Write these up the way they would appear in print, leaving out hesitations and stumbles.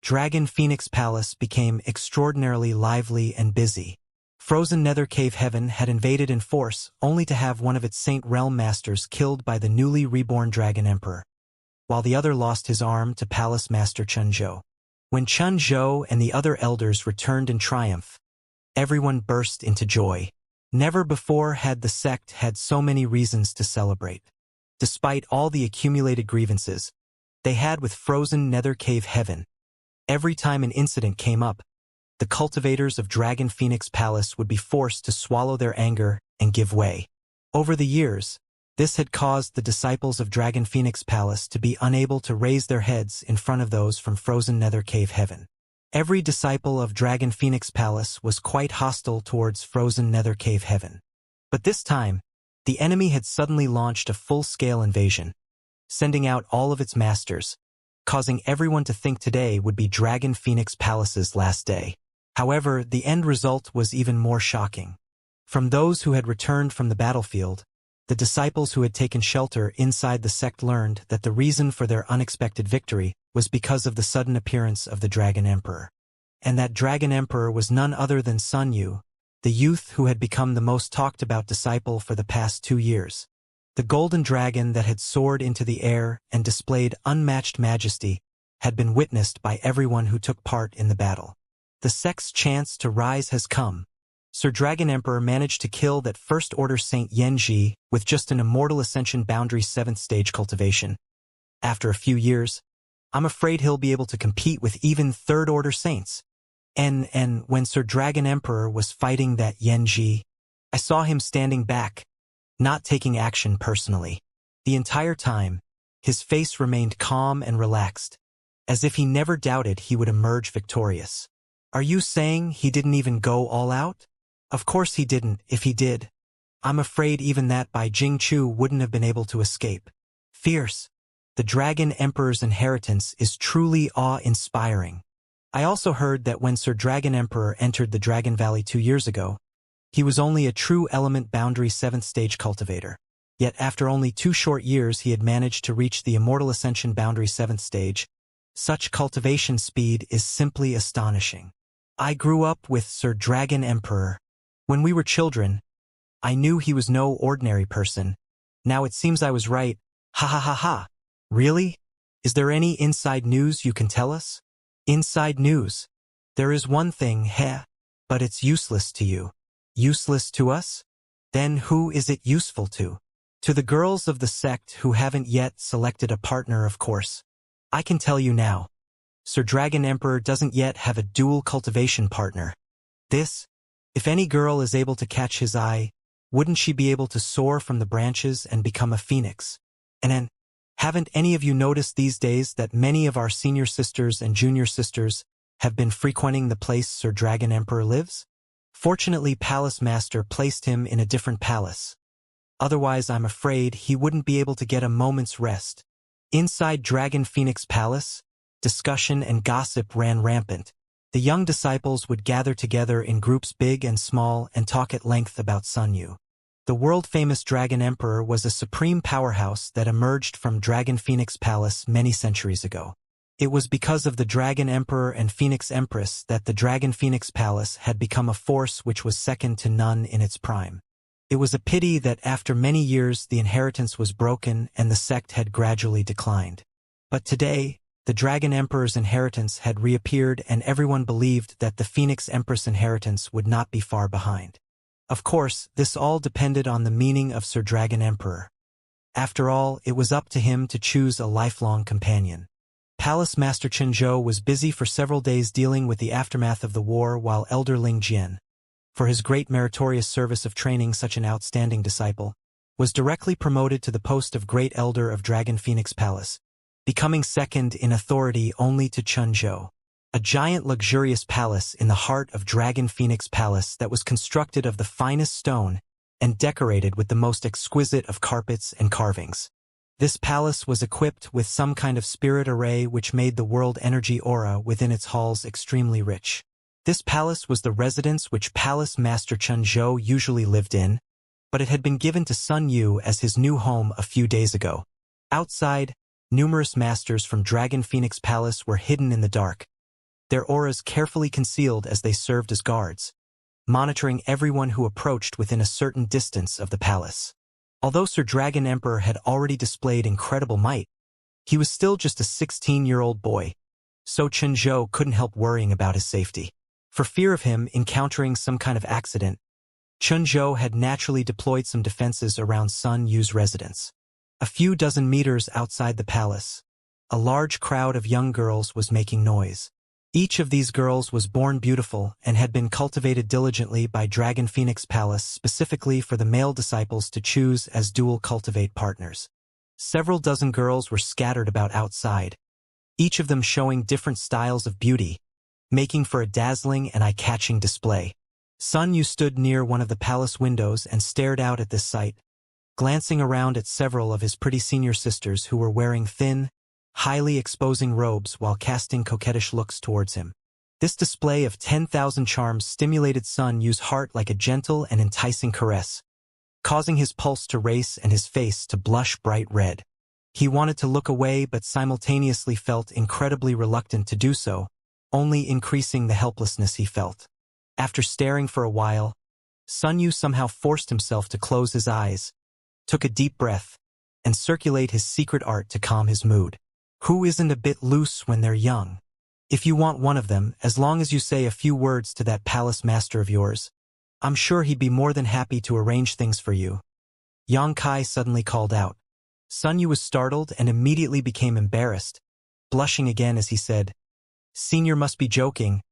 Dragon Phoenix Palace became extraordinarily lively and busy. Frozen Nether Cave Heaven had invaded in force, only to have one of its Saint Realm Masters killed by the newly reborn Dragon Emperor, while the other lost his arm to Palace Master Chunzhou. When Chunzhou and the other elders returned in triumph, everyone burst into joy. Never before had the sect had so many reasons to celebrate. Despite all the accumulated grievances they had with Frozen Nether Cave Heaven, every time an incident came up, the cultivators of Dragon Phoenix Palace would be forced to swallow their anger and give way. Over the years, this had caused the disciples of Dragon Phoenix Palace to be unable to raise their heads in front of those from Frozen Nether Cave Heaven. Every disciple of Dragon Phoenix Palace was quite hostile towards Frozen Nether Cave Heaven. But this time, the enemy had suddenly launched a full-scale invasion, sending out all of its masters, causing everyone to think today would be Dragon Phoenix Palace's last day. However, the end result was even more shocking. From those who had returned from the battlefield, the disciples who had taken shelter inside the sect learned that the reason for their unexpected victory was because of the sudden appearance of the Dragon Emperor. And that Dragon Emperor was none other than Sun Yu, the youth who had become the most talked-about disciple for the past 2 years. The golden dragon that had soared into the air and displayed unmatched majesty had been witnessed by everyone who took part in the battle. The sect's chance to rise has come. Sir Dragon Emperor managed to kill that First Order Saint Yanji with just an Immortal Ascension Boundary 7th stage cultivation. After a few years, I'm afraid he'll be able to compete with even Third Order Saints. And when Sir Dragon Emperor was fighting that Yanji, I saw him standing back, not taking action personally. The entire time, his face remained calm and relaxed, as if he never doubted he would emerge victorious. Are you saying he didn't even go all out? Of course he didn't. If he did, I'm afraid even that Bai Jingchu wouldn't have been able to escape. Fierce. The Dragon Emperor's inheritance is truly awe-inspiring. I also heard that when Sir Dragon Emperor entered the Dragon Valley 2 years ago, he was only a true element boundary 7th stage cultivator. Yet after only 2 short years he had managed to reach the Immortal Ascension boundary 7th stage. Such cultivation speed is simply astonishing. I grew up with Sir Dragon Emperor. When we were children, I knew he was no ordinary person. Now it seems I was right. Ha ha ha ha. Really? Is there any inside news you can tell us? Inside news. There is one thing, but it's useless to you. Useless to us? Then who is it useful to? To the girls of the sect who haven't yet selected a partner, of course. I can tell you now. Sir Dragon Emperor doesn't yet have a dual cultivation partner. This, if any girl is able to catch his eye, wouldn't she be able to soar from the branches and become a phoenix? And then, haven't any of you noticed these days that many of our senior sisters and junior sisters have been frequenting the place Sir Dragon Emperor lives? Fortunately, Palace Master placed him in a different palace. Otherwise, I'm afraid he wouldn't be able to get a moment's rest. Inside Dragon Phoenix Palace, discussion and gossip ran rampant. The young disciples would gather together in groups big and small and talk at length about Sun Yu. The world-famous Dragon Emperor was a supreme powerhouse that emerged from Dragon Phoenix Palace many centuries ago. It was because of the Dragon Emperor and Phoenix Empress that the Dragon Phoenix Palace had become a force which was second to none in its prime. It was a pity that after many years the inheritance was broken and the sect had gradually declined. But today, the Dragon Emperor's inheritance had reappeared and everyone believed that the Phoenix Empress inheritance would not be far behind. Of course, this all depended on the meaning of Sir Dragon Emperor. After all, it was up to him to choose a lifelong companion. Palace Master Chenzhou was busy for several days dealing with the aftermath of the war while Elder Ling Jian, for his great meritorious service of training such an outstanding disciple, was directly promoted to the post of Great Elder of Dragon Phoenix Palace, becoming second in authority only to Chenzhou. A giant luxurious palace in the heart of Dragon Phoenix Palace that was constructed of the finest stone and decorated with the most exquisite of carpets and carvings. This palace was equipped with some kind of spirit array which made the world energy aura within its halls extremely rich. This palace was the residence which Palace Master Chenzhou usually lived in, but it had been given to Sun Yu as his new home a few days ago. Outside, numerous masters from Dragon Phoenix Palace were hidden in the dark, their auras carefully concealed as they served as guards, monitoring everyone who approached within a certain distance of the palace. Although Sir Dragon Emperor had already displayed incredible might, he was still just a 16-year-old boy, so Chen Zhou couldn't help worrying about his safety. For fear of him encountering some kind of accident, Chen Zhou had naturally deployed some defenses around Sun Yu's residence. A few dozen meters outside the palace, a large crowd of young girls was making noise. Each of these girls was born beautiful and had been cultivated diligently by Dragon Phoenix Palace specifically for the male disciples to choose as dual cultivate partners. Several dozen girls were scattered about outside, each of them showing different styles of beauty, making for a dazzling and eye-catching display. Sun Yu stood near one of the palace windows and stared out at this sight, glancing around at several of his pretty senior sisters who were wearing thin, highly exposing robes while casting coquettish looks towards him. This display of 10,000 charms stimulated Sun Yu's heart like a gentle and enticing caress, causing his pulse to race and his face to blush bright red. He wanted to look away but simultaneously felt incredibly reluctant to do so, only increasing the helplessness he felt. After staring for a while, Sun Yu somehow forced himself to close his eyes, took a deep breath, and circulate his secret art to calm his mood. Who isn't a bit loose when they're young? If you want one of them, as long as you say a few words to that palace master of yours, I'm sure he'd be more than happy to arrange things for you. Yang Kai suddenly called out. Sun Yu was startled and immediately became embarrassed, blushing again as he said, "Senior must be joking.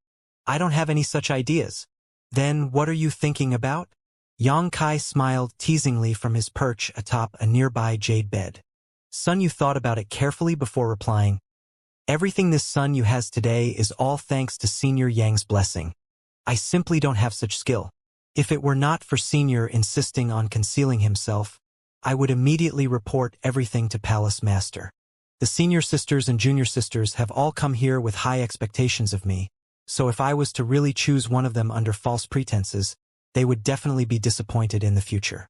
I don't have any such ideas." "Then what are you thinking about?" Yang Kai smiled teasingly from his perch atop a nearby jade bed. Sun Yu thought about it carefully before replying, "Everything this Sun Yu has today is all thanks to Senior Yang's blessing. I simply don't have such skill. If it were not for Senior insisting on concealing himself, I would immediately report everything to Palace Master. The senior sisters and junior sisters have all come here with high expectations of me, so if I was to really choose one of them under false pretenses, they would definitely be disappointed in the future.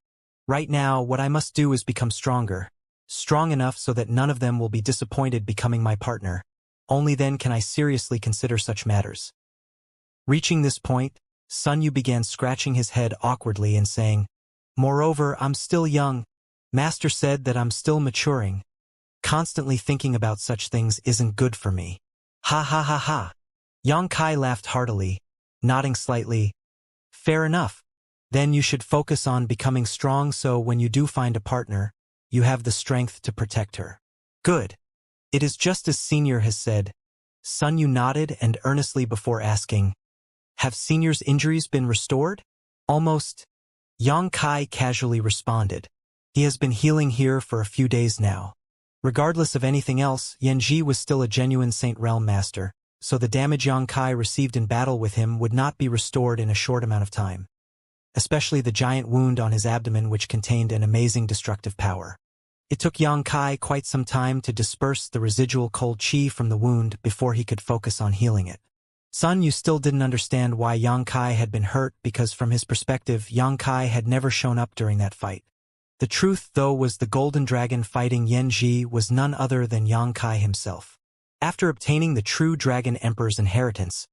Right now, what I must do is become stronger, strong enough so that none of them will be disappointed becoming my partner. Only then can I seriously consider such matters." Reaching this point, Sun Yu began scratching his head awkwardly and saying, "Moreover, I'm still young. Master said that I'm still maturing. Constantly thinking about such things isn't good for me." "Ha ha ha ha." Yang Kai laughed heartily, nodding slightly. "Fair enough. Then you should focus on becoming strong so when you do find a partner, you have the strength to protect her." "Good. It is just as Senior has said." Sun Yu nodded and earnestly before asking, "Have Senior's injuries been restored?" "Almost." Yang Kai casually responded. "He has been healing here for a few days now." Regardless of anything else, Yanji was still a genuine Saint Realm Master, so the damage Yang Kai received in battle with him would not be restored in a short amount of time, especially the giant wound on his abdomen which contained an amazing destructive power. It took Yang Kai quite some time to disperse the residual cold chi from the wound before he could focus on healing it. Sun Yu still didn't understand why Yang Kai had been hurt because from his perspective, Yang Kai had never shown up during that fight. The truth, though, was the golden dragon fighting Yanji was none other than Yang Kai himself. After obtaining the true Dragon Emperor's inheritance,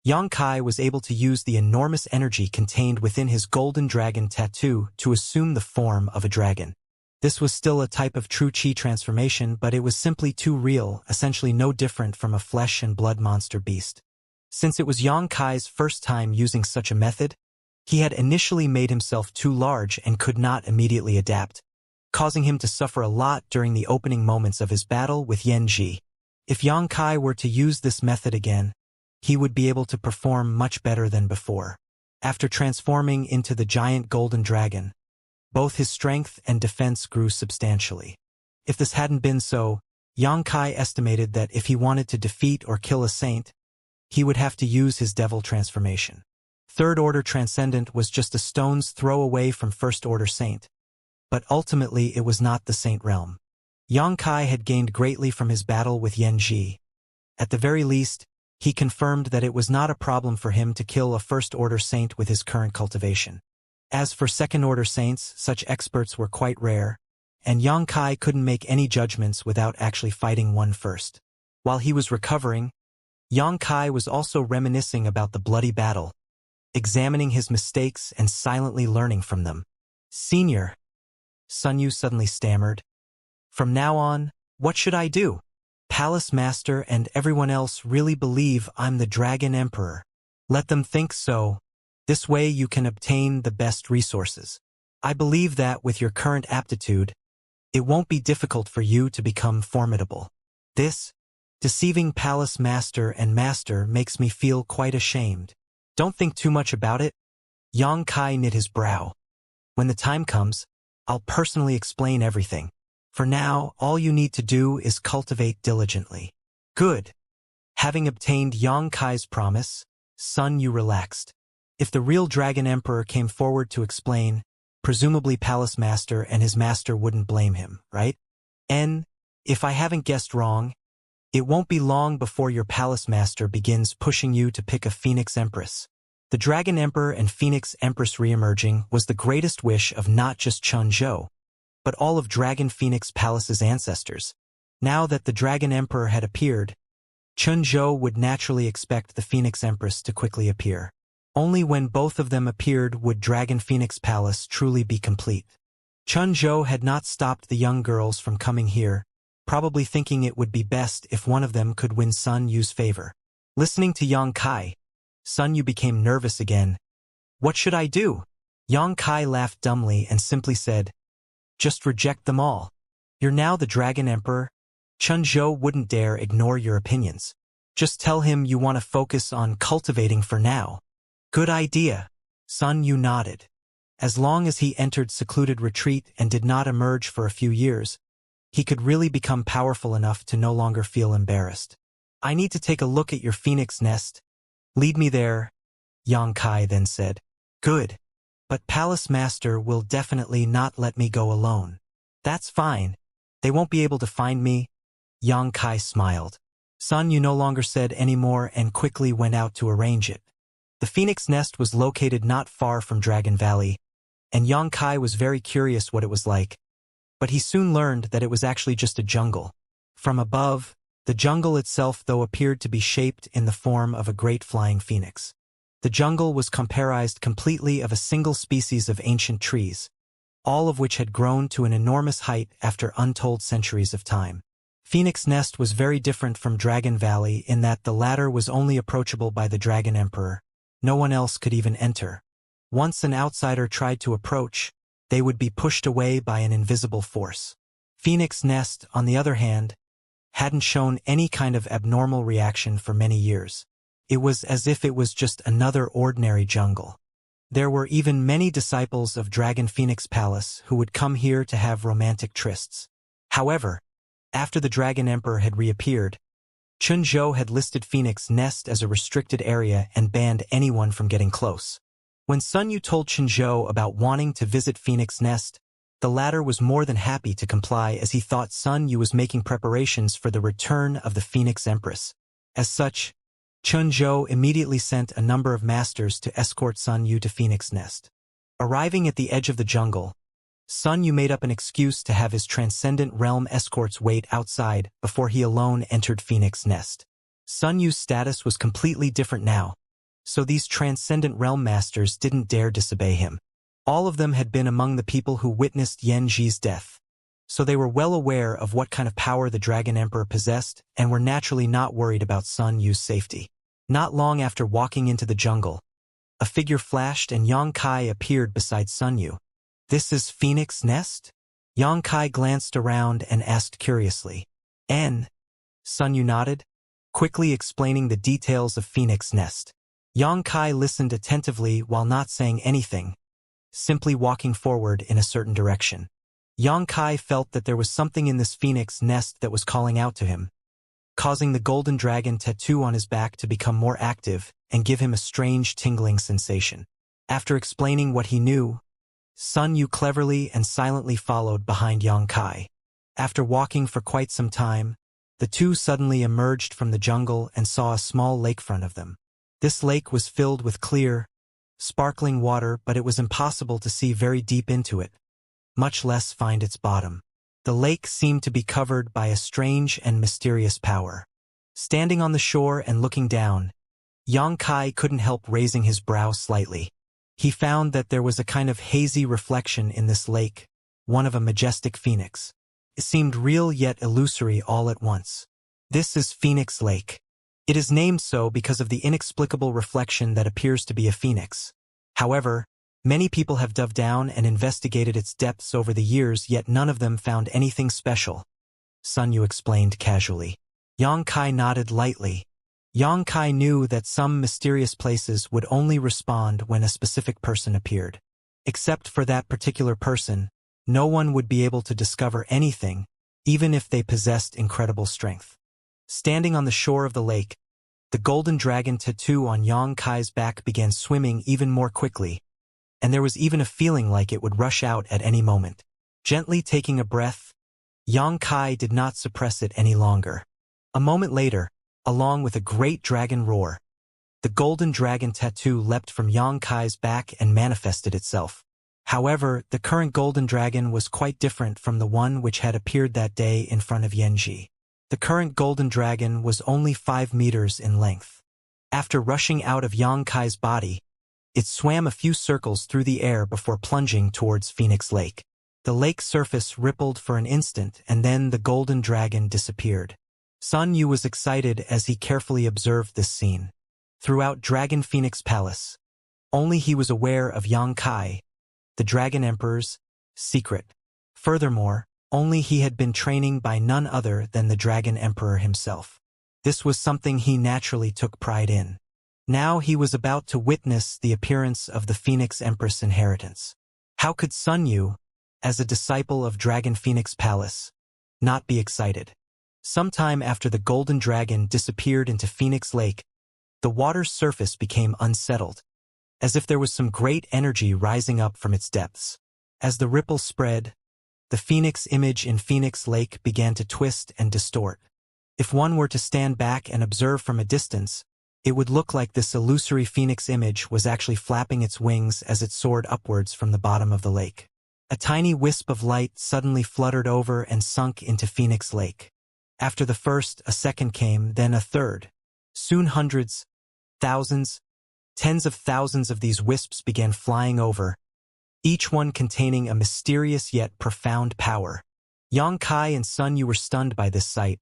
Yang Kai was able to use the enormous energy contained within his golden dragon tattoo to assume the form of a dragon. This was still a type of true chi transformation, but it was simply too real, essentially no different from a flesh and blood monster beast. Since it was Yang Kai's first time using such a method, he had initially made himself too large and could not immediately adapt, causing him to suffer a lot during the opening moments of his battle with Yanji. If Yang Kai were to use this method again, he would be able to perform much better than before. After transforming into the giant golden dragon, both his strength and defense grew substantially. If this hadn't been so, Yang Kai estimated that if he wanted to defeat or kill a saint, he would have to use his devil transformation. Third-order Transcendent was just a stone's throw away from First-order Saint, but ultimately it was not the Saint realm. Yang Kai had gained greatly from his battle with Yanji. At the very least, he confirmed that it was not a problem for him to kill a First-order Saint with his current cultivation. As for Second-order Saints, such experts were quite rare, and Yang Kai couldn't make any judgments without actually fighting one first. While he was recovering, Xianxia was also reminiscing about the bloody battle, examining his mistakes and silently learning from them. Senior, Sun Yu suddenly stammered. From now on, what should I do? Palace Master and everyone else really believe I'm the Dragon Emperor. Let them think so. This way you can obtain the best resources. I believe that with your current aptitude, it won't be difficult for you to become formidable. This, deceiving Palace Master and Master makes me feel quite ashamed. Don't think too much about it. Xianxia knit his brow. When the time comes, I'll personally explain everything. For now, all you need to do is cultivate diligently. Good. Having obtained Xianxia's promise, Sun Yu relaxed. If the real Dragon Emperor came forward to explain, presumably Palace Master and his master wouldn't blame him, right? And, if I haven't guessed wrong, it won't be long before your Palace Master begins pushing you to pick a Phoenix Empress. The Dragon Emperor and Phoenix Empress re-emerging was the greatest wish of not just Chun Zhou, but all of Dragon Phoenix Palace's ancestors. Now that the Dragon Emperor had appeared, Chun Zhou would naturally expect the Phoenix Empress to quickly appear. Only when both of them appeared would Dragon Phoenix Palace truly be complete. Chun Zhou had not stopped the young girls from coming here, probably thinking it would be best if one of them could win Sun Yu's favor. Listening to Xianxia, Sun Yu became nervous again. What should I do? Xianxia laughed dumbly and simply said, just reject them all. You're now the Dragon Emperor. Chun Zhou wouldn't dare ignore your opinions. Just tell him you want to focus on cultivating for now. Good idea. Sun Yu nodded. As long as he entered secluded retreat and did not emerge for a few years, he could really become powerful enough to no longer feel embarrassed. I need to take a look at your phoenix nest. Lead me there, Xianxia then said. Good. But Palace Master will definitely not let me go alone. That's fine. They won't be able to find me. Xianxia smiled. Sun Yu no longer said any more and quickly went out to arrange it. The phoenix nest was located not far from Dragon Valley, and Xianxia was very curious what it was like. But he soon learned that it was actually just a jungle. From above, the jungle itself though appeared to be shaped in the form of a great flying phoenix. The jungle was comprised completely of a single species of ancient trees, all of which had grown to an enormous height after untold centuries of time. Phoenix Nest was very different from Dragon Valley in that the latter was only approachable by the Dragon Emperor. No one else could even enter. Once an outsider tried to approach, they would be pushed away by an invisible force. Phoenix Nest, on the other hand, hadn't shown any kind of abnormal reaction for many years. It was as if it was just another ordinary jungle. There were even many disciples of Dragon Phoenix Palace who would come here to have romantic trysts. However, after the Dragon Emperor had reappeared, Chun Zhou had listed Phoenix Nest as a restricted area and banned anyone from getting close. When Sun Yu told Chun Zhou about wanting to visit Phoenix Nest, the latter was more than happy to comply as he thought Sun Yu was making preparations for the return of the Phoenix Empress. As such, Chun Zhou immediately sent a number of masters to escort Sun Yu to Phoenix Nest. Arriving at the edge of the jungle, Sun Yu made up an excuse to have his transcendent realm escorts wait outside before he alone entered Phoenix Nest. Sun Yu's status was completely different now, so these transcendent realm masters didn't dare disobey him. All of them had been among the people who witnessed Yan Zhi's death, so they were well aware of what kind of power the Dragon Emperor possessed and were naturally not worried about Sun Yu's safety. Not long after walking into the jungle, a figure flashed and Xianxia appeared beside Sun Yu. This is Phoenix Nest? Xianxia glanced around and asked curiously. Sun Yu nodded, quickly explaining the details of Phoenix Nest. Xianxia listened attentively while not saying anything, simply walking forward in a certain direction. Xianxia felt that there was something in this Phoenix Nest that was calling out to him, causing the golden dragon tattoo on his back to become more active and give him a strange tingling sensation. After explaining what he knew, Sun Yu cleverly and silently followed behind Xianxia. After walking for quite some time, the two suddenly emerged from the jungle and saw a small lake in front of them. This lake was filled with clear, sparkling water, but it was impossible to see very deep into it, much less find its bottom. The lake seemed to be covered by a strange and mysterious power. Standing on the shore and looking down, Xianxia couldn't help raising his brow slightly. He found that there was a kind of hazy reflection in this lake, one of a majestic phoenix. It seemed real yet illusory all at once. This is Phoenix Lake. It is named so because of the inexplicable reflection that appears to be a phoenix. However, many people have dove down and investigated its depths over the years, yet none of them found anything special. Sun Yu explained casually. Xianxia nodded lightly. Xianxia knew that some mysterious places would only respond when a specific person appeared. Except for that particular person, no one would be able to discover anything, even if they possessed incredible strength. Standing on the shore of the lake, the golden dragon tattoo on Xianxia's back began swimming even more quickly, and there was even a feeling like it would rush out at any moment. Gently taking a breath, Xianxia did not suppress it any longer. A moment later, along with a great dragon roar, the golden dragon tattoo leapt from Xianxia's back and manifested itself. However, the current golden dragon was quite different from the one which had appeared that day in front of Yanji. The current golden dragon was only 5 meters in length. After rushing out of Xianxia's body, it swam a few circles through the air before plunging towards Phoenix Lake. The lake surface rippled for an instant, and then the golden dragon disappeared. Sun Yu was excited as he carefully observed this scene. Throughout Dragon Phoenix Palace, only he was aware of Xianxia, the Dragon Emperor's secret. Furthermore, only he had been training by none other than the Dragon Emperor himself. This was something he naturally took pride in. Now he was about to witness the appearance of the Phoenix Empress inheritance. How could Sun Yu, as a disciple of Dragon Phoenix Palace, not be excited? Sometime after the golden dragon disappeared into Phoenix Lake, the water's surface became unsettled, as if there was some great energy rising up from its depths. As the ripples spread, the phoenix image in Phoenix Lake began to twist and distort. If one were to stand back and observe from a distance, it would look like this illusory phoenix image was actually flapping its wings as it soared upwards from the bottom of the lake. A tiny wisp of light suddenly fluttered over and sunk into Phoenix Lake. After the first, a second came, then a third. Soon hundreds, thousands, tens of thousands of these wisps began flying over, each one containing a mysterious yet profound power. Xianxia and Sun Yu were stunned by this sight,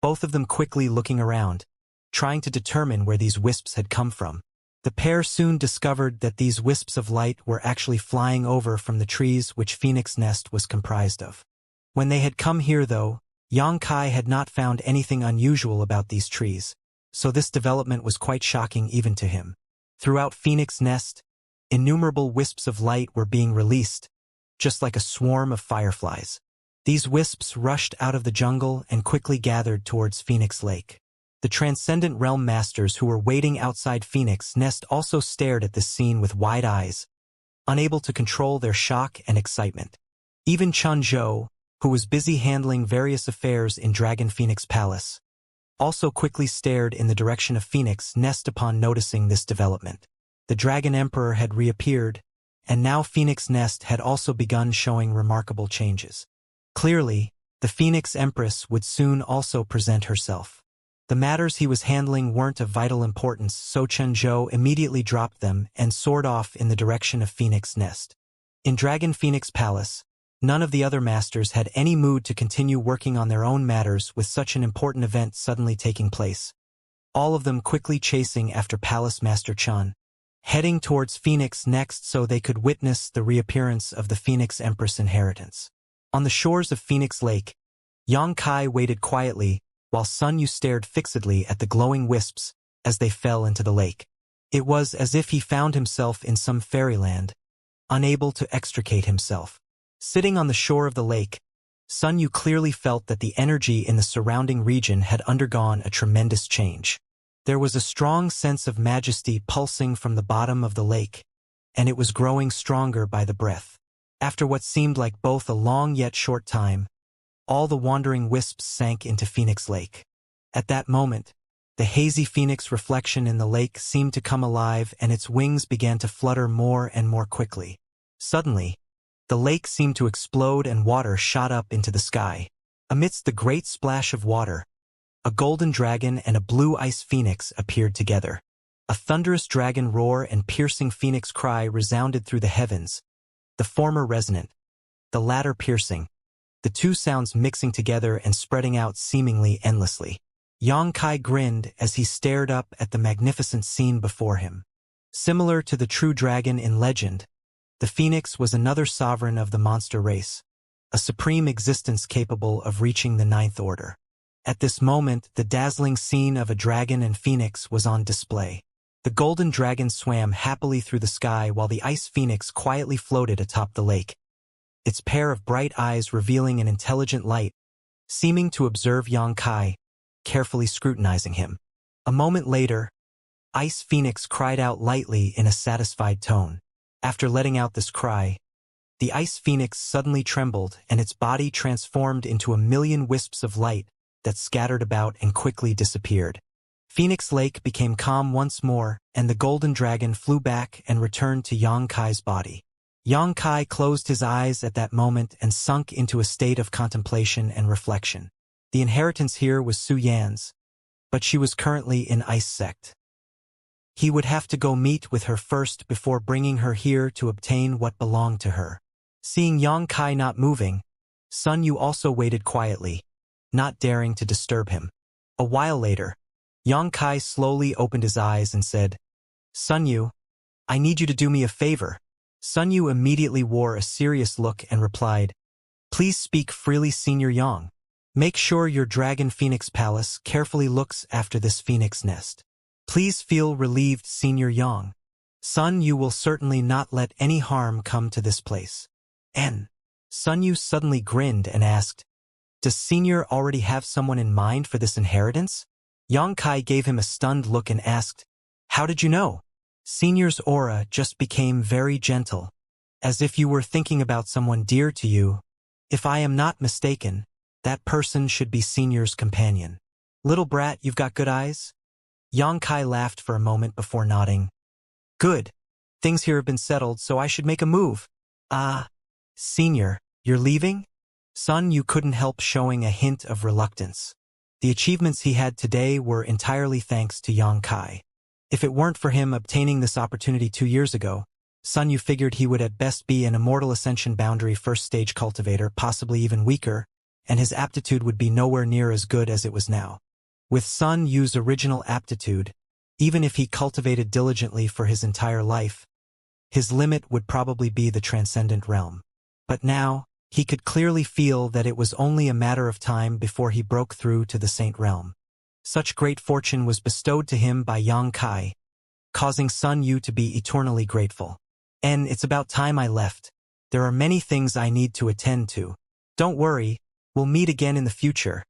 both of them quickly looking around, trying to determine where these wisps had come from. The pair soon discovered that these wisps of light were actually flying over from the trees which Phoenix Nest was comprised of. When they had come here, though, Xianxia had not found anything unusual about these trees, so this development was quite shocking even to him. Throughout Phoenix Nest, innumerable wisps of light were being released, just like a swarm of fireflies. These wisps rushed out of the jungle and quickly gathered towards Phoenix Lake. The Transcendent Realm Masters who were waiting outside Phoenix Nest also stared at this scene with wide eyes, unable to control their shock and excitement. Even Chun Zhou, who was busy handling various affairs in Dragon Phoenix Palace, also quickly stared in the direction of Phoenix Nest upon noticing this development. The Dragon Emperor had reappeared, and now Phoenix Nest had also begun showing remarkable changes. Clearly, the Phoenix Empress would soon also present herself. The matters he was handling weren't of vital importance, so Chun Zhou immediately dropped them and soared off in the direction of Phoenix Nest. In Dragon Phoenix Palace, none of the other masters had any mood to continue working on their own matters with such an important event suddenly taking place. All of them quickly chasing after Palace Master Chun, heading towards Phoenix next so they could witness the reappearance of the Phoenix Empress inheritance. On the shores of Phoenix Lake, Xianxia waited quietly while Sun Yu stared fixedly at the glowing wisps as they fell into the lake. It was as if he found himself in some fairyland, unable to extricate himself. Sitting on the shore of the lake, Sun Yu clearly felt that the energy in the surrounding region had undergone a tremendous change. There was a strong sense of majesty pulsing from the bottom of the lake, and it was growing stronger by the breath. After what seemed like both a long yet short time, all the wandering wisps sank into Phoenix Lake. At that moment, the hazy phoenix reflection in the lake seemed to come alive and its wings began to flutter more and more quickly. Suddenly, the lake seemed to explode and water shot up into the sky. Amidst the great splash of water, a golden dragon and a blue ice phoenix appeared together. A thunderous dragon roar and piercing phoenix cry resounded through the heavens, the former resonant, the latter piercing, the two sounds mixing together and spreading out seemingly endlessly. Xianxia grinned as he stared up at the magnificent scene before him. Similar to the true dragon in legend, the phoenix was another sovereign of the monster race, a supreme existence capable of reaching the ninth order. At this moment, the dazzling scene of a dragon and phoenix was on display. The golden dragon swam happily through the sky while the ice phoenix quietly floated atop the lake, its pair of bright eyes revealing an intelligent light, seeming to observe Xianxia, carefully scrutinizing him. A moment later, Ice Phoenix cried out lightly in a satisfied tone. After letting out this cry, the Ice Phoenix suddenly trembled and its body transformed into a million wisps of light that scattered about and quickly disappeared. Phoenix Lake became calm once more, and the golden dragon flew back and returned to Xianxia's body. Xianxia closed his eyes at that moment and sunk into a state of contemplation and reflection. The inheritance here was Su Yan's, but she was currently in Ice Sect. He would have to go meet with her first before bringing her here to obtain what belonged to her. Seeing Xianxia not moving, Sun Yu also waited quietly, not daring to disturb him. A while later, Xianxia slowly opened his eyes and said, "Sun Yu, I need you to do me a favor." Sun Yu immediately wore a serious look and replied, "Please speak freely, Senior Yang. Make sure your Dragon Phoenix Palace carefully looks after this phoenix nest. Please feel relieved, Senior Yang. Sun Yu will certainly not let any harm come to this place." Sun Yu suddenly grinned and asked, "Does Senior already have someone in mind for this inheritance?" Xianxia gave him a stunned look and asked, "How did you know?" Senior's aura just became very gentle, as if you were thinking about someone dear to you. If I am not mistaken, that person should be Senior's companion. Little brat, you've got good eyes? Xianxia laughed for a moment before nodding. Good. Things here have been settled, so I should make a move. Senior, you're leaving? Sun Yu couldn't help showing a hint of reluctance. The achievements he had today were entirely thanks to Xianxia. If it weren't for him obtaining this opportunity 2 years ago, Sun Yu figured he would at best be an Immortal Ascension boundary first stage cultivator, possibly even weaker, and his aptitude would be nowhere near as good as it was now. With Sun Yu's original aptitude, even if he cultivated diligently for his entire life, his limit would probably be the Transcendent Realm. But now, he could clearly feel that it was only a matter of time before he broke through to the Saint Realm. Such great fortune was bestowed to him by Xianxia, causing Sun Yu to be eternally grateful. And it's about time I left. There are many things I need to attend to. Don't worry, we'll meet again in the future,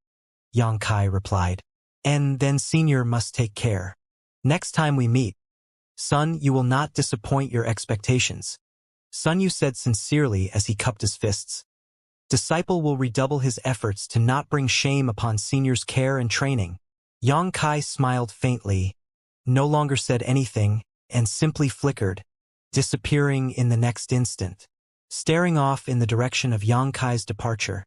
Xianxia replied. And then Senior must take care. Next time we meet, Sun, you will not disappoint your expectations. Sun Yu said sincerely as he cupped his fists. Disciple will redouble his efforts to not bring shame upon Senior's care and training. Xianxia smiled faintly, no longer said anything, and simply flickered, disappearing in the next instant. Staring off in the direction of Xianxia's departure,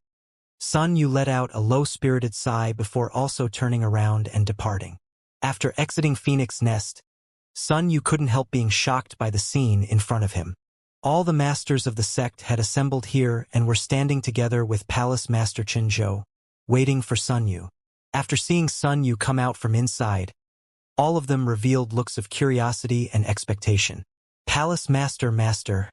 Sun Yu let out a low-spirited sigh before also turning around and departing. After exiting Phoenix Nest, Sun Yu couldn't help being shocked by the scene in front of him. All the masters of the sect had assembled here and were standing together with Palace Master Qinzhou, waiting for Sun Yu. After seeing Sun Yu come out from inside, all of them revealed looks of curiosity and expectation. Palace Master.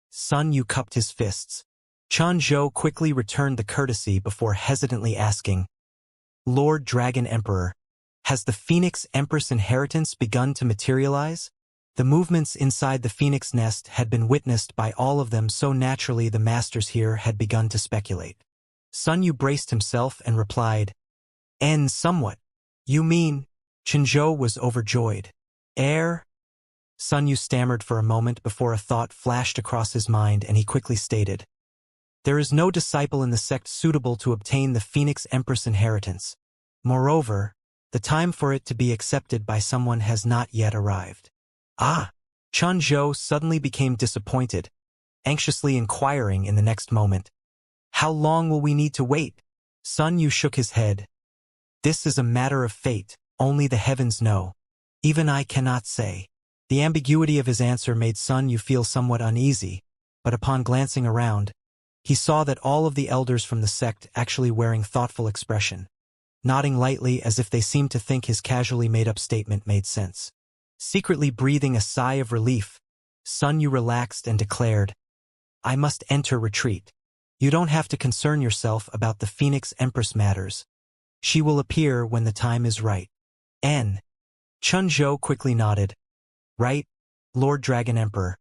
Sun Yu cupped his fists. Qinzhou quickly returned the courtesy before hesitantly asking, Lord Dragon Emperor, has the Phoenix Empress inheritance begun to materialize? The movements inside the Phoenix Nest had been witnessed by all of them, so naturally the masters here had begun to speculate. Sun Yu braced himself and replied, And somewhat. You mean? Qinzhou was overjoyed. Heir? Sun Yu stammered for a moment before a thought flashed across his mind, and he quickly stated, There is no disciple in the sect suitable to obtain the Phoenix Empress inheritance. Moreover, the time for it to be accepted by someone has not yet arrived. Qinzhou suddenly became disappointed, anxiously inquiring in the next moment, How long will we need to wait? Sun Yu shook his head. This is a matter of fate, only the heavens know. Even I cannot say. The ambiguity of his answer made Sun Yu feel somewhat uneasy, but upon glancing around, he saw that all of the elders from the sect actually wearing thoughtful expression, nodding lightly as if they seemed to think his casually made-up statement made sense. Secretly breathing a sigh of relief, Sun Yu relaxed and declared, "I must enter retreat. You don't have to concern yourself about the Phoenix Empress matters. She will appear when the time is right." N. Chun Zhou quickly nodded. "Right, Lord Dragon Emperor.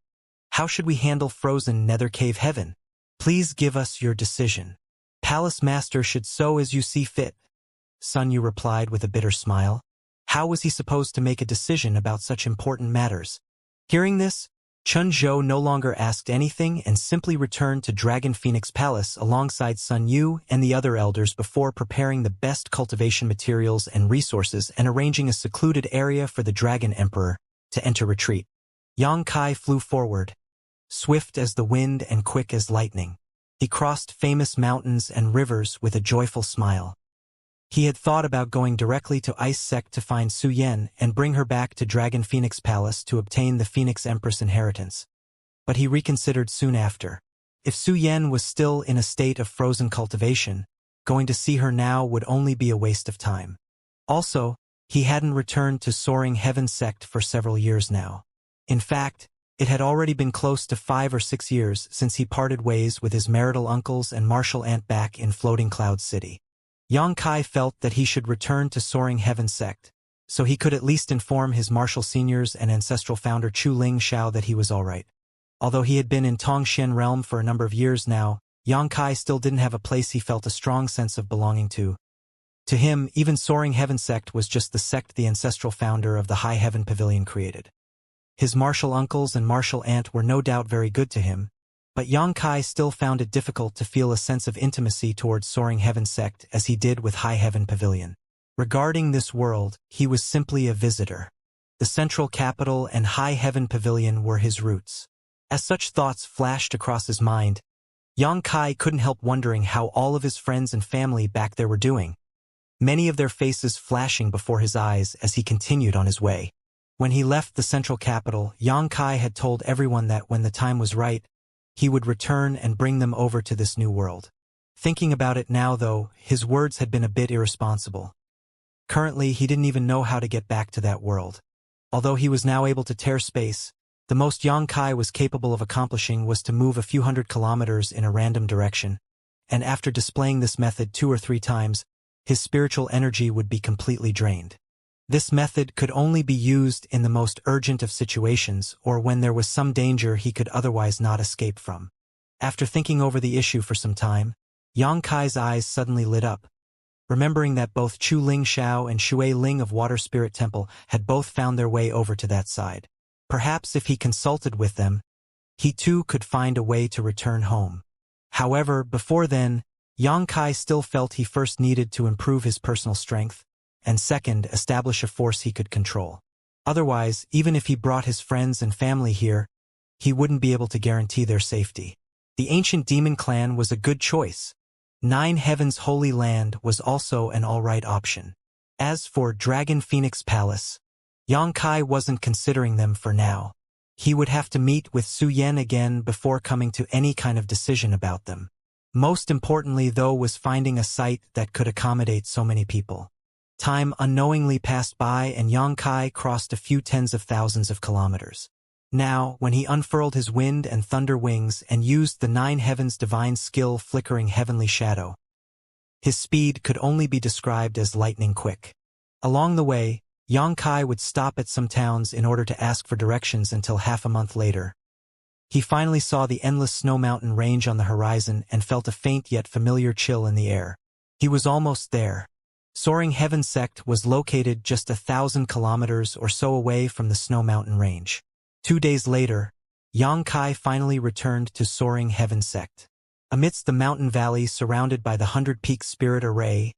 How should we handle frozen Nether Cave Heaven? Please give us your decision." "Palace Master should so as you see fit," Sun Yu replied with a bitter smile. How was he supposed to make a decision about such important matters? Hearing this, Chun Zhou no longer asked anything and simply returned to Dragon Phoenix Palace alongside Sun Yu and the other elders before preparing the best cultivation materials and resources and arranging a secluded area for the Dragon Emperor to enter retreat. Yang Kai flew forward, swift as the wind and quick as lightning. He crossed famous mountains and rivers with a joyful smile. He had thought about going directly to Ice Sect to find Su Yan and bring her back to Dragon Phoenix Palace to obtain the Phoenix Empress inheritance. But he reconsidered soon after. If Su Yan was still in a state of frozen cultivation, going to see her now would only be a waste of time. Also, he hadn't returned to Soaring Heaven Sect for several years now. In fact, it had already been close to 5 or 6 years since he parted ways with his marital uncles and martial aunt back in Floating Cloud City. Yang Kai felt that he should return to Soaring Heaven Sect, so he could at least inform his martial seniors and ancestral founder Chu Ling Xiao that he was alright. Although he had been in Tongxian realm for a number of years now, Yang Kai still didn't have a place he felt a strong sense of belonging to. To him, even Soaring Heaven Sect was just the sect the ancestral founder of the High Heaven Pavilion created. His martial uncles and martial aunt were no doubt very good to him, but Yang Kai still found it difficult to feel a sense of intimacy towards Soaring Heaven Sect as he did with High Heaven Pavilion. Regarding this world, he was simply a visitor. The central capital and High Heaven Pavilion were his roots. As such thoughts flashed across his mind, Yang Kai couldn't help wondering how all of his friends and family back there were doing, many of their faces flashing before his eyes as he continued on his way. When he left the central capital, Yang Kai had told everyone that when the time was right, he would return and bring them over to this new world. Thinking about it now, though, his words had been a bit irresponsible. Currently, he didn't even know how to get back to that world. Although he was now able to tear space, the most Yang Kai was capable of accomplishing was to move a few hundred kilometers in a random direction, and after displaying this method 2 or 3 times, his spiritual energy would be completely drained. This method could only be used in the most urgent of situations or when there was some danger he could otherwise not escape from. After thinking over the issue for some time, Yang Kai's eyes suddenly lit up, remembering that both Chu Ling Xiao and Shui Ling of Water Spirit Temple had both found their way over to that side. Perhaps if he consulted with them, he too could find a way to return home. However, before then, Yang Kai still felt he first needed to improve his personal strength, and second, establish a force he could control. Otherwise, even if he brought his friends and family here, he wouldn't be able to guarantee their safety. The ancient demon clan was a good choice. 9 Heavens Holy Land was also an alright option. As for Dragon Phoenix Palace, Yang Kai wasn't considering them for now. He would have to meet with Su Yan again before coming to any kind of decision about them. Most importantly, though, was finding a site that could accommodate so many people. Time unknowingly passed by and Yang Kai crossed a few tens of thousands of kilometers. Now, when he unfurled his wind and thunder wings and used the 9 Heavens divine skill flickering heavenly shadow, his speed could only be described as lightning quick. Along the way, Yang Kai would stop at some towns in order to ask for directions until half a month later. He finally saw the endless snow mountain range on the horizon and felt a faint yet familiar chill in the air. He was almost there. Soaring Heaven Sect was located just 1,000 kilometers or so away from the Snow Mountain Range. 2 days later, Yang Kai finally returned to Soaring Heaven Sect. Amidst the mountain valley surrounded by the 100 Peak Spirit Array,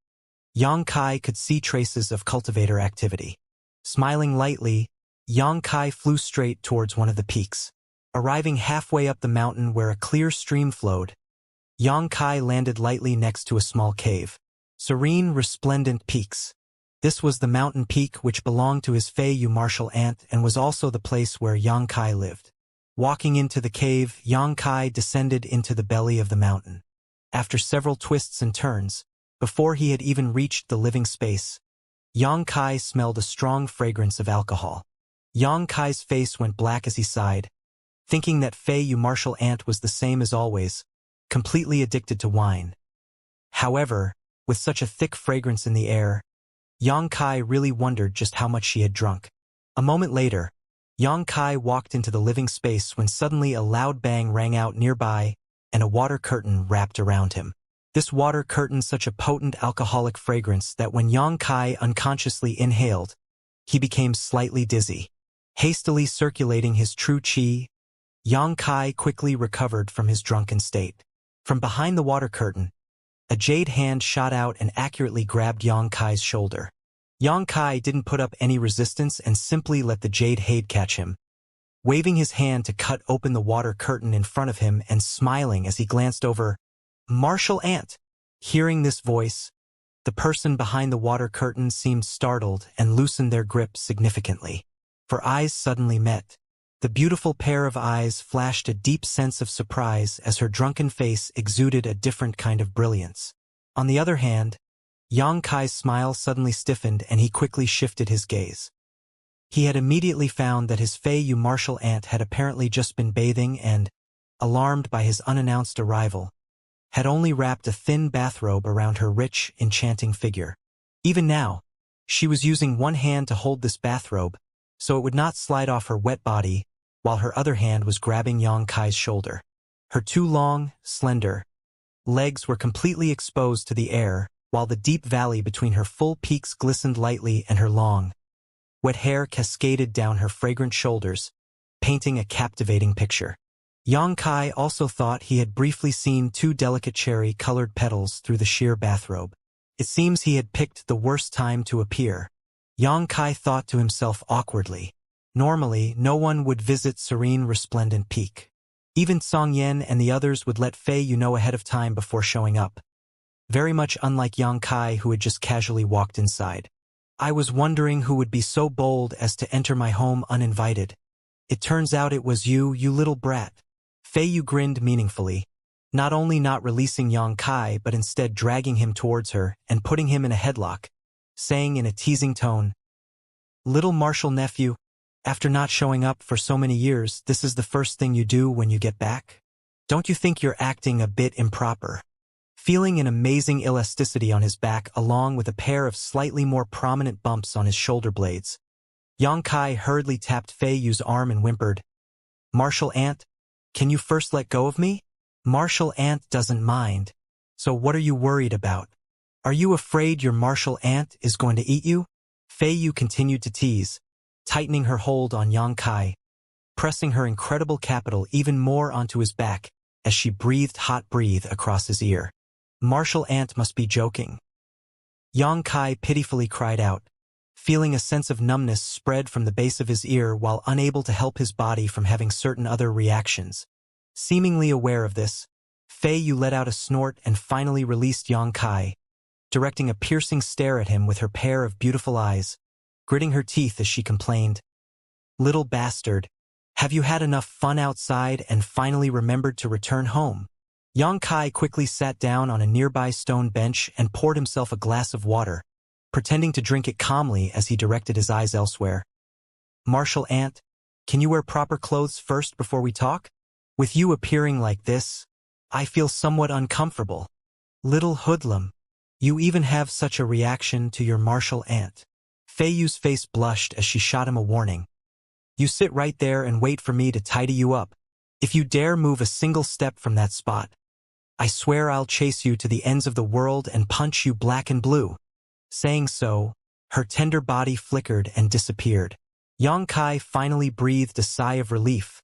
Yang Kai could see traces of cultivator activity. Smiling lightly, Yang Kai flew straight towards one of the peaks. Arriving halfway up the mountain where a clear stream flowed, Yang Kai landed lightly next to a small cave. Serene, resplendent peaks. This was the mountain peak which belonged to his Fei martial aunt and was also the place where Xianxia lived. Walking into the cave, Xianxia descended into the belly of the mountain. After several twists and turns, before he had even reached the living space, Xianxia smelled a strong fragrance of alcohol. Xianxia's face went black as he sighed, thinking that Fei martial aunt was the same as always, completely addicted to wine. However, with such a thick fragrance in the air, Xianxia really wondered just how much she had drunk. A moment later, Xianxia walked into the living space when suddenly a loud bang rang out nearby and a water curtain wrapped around him. This water curtained such a potent alcoholic fragrance that when Xianxia unconsciously inhaled, he became slightly dizzy. Hastily circulating his true qi, Xianxia quickly recovered from his drunken state. From behind the water curtain, a jade hand shot out and accurately grabbed Xianxia's shoulder. Xianxia didn't put up any resistance and simply let the jade hand catch him, waving his hand to cut open the water curtain in front of him and smiling as he glanced over. Martial aunt! Hearing this voice, the person behind the water curtain seemed startled and loosened their grip significantly. For eyes suddenly met. The beautiful pair of eyes flashed a deep sense of surprise as her drunken face exuded a different kind of brilliance. On the other hand, Xianxia's smile suddenly stiffened and he quickly shifted his gaze. He had immediately found that his Fei martial aunt had apparently just been bathing and, alarmed by his unannounced arrival, had only wrapped a thin bathrobe around her rich, enchanting figure. Even now, she was using one hand to hold this bathrobe, so it would not slide off her wet body, while her other hand was grabbing Xianxia's shoulder. Her two long, slender legs were completely exposed to the air, while the deep valley between her full peaks glistened lightly and her long, wet hair cascaded down her fragrant shoulders, painting a captivating picture. Xianxia also thought he had briefly seen two delicate cherry-colored petals through the sheer bathrobe. It seems he had picked the worst time to appear. Xianxia thought to himself awkwardly. Normally, no one would visit Serene Resplendent Peak. Even Song Yan and the others would let Fei know ahead of time before showing up. Very much unlike Xianxia, who had just casually walked inside. I was wondering who would be so bold as to enter my home uninvited. It turns out it was you little brat. Fei grinned meaningfully, not only not releasing Xianxia but instead dragging him towards her and putting him in a headlock, saying in a teasing tone, "Little martial nephew, after not showing up for so many years, this is the first thing you do when you get back? Don't you think you're acting a bit improper?" Feeling an amazing elasticity on his back along with a pair of slightly more prominent bumps on his shoulder blades, Xianxia hurriedly tapped Fei's arm and whimpered, "Martial aunt, can you first let go of me? Martial aunt doesn't mind. So what are you worried about? Are you afraid your martial aunt is going to eat you?" Fei continued to tease, tightening her hold on Xianxia, pressing her incredible capital even more onto his back as she breathed hot breath across his ear. "Martial aunt must be joking." Xianxia pitifully cried out, feeling a sense of numbness spread from the base of his ear while unable to help his body from having certain other reactions. Seemingly aware of this, Fei let out a snort and finally released Xianxia, directing a piercing stare at him with her pair of beautiful eyes, gritting her teeth as she complained, "Little bastard, have you had enough fun outside and finally remembered to return home?" Xianxia quickly sat down on a nearby stone bench and poured himself a glass of water, pretending to drink it calmly as he directed his eyes elsewhere. "Martial aunt, can you wear proper clothes first before we talk? With you appearing like this, I feel somewhat uncomfortable. Little hoodlum, you even have such a reaction to your martial aunt." Fei's face blushed as she shot him a warning. "You sit right there and wait for me to tidy you up. If you dare move a single step from that spot, I swear I'll chase you to the ends of the world and punch you black and blue." Saying so, her tender body flickered and disappeared. Xianxia finally breathed a sigh of relief,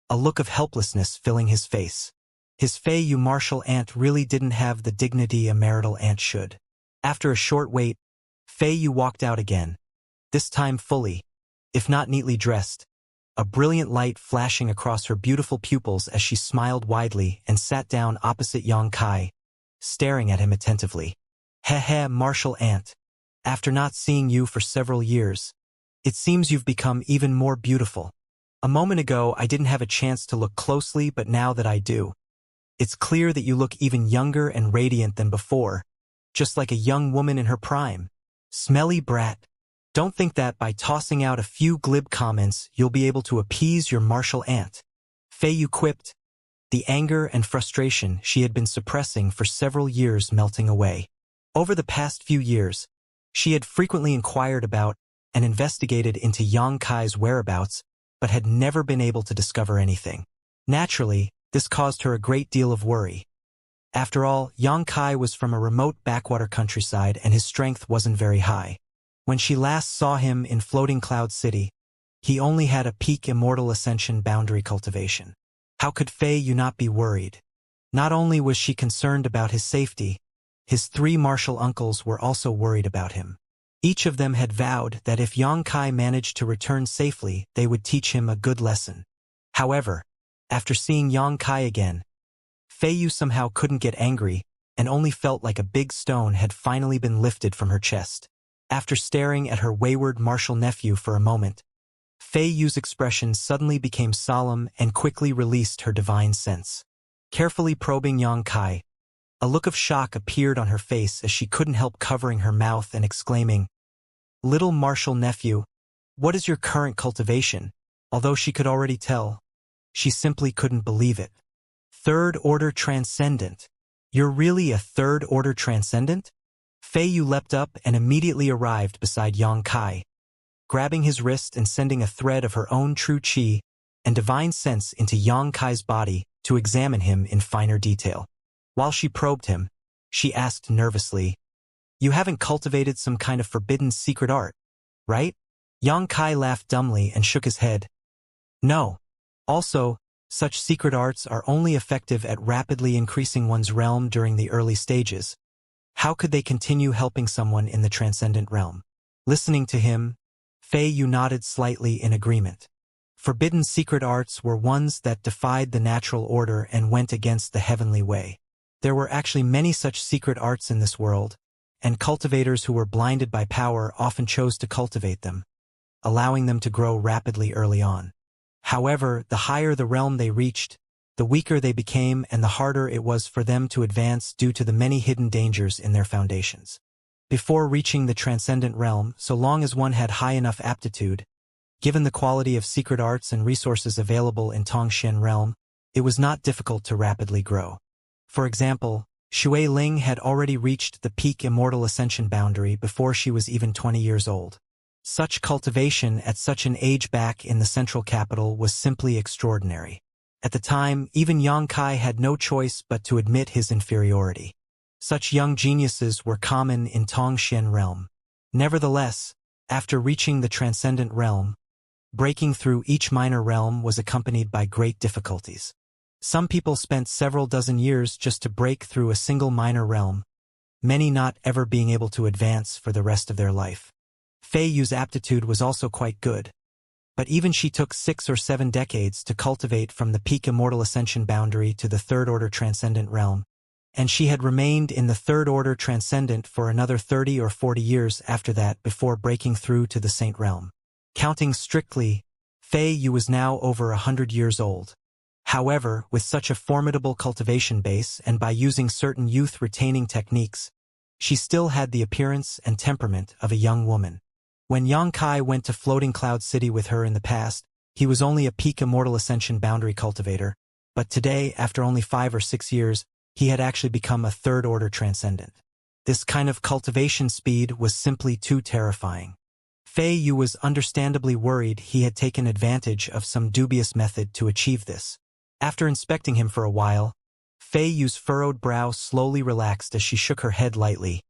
a look of helplessness filling his face. His Fei martial aunt really didn't have the dignity a marital aunt should. After a short wait, Fei walked out again, this time fully, if not neatly dressed, a brilliant light flashing across her beautiful pupils as she smiled widely and sat down opposite Xianxia, staring at him attentively. Heh, martial ant. After not seeing you for several years, it seems you've become even more beautiful. A moment ago, I didn't have a chance to look closely, but now that I do, it's clear that you look even younger and radiant than before, just like a young woman in her prime. Smelly brat. Don't think that by tossing out a few glib comments you'll be able to appease your martial aunt. Fei Yu quipped, the anger and frustration she had been suppressing for several years melting away. Over the past few years, she had frequently inquired about and investigated into Yang Kai's whereabouts, but had never been able to discover anything. Naturally, this caused her a great deal of worry. After all, Yang Kai was from a remote backwater countryside and his strength wasn't very high. When she last saw him in Floating Cloud City, he only had a peak Immortal Ascension boundary cultivation. How could Fei Yu not be worried? Not only was she concerned about his safety, his 3 martial uncles were also worried about him. Each of them had vowed that if Yang Kai managed to return safely, they would teach him a good lesson. However, after seeing Yang Kai again, Fei Yu somehow couldn't get angry and only felt like a big stone had finally been lifted from her chest. After staring at her wayward martial nephew for a moment, Fei Yu's expression suddenly became solemn and quickly released her divine sense. Carefully probing Yang Kai, a look of shock appeared on her face as she couldn't help covering her mouth and exclaiming, "Little martial nephew, what is your current cultivation?" Although she could already tell, she simply couldn't believe it. Third-order transcendent. You're really a third-order transcendent? Fei Yu leapt up and immediately arrived beside Yang Kai, grabbing his wrist and sending a thread of her own true qi and divine sense into Yang Kai's body to examine him in finer detail. While she probed him, she asked nervously, "You haven't cultivated some kind of forbidden secret art, right?" Yang Kai laughed dumbly and shook his head. "No. Also, such secret arts are only effective at rapidly increasing one's realm during the early stages. How could they continue helping someone in the transcendent realm?" Listening to him, Fei Yu nodded slightly in agreement. Forbidden secret arts were ones that defied the natural order and went against the heavenly way. There were actually many such secret arts in this world, and cultivators who were blinded by power often chose to cultivate them, allowing them to grow rapidly early on. However, the higher the realm they reached, the weaker they became and the harder it was for them to advance due to the many hidden dangers in their foundations. Before reaching the transcendent realm, so long as one had high enough aptitude, given the quality of secret arts and resources available in Tongxian realm, it was not difficult to rapidly grow. For example, Shui Ling had already reached the peak Immortal Ascension boundary before she was even 20 years old. Such cultivation at such an age back in the central capital was simply extraordinary. At the time, even Yang Kai had no choice but to admit his inferiority. Such young geniuses were common in Tongxian realm. Nevertheless, after reaching the transcendent realm, breaking through each minor realm was accompanied by great difficulties. Some people spent several dozen years just to break through a single minor realm, many not ever being able to advance for the rest of their life. Fei Yu's aptitude was also quite good, but even she took 6 or 7 decades to cultivate from the peak Immortal Ascension boundary to the third-order transcendent realm, and she had remained in the third-order transcendent for another 30 or 40 years after that before breaking through to the Saint realm. Counting strictly, Fei Yu was now over 100 years old. However, with such a formidable cultivation base and by using certain youth-retaining techniques, she still had the appearance and temperament of a young woman. When Yang Kai went to Floating Cloud City with her in the past, he was only a peak Immortal Ascension boundary cultivator, but today, after only 5 or 6 years, he had actually become a third-order transcendent. This kind of cultivation speed was simply too terrifying. Fei Yu was understandably worried he had taken advantage of some dubious method to achieve this. After inspecting him for a while, Fei Yu's furrowed brow slowly relaxed as she shook her head lightly.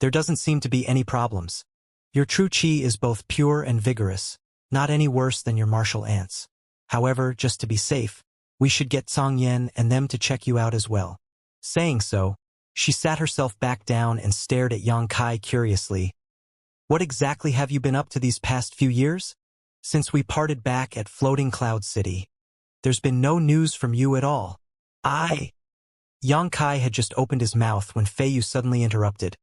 "There doesn't seem to be any problems. Your true qi is both pure and vigorous, not any worse than your martial aunt's. However, just to be safe, we should get Song Yan and them to check you out as well." Saying so, she sat herself back down and stared at Yang Kai curiously. "What exactly have you been up to these past few years? Since we parted back at Floating Cloud City, there's been no news from you at all." Yang Kai had just opened his mouth when Fei Yu suddenly interrupted.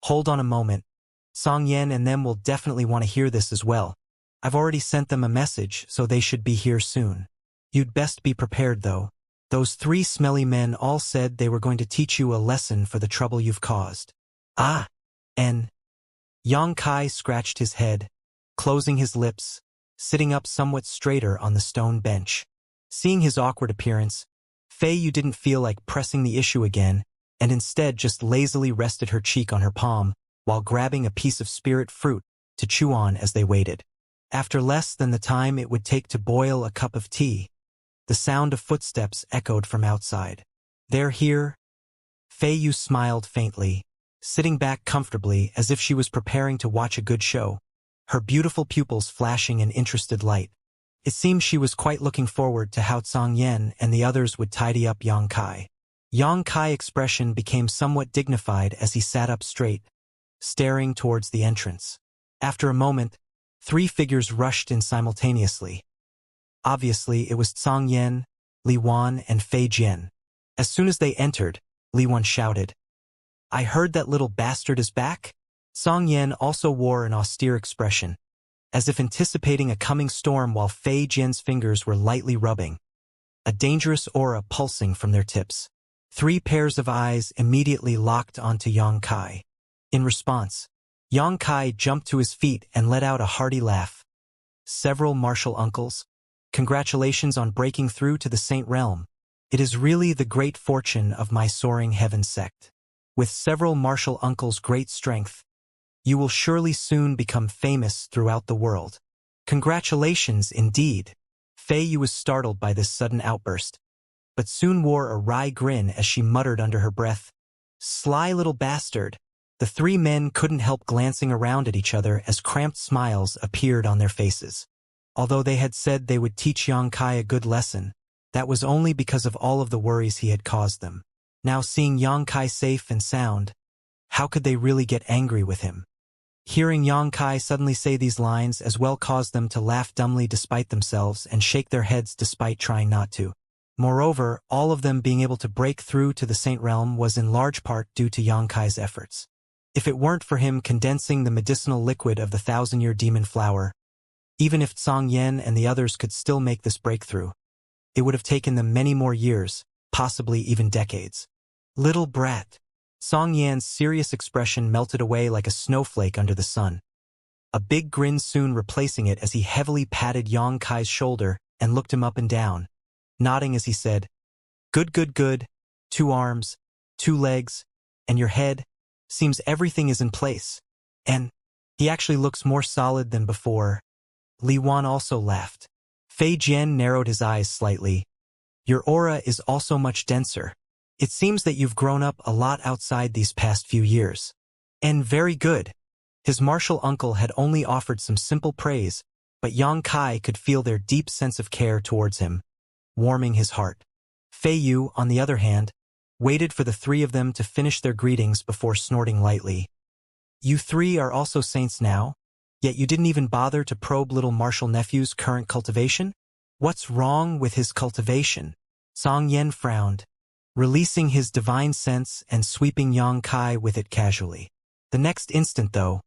Hold on a moment. Song Yan and them will definitely want to hear this as well. I've already sent them a message, so they should be here soon. You'd best be prepared, though. Those 3 smelly men all said they were going to teach you a lesson for the trouble you've caused. Ah! And Yang Kai scratched his head, closing his lips, sitting up somewhat straighter on the stone bench. Seeing his awkward appearance, Fei Yu didn't feel like pressing the issue again, and instead just lazily rested her cheek on her palm while grabbing a piece of spirit fruit to chew on as they waited. After less than the time it would take to boil a cup of tea, the sound of footsteps echoed from outside. They're here? Fei Yu smiled faintly, sitting back comfortably as if she was preparing to watch a good show, her beautiful pupils flashing an interested light. It seemed she was quite looking forward to how Song Yan and the others would tidy up Yang Kai. Yang Kai's expression became somewhat dignified as he sat up straight, staring towards the entrance. After a moment, 3 figures rushed in simultaneously. Obviously, it was Song Yan, Li Wan, and Fei Jian. As soon as they entered, Li Wan shouted, "I heard that little bastard is back?" Song Yan also wore an austere expression, as if anticipating a coming storm while Fei Jian's fingers were lightly rubbing, a dangerous aura pulsing from their tips. 3 pairs of eyes immediately locked onto Yang Kai. In response, Yang Kai jumped to his feet and let out a hearty laugh. "Several martial uncles, congratulations on breaking through to the Saint Realm. It is really the great fortune of my soaring heaven sect. With several martial uncles' great strength, you will surely soon become famous throughout the world." Congratulations indeed. Fei Yu was startled by this sudden outburst, but soon wore a wry grin as she muttered under her breath, "Sly little bastard." The 3 men couldn't help glancing around at each other as cramped smiles appeared on their faces. Although they had said they would teach Yang Kai a good lesson, that was only because of all of the worries he had caused them. Now seeing Yang Kai safe and sound, how could they really get angry with him? Hearing Yang Kai suddenly say these lines as well caused them to laugh dumbly despite themselves and shake their heads despite trying not to. Moreover, all of them being able to break through to the Saint Realm was in large part due to Yang Kai's efforts. If it weren't for him condensing the medicinal liquid of the 1,000-year demon flower, even if Song Yan and the others could still make this breakthrough, it would have taken them many more years, possibly even decades. Little brat. Song Yan's serious expression melted away like a snowflake under the sun, a big grin soon replacing it as he heavily patted Yang Kai's shoulder and looked him up and down, nodding as he said, "Good, good, good. 2 arms, 2 legs, and your head. Seems everything is in place. And he actually looks more solid than before." Li Wan also laughed. Fei Jian narrowed his eyes slightly. "Your aura is also much denser. It seems that you've grown up a lot outside these past few years." And very good. His martial uncle had only offered some simple praise, but Yang Kai could feel their deep sense of care towards him, warming his heart. Fei Yu, on the other hand, waited for the 3 of them to finish their greetings before snorting lightly. "You 3 are also saints now? Yet you didn't even bother to probe little martial nephew's current cultivation? What's wrong with his cultivation?" Song Yan frowned, releasing his divine sense and sweeping Yang Kai with it casually. The next instant, though,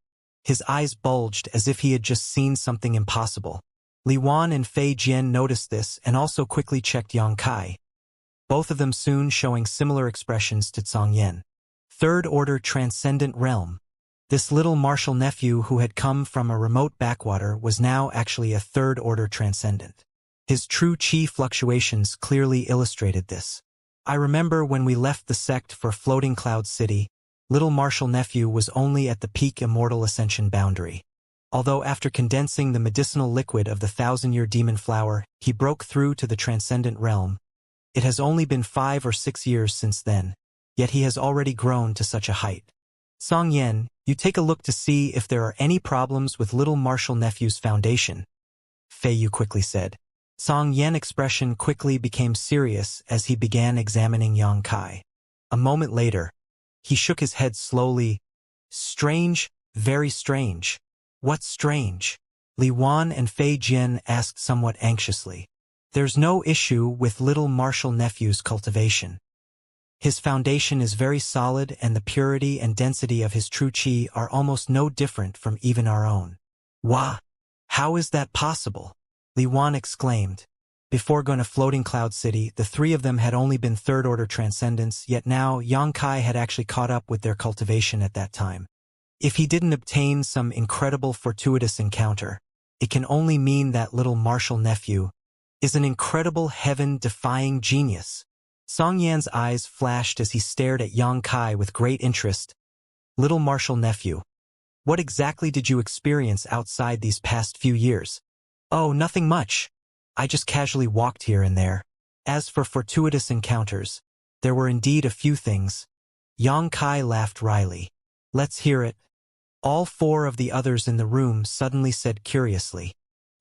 his eyes bulged as if he had just seen something impossible. Li Wan and Fei Jian noticed this and also quickly checked Yang Kai, both of them soon showing similar expressions to Song Yan. Third-order transcendent realm. This little martial nephew who had come from a remote backwater was now actually a third-order transcendent. His true chi fluctuations clearly illustrated this. I remember when we left the sect for Floating Cloud City, little martial nephew was only at the peak Immortal Ascension boundary. Although after condensing the medicinal liquid of the 1,000-year demon flower, he broke through to the transcendent realm, it has only been 5 or 6 years since then, yet he has already grown to such a height. Song Yan, you take a look to see if there are any problems with little martial nephew's foundation, Fei Yu quickly said. Song Yan's expression quickly became serious as he began examining Yang Kai. A moment later, he shook his head slowly. "Strange, very strange." "What's strange?" Li Wan and Fei Jian asked somewhat anxiously. "There's no issue with little martial nephew's cultivation. His foundation is very solid and the purity and density of his true qi are almost no different from even our own. Wah! How is that possible? Li Wan exclaimed. Before going to Floating Cloud City, the three of them had only been third-order transcendents, yet now Xianxia had actually caught up with their cultivation at that time. If he didn't obtain some incredible fortuitous encounter, it can only mean that little martial nephew is an incredible heaven-defying genius. Song Yan's eyes flashed as he stared at Xianxia with great interest. Little martial nephew, what exactly did you experience outside these past few years? Oh, nothing much. I just casually walked here and there. As for fortuitous encounters, there were indeed a few things. Xianxia laughed wryly. Let's hear it. All four of the others in the room suddenly said curiously.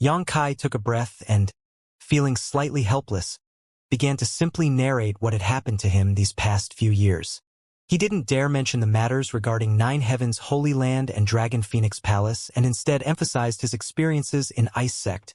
Xianxia took a breath and, feeling slightly helpless, began to simply narrate what had happened to him these past few years. He didn't dare mention the matters regarding Nine Heavens Holy Land and Dragon Phoenix Palace and instead emphasized his experiences in Ice Sect,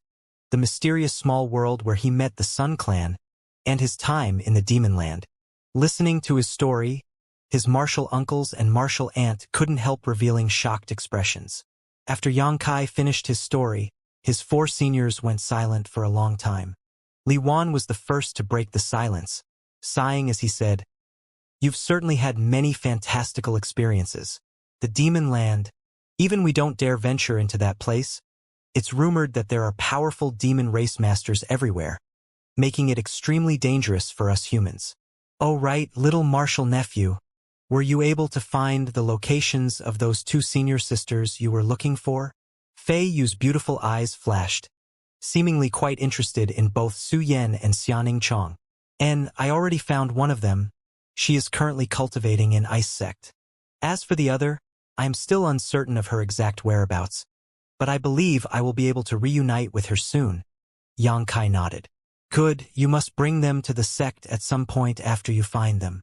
the mysterious small world where he met the Sun Clan, and his time in the Demon Land. Listening to his story, his martial uncles and martial aunt couldn't help revealing shocked expressions. After Xianxia finished his story, his four seniors went silent for a long time. Li Wan was the first to break the silence, sighing as he said, "You've certainly had many fantastical experiences. The Demon Land, even we don't dare venture into that place. It's rumored that there are powerful demon race masters everywhere, making it extremely dangerous for us humans. Oh right, little martial nephew, were you able to find the locations of those two senior sisters you were looking for?" Fei Yu's beautiful eyes flashed, seemingly quite interested in both Su Yan and Xianing Chong. "And I already found one of them. She is currently cultivating in Ice Sect. As for the other, I am still uncertain of her exact whereabouts, but I believe I will be able to reunite with her soon." Xianxia nodded. "Good, you must bring them to the sect at some point after you find them.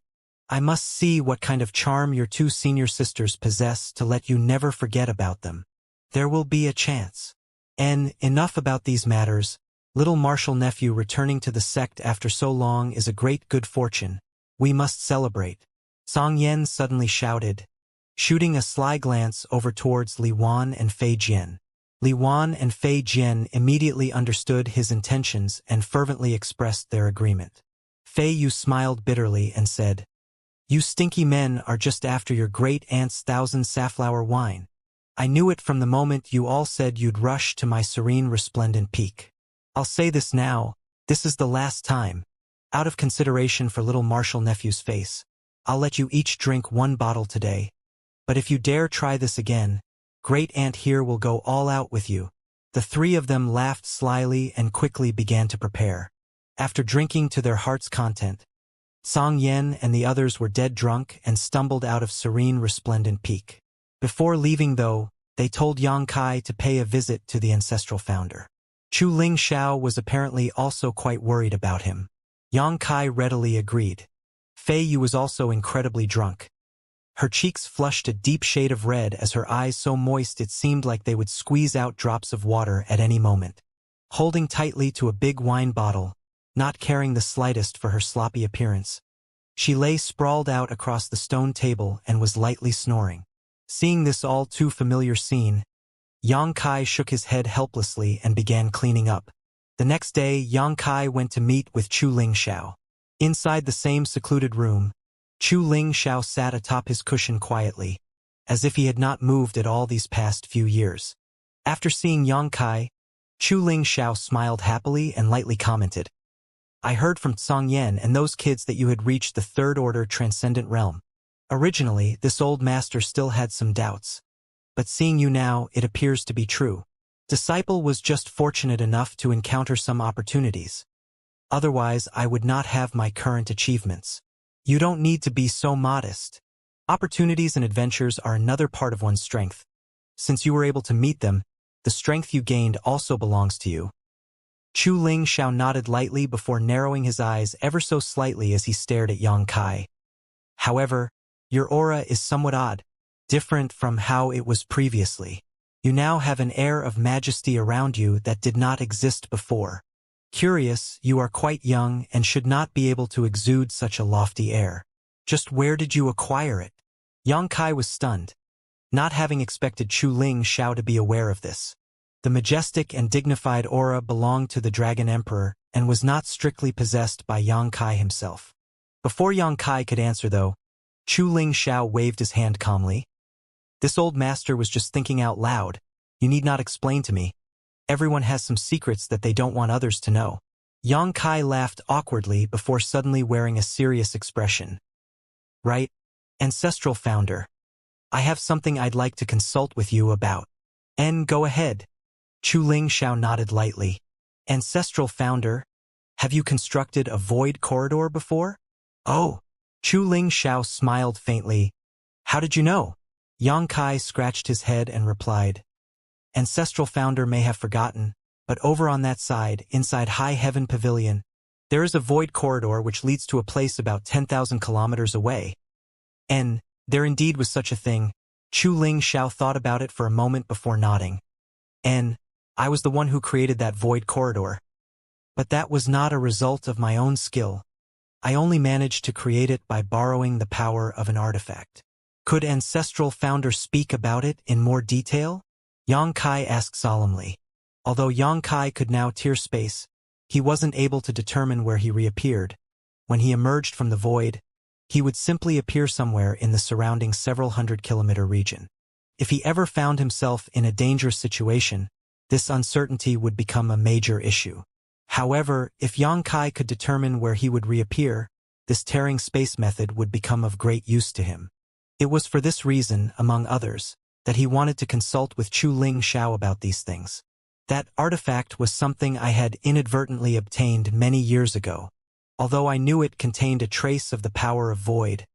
I must see what kind of charm your two senior sisters possess to let you never forget about them. There will be a chance. And enough about these matters. Little martial nephew returning to the sect after so long is a great good fortune. We must celebrate." Song Yan suddenly shouted, shooting a sly glance over towards Li Wan and Fei Jian. Li Wan and Fei Jian immediately understood his intentions and fervently expressed their agreement. Fei Yu smiled bitterly and said, "You stinky men are just after your great aunt's 1,000 safflower wine. I knew it from the moment you all said you'd rush to my serene resplendent peak. I'll say this now, this is the last time. Out of consideration for little martial nephew's face, I'll let you each drink one bottle today. But if you dare try this again, great aunt here will go all out with you." The three of them laughed slyly and quickly began to prepare. After drinking to their heart's content, Song Yan and the others were dead drunk and stumbled out of serene resplendent peak. Before leaving though, they told Xianxia to pay a visit to the ancestral founder. Chu Ling Xiao was apparently also quite worried about him. Xianxia readily agreed. Fei Yu was also incredibly drunk. Her cheeks flushed a deep shade of red as her eyes so moist it seemed like they would squeeze out drops of water at any moment. Holding tightly to a big wine bottle, not caring the slightest for her sloppy appearance, she lay sprawled out across the stone table and was lightly snoring. Seeing this all too familiar scene, Xianxia shook his head helplessly and began cleaning up. The next day, Xianxia went to meet with Chu Ling Xiao. Inside the same secluded room, Chu Ling Xiao sat atop his cushion quietly, as if he had not moved at all these past few years. After seeing Xianxia, Chu Ling Xiao smiled happily and lightly commented, "I heard from Song Yan and those kids that you had reached the third-order transcendent realm. Originally, this old master still had some doubts, but seeing you now, it appears to be true. Disciple was just fortunate enough to encounter some opportunities. Otherwise, I would not have my current achievements. You don't need to be so modest. Opportunities and adventures are another part of one's strength. Since you were able to meet them, the strength you gained also belongs to you." Chu Ling Xiao nodded lightly before narrowing his eyes ever so slightly as he stared at Xianxia. "However, your aura is somewhat odd, different from how it was previously. You now have an air of majesty around you that did not exist before. Curious, you are quite young and should not be able to exude such a lofty air. Just where did you acquire it? Yang Kai was stunned, not having expected Chu Ling Xiao to be aware of this. The majestic and dignified aura belonged to the Dragon Emperor and was not strictly possessed by Yang Kai himself. Before Yang Kai could answer though, Chu Ling Xiao waved his hand calmly. This old master was just thinking out loud. You need not explain to me. Everyone has some secrets that they don't want others to know. Yang Kai laughed awkwardly before suddenly wearing a serious expression. Right, Ancestral Founder. I have something I'd like to consult with you about. Go ahead. Chu Ling Xiao nodded lightly. Ancestral Founder, have you constructed a void corridor before? Oh. Chu Ling Xiao smiled faintly. How did you know? Yang Kai scratched his head and replied. Ancestral Founder may have forgotten, but over on that side, inside High Heaven Pavilion, there is a void corridor which leads to a place about 10,000 kilometers away. There indeed was such a thing. Chu Ling Xiao thought about it for a moment before nodding. I was the one who created that void corridor. But that was not a result of my own skill. I only managed to create it by borrowing the power of an artifact. Could Ancestral Founder speak about it in more detail? Yang Kai asked solemnly. Although Yang Kai could now tear space, he wasn't able to determine where he reappeared. When he emerged from the void, he would simply appear somewhere in the surrounding several hundred-kilometer region. If he ever found himself in a dangerous situation, this uncertainty would become a major issue. However, if Yang Kai could determine where he would reappear, this tearing space method would become of great use to him. It was for this reason, among others, that he wanted to consult with Chu Ling Xiao about these things. That artifact was something I had inadvertently obtained many years ago. Although I knew it contained a trace of the power of void,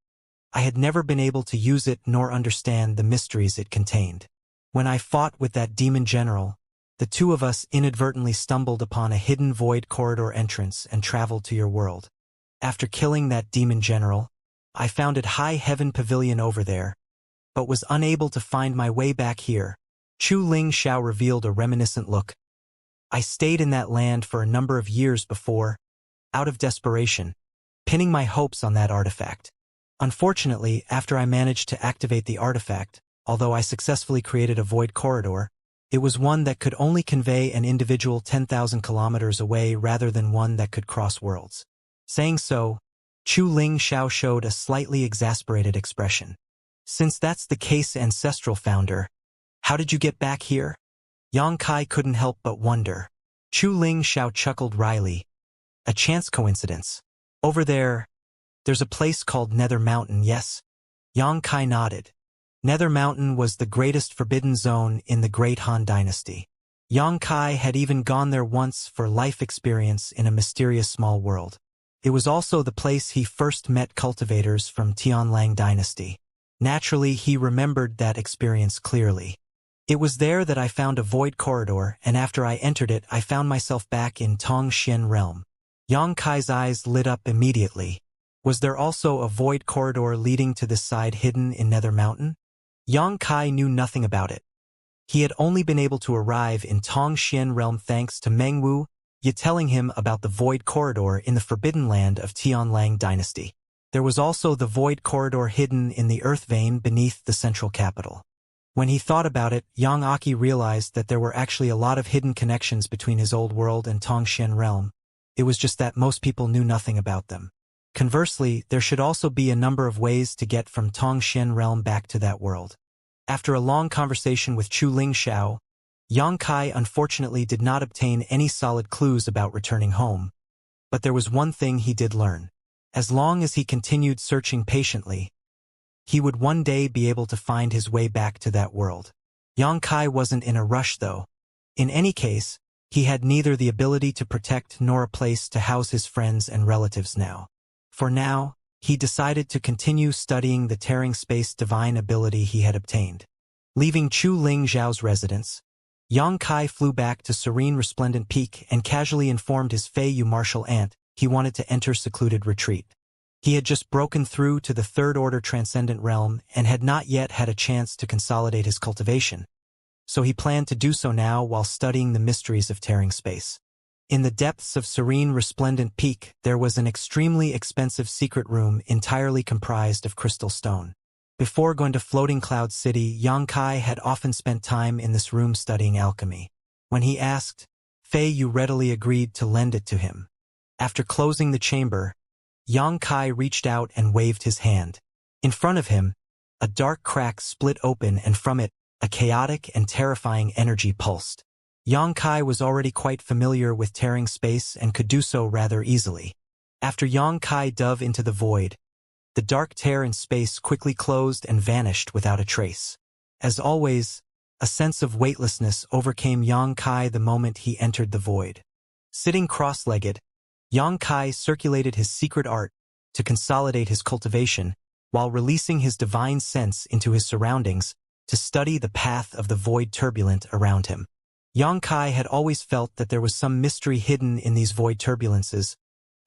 I had never been able to use it nor understand the mysteries it contained. When I fought with that demon general, the two of us inadvertently stumbled upon a hidden void corridor entrance and traveled to your world. After killing that demon general, I founded High Heaven Pavilion over there, but was unable to find my way back here. Chu Ling Xiao revealed a reminiscent look. I stayed in that land for a number of years before, out of desperation, pinning my hopes on that artifact. Unfortunately, after I managed to activate the artifact, although I successfully created a void corridor, it was one that could only convey an individual 10,000 kilometers away rather than one that could cross worlds. Saying so, Chu Ling Xiao showed a slightly exasperated expression. Since that's the case, Ancestral Founder, how did you get back here? Yang Kai couldn't help but wonder. Chu Ling Xiao chuckled wryly. A chance coincidence. Over there's a place called Nether Mountain, yes? Yang Kai nodded. Nether Mountain was the greatest forbidden zone in the Great Han Dynasty. Yang Kai had even gone there once for life experience in a mysterious small world. It was also the place he first met cultivators from Tianlang Dynasty. Naturally, he remembered that experience clearly. It was there that I found a void corridor, and after I entered it, I found myself back in Tongxian realm. Yang Kai's eyes lit up immediately. Was there also a void corridor leading to this side hidden in Nether Mountain? Yang Kai knew nothing about it. He had only been able to arrive in Tongxian realm thanks to Meng Wu Yi telling him about the void corridor in the forbidden land of Tianlang Dynasty. There was also the void corridor hidden in the earth vein beneath the central capital. When he thought about it, Yang Aki realized that there were actually a lot of hidden connections between his old world and Tongxian realm. It was just that most people knew nothing about them. Conversely, there should also be a number of ways to get from Tongxian realm back to that world. After a long conversation with Chu Ling Xiao, Yang Kai unfortunately did not obtain any solid clues about returning home. But there was one thing he did learn. As long as he continued searching patiently, he would one day be able to find his way back to that world. Yang Kai wasn't in a rush though. In any case, he had neither the ability to protect nor a place to house his friends and relatives now. For now, he decided to continue studying the tearing space divine ability he had obtained. Leaving Chu Ling Xiao's residence, Yang Kai flew back to Serene Resplendent Peak and casually informed his Fei Yu martial aunt he wanted to enter secluded retreat. He had just broken through to the third-order transcendent realm and had not yet had a chance to consolidate his cultivation, so he planned to do so now while studying the mysteries of tearing space. In the depths of serene resplendent peak, there was an extremely expensive secret room entirely comprised of crystal stone. Before going to Floating Cloud City, Xianxia had often spent time in this room studying alchemy. When he asked, Fei Yu readily agreed to lend it to him. After closing the chamber, Xianxia reached out and waved his hand. In front of him, a dark crack split open, and from it, a chaotic and terrifying energy pulsed. Xianxia was already quite familiar with tearing space and could do so rather easily. After Xianxia dove into the void, the dark tear in space quickly closed and vanished without a trace. As always, a sense of weightlessness overcame Xianxia the moment he entered the void. Sitting cross-legged, Xianxia circulated his secret art to consolidate his cultivation, while releasing his divine sense into his surroundings to study the path of the void turbulent around him. Xianxia had always felt that there was some mystery hidden in these void turbulences,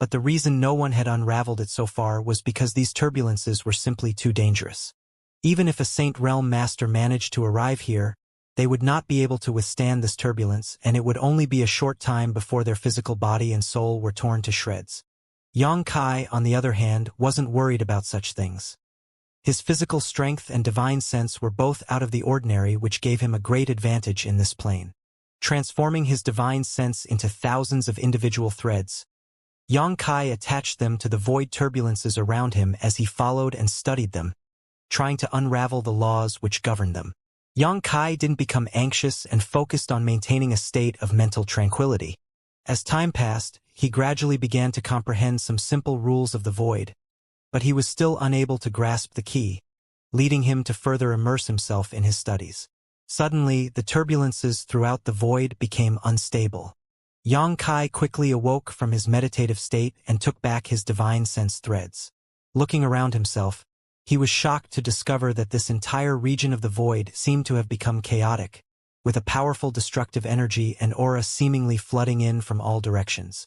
but the reason no one had unraveled it so far was because these turbulences were simply too dangerous. Even if a Saint Realm Master managed to arrive here, they would not be able to withstand this turbulence, and it would only be a short time before their physical body and soul were torn to shreds. Xianxia, on the other hand, wasn't worried about such things. His physical strength and divine sense were both out of the ordinary, which gave him a great advantage in this plane. Transforming his divine sense into thousands of individual threads, Xianxia attached them to the void turbulences around him as he followed and studied them, trying to unravel the laws which govern them. Xianxia didn't become anxious and focused on maintaining a state of mental tranquility. As time passed, he gradually began to comprehend some simple rules of the void, but he was still unable to grasp the key, leading him to further immerse himself in his studies. Suddenly, the turbulences throughout the void became unstable. Xianxia quickly awoke from his meditative state and took back his divine sense threads. Looking around himself, he was shocked to discover that this entire region of the void seemed to have become chaotic, with a powerful destructive energy and aura seemingly flooding in from all directions.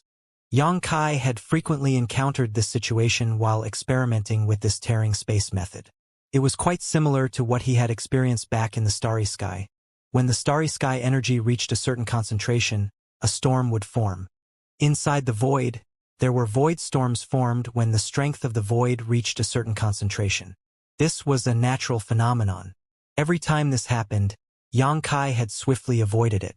Xianxia had frequently encountered this situation while experimenting with this tearing space method. It was quite similar to what he had experienced back in the starry sky. When the starry sky energy reached a certain concentration, a storm would form. Inside the void, there were void storms formed when the strength of the void reached a certain concentration. This was a natural phenomenon. Every time this happened, Xianxia had swiftly avoided it.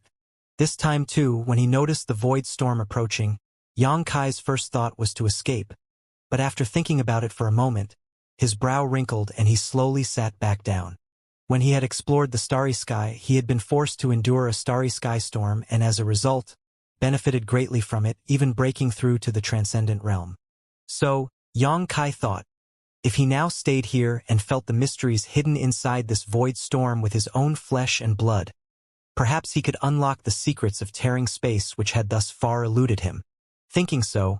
This time too, when he noticed the void storm approaching, Xianxia's first thought was to escape, but after thinking about it for a moment, his brow wrinkled and he slowly sat back down. When he had explored the starry sky, he had been forced to endure a starry sky storm and as a result, benefited greatly from it, even breaking through to the transcendent realm. So, Xianxia thought, if he now stayed here and felt the mysteries hidden inside this void storm with his own flesh and blood, perhaps he could unlock the secrets of tearing space which had thus far eluded him. Thinking so,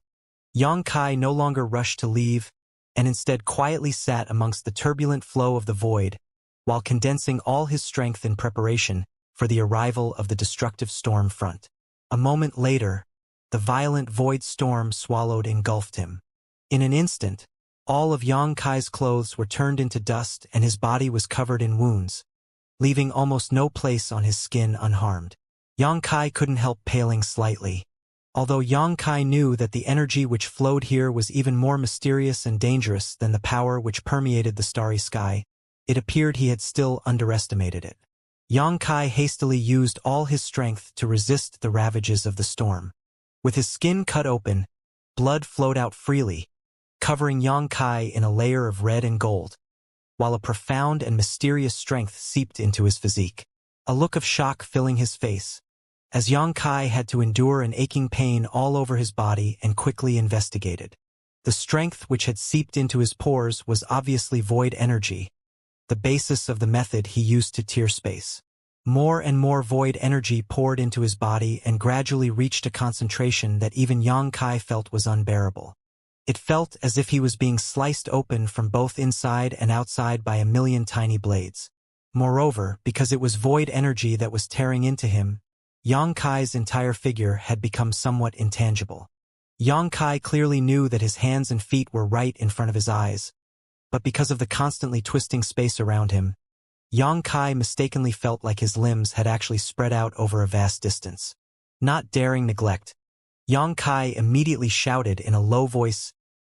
Xianxia no longer rushed to leave, and instead quietly sat amongst the turbulent flow of the void, while condensing all his strength in preparation for the arrival of the destructive storm front. A moment later, the violent void storm swallowed and engulfed him. In an instant, all of Xianxia's clothes were turned into dust and his body was covered in wounds, leaving almost no place on his skin unharmed. Xianxia couldn't help paling slightly. Although Xianxia knew that the energy which flowed here was even more mysterious and dangerous than the power which permeated the starry sky, it appeared he had still underestimated it. Xianxia hastily used all his strength to resist the ravages of the storm. With his skin cut open, blood flowed out freely, covering Xianxia in a layer of red and gold, while a profound and mysterious strength seeped into his physique. A look of shock filling his face, as Xianxia had to endure an aching pain all over his body and quickly investigated. The strength which had seeped into his pores was obviously void energy, the basis of the method he used to tear space. More and more void energy poured into his body and gradually reached a concentration that even Xianxia felt was unbearable. It felt as if he was being sliced open from both inside and outside by a million tiny blades. Moreover, because it was void energy that was tearing into him, Xianxia's entire figure had become somewhat intangible. Xianxia clearly knew that his hands and feet were right in front of his eyes, but because of the constantly twisting space around him, Xianxia mistakenly felt like his limbs had actually spread out over a vast distance. Not daring neglect, Yang Kai immediately shouted in a low voice,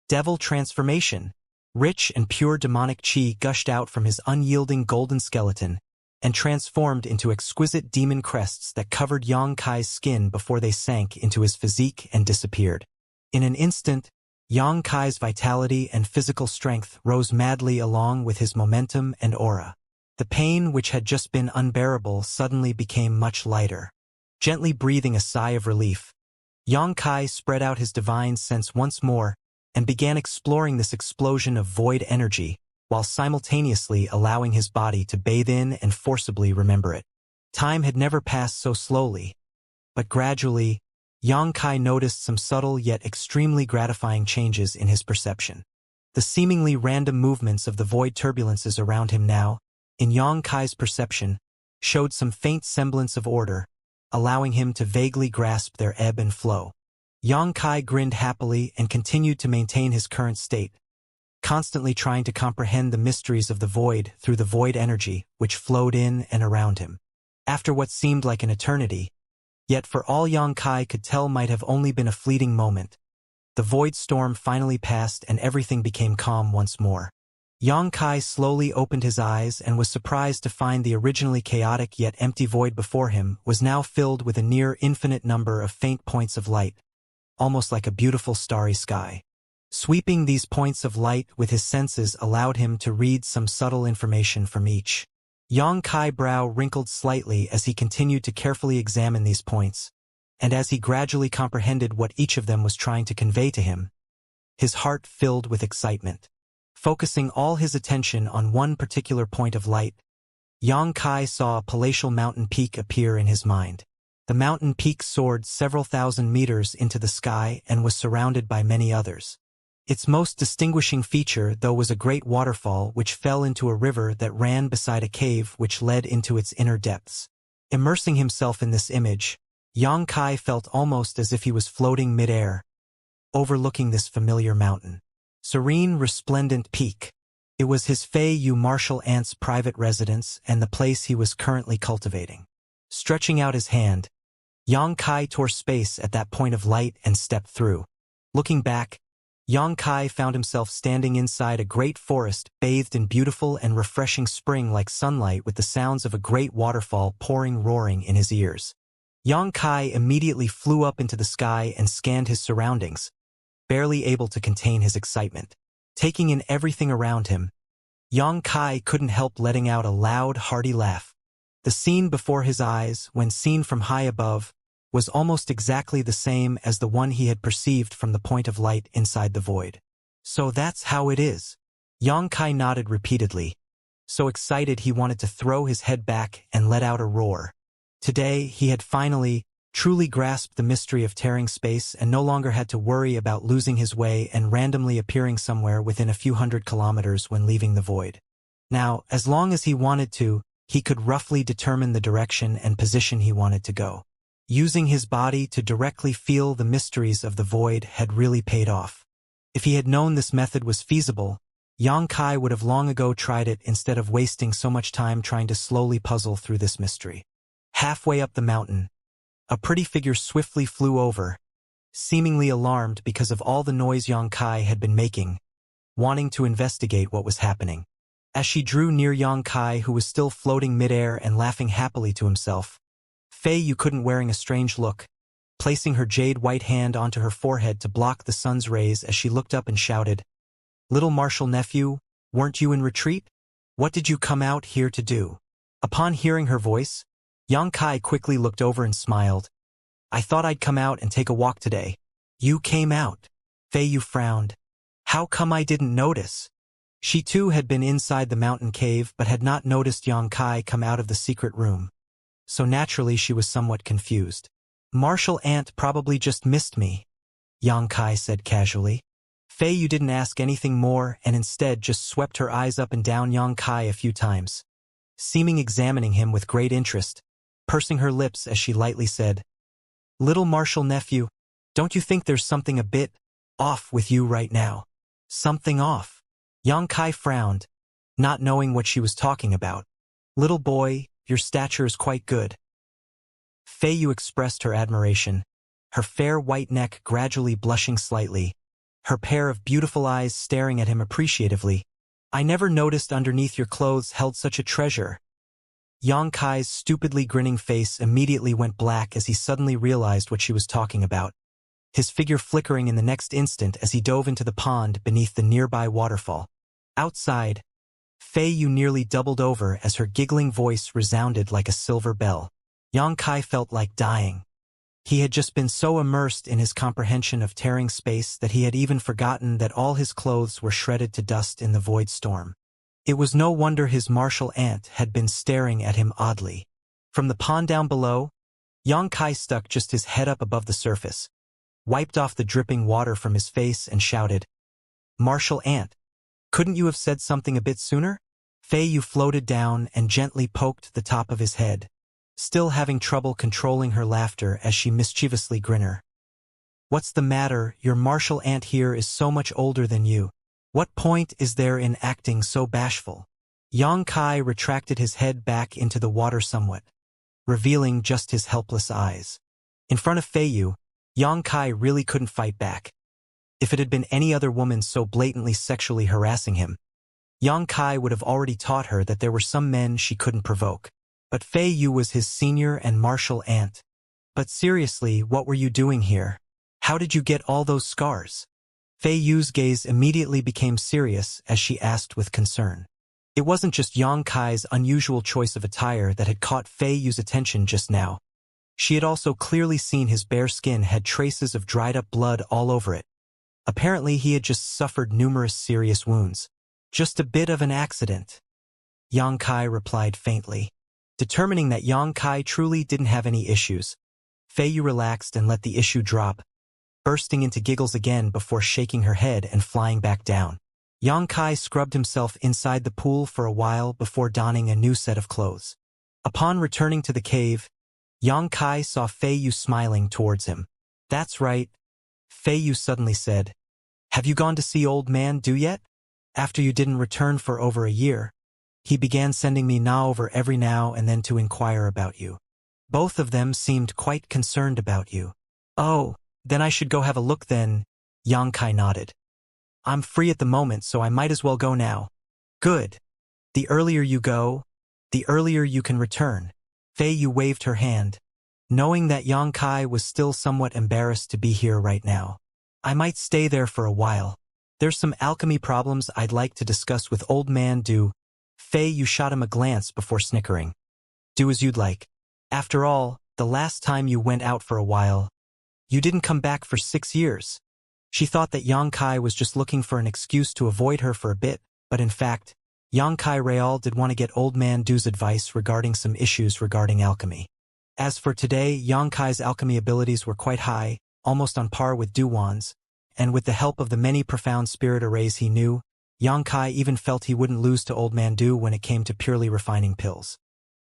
"Devil transformation!" Rich and pure demonic chi gushed out from his unyielding golden skeleton and transformed into exquisite demon crests that covered Yang Kai's skin before they sank into his physique and disappeared. In an instant, Yang Kai's vitality and physical strength rose madly along with his momentum and aura. The pain which had just been unbearable suddenly became much lighter. Gently breathing a sigh of relief, Yang Kai spread out his divine sense once more and began exploring this explosion of void energy while simultaneously allowing his body to bathe in and forcibly remember it. Time had never passed so slowly, but gradually, Yang Kai noticed some subtle yet extremely gratifying changes in his perception. The seemingly random movements of the void turbulences around him now, in Yang Kai's perception, showed some faint semblance of order, allowing him to vaguely grasp their ebb and flow. Yang Kai grinned happily and continued to maintain his current state, constantly trying to comprehend the mysteries of the void through the void energy which flowed in and around him. After what seemed like an eternity, yet for all Yang Kai could tell might have only been a fleeting moment, the void storm finally passed and everything became calm once more. Yang Kai slowly opened his eyes and was surprised to find the originally chaotic yet empty void before him was now filled with a near infinite number of faint points of light, almost like a beautiful starry sky. Sweeping these points of light with his senses allowed him to read some subtle information from each. Yang Kai's brow wrinkled slightly as he continued to carefully examine these points, and as he gradually comprehended what each of them was trying to convey to him, his heart filled with excitement. Focusing all his attention on one particular point of light, Yang Kai saw a palatial mountain peak appear in his mind. The mountain peak soared several thousand meters into the sky and was surrounded by many others. Its most distinguishing feature, though, was a great waterfall which fell into a river that ran beside a cave which led into its inner depths. Immersing himself in this image, Yang Kai felt almost as if he was floating mid-air, overlooking this familiar mountain. Serene, resplendent peak. It was his Fei Yu martial ant's private residence and the place he was currently cultivating. Stretching out his hand, Yang Kai tore space at that point of light and stepped through. Looking back, Yang Kai found himself standing inside a great forest bathed in beautiful and refreshing spring-like sunlight with the sounds of a great waterfall roaring in his ears. Yang Kai immediately flew up into the sky and scanned his surroundings, barely able to contain his excitement. Taking in everything around him, Yang Kai couldn't help letting out a loud, hearty laugh. The scene before his eyes, when seen from high above, was almost exactly the same as the one he had perceived from the point of light inside the void. So that's how it is. Yang Kai nodded repeatedly, so excited he wanted to throw his head back and let out a roar. Today, he had finally, truly grasped the mystery of tearing space and no longer had to worry about losing his way and randomly appearing somewhere within a few hundred kilometers when leaving the void. Now, as long as he wanted to, he could roughly determine the direction and position he wanted to go. Using his body to directly feel the mysteries of the void had really paid off. If he had known this method was feasible, Yang Kai would have long ago tried it instead of wasting so much time trying to slowly puzzle through this mystery. Halfway up the mountain, a pretty figure swiftly flew over, seemingly alarmed because of all the noise Yang Kai had been making, wanting to investigate what was happening. As she drew near Yang Kai, who was still floating midair and laughing happily to himself, Fei Yu couldn't wearing a strange look, placing her jade-white hand onto her forehead to block the sun's rays as she looked up and shouted, "Little martial nephew, weren't you in retreat? What did you come out here to do?" Upon hearing her voice, Yang Kai quickly looked over and smiled. "I thought I'd come out and take a walk today." "You came out?" Fei Yu frowned. "How come I didn't notice?" She too had been inside the mountain cave but had not noticed Yang Kai come out of the secret room. So naturally she was somewhat confused. "Martial ant probably just missed me," Yang Kai said casually. Fei Yu didn't ask anything more and instead just swept her eyes up and down Yang Kai a few times, seeming examining him with great interest, pursing her lips as she lightly said, "Little martial nephew, don't you think there's something a bit off with you right now?" "Something off?" Yang Kai frowned, not knowing what she was talking about. "Little boy, your stature is quite good." Fei Yu expressed her admiration, her fair white neck gradually blushing slightly, her pair of beautiful eyes staring at him appreciatively. "I never noticed underneath your clothes held such a treasure." Yang Kai's stupidly grinning face immediately went black as he suddenly realized what she was talking about, his figure flickering in the next instant as he dove into the pond beneath the nearby waterfall. Outside, Fei Yu nearly doubled over as her giggling voice resounded like a silver bell. Yang Kai felt like dying. He had just been so immersed in his comprehension of tearing space that he had even forgotten that all his clothes were shredded to dust in the void storm. It was no wonder his martial aunt had been staring at him oddly. From the pond down below, Yang Kai stuck just his head up above the surface, wiped off the dripping water from his face and shouted, "Martial aunt, couldn't you have said something a bit sooner?" Fei Yu floated down and gently poked the top of his head, still having trouble controlling her laughter as she mischievously grinned. "What's the matter? Your martial aunt here is so much older than you. What point is there in acting so bashful?" Yang Kai retracted his head back into the water somewhat, revealing just his helpless eyes. In front of Fei Yu, Yang Kai really couldn't fight back. If it had been any other woman so blatantly sexually harassing him, Yang Kai would have already taught her that there were some men she couldn't provoke. But Fei Yu was his senior and martial aunt. "But seriously, what were you doing here? How did you get all those scars?" Fei Yu's gaze immediately became serious as she asked with concern. It wasn't just Yang Kai's unusual choice of attire that had caught Fei Yu's attention just now. She had also clearly seen his bare skin had traces of dried-up blood all over it. Apparently he had just suffered numerous serious wounds. "Just a bit of an accident," Yang Kai replied faintly. Determining that Yang Kai truly didn't have any issues, Fei Yu relaxed and let the issue drop, bursting into giggles again before shaking her head and flying back down. Yang Kai scrubbed himself inside the pool for a while before donning a new set of clothes. Upon returning to the cave, Yang Kai saw Fei Yu smiling towards him. "That's right," Fei Yu suddenly said. "Have you gone to see Old Man Du yet? After you didn't return for over a year, he began sending me Na over every now and then to inquire about you. Both of them seemed quite concerned about you." "Oh, then I should go have a look then," Yang Kai nodded. "I'm free at the moment, so I might as well go now." "Good. The earlier you go, the earlier you can return." Fei Yu waved her hand, knowing that Yang Kai was still somewhat embarrassed to be here right now. "I might stay there for a while. There's some alchemy problems I'd like to discuss with Old Man Du." Fei Yu shot him a glance before snickering. "Do as you'd like. After all, the last time you went out for a while, you didn't come back for 6 years. She thought that Yang Kai was just looking for an excuse to avoid her for a bit, but in fact, Yang Kai Real did want to get Old Man Du's advice regarding some issues regarding alchemy. As for today, Yang Kai's alchemy abilities were quite high, almost on par with Du Wan's, and with the help of the many profound spirit arrays he knew, Yang Kai even felt he wouldn't lose to Old Man Du when it came to purely refining pills.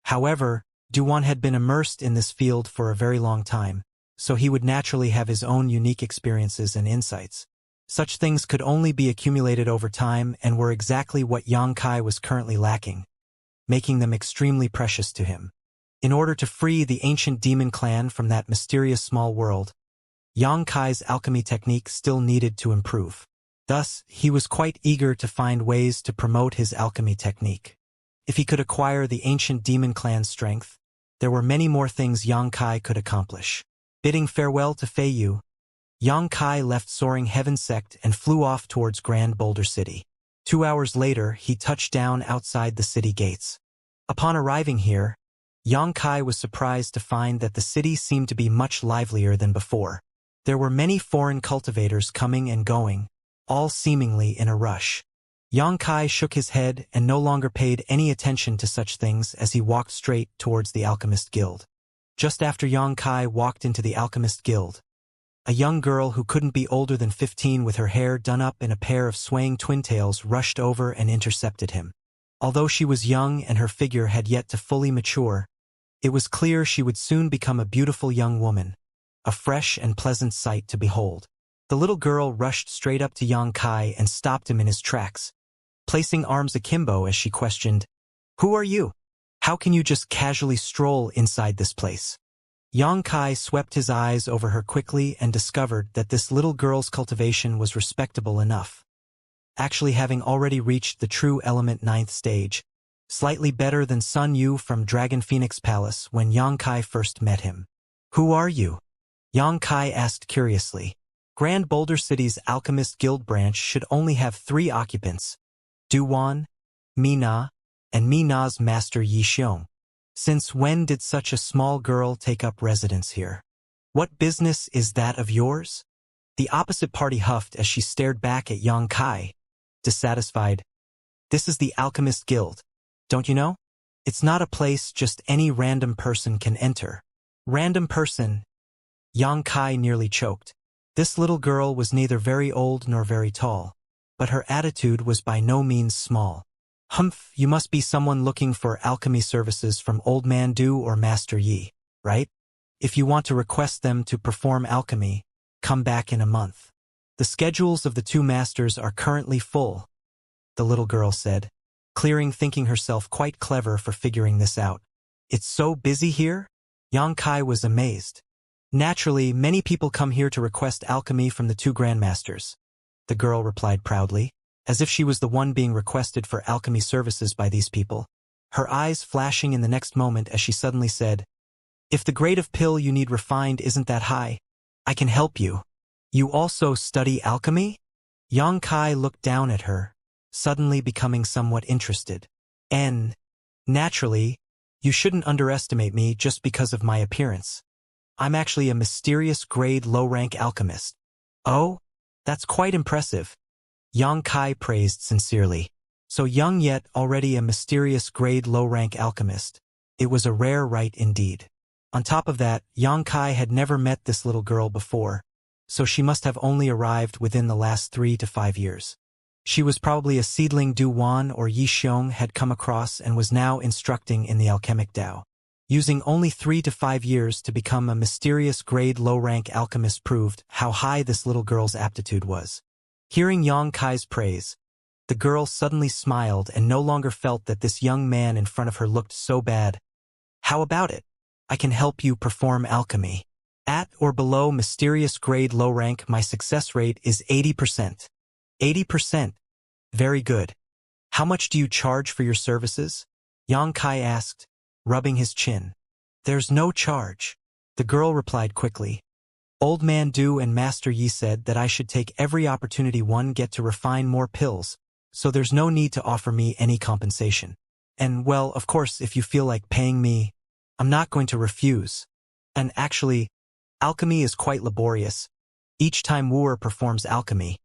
However, Du Wan had been immersed in this field for a very long time, so he would naturally have his own unique experiences and insights. Such things could only be accumulated over time and were exactly what Yang Kai was currently lacking, making them extremely precious to him. In order to free the ancient demon clan from that mysterious small world, Yang Kai's alchemy technique still needed to improve. Thus, he was quite eager to find ways to promote his alchemy technique. If he could acquire the ancient demon clan's strength, there were many more things Yang Kai could accomplish. Bidding farewell to Fei Yu, Yang Kai left Soaring Heaven Sect and flew off towards Grand Boulder City. 2 hours later, he touched down outside the city gates. Upon arriving here, Yang Kai was surprised to find that the city seemed to be much livelier than before. There were many foreign cultivators coming and going, all seemingly in a rush. Yang Kai shook his head and no longer paid any attention to such things as he walked straight towards the Alchemist Guild. Just after Yang Kai walked into the Alchemist Guild, a young girl who couldn't be older than 15 with her hair done up in a pair of swaying twintails rushed over and intercepted him. Although she was young and her figure had yet to fully mature, it was clear she would soon become a beautiful young woman, a fresh and pleasant sight to behold. The little girl rushed straight up to Yang Kai and stopped him in his tracks, placing arms akimbo as she questioned, "Who are you? How can you just casually stroll inside this place?" Yang Kai swept his eyes over her quickly and discovered that this little girl's cultivation was respectable enough, actually having already reached the true element 9th stage, slightly better than Sun Yu from Dragon Phoenix Palace when Yang Kai first met him. "Who are you?" Yang Kai asked curiously. Grand Boulder City's Alchemist Guild branch should only have 3 occupants, Duwan, Mina, and Mina's master Yi Xiong. Since when did such a small girl take up residence here? What business is that of yours? The opposite party huffed as she stared back at Yang Kai, dissatisfied. This is the Alchemist Guild, don't you know? It's not a place just any random person can enter. Random person? Yang Kai nearly choked. This little girl was neither very old nor very tall, but her attitude was by no means small. "Humph, you must be someone looking for alchemy services from Old Man Du or Master Yi, right? If you want to request them to perform alchemy, come back in a month. The schedules of the 2 masters are currently full," the little girl said, clearing thinking herself quite clever for figuring this out. "It's so busy here?" Yang Kai was amazed. "Naturally, many people come here to request alchemy from the 2 grandmasters," the girl replied proudly, as if she was the one being requested for alchemy services by these people, her eyes flashing in the next moment as she suddenly said, "If the grade of pill you need refined isn't that high, I can help you." "You also study alchemy?" Yang Kai looked down at her, suddenly becoming somewhat interested. "And, naturally, you shouldn't underestimate me just because of my appearance. I'm actually a mysterious grade low-rank alchemist." "Oh? That's quite impressive," Yang Kai praised sincerely. So young yet already a mysterious grade low-rank alchemist. It was a rare right indeed. On top of that, Yang Kai had never met this little girl before, so she must have only arrived within the last 3 to 5 years. She was probably a seedling Du Wan or Yi Xiong had come across and was now instructing in the alchemic Tao. Using only 3 to 5 years to become a mysterious grade low-rank alchemist proved how high this little girl's aptitude was. Hearing Yang Kai's praise, the girl suddenly smiled and no longer felt that this young man in front of her looked so bad. "How about it? I can help you perform alchemy. At or below mysterious grade low rank, my success rate is 80%. 80%. Very good. How much do you charge for your services?" Yang Kai asked, rubbing his chin. "There's no charge," the girl replied quickly. "Old Man Du and Master Yi said that I should take every opportunity one get to refine more pills, so there's no need to offer me any compensation. And, well, of course, if you feel like paying me, I'm not going to refuse. And actually, alchemy is quite laborious. Each time Wuer performs alchemy,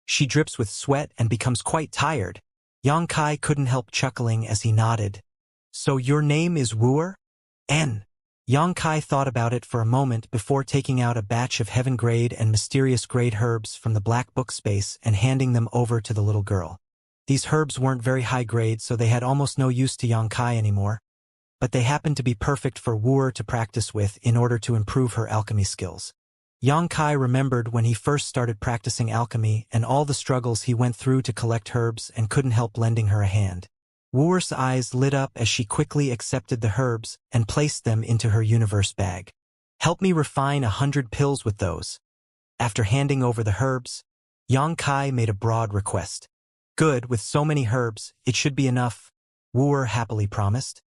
she drips with sweat and becomes quite tired." Yang Kai couldn't help chuckling as he nodded. "So your name is Wuer? N." Yang Kai thought about it for a moment before taking out a batch of heaven-grade and mysterious-grade herbs from the black book space and handing them over to the little girl. These herbs weren't very high-grade, so they had almost no use to Yang Kai anymore, but they happened to be perfect for Wuer to practice with in order to improve her alchemy skills. Yang Kai remembered when he first started practicing alchemy and all the struggles he went through to collect herbs and couldn't help lending her a hand. Wuer's eyes lit up as she quickly accepted the herbs and placed them into her universe bag. "Help me refine 100 pills with those." After handing over the herbs, Yang Kai made a broad request. "Good, with so many herbs, it should be enough," Wuer happily promised.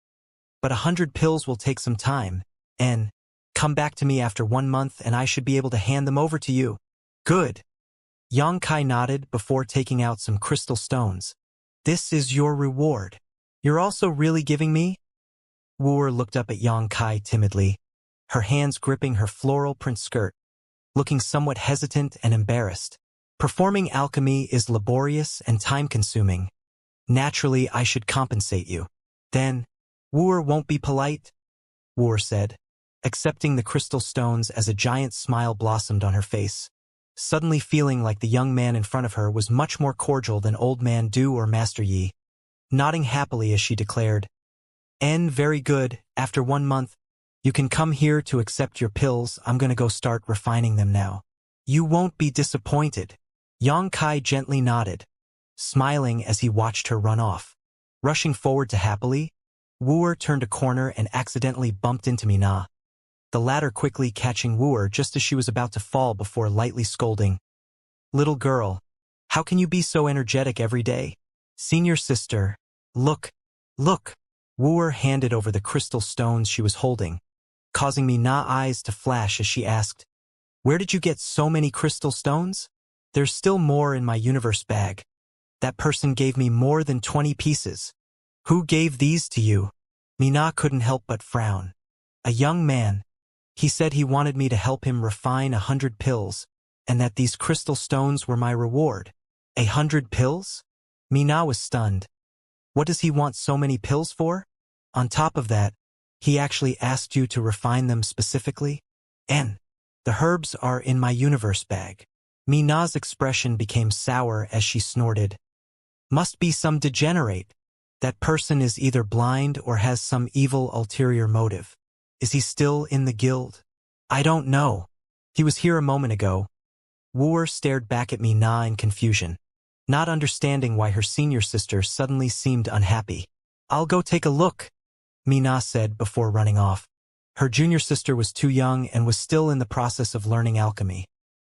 "But 100 pills will take some time, and come back to me after 1 month and I should be able to hand them over to you." "Good." Yang Kai nodded before taking out some crystal stones. "This is your reward. You're also really giving me?" Wuer looked up at Yang Kai timidly, her hands gripping her floral print skirt, looking somewhat hesitant and embarrassed. "Performing alchemy is laborious and time-consuming. Naturally, I should compensate you." "Then, Wuer won't be polite?" Wuer said, accepting the crystal stones as a giant smile blossomed on her face, suddenly feeling like the young man in front of her was much more cordial than Old Man Du or Master Yi. Nodding happily as she declared, "Very good, after 1 month, you can come here to accept your pills. I'm gonna go start refining them now." "You won't be disappointed." Yang Kai gently nodded, smiling as he watched her run off. Rushing forward to happily, Wuer turned a corner and accidentally bumped into Mina. the latter quickly catching Wu'er just as she was about to fall before lightly scolding, "Little girl, how can you be so energetic every day? Senior sister, look, look." Wu'er handed over the crystal stones she was holding, causing Mina eyes to flash as she asked, "Where did you get so many crystal stones?" "There's still more in my universe bag. That person gave me more than 20 pieces." "Who gave these to you?" Mina couldn't help but frown. "A young man. He said he wanted me to help him refine 100 pills, and that these crystal stones were my reward." 100 pills? Mina was stunned. What does he want so many pills for? On top of that, he actually asked you to refine them specifically? "And the herbs are in my universe bag." Mina's expression became sour as she snorted. "Must be some degenerate. That person is either blind or has some evil ulterior motive. Is he still in the guild?" "I don't know. He was here a moment ago." Wu'er stared back at Mina in confusion, not understanding why her senior sister suddenly seemed unhappy. "I'll go take a look," Mina said before running off. Her junior sister was too young and was still in the process of learning alchemy.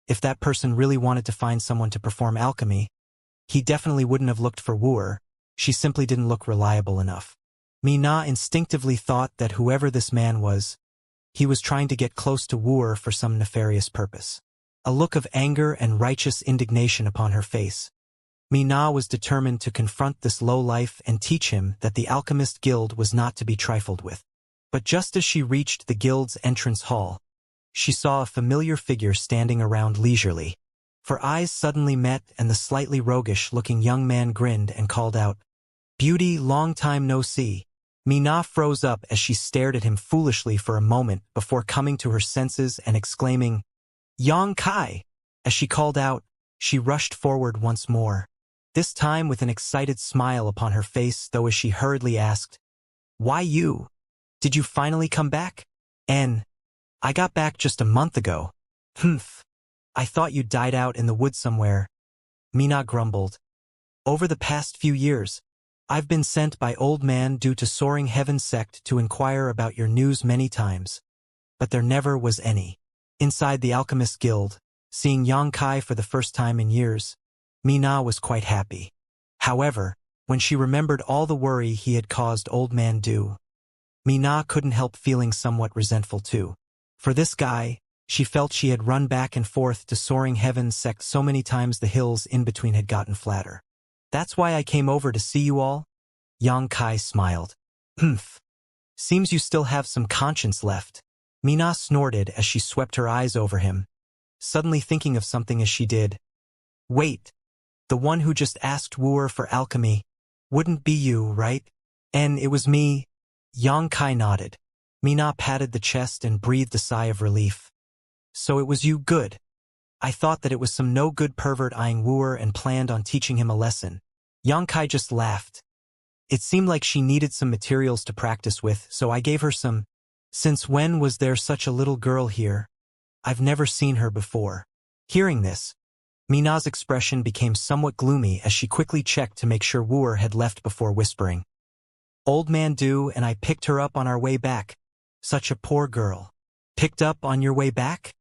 If that person really wanted to find someone to perform alchemy, he definitely wouldn't have looked for Wu'er. She simply didn't look reliable enough. Mina instinctively thought that whoever this man was, he was trying to get close to Wu'er for some nefarious purpose. A look of anger and righteous indignation upon her face. Mina was determined to confront this lowlife and teach him that the Alchemist Guild was not to be trifled with. But just as she reached the guild's entrance hall, she saw a familiar figure standing around leisurely. Her eyes suddenly met and the slightly roguish-looking young man grinned and called out, "Beauty, long time no see." Mina froze up as she stared at him foolishly for a moment before coming to her senses and exclaiming, "Yang Kai!" As she called out, she rushed forward once more, this time with an excited smile upon her face, though as she hurriedly asked, "Why you? Did you finally come back?" I got back just a month ago." "Humph. I thought you died out in the woods somewhere." Mina grumbled. "Over the past few years, I've been sent by Old Man due to Soaring Heaven sect to inquire about your news many times, but there never was any." Inside the Alchemist Guild, seeing Yang Kai for the first time in years, Mina was quite happy. However, when she remembered all the worry he had caused Old Man Du, Mina couldn't help feeling somewhat resentful too. For this guy, she felt she had run back and forth to Soaring Heaven's sect so many times the hills in between had gotten flatter. "That's why I came over to see you all?" Yang Kai smiled. "Humph. Seems you still have some conscience left." Mina snorted as she swept her eyes over him, suddenly thinking of something as she did. "Wait, the one who just asked Wu'er for alchemy wouldn't be you, right?" "And it was me." Yang Kai nodded. Mina patted the chest and breathed a sigh of relief. "So it was you, good. I thought that it was some no-good pervert eyeing Wu'er and planned on teaching him a lesson." Yang Kai just laughed. "It seemed like she needed some materials to practice with, so I gave her some." "Since when was there such a little girl here? I've never seen her before." Hearing this, Mina's expression became somewhat gloomy as she quickly checked to make sure Wu'er had left before whispering, "Old Man Du and I picked her up on our way back. Such a poor girl." "Picked up on your way back?"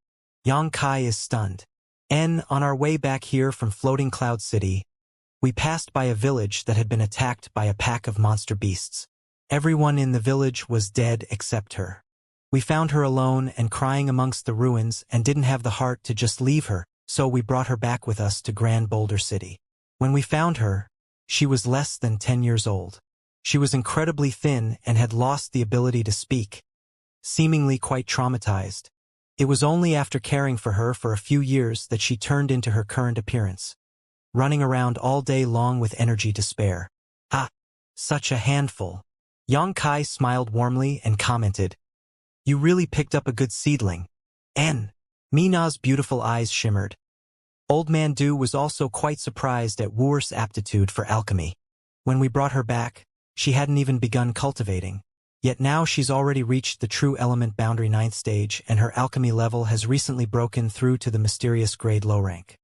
Yang Kai is stunned. "On our way back here from Floating Cloud City, we passed by a village that had been attacked by a pack of monster beasts. Everyone in the village was dead except her. We found her alone and crying amongst the ruins and didn't have the heart to just leave her, so we brought her back with us to Grand Boulder City. When we found her, she was less than 10 years old. She was incredibly thin and had lost the ability to speak, seemingly quite traumatized. It was only after caring for her for a few years that she turned into her current appearance, running around all day long with energy to spare." "Ah, such a handful." Yang Kai smiled warmly and commented, "You really picked up a good seedling." Mina's beautiful eyes shimmered. Old Man Du was also quite surprised at Wu'er's aptitude for alchemy. When we brought her back, she hadn't even begun cultivating. Yet now she's already reached the true element boundary 9th stage and her alchemy level has recently broken through to the mysterious grade low rank.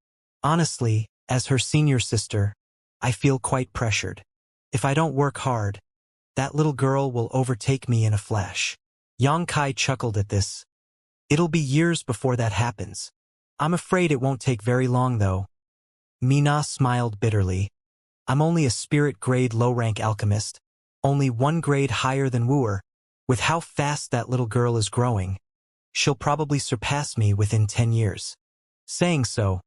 Honestly, as her senior sister, I feel quite pressured. If I don't work hard, that little girl will overtake me in a flash." Yang Kai chuckled at this, It'll be years before that happens. I'm afraid it won't take very long, though. Mina smiled bitterly. I'm only a spirit-grade low-rank alchemist, only one grade higher than Wuer. With how fast that little girl is growing, she'll probably surpass me within 10 years. Saying so,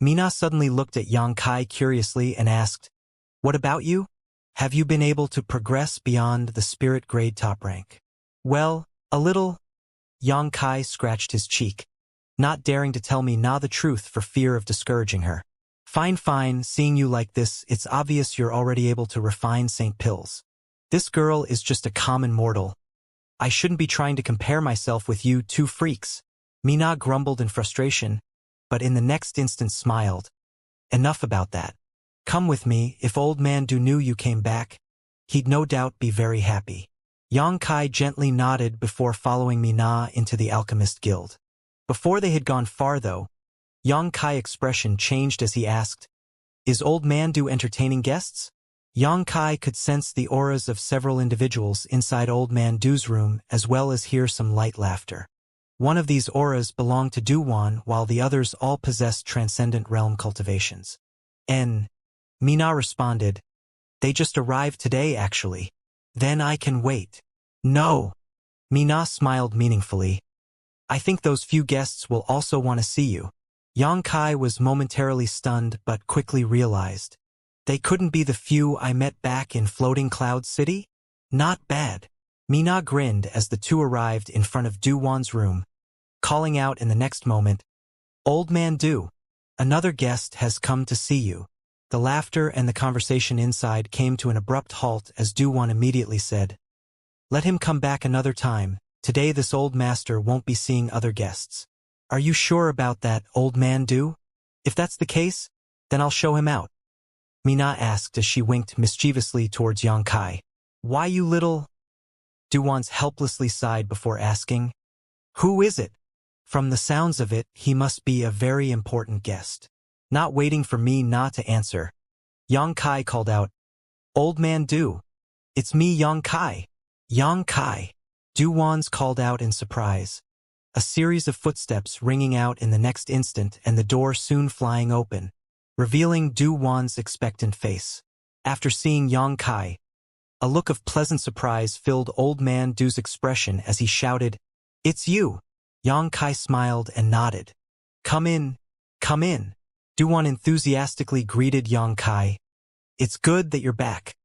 Mina suddenly looked at Xianxia curiously and asked, "What about you? Have you been able to progress beyond the spirit-grade top rank?" "Well, a little." Xianxia scratched his cheek, not daring to tell Mina the truth for fear of discouraging her. Fine, seeing you like this, it's obvious you're already able to refine St. Pills. This girl is just a common mortal. I shouldn't be trying to compare myself with you two freaks." Mina grumbled in frustration, but in the next instant smiled. "Enough about that. Come with me. If old man Du knew you came back, he'd no doubt be very happy." Xianxia gently nodded before following Mina into the Alchemist Guild. Before they had gone far, though, Xianxia's expression changed as he asked, "Is old man Du entertaining guests?" Xianxia could sense the auras of several individuals inside old man Du's room as well as hear some light laughter. One of these auras belonged to Duwan while the others all possessed transcendent realm cultivations. Mina responded, "They just arrived today, actually. Then I can wait." "No." Mina smiled meaningfully. "I think those few guests will also want to see you." Xianxia was momentarily stunned but quickly realized. "They couldn't be the few I met back in Floating Cloud City? Not bad." Mina grinned as the two arrived in front of Duwan's room, calling out in the next moment, "Old man Du, another guest has come to see you." The laughter and the conversation inside came to an abrupt halt as Duwan immediately said, "Let him come back another time. Today this old master won't be seeing other guests." "Are you sure about that, old man Du? If that's the case, then I'll show him out," Mina asked as she winked mischievously towards Xianxia. "Why, you little—" Duwan's helplessly sighed before asking, "Who is it? From the sounds of it, he must be a very important guest." Not waiting for Mina to answer, Xianxia called out, "Old man Du, it's me, Xianxia." "Xianxia," Duwan's called out in surprise. A series of footsteps ringing out in the next instant and the door soon flying open, revealing Duwan's expectant face. After seeing Xianxia, a look of pleasant surprise filled old man Du's expression as he shouted, "It's you!" Xianxia smiled and nodded. Come in. Duwan enthusiastically greeted Xianxia. "It's good that you're back."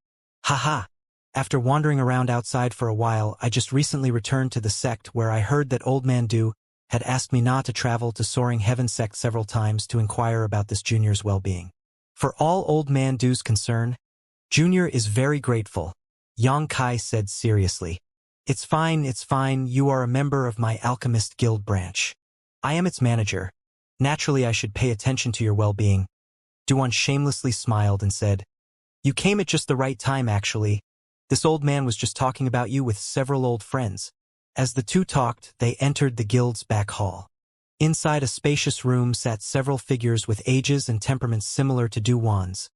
"Haha. After wandering around outside for a while, I just recently returned to the sect where I heard that old man Du had asked me not to travel to Soaring Heaven sect several times to inquire about this junior's well-being. For all old man Du's concern, Junior is very grateful," Xianxia said seriously. It's fine, you are a member of my Alchemist Guild branch. I am its manager. Naturally I should pay attention to your well-being." Duwan shamelessly smiled and said, "You came at just the right time, actually. This old man was just talking about you with several old friends." As the two talked, they entered the guild's back hall. Inside a spacious room sat several figures with ages and temperaments similar to Duwan's,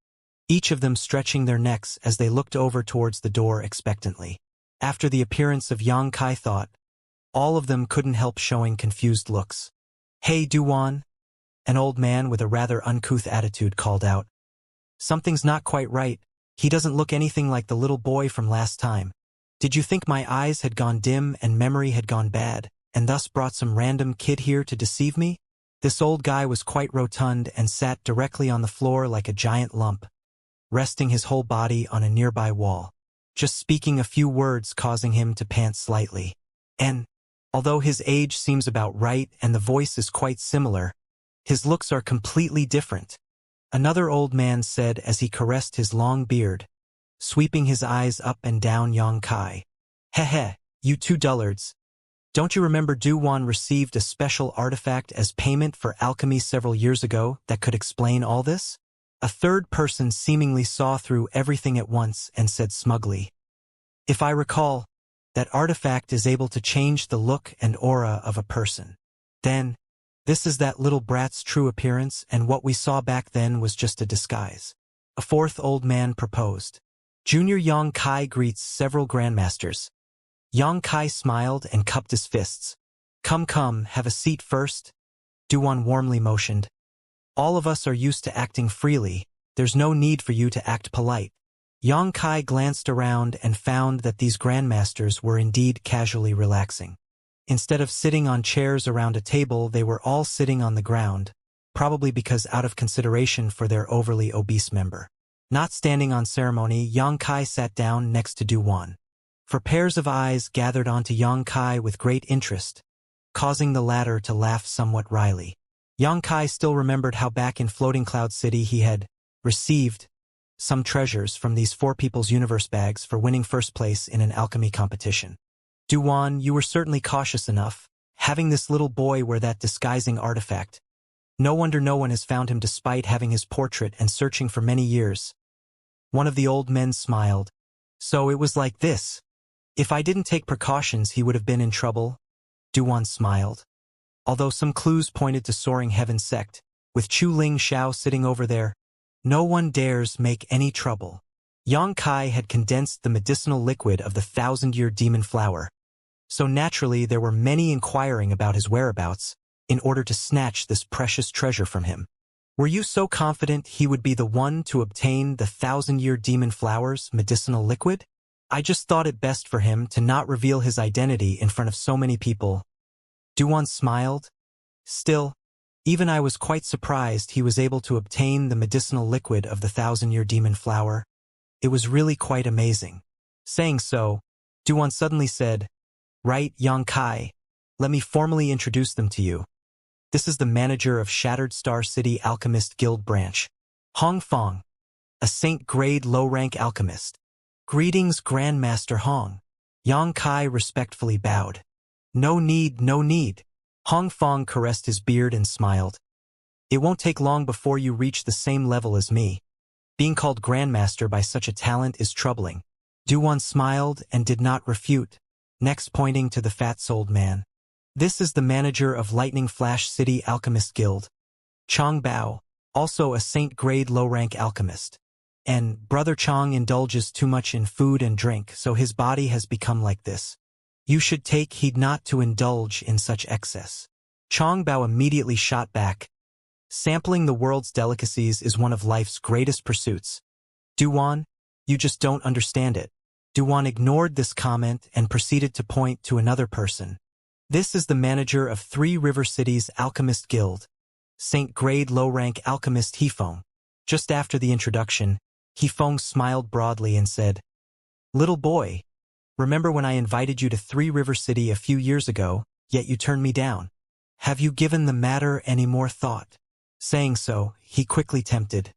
each of them stretching their necks as they looked over towards the door expectantly. After the appearance of Xianxia thought, all of them couldn't help showing confused looks. "Hey, Duwan," an old man with a rather uncouth attitude called out. "Something's not quite right. He doesn't look anything like the little boy from last time. Did you think my eyes had gone dim and memory had gone bad, and thus brought some random kid here to deceive me?" This old guy was quite rotund and sat directly on the floor like a giant lump, resting his whole body on a nearby wall, just speaking a few words causing him to pant slightly. And, although his age seems about right and the voice is quite similar, his looks are completely different, another old man said as he caressed his long beard, sweeping his eyes up and down Xianxia. "Heh, you two dullards. Don't you remember Duwan received a special artifact as payment for alchemy several years ago that could explain all this?" A third person seemingly saw through everything at once and said smugly, "If I recall, that artifact is able to change the look and aura of a person. Then, this is that little brat's true appearance, and what we saw back then was just a disguise." A fourth old man proposed. "Junior Xianxia greets several grandmasters." Xianxia smiled and cupped his fists. Come, come, have a seat first, Duan warmly motioned. All of us are used to acting freely, there's no need for you to act polite. Yang Kai glanced around and found that these grandmasters were indeed casually relaxing. Instead of sitting on chairs around a table, they were all sitting on the ground, probably because out of consideration for their overly obese member. Not standing on ceremony, Yang Kai sat down next to Duan. For pairs of eyes gathered onto Yang Kai with great interest, causing the latter to laugh somewhat wryly. Yang Kai still remembered how back in Floating Cloud City he had received some treasures from these four people's universe bags for winning first place in an alchemy competition. Duan, you were certainly cautious enough, having this little boy wear that disguising artifact. No wonder no one has found him despite having his portrait and searching for many years. One of the old men smiled. So it was like this. If I didn't take precautions, he would have been in trouble. Duan smiled. Although some clues pointed to Soaring Heaven sect, with Chu Ling Xiao sitting over there, no one dares make any trouble. Yang Kai had condensed the medicinal liquid of the 1,000-year demon flower, so naturally there were many inquiring about his whereabouts in order to snatch this precious treasure from him. Were you so confident he would be the one to obtain the 1,000-year demon flower's medicinal liquid? I just thought it best for him to not reveal his identity in front of so many people. Duan smiled. Still, even I was quite surprised he was able to obtain the medicinal liquid of the 1,000-year demon flower. It was really quite amazing. Saying so, Duan suddenly said, Right, Yang Kai, let me formally introduce them to you. This is the manager of Shattered Star City Alchemist Guild Branch, Hong Fong, a Saint-grade low-rank alchemist. Greetings, Grandmaster Hong. Yang Kai respectfully bowed. No need, no need. Hong Fong caressed his beard and smiled. It won't take long before you reach the same level as me. Being called Grandmaster by such a talent is troubling. Duan smiled and did not refute, next pointing to the fat-souled man. This is the manager of Lightning Flash City Alchemist Guild, Chong Bao, also a Saint-grade low-rank alchemist. And Brother Chong indulges too much in food and drink, so his body has become like this. You should take heed not to indulge in such excess. Chong Bao immediately shot back. Sampling the world's delicacies is one of life's greatest pursuits. Duan, you just don't understand it. Duan ignored this comment and proceeded to point to another person. This is the manager of Three River City's Alchemist Guild, Saint-grade low-rank alchemist Hefeng. Just after the introduction, Hefeng smiled broadly and said, Little boy, remember when I invited you to Three River City a few years ago, yet you turned me down? Have you given the matter any more thought? Saying so, he quickly tempted.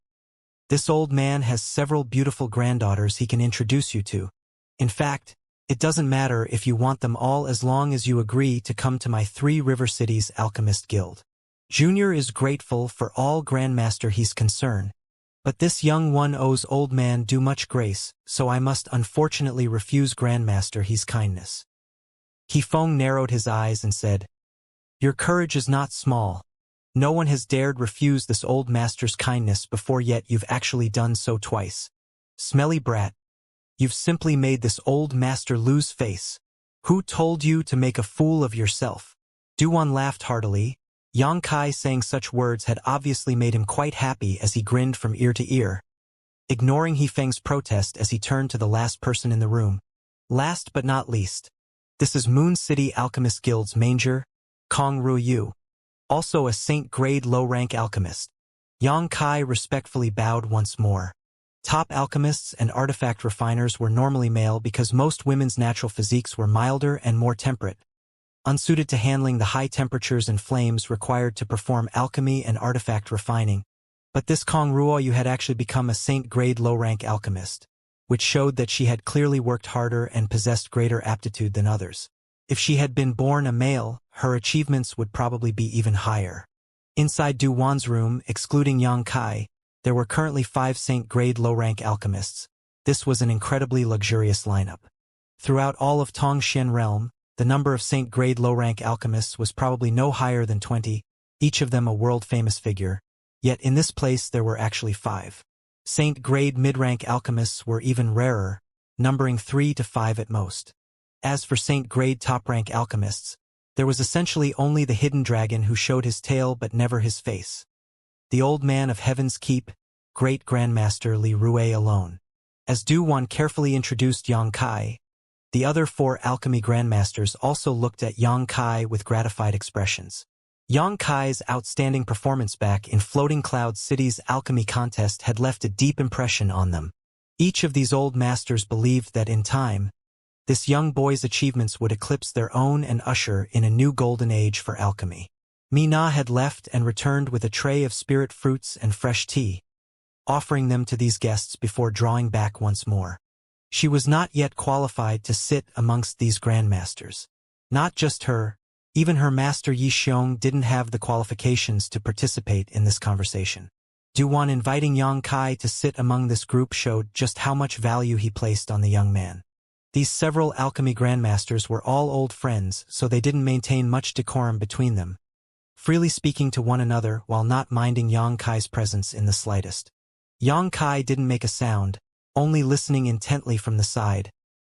This old man has several beautiful granddaughters he can introduce you to. In fact, it doesn't matter if you want them all as long as you agree to come to my Three River City's Alchemist Guild. Junior is grateful for all Grandmaster he's concerned, but this young one owes old man due much grace, so I must unfortunately refuse Grandmaster his kindness. Hefeng narrowed his eyes and said, Your courage is not small. No one has dared refuse this old master's kindness before, yet you've actually done so twice. Smelly brat. You've simply made this old master lose face. Who told you to make a fool of yourself? Duan laughed heartily. Yang Kai saying such words had obviously made him quite happy as he grinned from ear to ear, ignoring Hefeng's protest as he turned to the last person in the room. Last but not least, this is Moon City Alchemist Guild's Manger, Kong Ruyu, also a Saint-grade low-rank alchemist. Yang Kai respectfully bowed once more. Top alchemists and artifact refiners were normally male because most women's natural physiques were milder and more temperate, unsuited to handling the high temperatures and flames required to perform alchemy and artifact refining. But this Kong Ruoyu had actually become a Saint-grade low-rank alchemist, which showed that she had clearly worked harder and possessed greater aptitude than others. If she had been born a male, her achievements would probably be even higher. Inside Duwan's room, excluding Yang Kai, there were currently 5 Saint-grade low-rank alchemists. This was an incredibly luxurious lineup. Throughout all of Tongxian realm, the number of Saint-grade low-rank alchemists was probably no higher than 20, each of them a world-famous figure. Yet in this place there were actually 5. Saint-grade mid-rank alchemists were even rarer, numbering 3 to 5 at most. As for Saint-grade top-rank alchemists, There was essentially only the hidden dragon who showed his tail but never his face. The old man of Heaven's Keep, Great Grandmaster Li Rue alone. As Du Wan carefully introduced Yang Kai, the other 4 alchemy grandmasters also looked at Yang Kai with gratified expressions. Yang Kai's outstanding performance back in Floating Cloud City's alchemy contest had left a deep impression on them. Each of these old masters believed that in time, this young boy's achievements would eclipse their own and usher in a new golden age for alchemy. Mina had left and returned with a tray of spirit fruits and fresh tea, offering them to these guests before drawing back once more. She was not yet qualified to sit amongst these grandmasters. Not just her, even her master Yi Xiong didn't have the qualifications to participate in this conversation. Du Wan inviting Yang Kai to sit among this group showed just how much value he placed on the young man. These several alchemy grandmasters were all old friends, so they didn't maintain much decorum between them, freely speaking to one another while not minding Yang Kai's presence in the slightest. Yang Kai didn't make a sound, only listening intently from the side,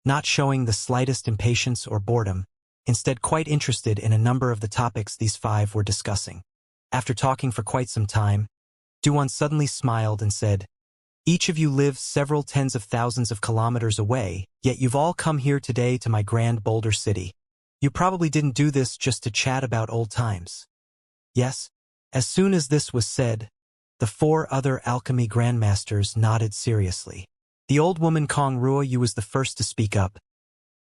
not showing the slightest impatience or boredom, instead quite interested in a number of the topics these 5 were discussing. After talking for quite some time, Du Wan suddenly smiled and said, "Each of you lives several tens of thousands of kilometers away, yet you've all come here today to my grand Boulder City. You probably didn't do this just to chat about old times." Yes? As soon as this was said, the 4 other alchemy grandmasters nodded seriously. The old woman Kong Ruo Yu was the first to speak up.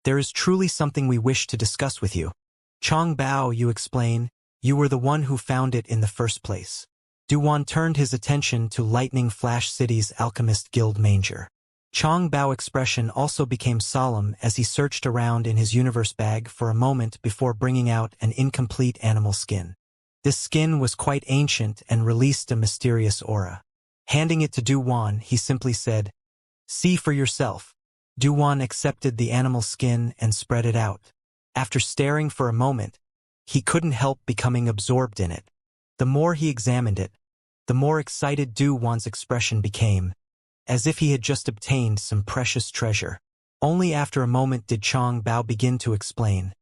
"There is truly something we wish to discuss with you. Chong Bao, you explain, you were the one who found it in the first place." Du Wan turned his attention to Lightning Flash City's Alchemist Guild manger. Chong Bao's expression also became solemn as he searched around in his universe bag for a moment before bringing out an incomplete animal skin. This skin was quite ancient and released a mysterious aura. Handing it to Du Wan, he simply said, "See for yourself." Du Wan accepted the animal skin and spread it out. After staring for a moment, he couldn't help becoming absorbed in it. The more he examined it, the more excited Du Wan's expression became, as if he had just obtained some precious treasure. Only after a moment did Chong Bao begin to explain.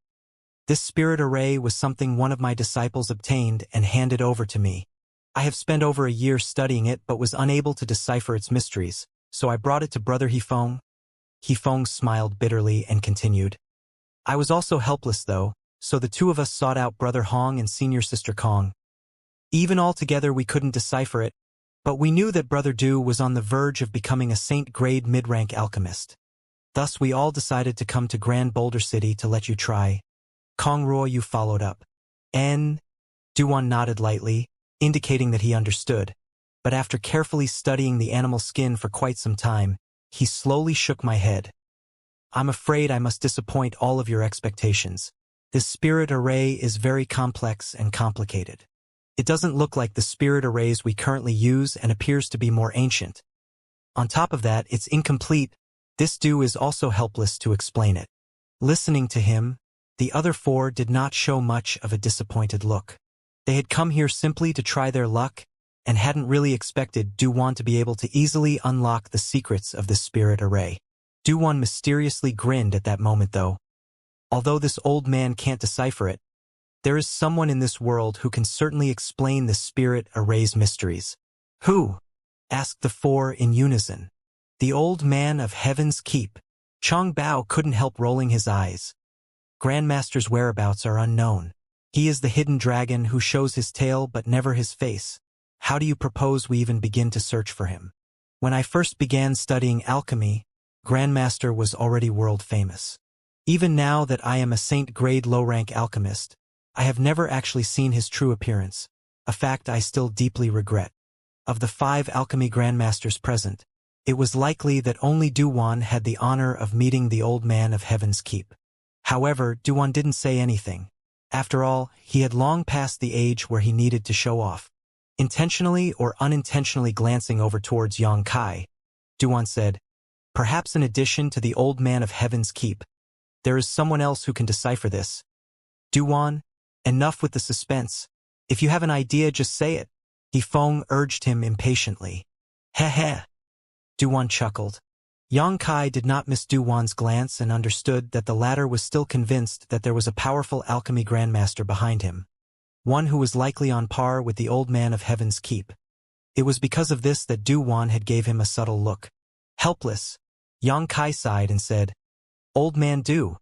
"This spirit array was something one of my disciples obtained and handed over to me. I have spent over a year studying it but was unable to decipher its mysteries, so I brought it to Brother Hifeng." Hifeng smiled bitterly and continued, "I was also helpless though, so the 2 of us sought out Brother Hong and Senior Sister Kong. Even all together we couldn't decipher it, but we knew that Brother Du was on the verge of becoming a saint-grade mid-rank alchemist. Thus we all decided to come to Grand Boulder City to let you try." Kong Ruo Yu followed up. Du Wan nodded lightly, indicating that he understood, but after carefully studying the animal skin for quite some time, he slowly shook my head. "I'm afraid I must disappoint all of your expectations. This spirit array is very complex and complicated. It doesn't look like the spirit arrays we currently use and appears to be more ancient. On top of that, it's incomplete. This Du is also helpless to explain it." Listening to him, the other 4 did not show much of a disappointed look. They had come here simply to try their luck and hadn't really expected Du Wan to be able to easily unlock the secrets of the spirit array. Du Wan mysteriously grinned at that moment though. Although this old man can't decipher it, there is someone in this world who can certainly explain the spirit array's mysteries. "Who?" asked the 4 in unison. "The old man of Heaven's Keep." Chong Bao couldn't help rolling his eyes. "Grandmaster's whereabouts are unknown. He is the hidden dragon who shows his tail but never his face. How do you propose we even begin to search for him? When I first began studying alchemy, Grandmaster was already world famous. Even now that I am a saint-grade low-rank alchemist, I have never actually seen his true appearance, a fact I still deeply regret. Of the 5 alchemy grandmasters present, it was likely that only Du Wan had the honor of meeting the old man of Heaven's Keep. However, Du Wan didn't say anything. After all, he had long passed the age where he needed to show off. Intentionally or unintentionally glancing over towards Yang Kai, Du Wan said, "Perhaps in addition to the old man of Heaven's Keep, there is someone else who can decipher this. Du Wan, enough with the suspense. If you have an idea, just say it." Hifeng urged him impatiently. "Heh heh." Du Wan chuckled. Yang Kai did not miss Du Wan's glance and understood that the latter was still convinced that there was a powerful alchemy grandmaster behind him, one who was likely on par with the old man of Heaven's Keep. It was because of this that Du Wan had gave him a subtle look. Helpless, Yang Kai sighed and said, "Old man Du,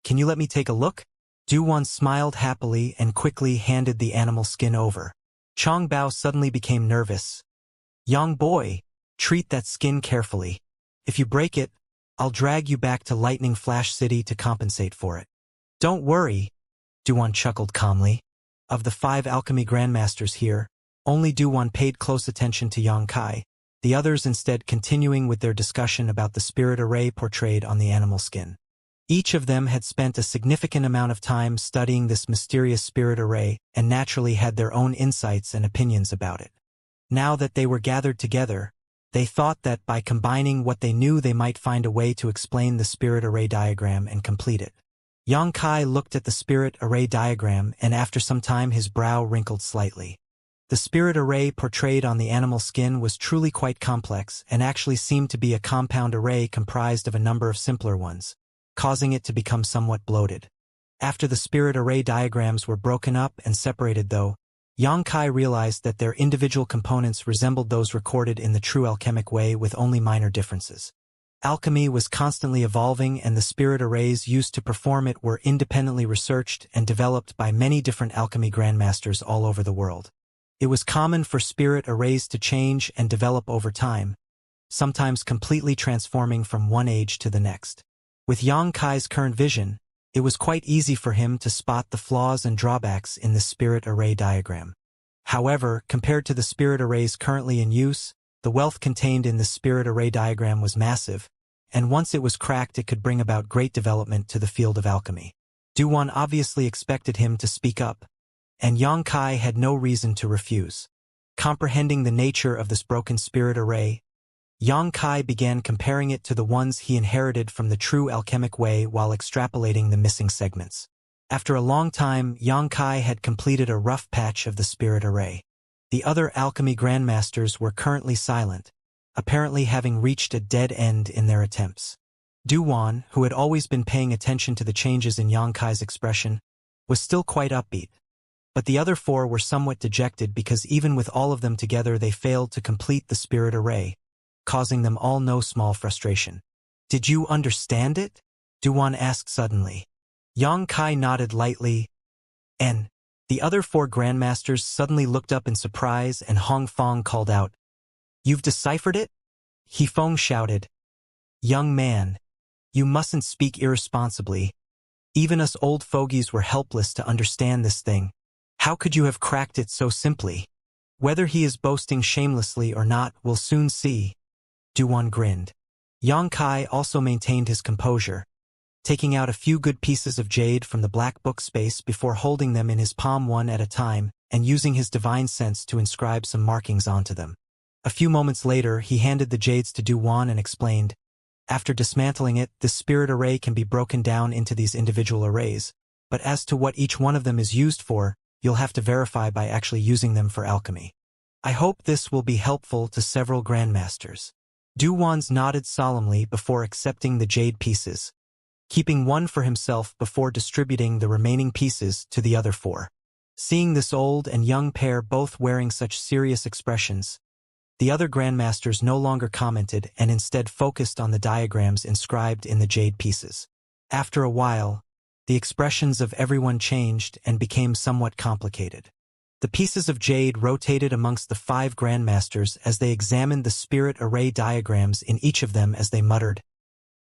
can you let me take a look?" Du Wan smiled happily and quickly handed the animal skin over. Chong Bao suddenly became nervous. "Young boy, treat that skin carefully. If you break it, I'll drag you back to Lightning Flash City to compensate for it." "Don't worry," Du Wan chuckled calmly. Of the 5 alchemy grandmasters here, only Du Wan paid close attention to Yang Kai, the others instead continuing with their discussion about the spirit array portrayed on the animal skin. Each of them had spent a significant amount of time studying this mysterious spirit array and naturally had their own insights and opinions about it. Now that they were gathered together, they thought that by combining what they knew they might find a way to explain the spirit array diagram and complete it. Yang Kai looked at the spirit array diagram and after some time his brow wrinkled slightly. The spirit array portrayed on the animal skin was truly quite complex and actually seemed to be a compound array comprised of a number of simpler ones, causing it to become somewhat bloated. After the spirit array diagrams were broken up and separated though, Yang Kai realized that their individual components resembled those recorded in the true alchemic way with only minor differences. Alchemy was constantly evolving and the spirit arrays used to perform it were independently researched and developed by many different alchemy grandmasters all over the world. It was common for spirit arrays to change and develop over time, sometimes completely transforming from one age to the next. With Yang Kai's current vision, it was quite easy for him to spot the flaws and drawbacks in the spirit array diagram. However, compared to the spirit arrays currently in use, the wealth contained in the spirit array diagram was massive, and once it was cracked it could bring about great development to the field of alchemy. Du Wan obviously expected him to speak up, and Yang Kai had no reason to refuse. Comprehending the nature of this broken spirit array, Yang Kai began comparing it to the ones he inherited from the true alchemic way while extrapolating the missing segments. After a long time, Yang Kai had completed a rough patch of the spirit array. The other alchemy grandmasters were currently silent, apparently having reached a dead end in their attempts. Du Wan, who had always been paying attention to the changes in Yang Kai's expression, was still quite upbeat. But the other 4 were somewhat dejected because even with all of them together they failed to complete the spirit array, causing them all no small frustration. "Did you understand it?" Du Wan asked suddenly. Yang Kai nodded lightly, and the other 4 grandmasters suddenly looked up in surprise and Hong Fong called out, "You've deciphered it?" He Fong shouted, "Young man, you mustn't speak irresponsibly. Even us old fogies were helpless to understand this thing. How could you have cracked it so simply?" "Whether he is boasting shamelessly or not, we'll soon see." Du Wan grinned. Yang Kai also maintained his composure, taking out a few good pieces of jade from the black book space before holding them in his palm one at a time and using his divine sense to inscribe some markings onto them. A few moments later, he handed the jades to Du Wan and explained, "After dismantling it, the spirit array can be broken down into these individual arrays, but as to what each one of them is used for, you'll have to verify by actually using them for alchemy. I hope this will be helpful to several grandmasters." Du Wan's nodded solemnly before accepting the jade pieces, keeping one for himself before distributing the remaining pieces to the other 4. Seeing this old and young pair both wearing such serious expressions, the other grandmasters no longer commented and instead focused on the diagrams inscribed in the jade pieces. After a while, the expressions of everyone changed and became somewhat complicated. The pieces of jade rotated amongst the 5 grandmasters as they examined the spirit array diagrams in each of them as they muttered,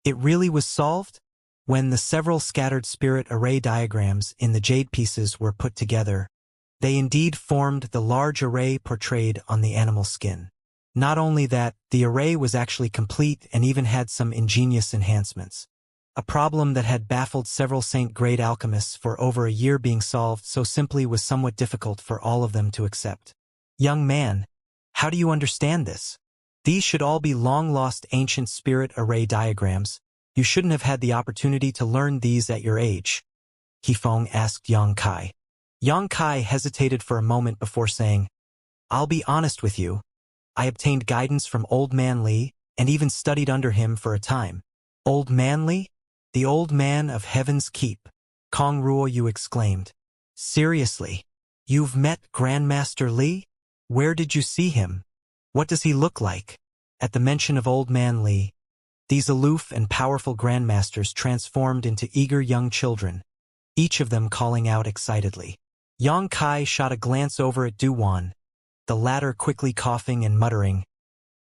"It really was solved?" When the several scattered spirit array diagrams in the jade pieces were put together, they indeed formed the large array portrayed on the animal skin. Not only that, the array was actually complete and even had some ingenious enhancements. A problem that had baffled several Saint-grade alchemists for over a year being solved so simply was somewhat difficult for all of them to accept. "Young man, how do you understand this? These should all be long-lost ancient spirit array diagrams. You shouldn't have had the opportunity to learn these at your age," He Fong asked Yang Kai. Yang Kai hesitated for a moment before saying, "I'll be honest with you. I obtained guidance from Old Man Li, and even studied under him for a time. Old Man Li? The old man of Heaven's Keep, Kong Ruoyu exclaimed. Seriously? You've met Grandmaster Li? Where did you see him? What does he look like? At the mention of Old Man Li, these aloof and powerful grandmasters transformed into eager young children, each of them calling out excitedly. Yang Kai shot a glance over at Duwan, the latter quickly coughing and muttering,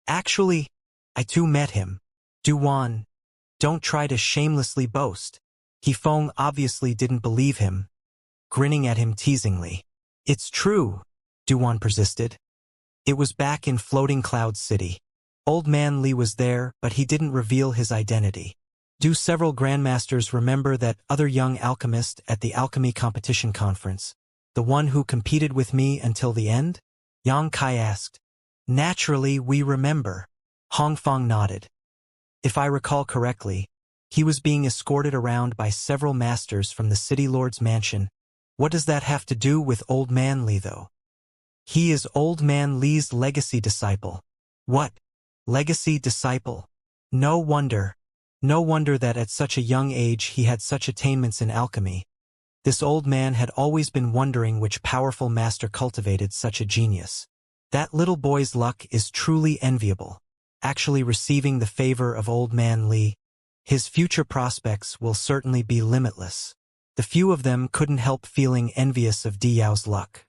Actually, I too met him. Duwan, don't try to shamelessly boast. Feng obviously didn't believe him, grinning at him teasingly. It's true, Duwan persisted. It was back in Floating Cloud City. Old Man Li was there, but he didn't reveal his identity. Do several grandmasters remember that other young alchemist at the alchemy competition conference, the one who competed with me until the end? Yang Kai asked. Naturally, we remember. Hongfang nodded. If I recall correctly, he was being escorted around by several masters from the City Lord's mansion. What does that have to do with Old Man Li, though? He is Old Man Li's legacy disciple. What? Legacy disciple? No wonder. No wonder that at such a young age he had such attainments in alchemy. This old man had always been wondering which powerful master cultivated such a genius. That little boy's luck is truly enviable. Actually receiving the favor of Old Man Li, his future prospects will certainly be limitless. The few of them couldn't help feeling envious of Diao's luck.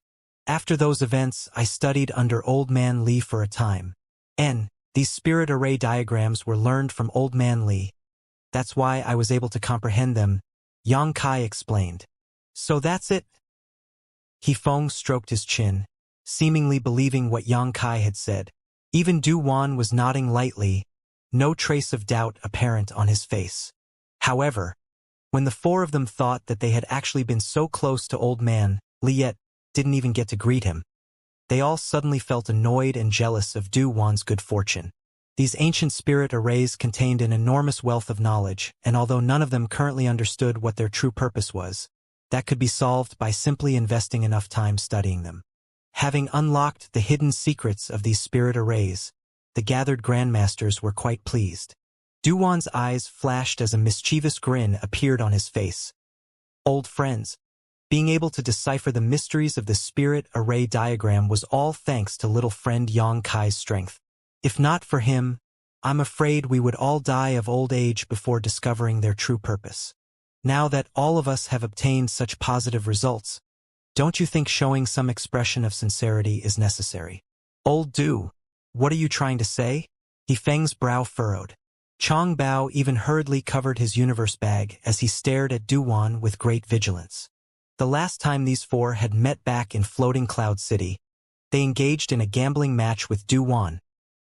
After those events, I studied under Old Man Li for a time. These spirit array diagrams were learned from Old Man Li. That's why I was able to comprehend them, Yang Kai explained. So that's it? Feng stroked his chin, seemingly believing what Yang Kai had said. Even Du Wan was nodding lightly, no trace of doubt apparent on his face. However, when the four of them thought that they had actually been so close to Old Man Li yet didn't even get to greet him, they all suddenly felt annoyed and jealous of Du Wan's good fortune. These ancient spirit arrays contained an enormous wealth of knowledge, and although none of them currently understood what their true purpose was, that could be solved by simply investing enough time studying them. Having unlocked the hidden secrets of these spirit arrays, the gathered grandmasters were quite pleased. Duwan's eyes flashed as a mischievous grin appeared on his face. Old friends, being able to decipher the mysteries of the spirit array diagram was all thanks to little friend Yang Kai's strength. If not for him, I'm afraid we would all die of old age before discovering their true purpose. Now that all of us have obtained such positive results, don't you think showing some expression of sincerity is necessary? Old Du, what are you trying to say? Feng's brow furrowed. Chong Bao even hurriedly covered his universe bag as he stared at Duwan with great vigilance. The last time these four had met back in Floating Cloud City, they engaged in a gambling match with Duwan,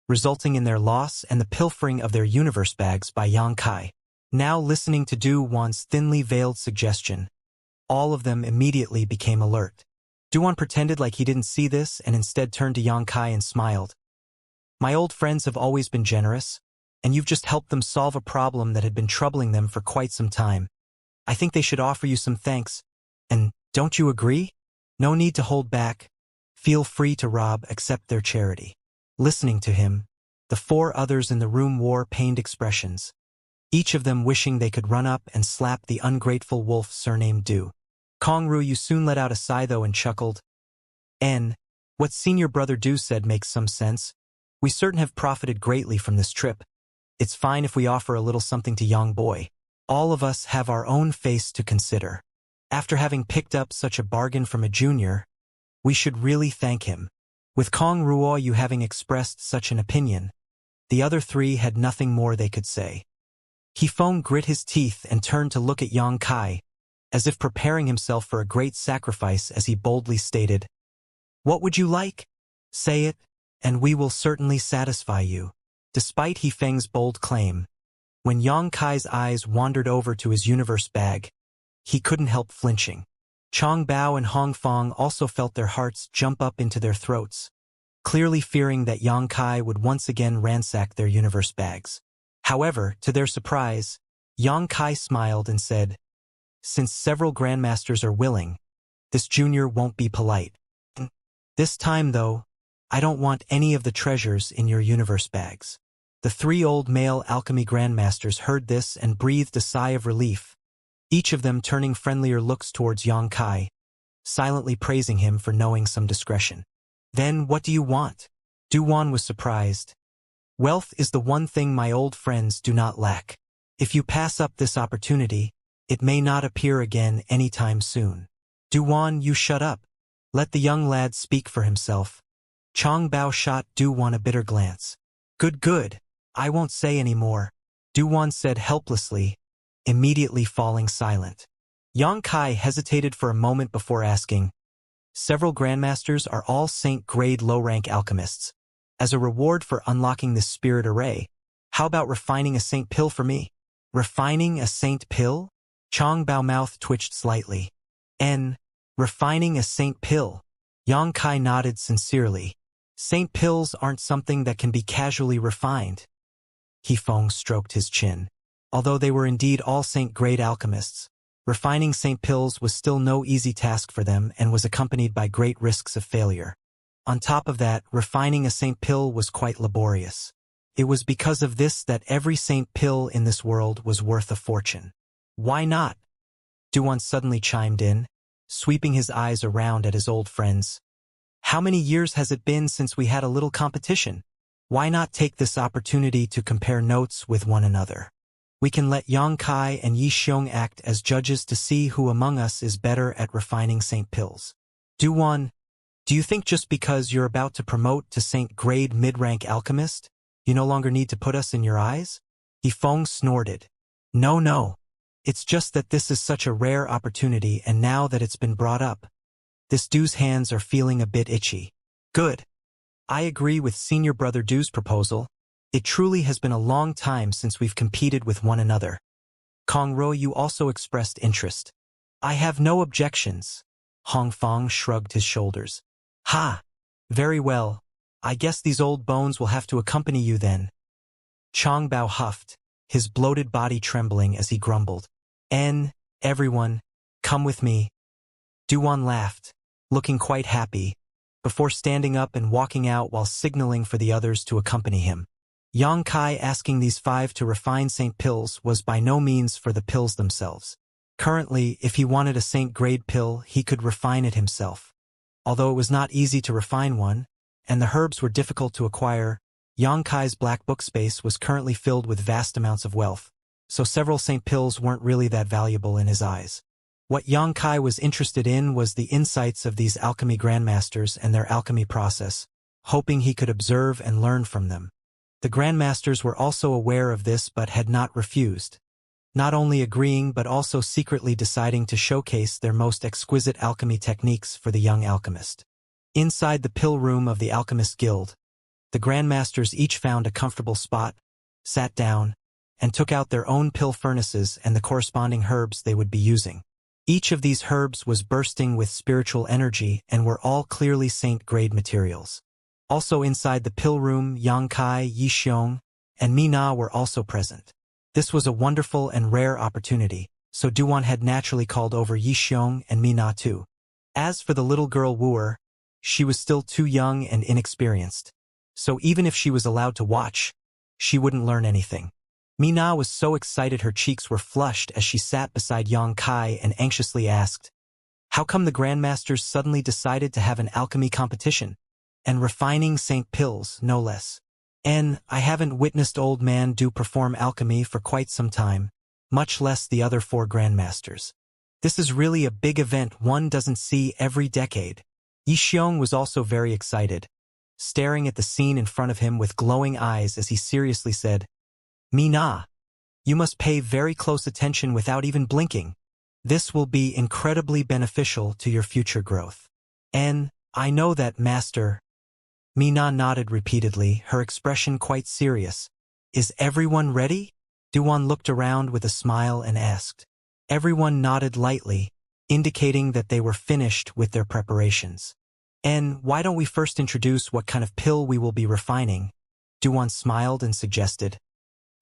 resulting in their loss and the pilfering of their universe bags by Yang Kai. Now listening to Duwan's thinly veiled suggestion, all of them immediately became alert. Duwan pretended like he didn't see this and instead turned to Yang Kai and smiled. My old friends have always been generous, and you've just helped them solve a problem that had been troubling them for quite some time. I think they should offer you some thanks. And don't you agree? No need to hold back. Feel free to accept their charity. Listening to him, the four others in the room wore pained expressions, each of them wishing they could run up and slap the ungrateful wolf surnamed Du. Kong Ruoyu soon let out a sigh though and chuckled. What senior brother Du said makes some sense. We certain have profited greatly from this trip. It's fine if we offer a little something to Yang Boy. All of us have our own face to consider. After having picked up such a bargain from a junior, we should really thank him. With Kong Ruoyu having expressed such an opinion, the other three had nothing more they could say. Feng grit his teeth and turned to look at Yang Kai, as if preparing himself for a great sacrifice as he boldly stated, What would you like? Say it, and we will certainly satisfy you. Despite Feng's bold claim, when Yang Kai's eyes wandered over to his universe bag, he couldn't help flinching. Chong Bao and Hong Fong also felt their hearts jump up into their throats, clearly fearing that Yang Kai would once again ransack their universe bags. However, to their surprise, Yang Kai smiled and said, Since several grandmasters are willing, this junior won't be polite. This time, though, I don't want any of the treasures in your universe bags. The three old male alchemy grandmasters heard this and breathed a sigh of relief, each of them turning friendlier looks towards Xianxia, silently praising him for knowing some discretion. Then what do you want? Duwan was surprised. Wealth is the one thing my old friends do not lack. If you pass up this opportunity, it may not appear again anytime soon. Duwan, you shut up. Let the young lad speak for himself. Chong Bao shot Duwan a bitter glance. Good. I won't say any more, Duwan said helplessly, immediately falling silent. Xianxia hesitated for a moment before asking, several grandmasters are all saint-grade low-rank alchemists. As a reward for unlocking this spirit array, how about refining a saint pill for me? Refining a saint pill? Chong Bao mouth twitched slightly. Refining a saint pill. Xianxia nodded sincerely. Saint pills aren't something that can be casually refined. Hifeng stroked his chin. Although they were indeed all saint-grade alchemists, refining saint pills was still no easy task for them and was accompanied by great risks of failure. On top of that, refining a saint pill was quite laborious. It was because of this that every saint pill in this world was worth a fortune. Why not? Duan suddenly chimed in, sweeping his eyes around at his old friends. How many years has it been since we had a little competition? Why not take this opportunity to compare notes with one another? We can let Xianxia and Yixiong act as judges to see who among us is better at refining saint pills. Duan, do you think just because you're about to promote to saint-grade mid-rank alchemist, you no longer need to put us in your eyes? Yifeng snorted. No. It's just that this is such a rare opportunity, and now that it's been brought up, this Du's hands are feeling a bit itchy. Good. I agree with Senior Brother Du's proposal. It truly has been a long time since we've competed with one another. Kong Ro, you also expressed interest. I have no objections. Hong Fong shrugged his shoulders. Ha! Very well. I guess these old bones will have to accompany you then. Chong Bao huffed, his bloated body trembling as he grumbled. Everyone, come with me. Duan laughed, looking quite happy, before standing up and walking out while signaling for the others to accompany him. Xianxia asking these 5 to refine saint pills was by no means for the pills themselves. Currently, if he wanted a saint-grade pill, he could refine it himself. Although it was not easy to refine one, and the herbs were difficult to acquire, Xianxia's black book space was currently filled with vast amounts of wealth, so several saint pills weren't really that valuable in his eyes. What Xianxia was interested in was the insights of these alchemy grandmasters and their alchemy process, hoping he could observe and learn from them. The grandmasters were also aware of this but had not refused, not only agreeing but also secretly deciding to showcase their most exquisite alchemy techniques for the young alchemist. Inside the pill room of the Alchemist Guild, the grandmasters each found a comfortable spot, sat down, and took out their own pill furnaces and the corresponding herbs they would be using. Each of these herbs was bursting with spiritual energy and were all clearly saint-grade materials. Also inside the pill room, Xianxia, Yixiong, and Mina were also present. This was a wonderful and rare opportunity, so Duan had naturally called over Yixiong and Mina too. As for the little girl wooer, she was still too young and inexperienced, so even if she was allowed to watch, she wouldn't learn anything. Mina was so excited her cheeks were flushed as she sat beside Xianxia and anxiously asked, how come the grandmasters suddenly decided to have an alchemy competition? And refining saint pills, no less. I haven't witnessed old man Du perform alchemy for quite some time, much less the other 4 grandmasters. This is really a big event one doesn't see every decade. Yixiong was also very excited, staring at the scene in front of him with glowing eyes as he seriously said, Mina, you must pay very close attention without even blinking. This will be incredibly beneficial to your future growth. I know that, Master. Mina nodded repeatedly, her expression quite serious. Is everyone ready? Duan looked around with a smile and asked. Everyone nodded lightly, indicating that they were finished with their preparations. Why don't we first introduce what kind of pill we will be refining? Duan smiled and suggested.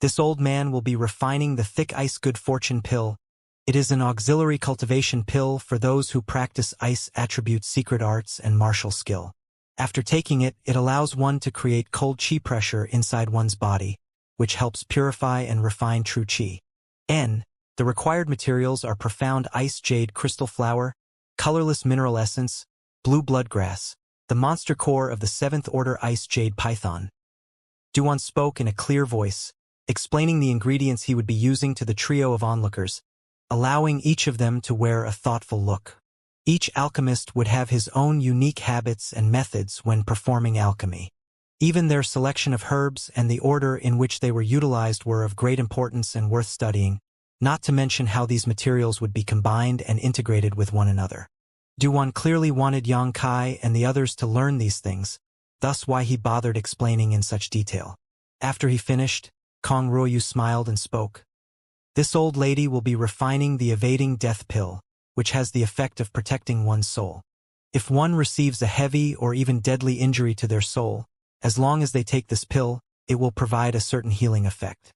This old man will be refining the thick ice good fortune pill. It is an auxiliary cultivation pill for those who practice ice attribute secret arts and martial skill. After taking it, it allows one to create cold chi pressure inside one's body, which helps purify and refine true qi. N. The required materials are profound ice jade crystal flower, colorless mineral essence, blue bloodgrass, the monster core of the 7th order ice jade python. Duan spoke in a clear voice, explaining the ingredients he would be using to the trio of onlookers, allowing each of them to wear a thoughtful look. Each alchemist would have his own unique habits and methods when performing alchemy. Even their selection of herbs and the order in which they were utilized were of great importance and worth studying, not to mention how these materials would be combined and integrated with one another. Duan clearly wanted Yang Kai and the others to learn these things, thus why he bothered explaining in such detail. After he finished, Kong Ruoyu smiled and spoke. This old lady will be refining the evading death pill, which has the effect of protecting one's soul. If one receives a heavy or even deadly injury to their soul, as long as they take this pill, it will provide a certain healing effect.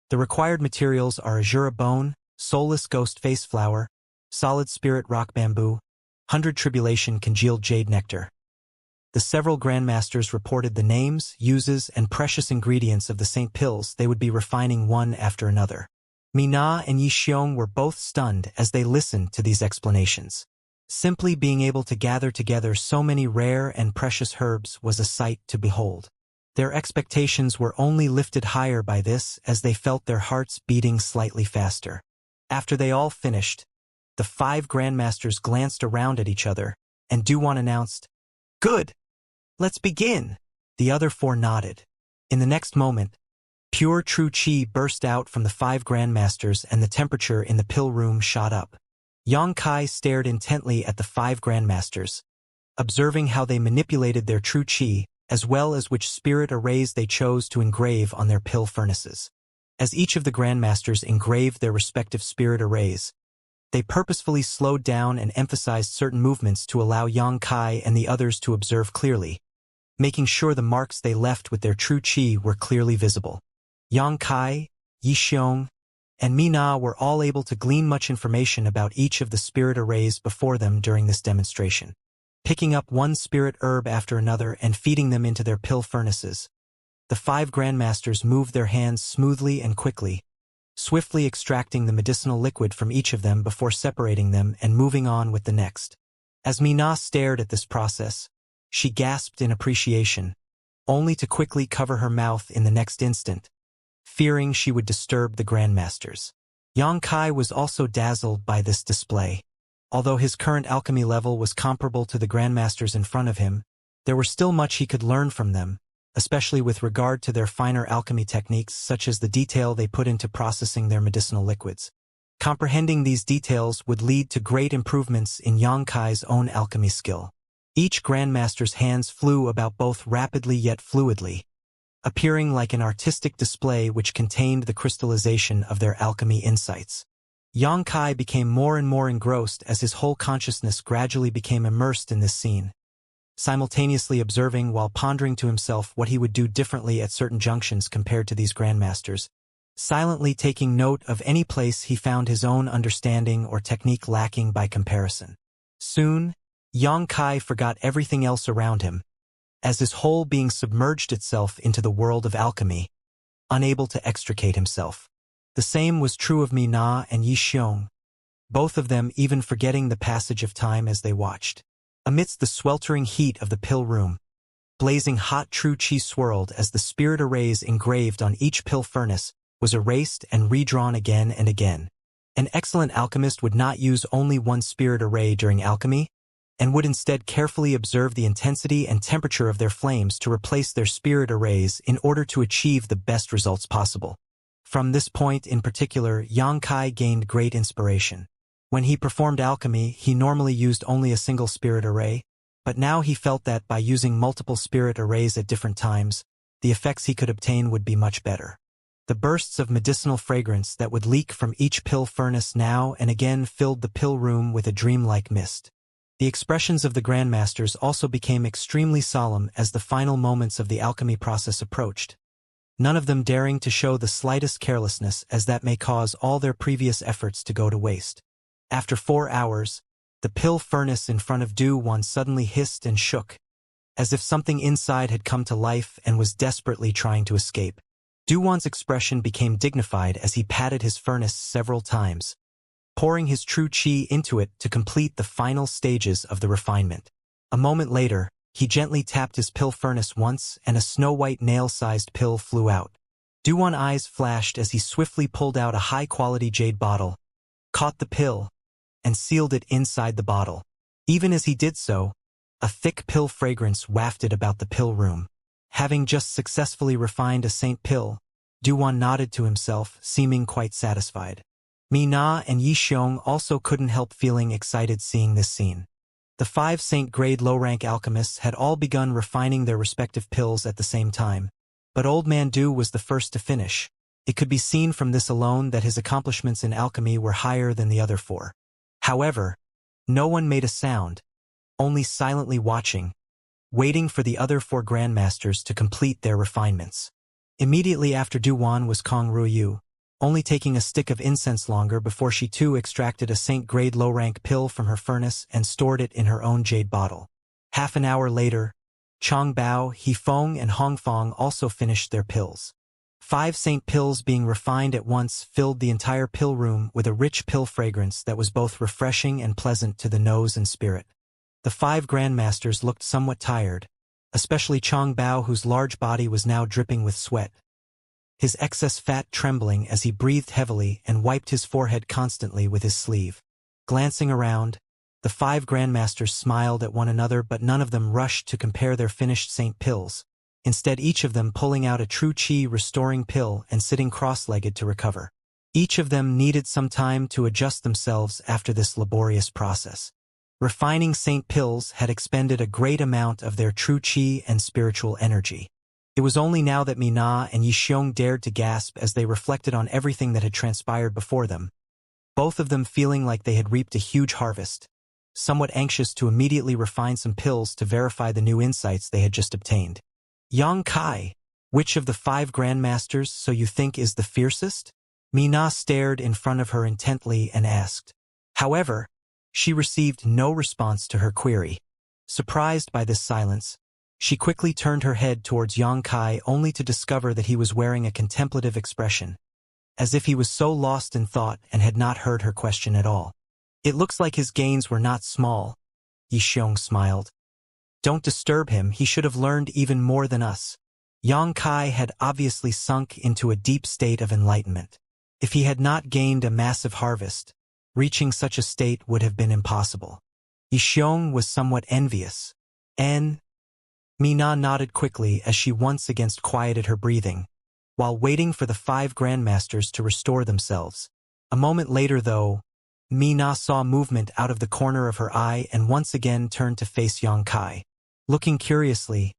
The required materials are azura bone, soulless ghost face flower, solid spirit rock bamboo, 100 tribulation congealed jade nectar. The several grandmasters reported the names, uses, and precious ingredients of the saint pills they would be refining one after another. Mina and Yi Xiong were both stunned as they listened to these explanations. Simply being able to gather together so many rare and precious herbs was a sight to behold. Their expectations were only lifted higher by this as they felt their hearts beating slightly faster. After they all finished, the 5 grandmasters glanced around at each other, and Duan announced, "Good! Let's begin!" The other 4 nodded. In the next moment, pure true qi burst out from the 5 grandmasters and the temperature in the pill room shot up. Yang Kai stared intently at the 5 grandmasters, observing how they manipulated their true qi, as well as which spirit arrays they chose to engrave on their pill furnaces. As each of the grandmasters engraved their respective spirit arrays, they purposefully slowed down and emphasized certain movements to allow Yang Kai and the others to observe clearly, making sure the marks they left with their true qi were clearly visible. Yang Kai, Yi Xiong, and Mina were all able to glean much information about each of the spirit arrays before them during this demonstration. Picking up one spirit herb after another and feeding them into their pill furnaces, the 5 grandmasters moved their hands smoothly and quickly, swiftly extracting the medicinal liquid from each of them before separating them and moving on with the next. As Mina stared at this process, she gasped in appreciation, only to quickly cover her mouth in the next instant, fearing she would disturb the grandmasters. Yang Kai was also dazzled by this display. Although his current alchemy level was comparable to the grandmasters in front of him, there were still much he could learn from them, especially with regard to their finer alchemy techniques such as the detail they put into processing their medicinal liquids. Comprehending these details would lead to great improvements in Yang Kai's own alchemy skill. Each grandmaster's hands flew about both rapidly yet fluidly, appearing like an artistic display which contained the crystallization of their alchemy insights. Yang Kai became more and more engrossed as his whole consciousness gradually became immersed in this scene, simultaneously observing while pondering to himself what he would do differently at certain junctions compared to these grandmasters, silently taking note of any place he found his own understanding or technique lacking by comparison. Soon, Yang Kai forgot everything else around him, as his whole being submerged itself into the world of alchemy, unable to extricate himself. The same was true of Mina and Yi Xiong, both of them even forgetting the passage of time as they watched. Amidst the sweltering heat of the pill room, blazing hot true qi swirled as the spirit arrays engraved on each pill furnace was erased and redrawn again and again. An excellent alchemist would not use only one spirit array during alchemy, and would instead carefully observe the intensity and temperature of their flames to replace their spirit arrays in order to achieve the best results possible. From this point in particular, Yang Kai gained great inspiration. When he performed alchemy, he normally used only a single spirit array, but now he felt that by using multiple spirit arrays at different times, the effects he could obtain would be much better. The bursts of medicinal fragrance that would leak from each pill furnace now and again filled the pill room with a dreamlike mist. The expressions of the grandmasters also became extremely solemn as the final moments of the alchemy process approached, none of them daring to show the slightest carelessness, as that may cause all their previous efforts to go to waste. After 4 hours, the pill furnace in front of Duan suddenly hissed and shook, as if something inside had come to life and was desperately trying to escape. Duwan's expression became dignified as he patted his furnace several times, pouring his true qi into it to complete the final stages of the refinement. A moment later, he gently tapped his pill furnace once and a snow-white nail-sized pill flew out. Duwan's eyes flashed as he swiftly pulled out a high-quality jade bottle, caught the pill, and sealed it inside the bottle. Even as he did so, a thick pill fragrance wafted about the pill room. Having just successfully refined a saint pill, Duwan nodded to himself, seeming quite satisfied. Mina and Yi Xiong also couldn't help feeling excited seeing this scene. The 5 saint-grade low-rank alchemists had all begun refining their respective pills at the same time, but Old Man Du was the first to finish. It could be seen from this alone that his accomplishments in alchemy were higher than the other 4. However, no one made a sound, only silently watching, waiting for the other 4 grandmasters to complete their refinements. Immediately after Duwan was Kong Ruoyu, only taking a stick of incense longer before she too extracted a saint-grade low-rank pill from her furnace and stored it in her own jade bottle. Half an hour later, Chong Bao, He Feng and Hong Fong also finished their pills. 5 saint pills being refined at once filled the entire pill room with a rich pill fragrance that was both refreshing and pleasant to the nose and spirit. The 5 grandmasters looked somewhat tired, especially Chong Bao, whose large body was now dripping with sweat, his excess fat trembling as he breathed heavily and wiped his forehead constantly with his sleeve. Glancing around, the 5 grandmasters smiled at one another, but none of them rushed to compare their finished saint pills, instead each of them pulling out a true qi restoring pill and sitting cross-legged to recover. Each of them needed some time to adjust themselves after this laborious process. Refining saint pills had expended a great amount of their true qi and spiritual energy. It was only now that Mina and Yi Xiong dared to gasp as they reflected on everything that had transpired before them, both of them feeling like they had reaped a huge harvest, somewhat anxious to immediately refine some pills to verify the new insights they had just obtained. Yang Kai, which of the 5 grandmasters so you think is the fiercest? Mina stared in front of her intently and asked. However, she received no response to her query. Surprised by this silence, she quickly turned her head towards Yang Kai only to discover that he was wearing a contemplative expression, as if he was so lost in thought and had not heard her question at all. It looks like his gains were not small, Yi Xiong smiled. Don't disturb him, he should have learned even more than us. Yang Kai had obviously sunk into a deep state of enlightenment. If he had not gained a massive harvest, reaching such a state would have been impossible. Yi Xiong was somewhat envious. Mina nodded quickly as she once again quieted her breathing, while waiting for the 5 grandmasters to restore themselves. A moment later, though, Mina saw movement out of the corner of her eye and once again turned to face Yang Kai. Looking curiously,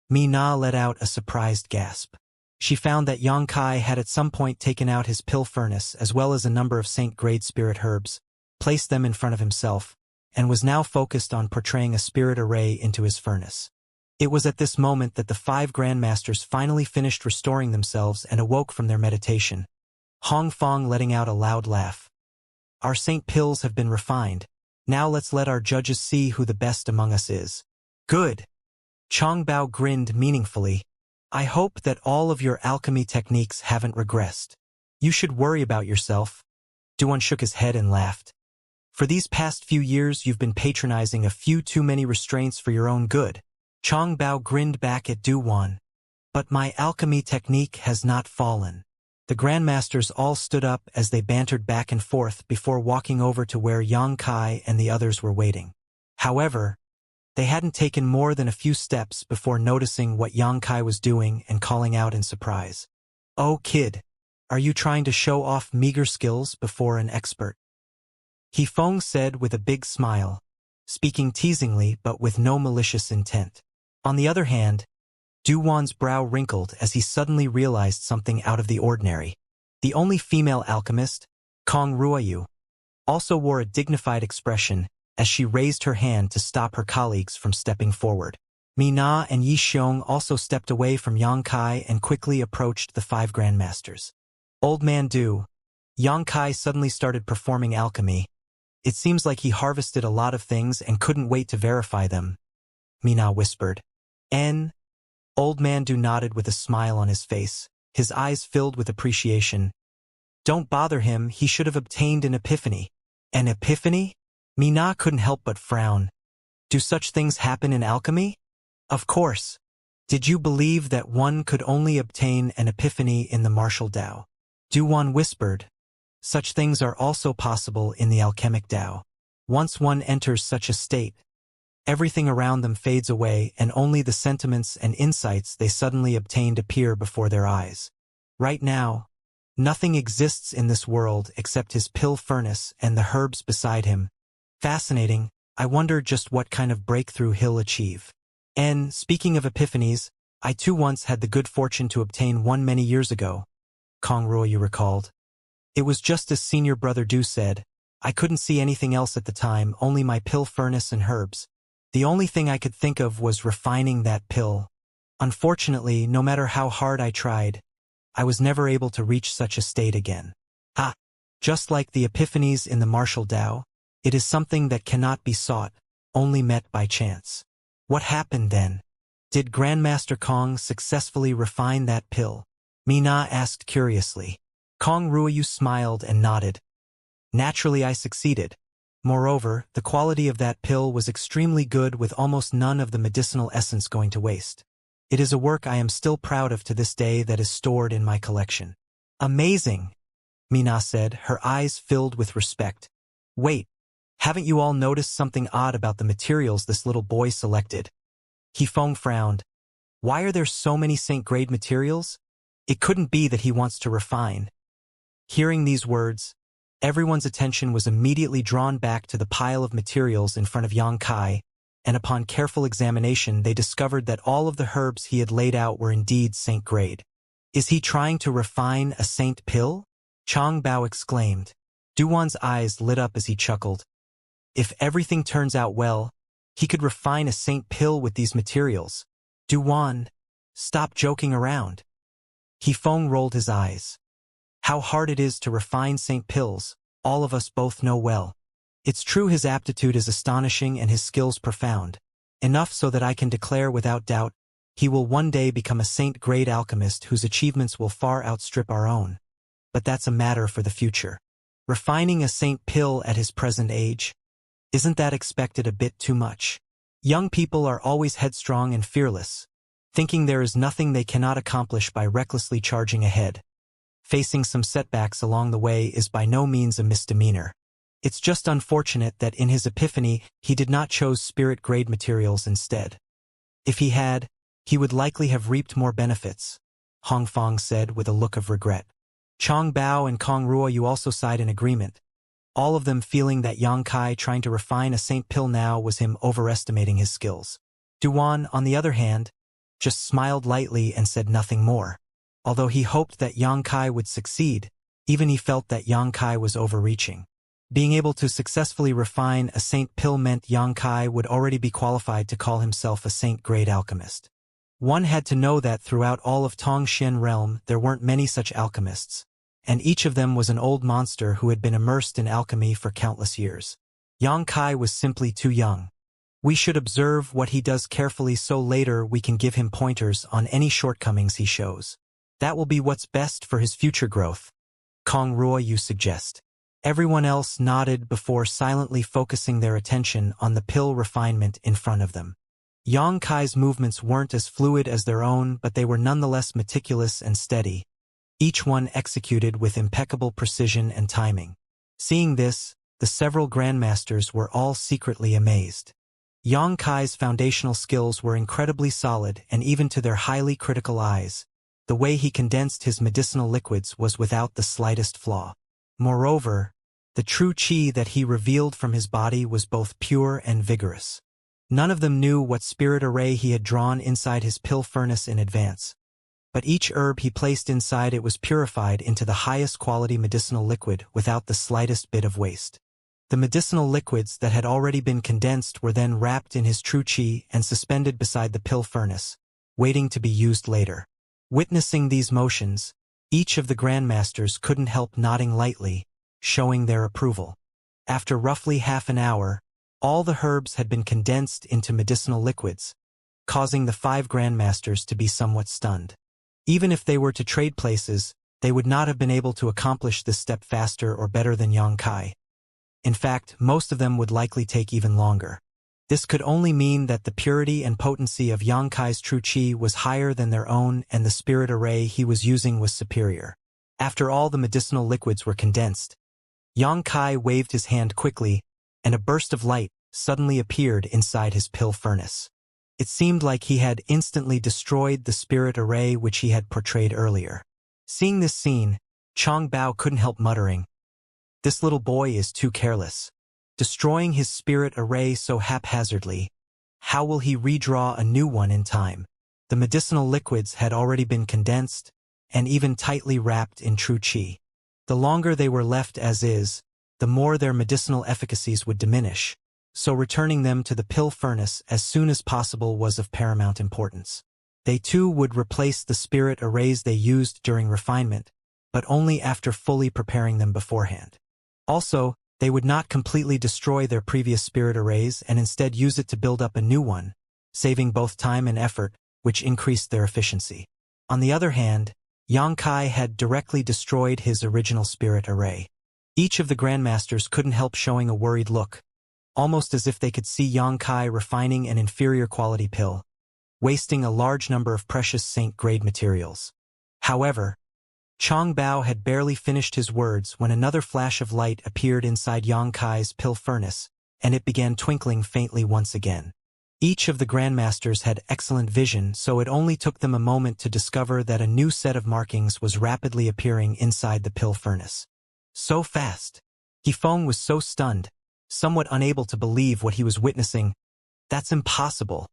Mina let out a surprised gasp. She found that Yang Kai had at some point taken out his pill furnace as well as a number of saint-grade spirit herbs, placed them in front of himself, and was now focused on portraying a spirit array into his furnace. It was at this moment that the 5 grandmasters finally finished restoring themselves and awoke from their meditation, Hong Fong letting out a loud laugh. Our saint pills have been refined. Now let's let our judges see who the best among us is. Good. Chong Bao grinned meaningfully. I hope that all of your alchemy techniques haven't regressed. You should worry about yourself. Duan shook his head and laughed. For these past few years you've been patronizing a few too many restraints for your own good. Chong Bao grinned back at Duwan. But my alchemy technique has not fallen. The grandmasters all stood up as they bantered back and forth before walking over to where Yang Kai and the others were waiting. However, they hadn't taken more than a few steps before noticing what Yang Kai was doing and calling out in surprise. Oh kid, are you trying to show off meager skills before an expert? He Feng said with a big smile, speaking teasingly but with no malicious intent. On the other hand, Duwan's brow wrinkled as he suddenly realized something out of the ordinary. The only female alchemist, Kong Ruoyu, also wore a dignified expression as she raised her hand to stop her colleagues from stepping forward. Mina and Yi Xiong also stepped away from Yang Kai and quickly approached the 5 grandmasters. Old Man Du, Yang Kai suddenly started performing alchemy. It seems like he harvested a lot of things and couldn't wait to verify them, Mina whispered. Old Man Du nodded with a smile on his face. his eyes filled with appreciation. Don't bother him, he should have obtained an epiphany. An epiphany? Mina couldn't help but frown. Do such things happen in alchemy? Of course. Did you believe that one could only obtain an epiphany in the martial Tao? Duan whispered. Such things are also possible in the alchemic Tao. Once one enters such a state, everything around them fades away and only the sentiments and insights they suddenly obtained appear before their eyes. Right now, nothing exists in this world except his pill furnace and the herbs beside him. Fascinating, I wonder just what kind of breakthrough he'll achieve. And, speaking of epiphanies, I too once had the good fortune to obtain one many years ago. Kong Ruoyu recalled. It was just as senior brother Du said. I couldn't see anything else at the time, only my pill furnace and herbs. The only thing I could think of was refining that pill. Unfortunately, no matter how hard I tried, I was never able to reach such a state again. Just like the epiphanies in the martial Tao, it is something that cannot be sought, only met by chance. What happened then? Did Grandmaster Kong successfully refine that pill? Mina asked curiously. Kong Ruoyu smiled and nodded. Naturally I succeeded. Moreover, the quality of that pill was extremely good with almost none of the medicinal essence going to waste. It is a work I am still proud of to this day that is stored in my collection. Amazing, Mina said, her eyes filled with respect. Wait, haven't you all noticed something odd about the materials this little boy selected? Hifeng frowned. Why are there so many Saint-grade materials? It couldn't be that he wants to refine. Hearing these words, everyone's attention was immediately drawn back to the pile of materials in front of Yang Kai, and upon careful examination they discovered that all of the herbs he had laid out were indeed Saint-grade. Is he trying to refine a Saint pill? Chang Bao exclaimed. Duwan's eyes lit up as he chuckled. If everything turns out well, he could refine a Saint pill with these materials. Duwan, stop joking around. Hifeng rolled his eyes. How hard it is to refine Saint pills, all of us both know well. It's true his aptitude is astonishing and his skills profound. Enough so that I can declare without doubt, he will one day become a Saint-grade alchemist whose achievements will far outstrip our own. But that's a matter for the future. Refining a Saint pill at his present age? Isn't that expected a bit too much? Young people are always headstrong and fearless, thinking there is nothing they cannot accomplish by recklessly charging ahead. Facing some setbacks along the way is by no means a misdemeanor. It's just unfortunate that in his epiphany he did not choose spirit-grade materials instead. If he had, he would likely have reaped more benefits, Hong Fong said with a look of regret. Chang Bao and Kong Ruoyu also sighed in agreement, all of them feeling that Yang Kai trying to refine a Saint pill now was him overestimating his skills. Duan, on the other hand, just smiled lightly and said nothing more. Although he hoped that Yang Kai would succeed, even he felt that Yang Kai was overreaching. Being able to successfully refine a Saint pill meant Yang Kai would already be qualified to call himself a Saint-grade alchemist. One had to know that throughout all of Tongxian realm there weren't many such alchemists, and each of them was an old monster who had been immersed in alchemy for countless years. Yang Kai was simply too young. We should observe what he does carefully so later we can give him pointers on any shortcomings he shows. That will be what's best for his future growth. Kong Ruoyu suggest. Everyone else nodded before silently focusing their attention on the pill refinement in front of them. Yang Kai's movements weren't as fluid as their own, but they were nonetheless meticulous and steady, each one executed with impeccable precision and timing. Seeing this, the several grandmasters were all secretly amazed. Yang Kai's foundational skills were incredibly solid, and even to their highly critical eyes, the way he condensed his medicinal liquids was without the slightest flaw. Moreover, the true qi that he revealed from his body was both pure and vigorous. None of them knew what spirit array he had drawn inside his pill furnace in advance, but each herb he placed inside it was purified into the highest quality medicinal liquid without the slightest bit of waste. The medicinal liquids that had already been condensed were then wrapped in his true qi and suspended beside the pill furnace, waiting to be used later. Witnessing these motions, each of the grandmasters couldn't help nodding lightly, showing their approval. After roughly half an hour, all the herbs had been condensed into medicinal liquids, causing the 5 grandmasters to be somewhat stunned. Even if they were to trade places, they would not have been able to accomplish this step faster or better than Yang Kai. In fact, most of them would likely take even longer. This could only mean that the purity and potency of Yang Kai's true qi was higher than their own and the spirit array he was using was superior. After all the medicinal liquids were condensed, Yang Kai waved his hand quickly, and a burst of light suddenly appeared inside his pill furnace. It seemed like he had instantly destroyed the spirit array which he had portrayed earlier. Seeing this scene, Chang Bao couldn't help muttering, "This little boy is too careless. Destroying his spirit array so haphazardly. How will he redraw a new one in time?" The medicinal liquids had already been condensed and even tightly wrapped in true qi. The longer they were left as is, the more their medicinal efficacies would diminish, so returning them to the pill furnace as soon as possible was of paramount importance. They too would replace the spirit arrays they used during refinement, but only after fully preparing them beforehand. Also, they would not completely destroy their previous spirit arrays and instead use it to build up a new one, saving both time and effort, which increased their efficiency. On the other hand, Yang Kai had directly destroyed his original spirit array. Each of the grandmasters couldn't help showing a worried look, almost as if they could see Yang Kai refining an inferior quality pill, wasting a large number of precious saint-grade materials. However, Chang Bao had barely finished his words when another flash of light appeared inside Yang Kai's pill furnace, and it began twinkling faintly once again. Each of the grandmasters had excellent vision, so it only took them a moment to discover that a new set of markings was rapidly appearing inside the pill furnace. So fast! Yifeng was so stunned, somewhat unable to believe what he was witnessing. That's impossible.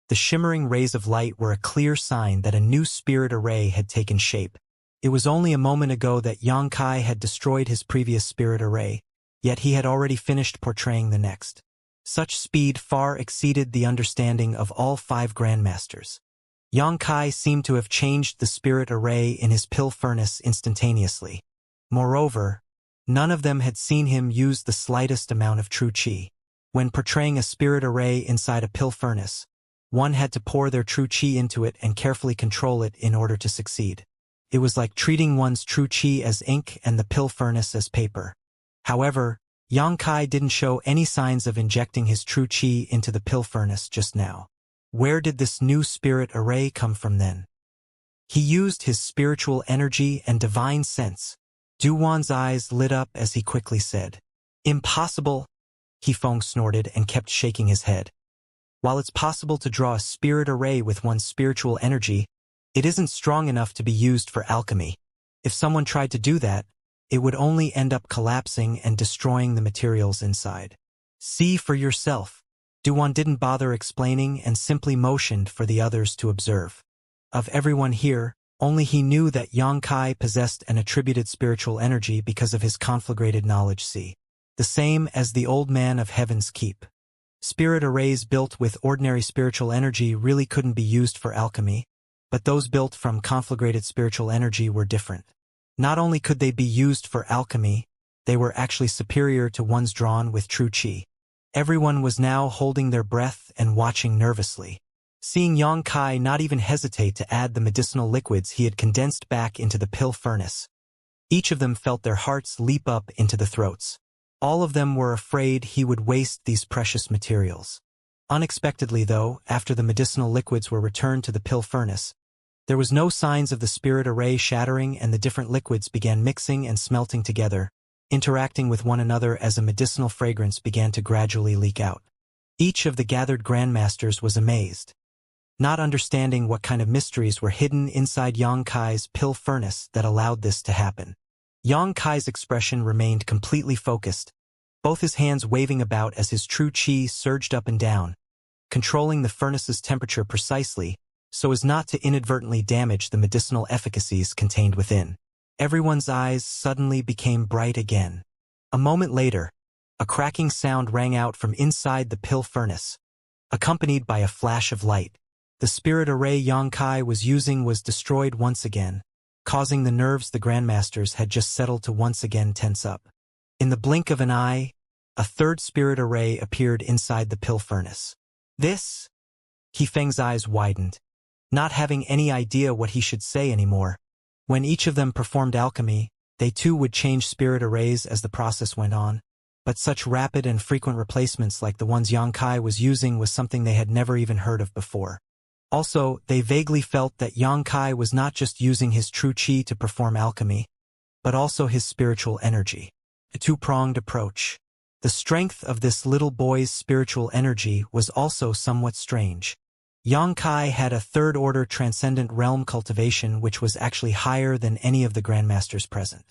The shimmering rays of light were a clear sign that a new spirit array had taken shape. It was only a moment ago that Yang Kai had destroyed his previous spirit array, yet he had already finished portraying the next. Such speed far exceeded the understanding of all 5 grandmasters. Yang Kai seemed to have changed the spirit array in his pill furnace instantaneously. Moreover, none of them had seen him use the slightest amount of true qi. When portraying a spirit array inside a pill furnace, one had to pour their true qi into it and carefully control it in order to succeed. It was like treating one's true qi as ink and the pill furnace as paper. However, Yang Kai didn't show any signs of injecting his true qi into the pill furnace just now. Where did this new spirit array come from then? He used his spiritual energy and divine sense. Duwan's eyes lit up as he quickly said, "Impossible!" Yifeng snorted and kept shaking his head. While it's possible to draw a spirit array with one's spiritual energy, it isn't strong enough to be used for alchemy. If someone tried to do that, it would only end up collapsing and destroying the materials inside. See for yourself. Duwan didn't bother explaining and simply motioned for the others to observe. Of everyone here, only he knew that Yang Kai possessed an attributed spiritual energy because of his conflagrated knowledge. See, the same as the old man of Heaven's Keep. Spirit arrays built with ordinary spiritual energy really couldn't be used for alchemy, but those built from conflagrated spiritual energy were different. Not only could they be used for alchemy, they were actually superior to ones drawn with true qi. Everyone was now holding their breath and watching nervously. Seeing Yang Kai not even hesitate to add the medicinal liquids he had condensed back into the pill furnace, each of them felt their hearts leap up into the throats. All of them were afraid he would waste these precious materials. Unexpectedly, though, after the medicinal liquids were returned to the pill furnace, there was no signs of the spirit array shattering, and the different liquids began mixing and smelting together, interacting with one another as a medicinal fragrance began to gradually leak out. Each of the gathered grandmasters was amazed, not understanding what kind of mysteries were hidden inside Yang Kai's pill furnace that allowed this to happen. Yang Kai's expression remained completely focused, both his hands waving about as his true qi surged up and down, controlling the furnace's temperature precisely so as not to inadvertently damage the medicinal efficacies contained within. Everyone's eyes suddenly became bright again. A moment later, a cracking sound rang out from inside the pill furnace, accompanied by a flash of light. The spirit array Yang Kai was using was destroyed once again, causing the nerves the grandmasters had just settled to once again tense up. In the blink of an eye, a third spirit array appeared inside the pill furnace. This? Yifeng's eyes widened. not having any idea what he should say anymore. When each of them performed alchemy, they too would change spirit arrays as the process went on. But such rapid and frequent replacements like the ones Xianxia was using was something they had never even heard of before. Also, they vaguely felt that Xianxia was not just using his true qi to perform alchemy, but also his spiritual energy. A two-pronged approach. The strength of this little boy's spiritual energy was also somewhat strange. Xianxia had a third-order transcendent realm cultivation which was actually higher than any of the grandmasters present.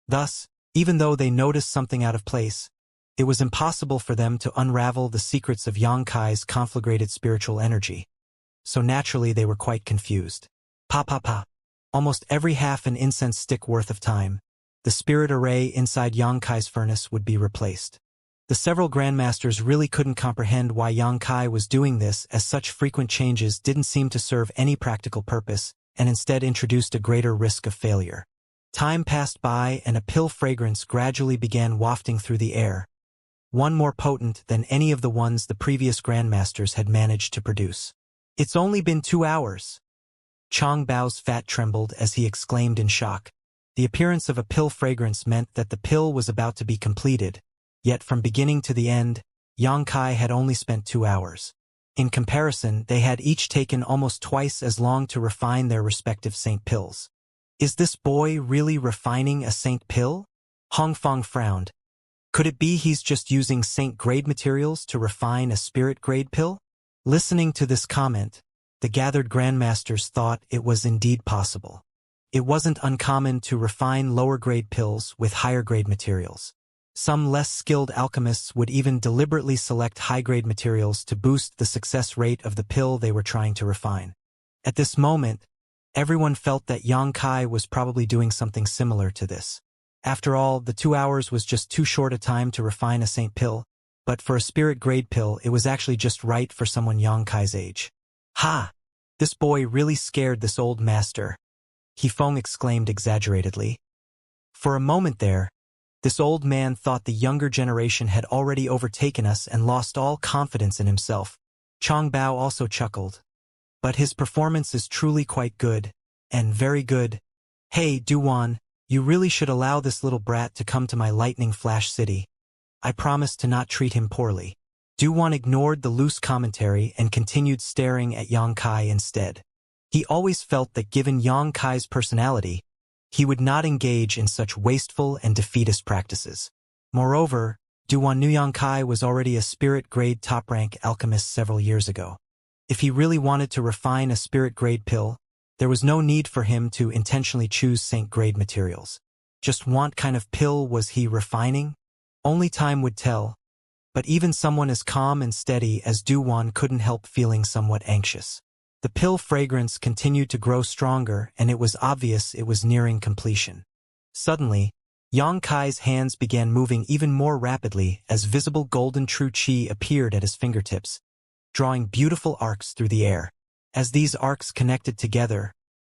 Thus, even though they noticed something out of place, it was impossible for them to unravel the secrets of Xianxia's conflagrated spiritual energy. So naturally they were quite confused. Pa. Almost every half an incense stick worth of time, the spirit array inside Xianxia's furnace would be replaced. The several grandmasters really couldn't comprehend why Xianxia was doing this, as such frequent changes didn't seem to serve any practical purpose and instead introduced a greater risk of failure. Time passed by and a pill fragrance gradually began wafting through the air, one more potent than any of the ones the previous grandmasters had managed to produce. "It's only been 2 hours." Chang Bao's fat trembled as he exclaimed in shock. The appearance of a pill fragrance meant that the pill was about to be completed, yet from beginning to the end, Xianxia had only spent 2 hours. In comparison, they had each taken almost twice as long to refine their respective saint pills. Is this boy really refining a saint pill? Hongfang frowned. Could it be he's just using saint-grade materials to refine a spirit-grade pill? Listening to this comment, the gathered grandmasters thought it was indeed possible. It wasn't uncommon to refine lower-grade pills with higher-grade materials. Some less skilled alchemists would even deliberately select high-grade materials to boost the success rate of the pill they were trying to refine. At this moment, everyone felt that Xianxia was probably doing something similar to this. After all, the 2 hours was just too short a time to refine a saint pill, but for a spirit-grade pill it was actually just right for someone Xianxia's age. "Ha! This boy really scared this old master," Hifeng exclaimed exaggeratedly. For a moment there, this old man thought the younger generation had already overtaken us and lost all confidence in himself. Chang Bao also chuckled. But his performance is truly quite good, and very good. "Hey, Duwan, you really should allow this little brat to come to my lightning flash city. I promise to not treat him poorly." Duwan ignored the loose commentary and continued staring at Xianxia instead. He always felt that given Xianxia's personality, he would not engage in such wasteful and defeatist practices. Moreover, Duwan knew Xianxia was already a spirit-grade top-rank alchemist several years ago. If he really wanted to refine a spirit-grade pill, there was no need for him to intentionally choose saint-grade materials. Just what kind of pill was he refining? Only time would tell, but even someone as calm and steady as Duwan couldn't help feeling somewhat anxious. The pill fragrance continued to grow stronger, and it was obvious it was nearing completion. Suddenly, Xianxia's hands began moving even more rapidly as visible golden true qi appeared at his fingertips, drawing beautiful arcs through the air. As these arcs connected together,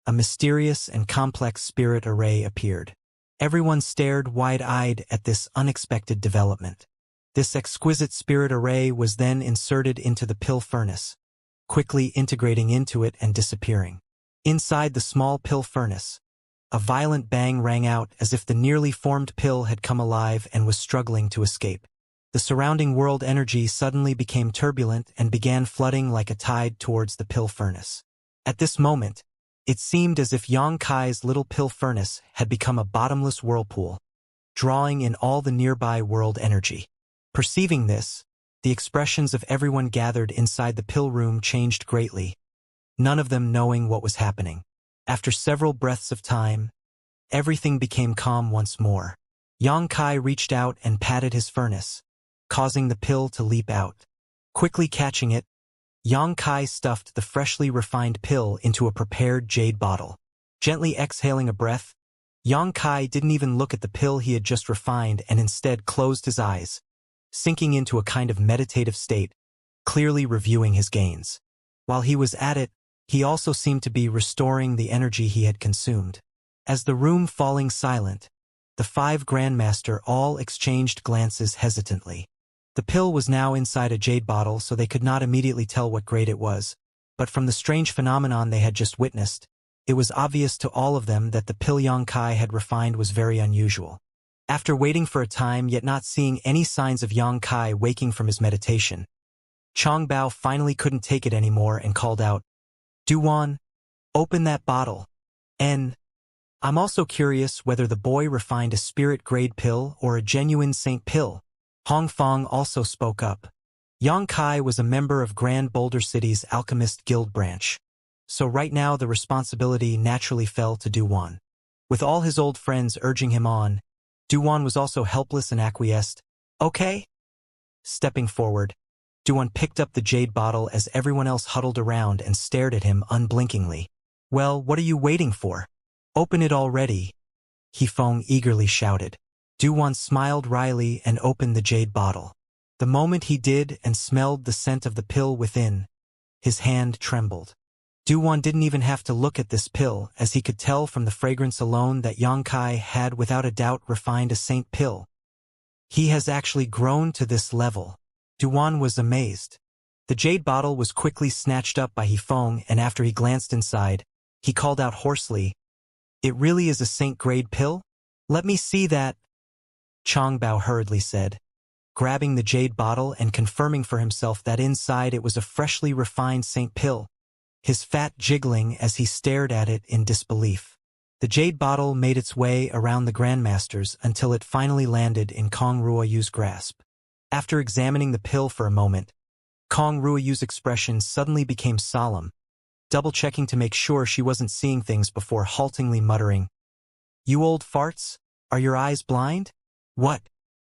a mysterious and complex spirit array appeared. Everyone stared wide-eyed at this unexpected development. This exquisite spirit array was then inserted into the pill furnace, quickly integrating into it and disappearing. Inside the small pill furnace, a violent bang rang out as if the nearly formed pill had come alive and was struggling to escape. The surrounding world energy suddenly became turbulent and began flooding like a tide towards the pill furnace. At this moment, it seemed as if Xianxia's little pill furnace had become a bottomless whirlpool, drawing in all the nearby world energy. Perceiving this, the expressions of everyone gathered inside the pill room changed greatly, none of them knowing what was happening. After several breaths of time, everything became calm once more. Xianxia reached out and patted his furnace, causing the pill to leap out. Quickly catching it, Xianxia stuffed the freshly refined pill into a prepared jade bottle. Gently exhaling a breath, Xianxia didn't even look at the pill he had just refined and instead closed his eyes, sinking into a kind of meditative state, clearly reviewing his gains. While he was at it, he also seemed to be restoring the energy he had consumed. As the room falling silent, the 5 grandmaster all exchanged glances hesitantly. The pill was now inside a jade bottle, so they could not immediately tell what grade it was, but from the strange phenomenon they had just witnessed, it was obvious to all of them that the pill Yang had refined was very unusual. After waiting for a time yet not seeing any signs of Yang waking from his meditation, Changbao finally couldn't take it anymore and called out, "Duwan, open that bottle. I'm also curious whether the boy refined a spirit-grade pill or a genuine saint pill." Hong Fong also spoke up. Yang was a member of Grand Boulder City's Alchemist Guild branch, so right now the responsibility naturally fell to Duwan. With all his old friends urging him on, Duwan was also helpless and acquiesced. "Okay." Stepping forward, Duwan picked up the jade bottle as everyone else huddled around and stared at him unblinkingly. "Well, what are you waiting for? Open it already," Hifeng eagerly shouted. Duwan smiled wryly and opened the jade bottle. The moment he did and smelled the scent of the pill within, his hand trembled. Duwan didn't even have to look at this pill, as he could tell from the fragrance alone that Yang had without a doubt refined a saint pill. He has actually grown to this level. Duwan was amazed. The jade bottle was quickly snatched up by Hifeng, and after he glanced inside, he called out hoarsely, "It really is a saint-grade pill? Let me see that." Changbao hurriedly said, grabbing the jade bottle and confirming for himself that inside it was a freshly refined saint pill, his fat jiggling as he stared at it in disbelief. The jade bottle made its way around the grandmasters until it finally landed in Kong Ruoyu's grasp. After examining the pill for a moment, Kong Ruoyu's expression suddenly became solemn, double-checking to make sure she wasn't seeing things before haltingly muttering, "You old farts, are your eyes blind? What?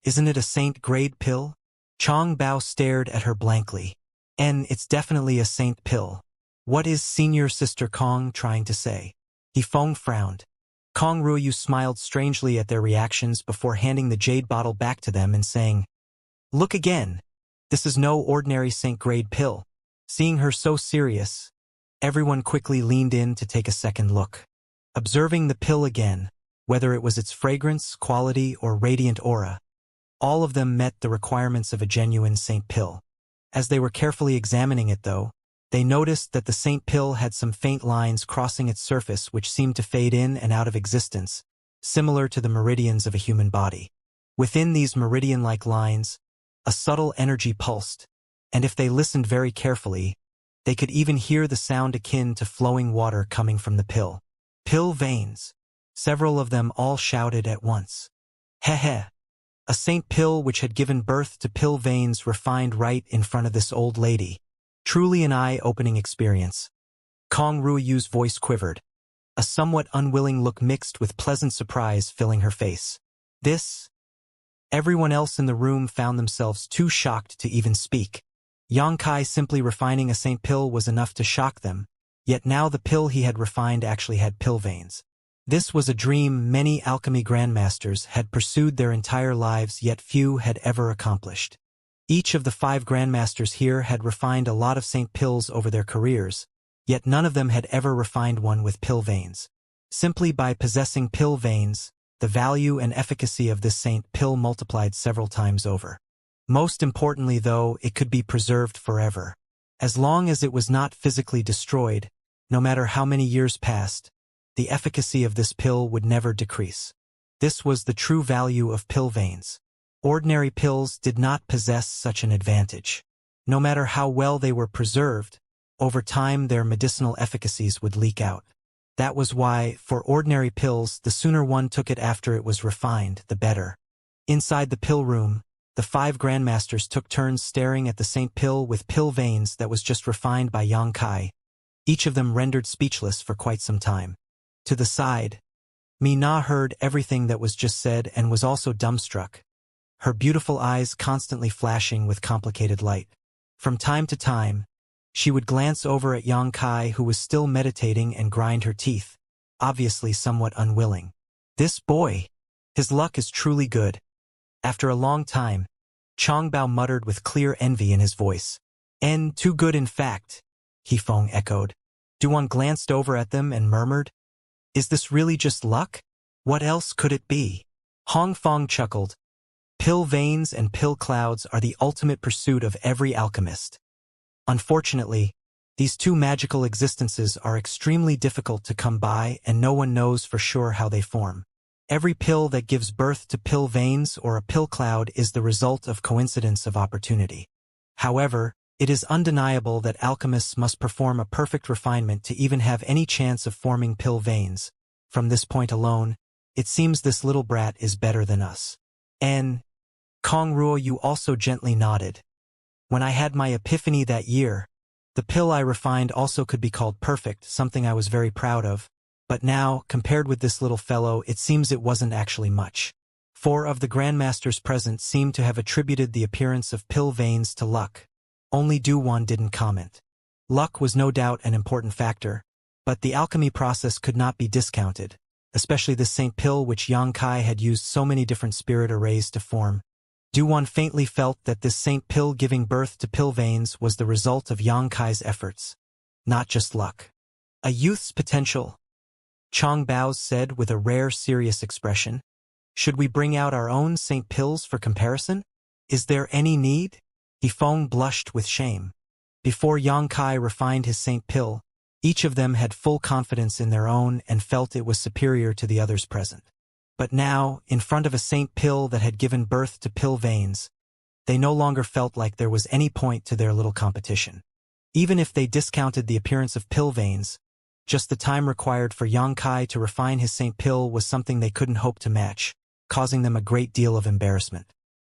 Isn't it a saint-grade pill?" Chang Bao stared at her blankly. It's definitely a saint pill. What is Senior Sister Kong trying to say?" Hifeng frowned. Kong Ruoyu smiled strangely at their reactions before handing the jade bottle back to them and saying, "Look again. This is no ordinary saint-grade pill." Seeing her so serious, everyone quickly leaned in to take a second look. Observing the pill again, whether it was its fragrance, quality, or radiant aura, all of them met the requirements of a genuine saint pill. As they were carefully examining it, though, they noticed that the saint pill had some faint lines crossing its surface which seemed to fade in and out of existence, similar to the meridians of a human body. Within these meridian-like lines, a subtle energy pulsed, and if they listened very carefully, they could even hear the sound akin to flowing water coming from the pill. "Pill veins!" Several of them all shouted at once. "Heh. A saint pill which had given birth to pill veins refined right in front of this old lady. Truly an eye-opening experience." Kong Ruoyu's voice quivered, a somewhat unwilling look mixed with pleasant surprise filling her face. "This?" Everyone else in the room found themselves too shocked to even speak. Yang simply refining a saint pill was enough to shock them, yet now the pill he had refined actually had pill veins. This was a dream many alchemy grandmasters had pursued their entire lives, yet few had ever accomplished. Each of the 5 grandmasters here had refined a lot of saint pills over their careers, yet none of them had ever refined one with pill veins. Simply by possessing pill veins, the value and efficacy of this saint pill multiplied several times over. Most importantly, though, it could be preserved forever. As long as it was not physically destroyed, no matter how many years passed, the efficacy of this pill would never decrease. This was the true value of pill veins. Ordinary pills did not possess such an advantage. No matter how well they were preserved, over time their medicinal efficacies would leak out. That was why, for ordinary pills, the sooner one took it after it was refined, the better. Inside the pill room, the 5 grandmasters took turns staring at the saint pill with pill veins that was just refined by Yang, each of them rendered speechless for quite some time. To the side, Mina heard everything that was just said and was also dumbstruck, her beautiful eyes constantly flashing with complicated light. From time to time, she would glance over at Yang who was still meditating and grind her teeth, obviously somewhat unwilling. "This boy, his luck is truly good." After a long time, Changbao muttered with clear envy in his voice. "Too good in fact," Hifeng echoed. Duan glanced over at them and murmured, "Is this really just luck? What else could it be?" Hong Fong chuckled. "Pill veins and pill clouds are the ultimate pursuit of every alchemist. Unfortunately, These two magical existences are extremely difficult to come by, and no one knows for sure how they form. Every pill that gives birth to pill veins or a pill cloud is the result of coincidence of opportunity. However, it is undeniable that alchemists must perform a perfect refinement to even have any chance of forming pill veins. From this point alone, it seems this little brat is better than us. N. Kong Ruo, you also gently nodded. When I had my epiphany that year, the pill I refined also could be called perfect, something I was very proud of. But now, compared with this little fellow, it seems it wasn't actually much. 4 of the grandmasters present seemed to have attributed the appearance of pill veins to luck. Only Du-Wan didn't comment. Luck was no doubt an important factor, but the alchemy process could not be discounted, especially the Saint Pill which Yang Kai had used so many different spirit arrays to form. Du-Wan faintly felt that this Saint Pill giving birth to pill veins was the result of Yang Kai's efforts, not just luck. A youth's potential, Chong Bao's said with a rare serious expression. Should we bring out our own Saint Pills for comparison? Is there any need? Yifeng blushed with shame. Before Yang Kai refined his Saint Pill, each of them had full confidence in their own and felt it was superior to the others present. But now, in front of a Saint Pill that had given birth to pill veins, they no longer felt like there was any point to their little competition. Even if they discounted the appearance of pill veins, just the time required for Yang Kai to refine his Saint Pill was something they couldn't hope to match, causing them a great deal of embarrassment.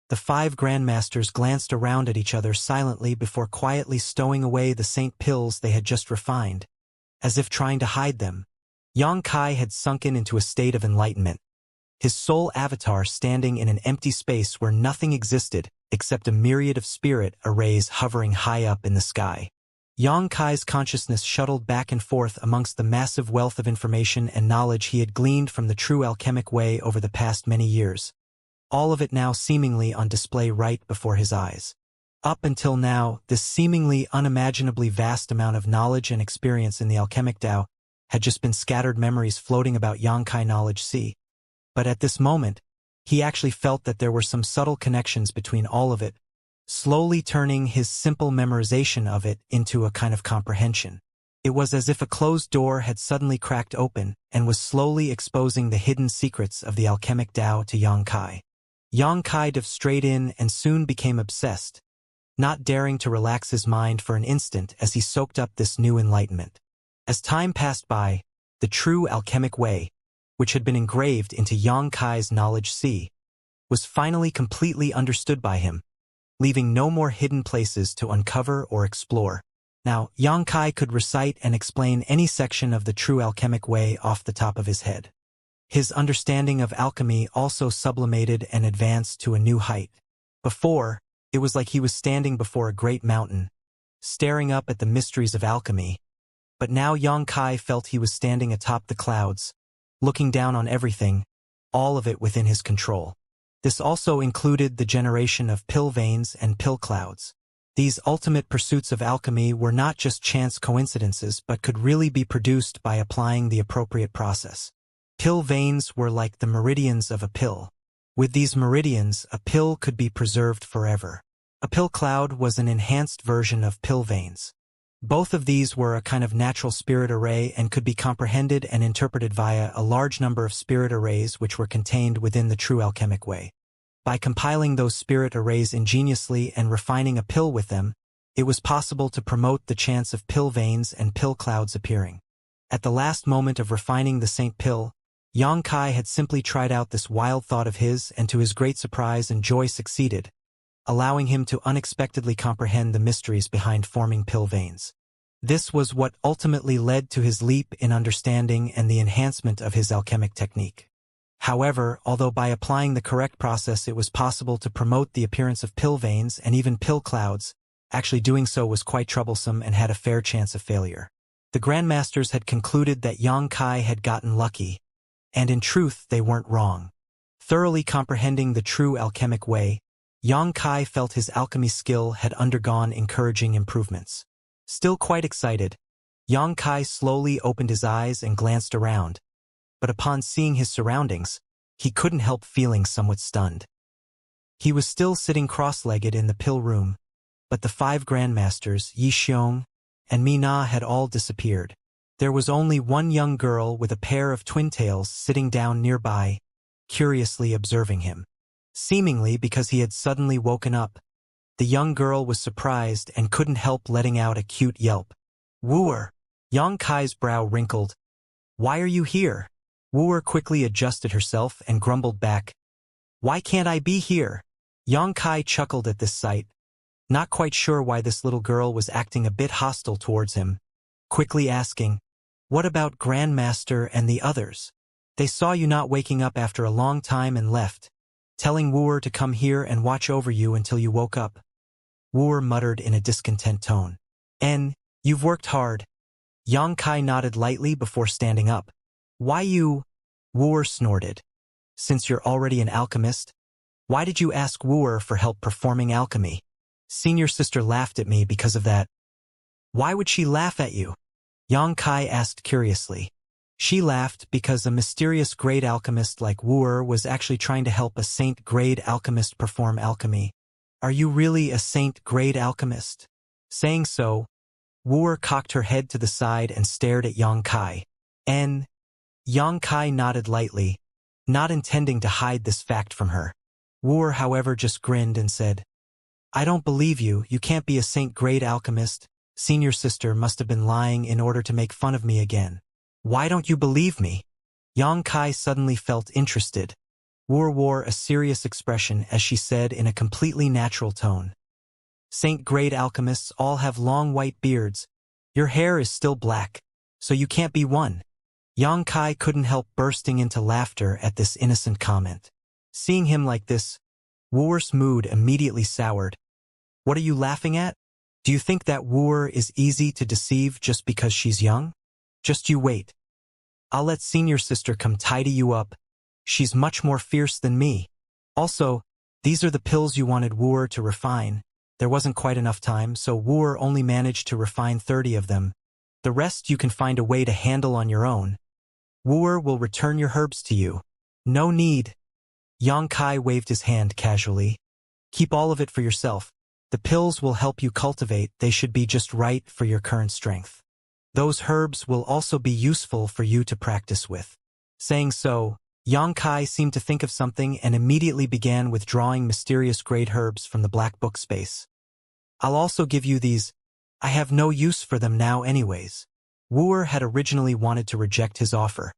The 5 grandmasters glanced around at each other silently before quietly stowing away the Saint Pills they had just refined, as if trying to hide them. Yang Kai had sunken into a state of enlightenment, his soul avatar standing in an empty space where nothing existed except a myriad of spirit arrays hovering high up in the sky. Yang Kai's consciousness shuttled back and forth amongst the massive wealth of information and knowledge he had gleaned from the true alchemic way over the past many years, all of it now seemingly on display right before his eyes. Up until now, this seemingly unimaginably vast amount of knowledge and experience in the alchemic Tao had just been scattered memories floating about Yang Kai knowledge sea. But at this moment, he actually felt that there were some subtle connections between all of it, slowly turning his simple memorization of it into a kind of comprehension. It was as if a closed door had suddenly cracked open and was slowly exposing the hidden secrets of the alchemic Tao to Yang Kai. Yang Kai dived straight in and soon became obsessed, not daring to relax his mind for an instant as he soaked up this new enlightenment. As time passed by, the true alchemic way, which had been engraved into Yang Kai's knowledge sea, was finally completely understood by him, leaving no more hidden places to uncover or explore. Now, Yang Kai could recite and explain any section of the true alchemic way off the top of his head. His understanding of alchemy also sublimated and advanced to a new height. Before, it was like he was standing before a great mountain, staring up at the mysteries of alchemy. But now Yang Kai felt he was standing atop the clouds, looking down on everything, all of it within his control. This also included the generation of pill veins and pill clouds. These ultimate pursuits of alchemy were not just chance coincidences but could really be produced by applying the appropriate process. Pill veins were like the meridians of a pill. With these meridians, a pill could be preserved forever. A pill cloud was an enhanced version of pill veins. Both of these were a kind of natural spirit array and could be comprehended and interpreted via a large number of spirit arrays which were contained within the true alchemic way. By compiling those spirit arrays ingeniously and refining a pill with them, it was possible to promote the chance of pill veins and pill clouds appearing. At the last moment of refining the Saint Pill, Yang Kai had simply tried out this wild thought of his and to his great surprise and joy succeeded, allowing him to unexpectedly comprehend the mysteries behind forming pill veins. This was what ultimately led to his leap in understanding and the enhancement of his alchemic technique. However, although by applying the correct process it was possible to promote the appearance of pill veins and even pill clouds, actually doing so was quite troublesome and had a fair chance of failure. The grandmasters had concluded that Yang Kai had gotten lucky, and in truth they weren't wrong. Thoroughly comprehending the true alchemic way, Yang Kai felt his alchemy skill had undergone encouraging improvements. Still quite excited, Yang Kai slowly opened his eyes and glanced around, but upon seeing his surroundings, he couldn't help feeling somewhat stunned. He was still sitting cross-legged in the pill room, but the 5 grandmasters, Yi Xiong, and Mina had all disappeared. There was only one young girl with a pair of twin tails sitting down nearby, curiously observing him. Seemingly because he had suddenly woken up, the young girl was surprised and couldn't help letting out a cute yelp. "Wooer!" Yang Kai's brow wrinkled. "Why are you here?" Wooer quickly adjusted herself and grumbled back, "Why can't I be here?" Yang Kai chuckled at this sight, not quite sure why this little girl was acting a bit hostile towards him, quickly asking, "What about Grandmaster and the others? They saw you not waking up after a long time and left, telling Wooer to come here and watch over you until you woke up." Wooer muttered in a discontent tone. You've worked hard." Yang Kai nodded lightly before standing up. "Why you?" Wooer snorted. "Since you're already an alchemist, why did you ask Wooer for help performing alchemy?" Senior sister laughed at me because of that. "Why would she laugh at you?" Yang Kai asked curiously. She laughed because a mysterious great alchemist like Wooer was actually trying to help a saint-grade alchemist perform alchemy. "Are you really a saint-grade alchemist?" Saying so, Wooer cocked her head to the side and stared at Yang Kai. Yang Kai nodded lightly, not intending to hide this fact from her. Wooer, however, just grinned and said, "I don't believe you. You can't be a saint-grade alchemist. Senior sister must have been lying in order to make fun of me again." "Why don't you believe me?" Yang Kai suddenly felt interested. Wooer wore a serious expression as she said in a completely natural tone, "Saint-grade alchemists all have long white beards. Your hair is still black, so you can't be one." Yang Kai couldn't help bursting into laughter at this innocent comment. Seeing him like this, Wooer's mood immediately soured. "What are you laughing at? Do you think that Wooer is easy to deceive just because she's young? Just you wait. I'll let senior sister come tidy you up. She's much more fierce than me. Also, these are the pills you wanted Wooer to refine. There wasn't quite enough time, so Wooer only managed to refine 30 of them. The rest you can find a way to handle on your own. Wooer will return your herbs to you. No need." Yang Kai waved his hand casually. "Keep all of it for yourself. The pills will help you cultivate. They should be just right for your current strength. Those herbs will also be useful for you to practice with." Saying so, Yang Kai seemed to think of something and immediately began withdrawing mysterious great herbs from the black book space. "I'll also give you these. I have no use for them now anyways." Wooer had originally wanted to reject his offer.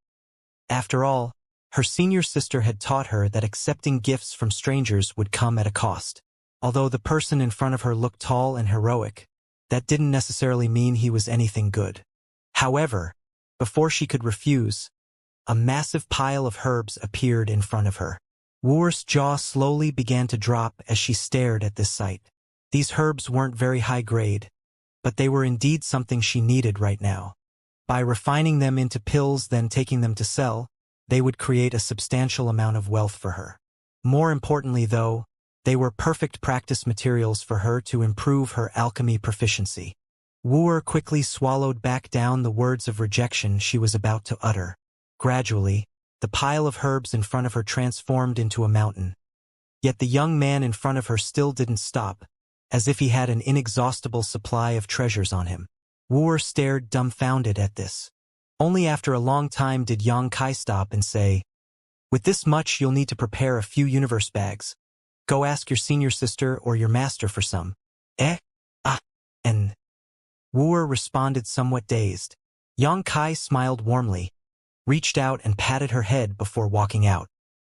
After all, her senior sister had taught her that accepting gifts from strangers would come at a cost. Although the person in front of her looked tall and heroic, that didn't necessarily mean he was anything good. However, before she could refuse, a massive pile of herbs appeared in front of her. Wooer's jaw slowly began to drop as she stared at this sight. These herbs weren't very high grade, but they were indeed something she needed right now. By refining them into pills then taking them to sell, they would create a substantial amount of wealth for her. More importantly though, they were perfect practice materials for her to improve her alchemy proficiency. Wooer quickly swallowed back down the words of rejection she was about to utter. Gradually, the pile of herbs in front of her transformed into a mountain. Yet the young man in front of her still didn't stop, as if he had an inexhaustible supply of treasures on him. Wooer stared dumbfounded at this. Only after a long time did Yang Kai stop and say, "With this much you'll need to prepare a few universe bags. Go ask your senior sister or your master for some." And Wooer responded somewhat dazed. Yang Kai smiled warmly, reached out and patted her head before walking out.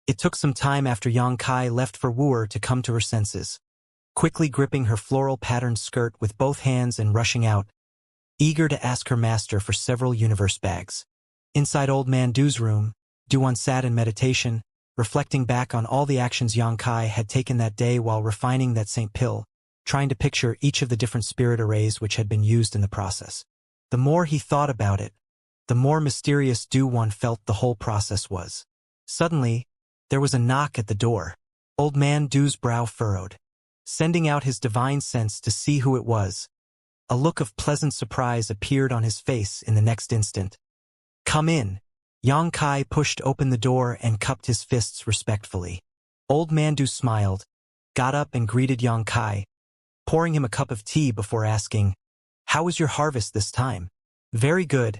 It took some time after Yang Kai left for Wooer to come to her senses. Quickly gripping her floral-patterned skirt with both hands and rushing out, eager to ask her master for several universe bags. Inside Old Man Du's room, Du sat in meditation, reflecting back on all the actions Yang Kai had taken that day while refining that Saint pill, trying to picture each of the different spirit arrays which had been used in the process. The more he thought about it, the more mysterious Du felt the whole process was. Suddenly, there was a knock at the door. Old Man Du's brow furrowed, sending out his divine sense to see who it was. A look of pleasant surprise appeared on his face in the next instant. "Come in." Yang Kai pushed open the door and cupped his fists respectfully. Old Mandu smiled, got up and greeted Yang Kai, pouring him a cup of tea before asking, How was your harvest this time? Very good.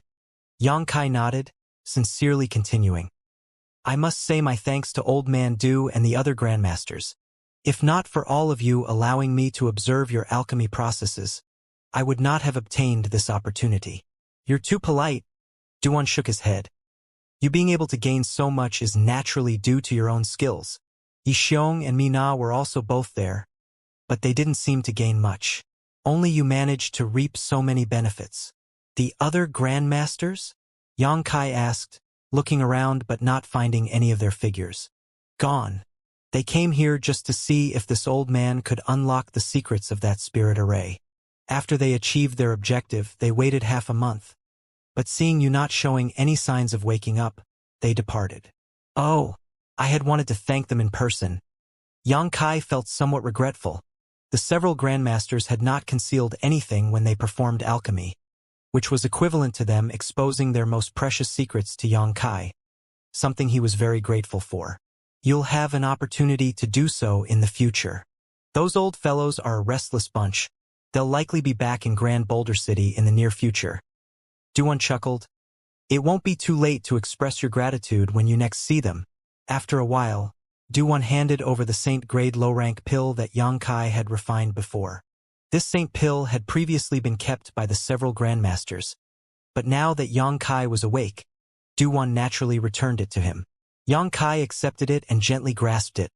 Xianxia nodded, sincerely continuing. I must say my thanks to Old Man Du and the other grandmasters. If not for all of you allowing me to observe your alchemy processes, I would not have obtained this opportunity. You're too polite. Duan shook his head. You being able to gain so much is naturally due to your own skills. Yixiong and Mina were also both there, but they didn't seem to gain much. Only you managed to reap so many benefits. The other grandmasters? Xianxia asked, looking around but not finding any of their figures. Gone. They came here just to see if this old man could unlock the secrets of that spirit array. After they achieved their objective, they waited half a month. But seeing you not showing any signs of waking up, they departed. Oh, I had wanted to thank them in person. Xianxia felt somewhat regretful. The several grandmasters had not concealed anything when they performed alchemy, which was equivalent to them exposing their most precious secrets to Xianxia, something he was very grateful for. You'll have an opportunity to do so in the future. Those old fellows are a restless bunch. They'll likely be back in Grand Boulder City in the near future. Duan chuckled. It won't be too late to express your gratitude when you next see them. After a while, Duan handed over the Saint Grade low-rank pill that Xianxia had refined before. This Saint pill had previously been kept by the several grandmasters, but now that Xianxia was awake, Duan naturally returned it to him. Xianxia accepted it and gently grasped it,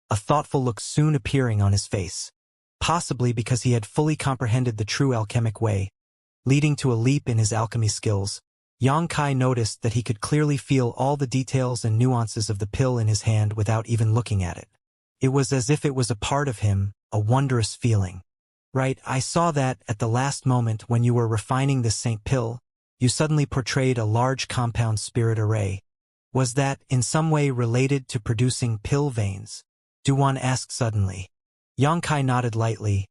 a thoughtful look soon appearing on his face. Possibly because he had fully comprehended the true alchemic way, leading to a leap in his alchemy skills, Xianxia noticed that he could clearly feel all the details and nuances of the pill in his hand without even looking at it. It was as if it was a part of him, a wondrous feeling. Right, I saw that at the last moment when you were refining this Saint pill, you suddenly portrayed a large compound spirit array. Was that in some way related to producing pill veins? Duan asked suddenly. Xianxia nodded lightly.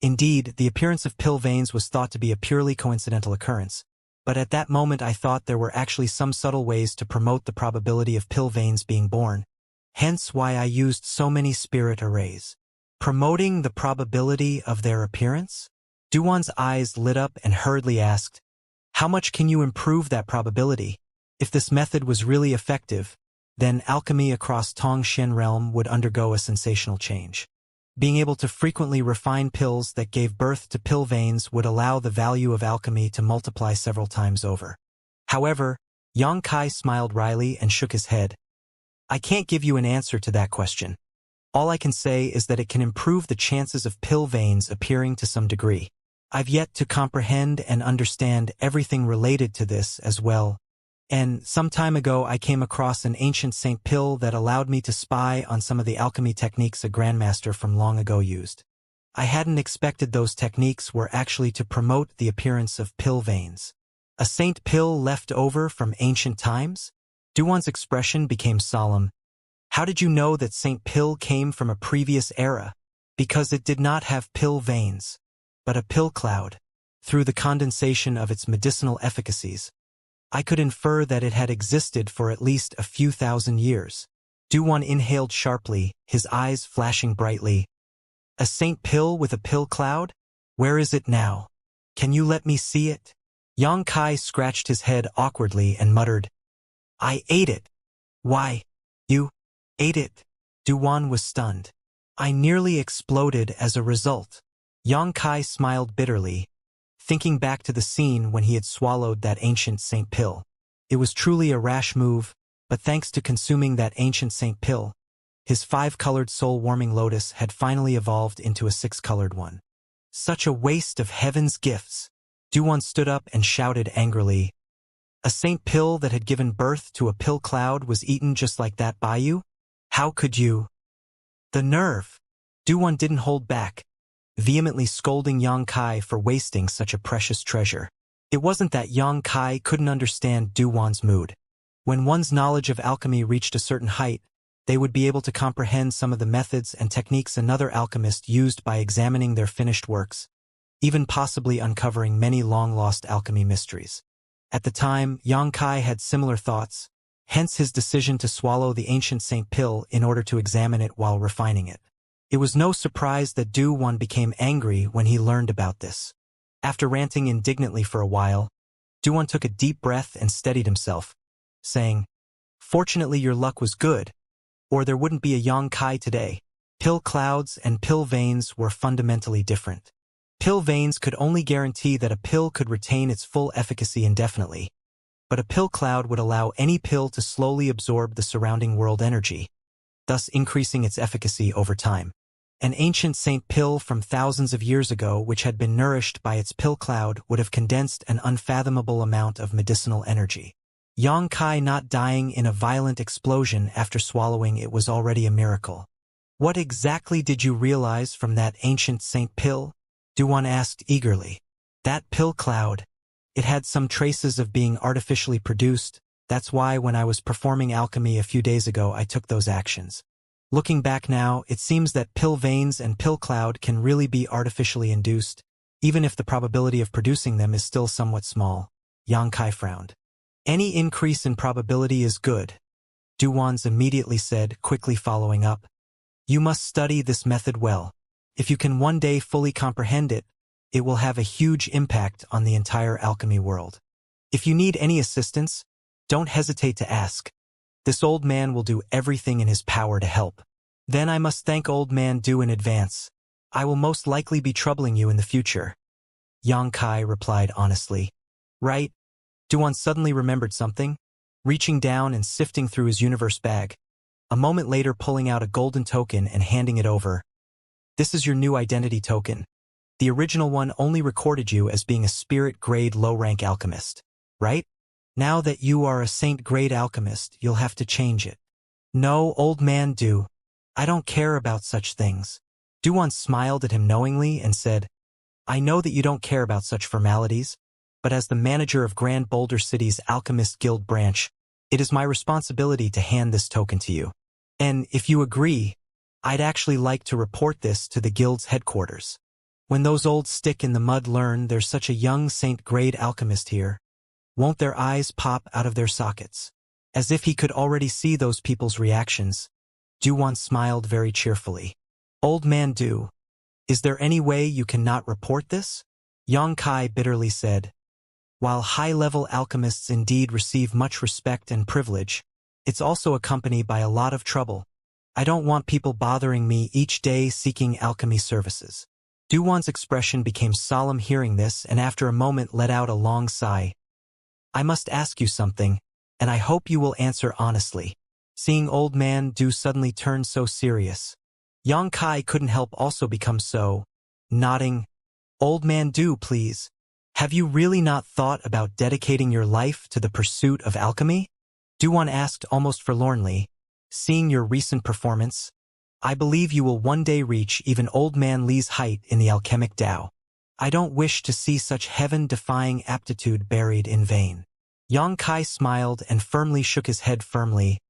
Indeed, the appearance of pill veins was thought to be a purely coincidental occurrence, but at that moment I thought there were actually some subtle ways to promote the probability of pill veins being born, hence why I used so many spirit arrays. Promoting the probability of their appearance? Duan's eyes lit up and hurriedly asked, how much can you improve that probability? If this method was really effective, then alchemy across Tongshen realm would undergo a sensational change. Being able to frequently refine pills that gave birth to pill veins would allow the value of alchemy to multiply several times over. However, Xianxia smiled wryly and shook his head. I can't give you an answer to that question. All I can say is that it can improve the chances of pill veins appearing to some degree. I've yet to comprehend and understand everything related to this as well. And some time ago I came across an ancient Saint pill that allowed me to spy on some of the alchemy techniques a grandmaster from long ago used. I hadn't expected those techniques were actually to promote the appearance of pill veins. A Saint pill left over from ancient times? Duan's expression became solemn. How did you know that Saint pill came from a previous era? Because it did not have pill veins, but a pill cloud. Through the condensation of its medicinal efficacies, I could infer that it had existed for at least a few thousand years. Duan inhaled sharply, his eyes flashing brightly. A Saint pill with a pill cloud? Where is it now? Can you let me see it? Xianxia scratched his head awkwardly and muttered, I ate it. Why? You ate it? Duan was stunned. I nearly exploded as a result. Xianxia smiled bitterly, thinking back to the scene when he had swallowed that ancient Saint pill. It was truly a rash move, but thanks to consuming that ancient Saint pill, his 5-colored soul-warming lotus had finally evolved into a 6-colored one. Such a waste of heaven's gifts. Duan stood up and shouted angrily. A Saint pill that had given birth to a pill cloud was eaten just like that by you? How could you? The nerve! Duan didn't hold back, vehemently scolding Xianxia for wasting such a precious treasure. It wasn't that Xianxia couldn't understand Duan's mood. When one's knowledge of alchemy reached a certain height, they would be able to comprehend some of the methods and techniques another alchemist used by examining their finished works, even possibly uncovering many long-lost alchemy mysteries. At the time, Xianxia had similar thoughts, hence his decision to swallow the ancient Saint pill in order to examine it while refining it. It was no surprise that Duan became angry when he learned about this. After ranting indignantly for a while, Duan took a deep breath and steadied himself, saying, "Fortunately your luck was good, or there wouldn't be a Yang Kai today." Pill clouds and pill veins were fundamentally different. Pill veins could only guarantee that a pill could retain its full efficacy indefinitely, but a pill cloud would allow any pill to slowly absorb the surrounding world energy, thus increasing its efficacy over time. An ancient saint pill from thousands of years ago which had been nourished by its pill cloud would have condensed an unfathomable amount of medicinal energy. Yang Kai not dying in a violent explosion after swallowing it was already a miracle. "What exactly did you realize from that ancient saint pill?" Duan asked eagerly. "That pill cloud. It had some traces of being artificially produced. That's why when I was performing alchemy a few days ago I took those actions. Looking back now, it seems that pill veins and pill cloud can really be artificially induced, even if the probability of producing them is still somewhat small." Yang Kai frowned. "Any increase in probability is good," Duans immediately said, quickly following up. "You must study this method well. If you can one day fully comprehend it, it will have a huge impact on the entire alchemy world. If you need any assistance, don't hesitate to ask. This old man will do everything in his power to help." "Then I must thank old man Du in advance. I will most likely be troubling you in the future," Yang Kai replied honestly. "Right?" Duan suddenly remembered something, reaching down and sifting through his universe bag, a moment later pulling out a golden token and handing it over. "This is your new identity token. The original one only recorded you as being a spirit-grade low-rank alchemist, right? Now that you are a saint-grade alchemist, you'll have to change it." "No, old man Du. I don't care about such things." Duan smiled at him knowingly and said, "I know that you don't care about such formalities, but as the manager of Grand Boulder City's Alchemist Guild branch, it is my responsibility to hand this token to you. And if you agree, I'd actually like to report this to the guild's headquarters. When those old stick-in-the-mud learn there's such a young saint-grade alchemist here, won't their eyes pop out of their sockets?" As if he could already see those people's reactions, Duan smiled very cheerfully. "Old man Du, is there any way you cannot report this?" Yang Kai bitterly said, "While high-level alchemists indeed receive much respect and privilege, it's also accompanied by a lot of trouble. I don't want people bothering me each day seeking alchemy services." Duan's expression became solemn hearing this and after a moment let out a long sigh. "I must ask you something, and I hope you will answer honestly." Seeing old man Du suddenly turn so serious, Yang Kai couldn't help also become so, nodding. "Old man Du, please. Have you really not thought about dedicating your life to the pursuit of alchemy?" Duan asked almost forlornly. "Seeing your recent performance, I believe you will one day reach even old man Li's height in the alchemic Tao. I don't wish to see such heaven-defying aptitude buried in vain." Yang Kai smiled and firmly shook his head firmly.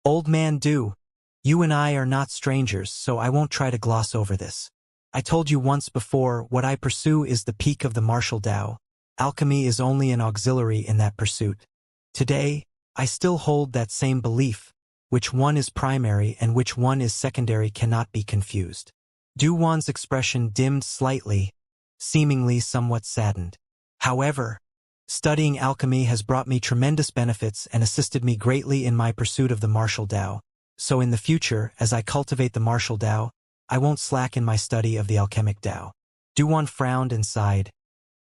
"Old man Du, you and I are not strangers, so I won't try to gloss over this. I told you once before, what I pursue is the peak of the martial Tao. Alchemy is only an auxiliary in that pursuit. Today, I still hold that same belief. Which one is primary and which one is secondary cannot be confused." Duan's expression dimmed slightly, seemingly somewhat saddened. "However, studying alchemy has brought me tremendous benefits and assisted me greatly in my pursuit of the martial Tao. So in the future, as I cultivate the martial Tao, I won't slack in my study of the alchemic Tao." Duan frowned and sighed.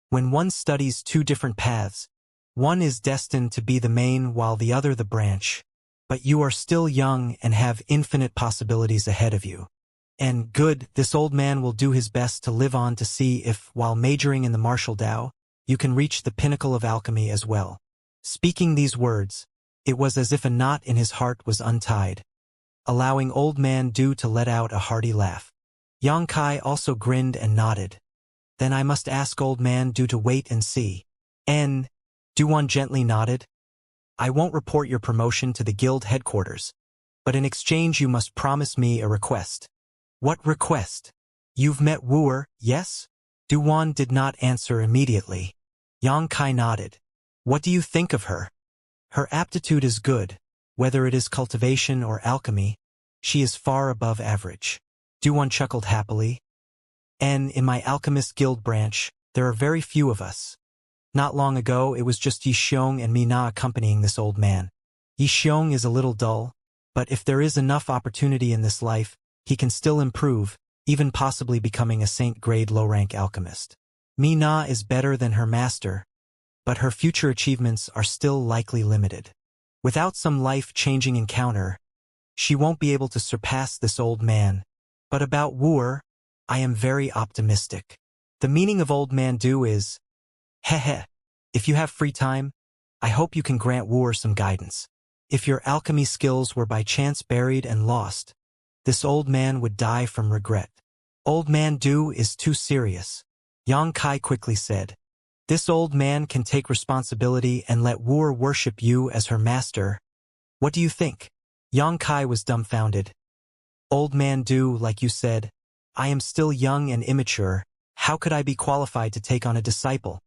When one studies two different paths, one is destined to be the main while the other the branch. But you are still young and have infinite possibilities ahead of you. And good, this old man will do his best to live on to see if, while majoring in the martial Tao, you can reach the pinnacle of alchemy as well. Speaking these words, it was as if a knot in his heart was untied, allowing old man Du to let out a hearty laugh. Yang Kai also grinned and nodded. "Then I must ask old man Du to wait and see." "And," Duan gently nodded, "I won't report your promotion to the guild headquarters, but in exchange you must promise me a request." "What request?" "You've met Wuer, yes?" Duan did not answer immediately. Yang Kai nodded. "What do you think of her?" "Her aptitude is good. Whether it is cultivation or alchemy, she is far above average." Duan chuckled happily. "And in my alchemist guild branch, There are very few of us. Not long ago, it was just Yi Xiong and Mina accompanying this old man. Yi Xiong is a little dull, but if there is enough opportunity in this life, he can still improve, even possibly becoming a saint-grade low-rank alchemist. Mina is better than her master, but her future achievements are still likely limited. Without some life-changing encounter, she won't be able to surpass this old man. But about Wu'er, I am very optimistic. The meaning of Old Man Do is, heh. If you have free time, I hope you can grant Wu'er some guidance. If your alchemy skills were by chance buried and lost, this old man would die from regret. Old Man Do is too serious, Yang Kai quickly said. This old man can take responsibility and let Wu'er worship you as her master. What do you think? Yang Kai was dumbfounded. Old Man Do, like you said, I am still young and immature. How could I be qualified to take on a disciple?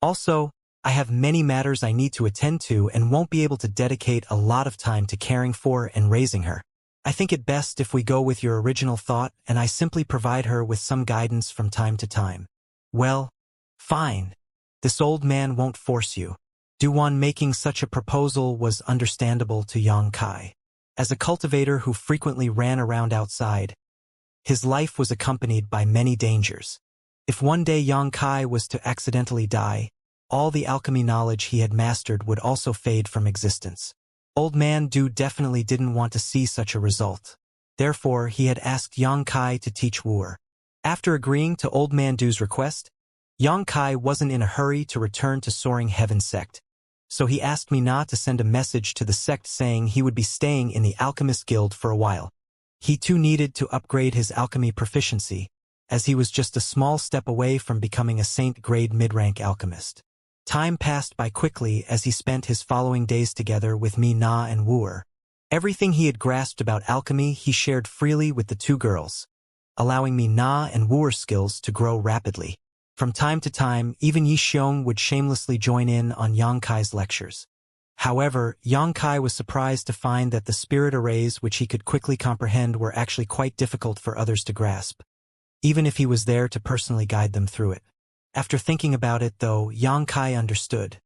Also, I have many matters I need to attend to and won't be able to dedicate a lot of time to caring for and raising her. I think it best if we go with your original thought and I simply provide her with some guidance from time to time. Well, fine. This old man won't force you. Duan making such a proposal was understandable to Yang Kai. As a cultivator who frequently ran around outside, his life was accompanied by many dangers. If one day Yang Kai was to accidentally die, all the alchemy knowledge he had mastered would also fade from existence. Old Man Do definitely didn't want to see such a result. Therefore, he had asked Yang Kai to teach Wu'er. After agreeing to Old Man Do's request, Yang Kai wasn't in a hurry to return to Soaring Heaven sect, so he asked Mina to send a message to the sect saying he would be staying in the Alchemist Guild for a while. He too needed to upgrade his alchemy proficiency, as he was just a small step away from becoming a saint-grade mid-rank alchemist. Time passed by quickly as he spent his following days together with Mina and Wu'er. Everything he had grasped about alchemy he shared freely with the two girls, allowing Mina and Wu'er's skills to grow rapidly. From time to time, even Yi Xiong would shamelessly join in on Yang Kai's lectures. However, Yang Kai was surprised to find that the spirit arrays which he could quickly comprehend were actually quite difficult for others to grasp, even if he was there to personally guide them through it. After thinking about it, though, Yang Kai understood.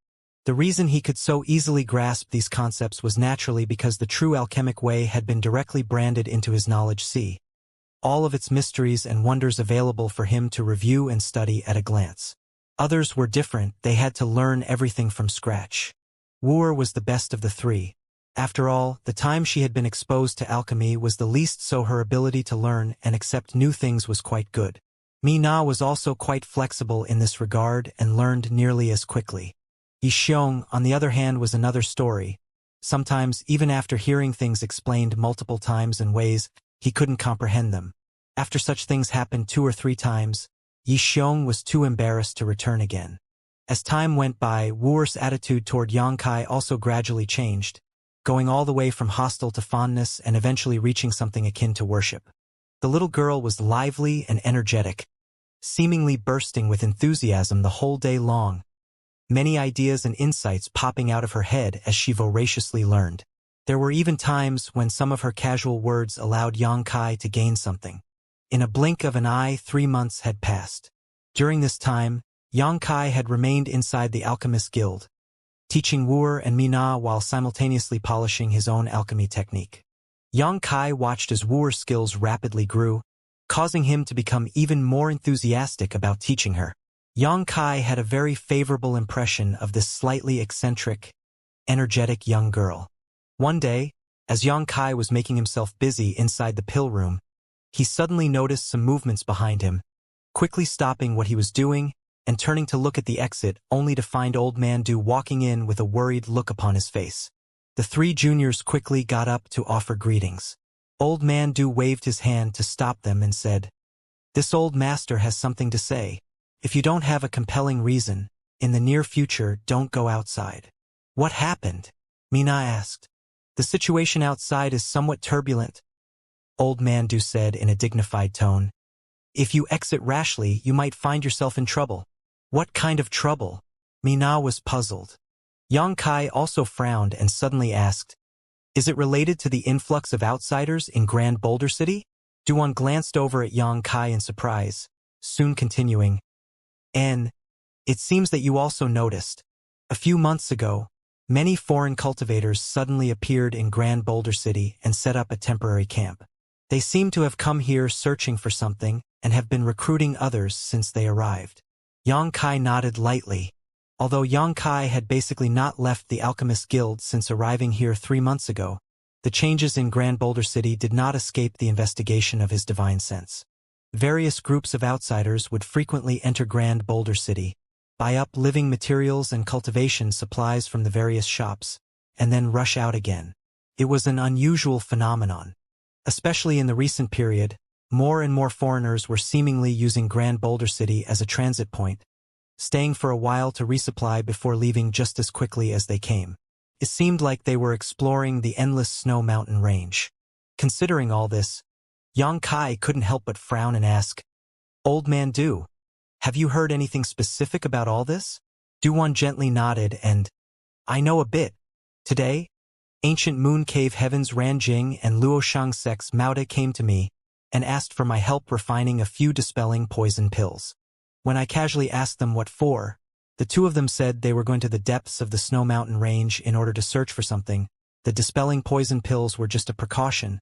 The reason he could so easily grasp these concepts was naturally because the true alchemic way had been directly branded into his knowledge sea. All of its mysteries and wonders available for him to review and study at a glance. Others were different, they had to learn everything from scratch. Wu'er was the best of the three. After all, the time she had been exposed to alchemy was the least, so her ability to learn and accept new things was quite good. Mina was also quite flexible in this regard and learned nearly as quickly. Yi Xiong, on the other hand, was another story. Sometimes, even after hearing things explained multiple times in ways he couldn't comprehend them. After such things happened 2 or 3 times, Yi Xiong was too embarrassed to return again. As time went by, Wu'er's attitude toward Yang Kai also gradually changed, going all the way from hostile to fondness and eventually reaching something akin to worship. The little girl was lively and energetic, seemingly bursting with enthusiasm the whole day long, many ideas and insights popping out of her head as she voraciously learned. There were even times when some of her casual words allowed Yang Kai to gain something. In a blink of an eye, 3 months had passed. During this time, Yang Kai had remained inside the Alchemist Guild, teaching Wu'er and Mina while simultaneously polishing his own alchemy technique. Yang Kai watched as Wu'er's skills rapidly grew, causing him to become even more enthusiastic about teaching her. Yang Kai had a very favorable impression of this slightly eccentric, energetic young girl. One day, as Yang Kai was making himself busy inside the pill room, he suddenly noticed some movements behind him, quickly stopping what he was doing and turning to look at the exit only to find Old Man Do walking in with a worried look upon his face. The 3 juniors quickly got up to offer greetings. Old Man Do waved his hand to stop them and said, "This old master has something to say. If you don't have a compelling reason, in the near future don't go outside." "What happened?" Mina asked. "The situation outside is somewhat turbulent," Old Man Do said in a dignified tone. "If you exit rashly, you might find yourself in trouble." "What kind of trouble?" Mina was puzzled. Yang Kai also frowned and suddenly asked, "Is it related to the influx of outsiders in Grand Boulder City?" Duan glanced over at Yang Kai in surprise, soon continuing, It seems that you also noticed. A few months ago, many foreign cultivators suddenly appeared in Grand Boulder City and set up a temporary camp. They seem to have come here searching for something and have been recruiting others since they arrived. Yang Kai nodded lightly. Although Yang Kai had basically not left the Alchemist Guild since arriving here 3 months ago, the changes in Grand Boulder City did not escape the investigation of his divine sense. Various groups of outsiders would frequently enter Grand Boulder City, buy up living materials and cultivation supplies from the various shops, and then rush out again. It was an unusual phenomenon. Especially in the recent period, more and more foreigners were seemingly using Grand Boulder City as a transit point, staying for a while to resupply before leaving just as quickly as they came. It seemed like they were exploring the endless snow mountain range. Considering all this, Yang Kai couldn't help but frown and ask, "Old man Du, have you heard anything specific about all this?" Duwan gently nodded and, "I know a bit. Today, ancient moon cave heavens Ranjing and Luo Xianxia's Mauda came to me and asked for my help refining a few dispelling poison pills. When I casually asked them what for, the two of them said they were going to the depths of the Snow Mountain Range in order to search for something. The dispelling poison pills were just a precaution,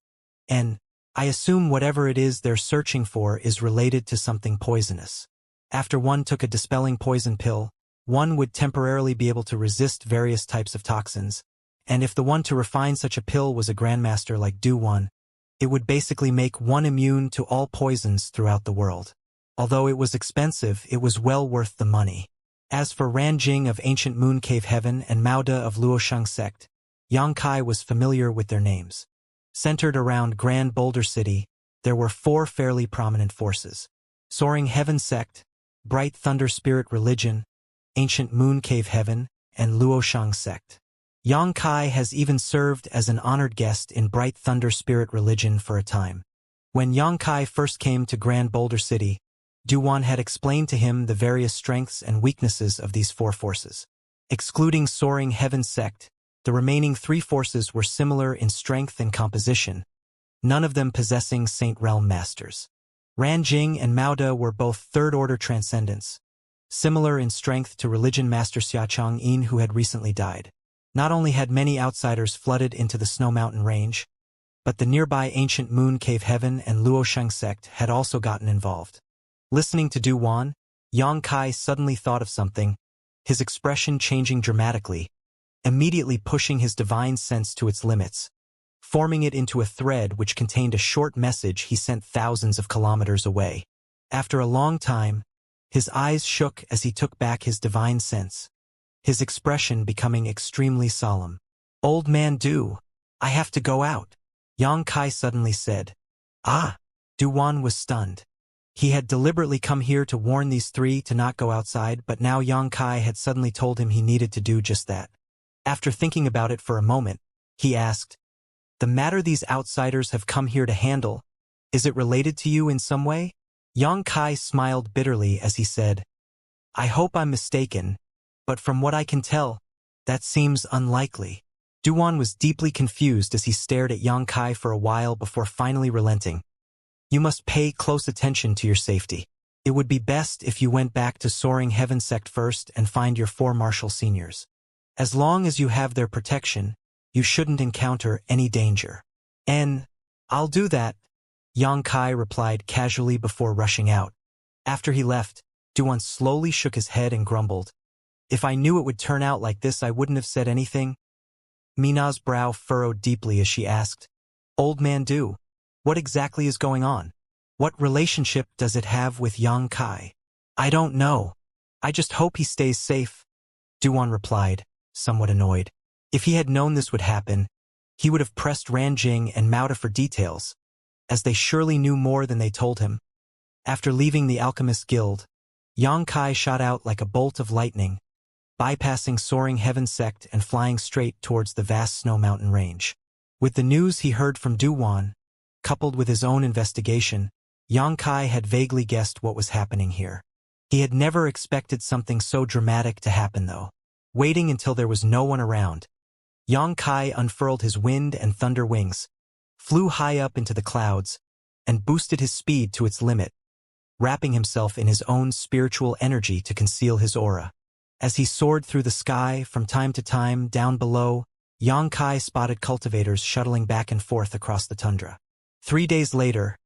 and I assume whatever it is they're searching for is related to something poisonous. After one took a dispelling poison pill, one would temporarily be able to resist various types of toxins, and if the one to refine such a pill was a grandmaster like Du-Wan, it would basically make one immune to all poisons throughout the world. Although it was expensive, it was well worth the money. As for Ranjing of Ancient Moon Cave Heaven and Mauda of Luoshang Sect, Yang Kai was familiar with their names. Centered around Grand Boulder City, there were 4 fairly prominent forces: Soaring Heaven Sect, Bright Thunder Spirit Religion, Ancient Moon Cave Heaven, and Luoshang Sect. Yang Kai has even served as an honored guest in Bright Thunder Spirit Religion for a time. When Yang Kai first came to Grand Boulder City, Du-Wan had explained to him the various strengths and weaknesses of these 4 forces. Excluding Soaring Heaven Sect, the remaining 3 forces were similar in strength and composition, none of them possessing Saint Realm Masters. Ranjing and Mauda were both third-order transcendents, similar in strength to Religion Master Xiaqiang Yin, who had recently died. Not only had many outsiders flooded into the Snow Mountain Range, but the nearby Ancient Moon Cave Heaven and Luoshang Sect had also gotten involved. Listening to Du-Wan, Yang Kai suddenly thought of something, his expression changing dramatically, immediately pushing his divine sense to its limits, forming it into a thread which contained a short message he sent thousands of kilometers away. After a long time, his eyes shook as he took back his divine sense, his expression becoming extremely solemn. "Old man Du, I have to go out," Yang Kai suddenly said. "Ah!" Du-Wan was stunned. He had deliberately come here to warn these 3 to not go outside, but now Yang Kai had suddenly told him he needed to do just that. After thinking about it for a moment, he asked, "The matter these outsiders have come here to handle, is it related to you in some way?" Yang Kai smiled bitterly as he said, "I hope I'm mistaken, but from what I can tell, that seems unlikely." Du-Wan was deeply confused as he stared at Yang Kai for a while before finally relenting. "You must pay close attention to your safety. It would be best if you went back to Soaring Heaven Sect first and find your 4 martial seniors. As long as you have their protection, you shouldn't encounter any danger." "I'll do that," Yang Kai replied casually before rushing out. After he left, Du-Wan slowly shook his head and grumbled, "If I knew it would turn out like this, I wouldn't have said anything." Mina's brow furrowed deeply as she asked, "Old man Du, what exactly is going on? What relationship does it have with Yang Kai?" "I don't know. I just hope he stays safe," Du-Wan replied, somewhat annoyed. If he had known this would happen, he would have pressed Ranjing and Mauda for details, as they surely knew more than they told him. After leaving the Alchemist Guild, Yang Kai shot out like a bolt of lightning, bypassing Soaring Heaven Sect and flying straight towards the vast Snow Mountain Range. With the news he heard from Du-Wan, coupled with his own investigation, Yang Kai had vaguely guessed what was happening here. He had never expected something so dramatic to happen, though. Waiting until there was no one around, Yang Kai unfurled his wind and thunder wings, flew high up into the clouds, and boosted his speed to its limit. wrapping himself in his own spiritual energy to conceal his aura. As he soared through the sky, from time to time, down below, Xianxia spotted cultivators shuttling back and forth across the tundra. 3 days later,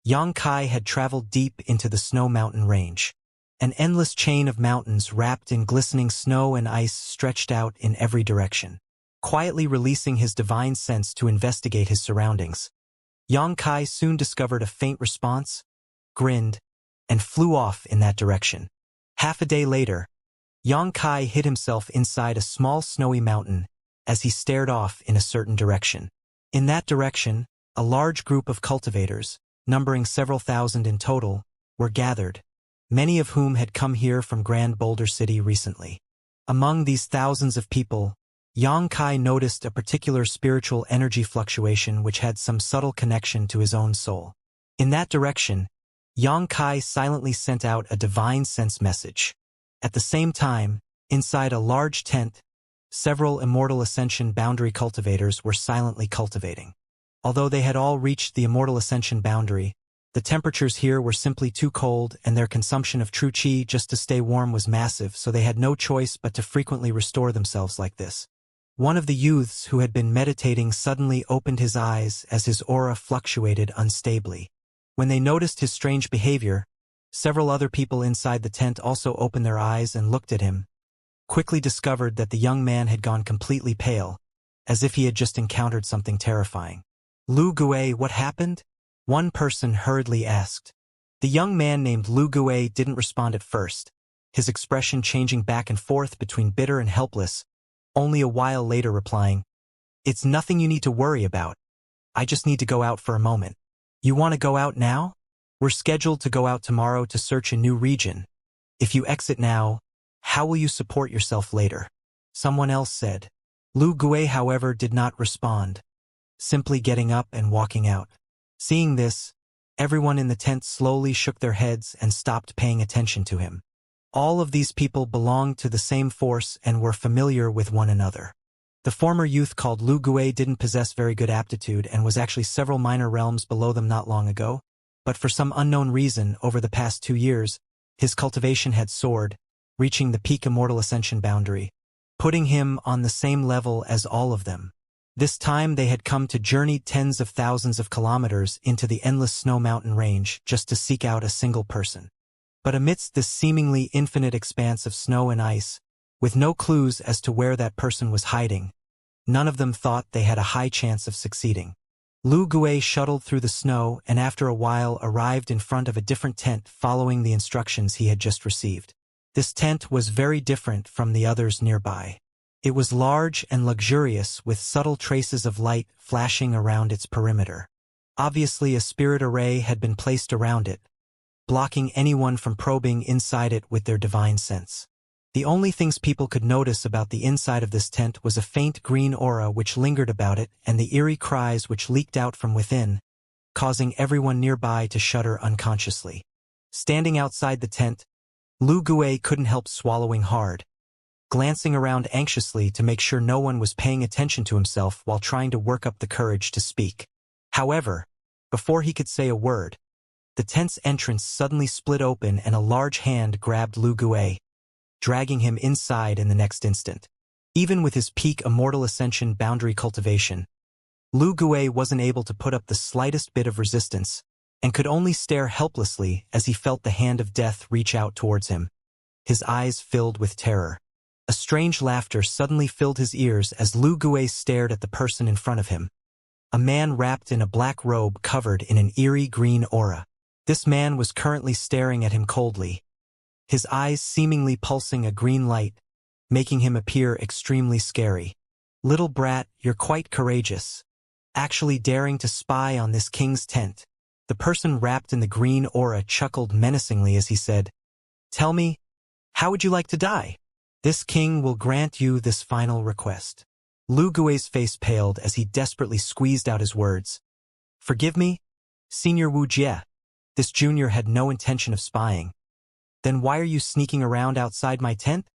Xianxia had traveled deep into the snow mountain range. An endless chain of mountains wrapped in glistening snow and ice stretched out in every direction. Quietly releasing his divine sense to investigate his surroundings, Xianxia soon discovered a faint response, grinned, and flew off in that direction. Half a day later, Xianxia hid himself inside a small snowy mountain as he stared off in a certain direction. In that direction, a large group of cultivators, numbering several thousand in total, were gathered, many of whom had come here from Grand Boulder City recently. Among these thousands of people, Xianxia noticed a particular spiritual energy fluctuation which had some subtle connection to his own soul. In that direction, Xianxia silently sent out a divine sense message. At the same time, inside a large tent, several Immortal Ascension boundary cultivators were silently cultivating. Although they had all reached the Immortal Ascension boundary, the temperatures here were simply too cold and their consumption of true qi just to stay warm was massive, so they had no choice but to frequently restore themselves like this. One of the youths who had been meditating suddenly opened his eyes as his aura fluctuated unstably. When they noticed his strange behavior, several other people inside the tent also opened their eyes and looked at him, quickly discovered that the young man had gone completely pale, as if he had just encountered something terrifying. "Lu Gui, what happened?" one person hurriedly asked. The young man named Lu Gui didn't respond at first, his expression changing back and forth between bitter and helpless, only a while later replying, "It's nothing you need to worry about. I just need to go out for a moment." "You want to go out now? We're scheduled to go out tomorrow to search a new region. If you exit now, how will you support yourself later?" someone else said. Lu Gui, however, did not respond, simply getting up and walking out. Seeing this, everyone in the tent slowly shook their heads and stopped paying attention to him. All of these people belonged to the same force and were familiar with one another. The former youth called Lu Gui didn't possess very good aptitude and was actually several minor realms below them not long ago, but for some unknown reason, over the past 2 years, his cultivation had soared, reaching the peak Immortal Ascension boundary, putting him on the same level as all of them. This time they had come to journey tens of thousands of kilometers into the endless snow mountain range just to seek out a single person. But amidst this seemingly infinite expanse of snow and ice, with no clues as to where that person was hiding, none of them thought they had a high chance of succeeding. Lu Gui shuttled through the snow and after a while arrived in front of a different tent following the instructions he had just received. This tent was very different from the others nearby. It was large and luxurious with subtle traces of light flashing around its perimeter. Obviously a spirit array had been placed around it, blocking anyone from probing inside it with their divine sense. The only things people could notice about the inside of this tent was a faint green aura which lingered about it and the eerie cries which leaked out from within, causing everyone nearby to shudder unconsciously. Standing outside the tent, Lu Gui couldn't help swallowing hard, glancing around anxiously to make sure no one was paying attention to himself while trying to work up the courage to speak. However, before he could say a word, the tent's entrance suddenly split open and a large hand grabbed Lu Gui, dragging him inside in the next instant. Even with his peak Immortal Ascension boundary cultivation, Lu Gui wasn't able to put up the slightest bit of resistance, and could only stare helplessly as he felt the hand of death reach out towards him, his eyes filled with terror. A strange laughter suddenly filled his ears as Lu Gui stared at the person in front of him, a man wrapped in a black robe covered in an eerie green aura. This man was currently staring at him coldly, his eyes seemingly pulsing a green light, making him appear extremely scary. "Little brat, you're quite courageous, actually daring to spy on this king's tent." The person wrapped in the green aura chuckled menacingly as he said, "Tell me, how would you like to die? This king will grant you this final request." Lu Gui's face paled as he desperately squeezed out his words. "Forgive me, Senior Wuxia. This junior had no intention of spying." "Then why are you sneaking around outside my tent?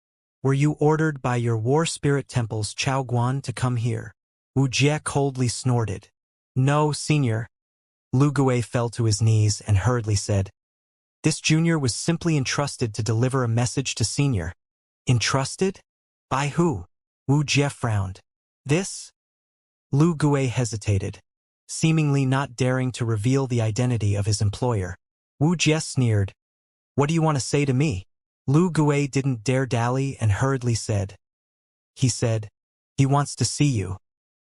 Were you ordered by your war spirit temple's Chao Guan to come here?" Wuxia coldly snorted. "No, Senior." Lu Gui fell to his knees and hurriedly said, This junior was simply entrusted to deliver a message to senior. Entrusted? By who? Wu Jie frowned. This? Lu Gui hesitated, seemingly not daring to reveal the identity of his employer. Wu Jie sneered. What do you want to say to me? Lu Gui didn't dare dally and hurriedly said. He said, he wants to see you.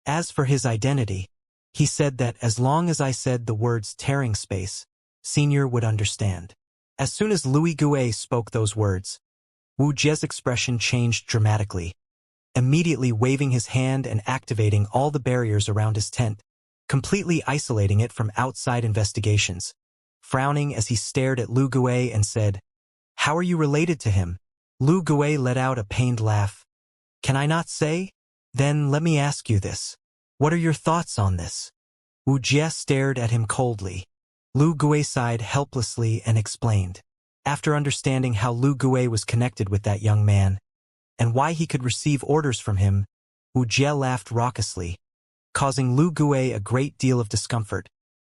As for his identity, he said that as long as I said the words tearing space, senior would understand. As soon as Louis Gui spoke those words, Wu Jie's expression changed dramatically, immediately waving his hand and activating all the barriers around his tent, completely isolating it from outside investigations. Frowning as he stared at Lu Gui and said, How are you related to him? Lu Gui let out a pained laugh. Can I not say? Then let me ask you this. What are your thoughts on this? Wu Jie stared at him coldly. Lu Gui sighed helplessly and explained. After understanding how Lu Gui was connected with that young man, and why he could receive orders from him, Wu Jie laughed raucously, causing Lu Gui a great deal of discomfort,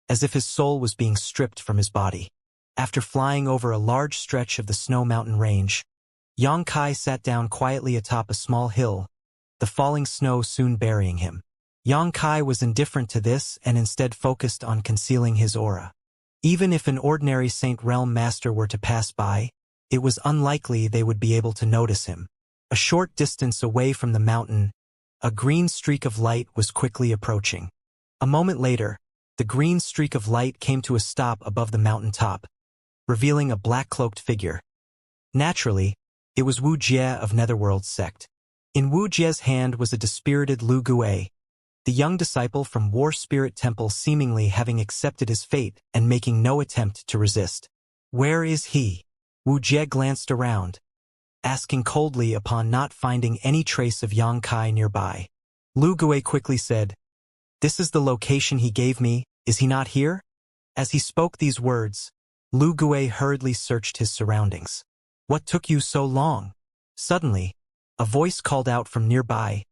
as if his soul was being stripped from his body. After flying over a large stretch of the snow mountain range, Yang Kai sat down quietly atop a small hill, the falling snow soon burying him. Yang Kai was indifferent to this and instead focused on concealing his aura. Even if an ordinary Saint Realm master were to pass by, it was unlikely they would be able to notice him. A short distance away from the mountain, a green streak of light was quickly approaching. A moment later, the green streak of light came to a stop above the mountain top, revealing a black-cloaked figure. Naturally, it was Wu Jie of Netherworld's sect. In Wu Jie's hand was a dispirited Lu Gui, the young disciple from War Spirit Temple seemingly having accepted his fate and making no attempt to resist. Where is he? Wu Jie glanced around, asking coldly upon not finding any trace of Yang Kai nearby. Lu Gui quickly said, This is the location he gave me, is he not here? As he spoke these words, Lu Gui hurriedly searched his surroundings. What took you so long? Suddenly, a voice called out from nearby,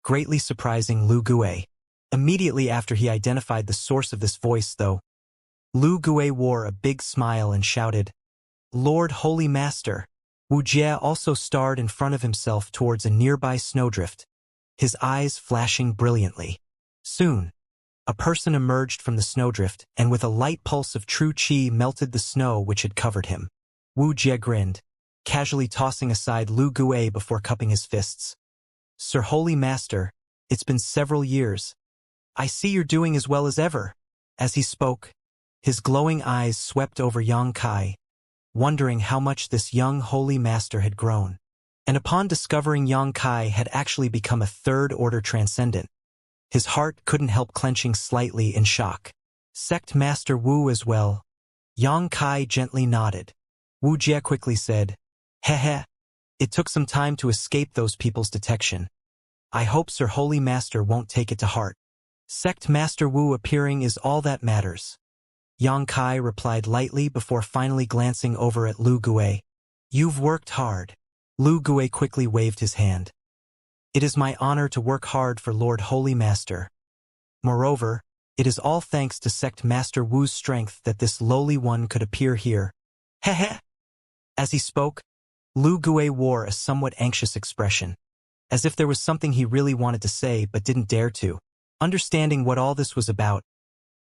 greatly surprising Lu Gui. Immediately after he identified the source of this voice, though, Lu Gui wore a big smile and shouted, Lord Holy Master! Wu Jie also stared in front of himself towards a nearby snowdrift, his eyes flashing brilliantly. Soon, a person emerged from the snowdrift and with a light pulse of true qi melted the snow which had covered him. Wu Jie grinned, casually tossing aside Lu Gui before cupping his fists. Sir Holy Master, it's been several years. I see you're doing as well as ever. As he spoke, his glowing eyes swept over Yang Kai, wondering how much this young holy master had grown. And upon discovering Yang Kai had actually become a third-order transcendent, his heart couldn't help clenching slightly in shock. Sect Master Wu as well. Yang Kai gently nodded. Wu Jie quickly said, Heh. It took some time to escape those people's detection. I hope Sir Holy Master won't take it to heart. Sect Master Wu appearing is all that matters. Yang Kai replied lightly before finally glancing over at Lu Gui. You've worked hard. Lu Gui quickly waved his hand. It is my honor to work hard for Lord Holy Master. Moreover, it is all thanks to Sect Master Wu's strength that this lowly one could appear here. Heh. As he spoke, Lu Gui wore a somewhat anxious expression, as if there was something he really wanted to say but didn't dare to. Understanding what all this was about,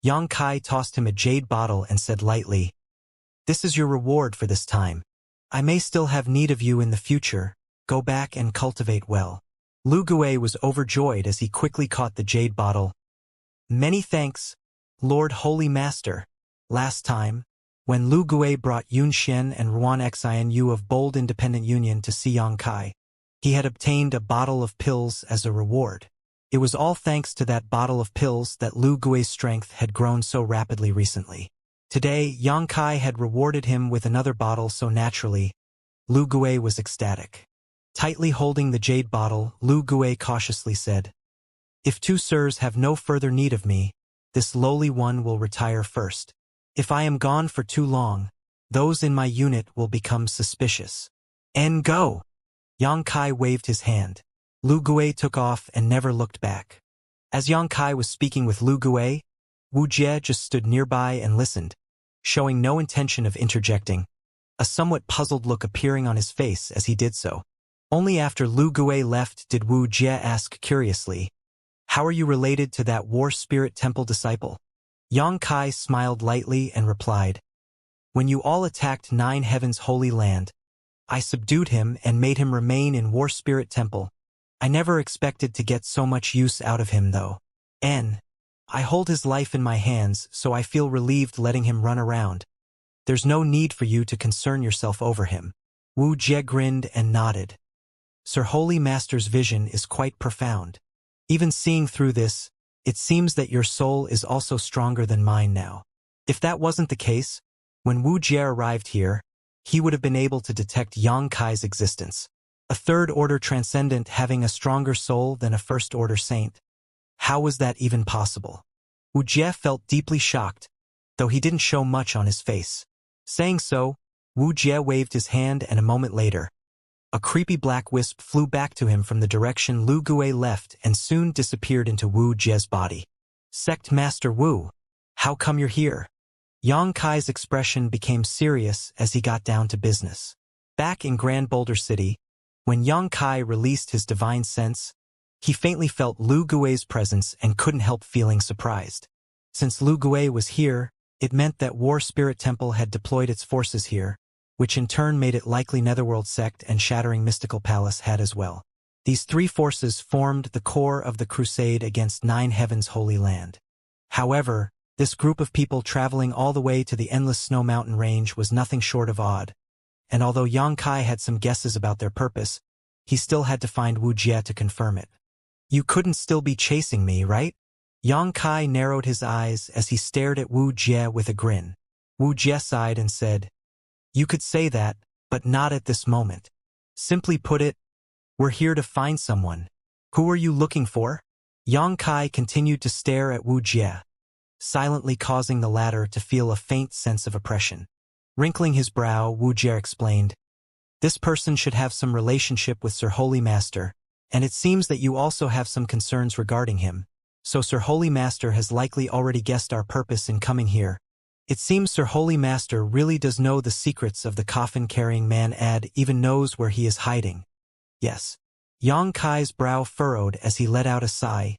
Yang Kai tossed him a jade bottle and said lightly, This is your reward for this time. I may still have need of you in the future. Go back and cultivate well. Lu Gui was overjoyed as he quickly caught the jade bottle. Many thanks, Lord Holy Master. Last time, when Lu Gui brought Yun Xian and Ruan Xian Yu of Bold Independent Union to see Yang Kai, he had obtained a bottle of pills as a reward. It was all thanks to that bottle of pills that Lu Gui's strength had grown so rapidly recently. Today, Yang Kai had rewarded him with another bottle so naturally, Lu Gui was ecstatic. Tightly holding the jade bottle, Lu Gui cautiously said, If two sirs have no further need of me, this lowly one will retire first. If I am gone for too long, those in my unit will become suspicious. And go! Yang Kai waved his hand. Lu Gui took off and never looked back. As Yang Kai was speaking with Lu Gui, Wu Jie just stood nearby and listened, showing no intention of interjecting. a somewhat puzzled look appearing on his face as he did so. Only after Lu Gui left did Wu Jie ask curiously, "How are you related to that War Spirit Temple disciple?" Yang Kai smiled lightly and replied, "When you all attacked Nine Heavens' holy land, I subdued him and made him remain in War Spirit Temple. I never expected to get so much use out of him though. I hold his life in my hands, so I feel relieved letting him run around. There's no need for you to concern yourself over him." Wu Jie grinned and nodded. Sir Holy Master's vision is quite profound. Even seeing through this, it seems that your soul is also stronger than mine now. If that wasn't the case, when Wu Jie arrived here, he would have been able to detect Yang Kai's existence. A third-order transcendent having a stronger soul than a first-order saint. How was that even possible? Wu Jie felt deeply shocked, though he didn't show much on his face. Saying so, Wu Jie waved his hand, and a moment later, a creepy black wisp flew back to him from the direction Lu Gui left and soon disappeared into Wu Jie's body. "Sect Master Wu, how come you're here?" Yang Kai's expression became serious as he got down to business. Back in Grand Boulder City, when Yang Kai released his divine sense, he faintly felt Lu Gui's presence and couldn't help feeling surprised. Since Lu Gui was here, it meant that War Spirit Temple had deployed its forces here, which in turn made it likely Netherworld Sect and Shattering Mystical Palace had as well. These three forces formed the core of the crusade against Nine Heavens' holy land. However, this group of people traveling all the way to the endless snow mountain range was nothing short of odd, and although Yang Kai had some guesses about their purpose, he still had to find Wu Jie to confirm it. "You couldn't still be chasing me, right?" Yang Kai narrowed his eyes as he stared at Wu Jie with a grin. Wu Jie sighed and said, "You could say that, but not at this moment. Simply put it, we're here to find someone. Who are you looking for?" Yang Kai continued to stare at Wu Jie, silently causing the latter to feel a faint sense of oppression. Wrinkling his brow, Wu Jie explained, "This person should have some relationship with Sir Holy Master, and it seems that you also have some concerns regarding him, so Sir Holy Master has likely already guessed our purpose in coming here. It seems Sir Holy Master really does know the secrets of the coffin-carrying man, even knows where he is hiding." "Yes." Yang Kai's brow furrowed as he let out a sigh.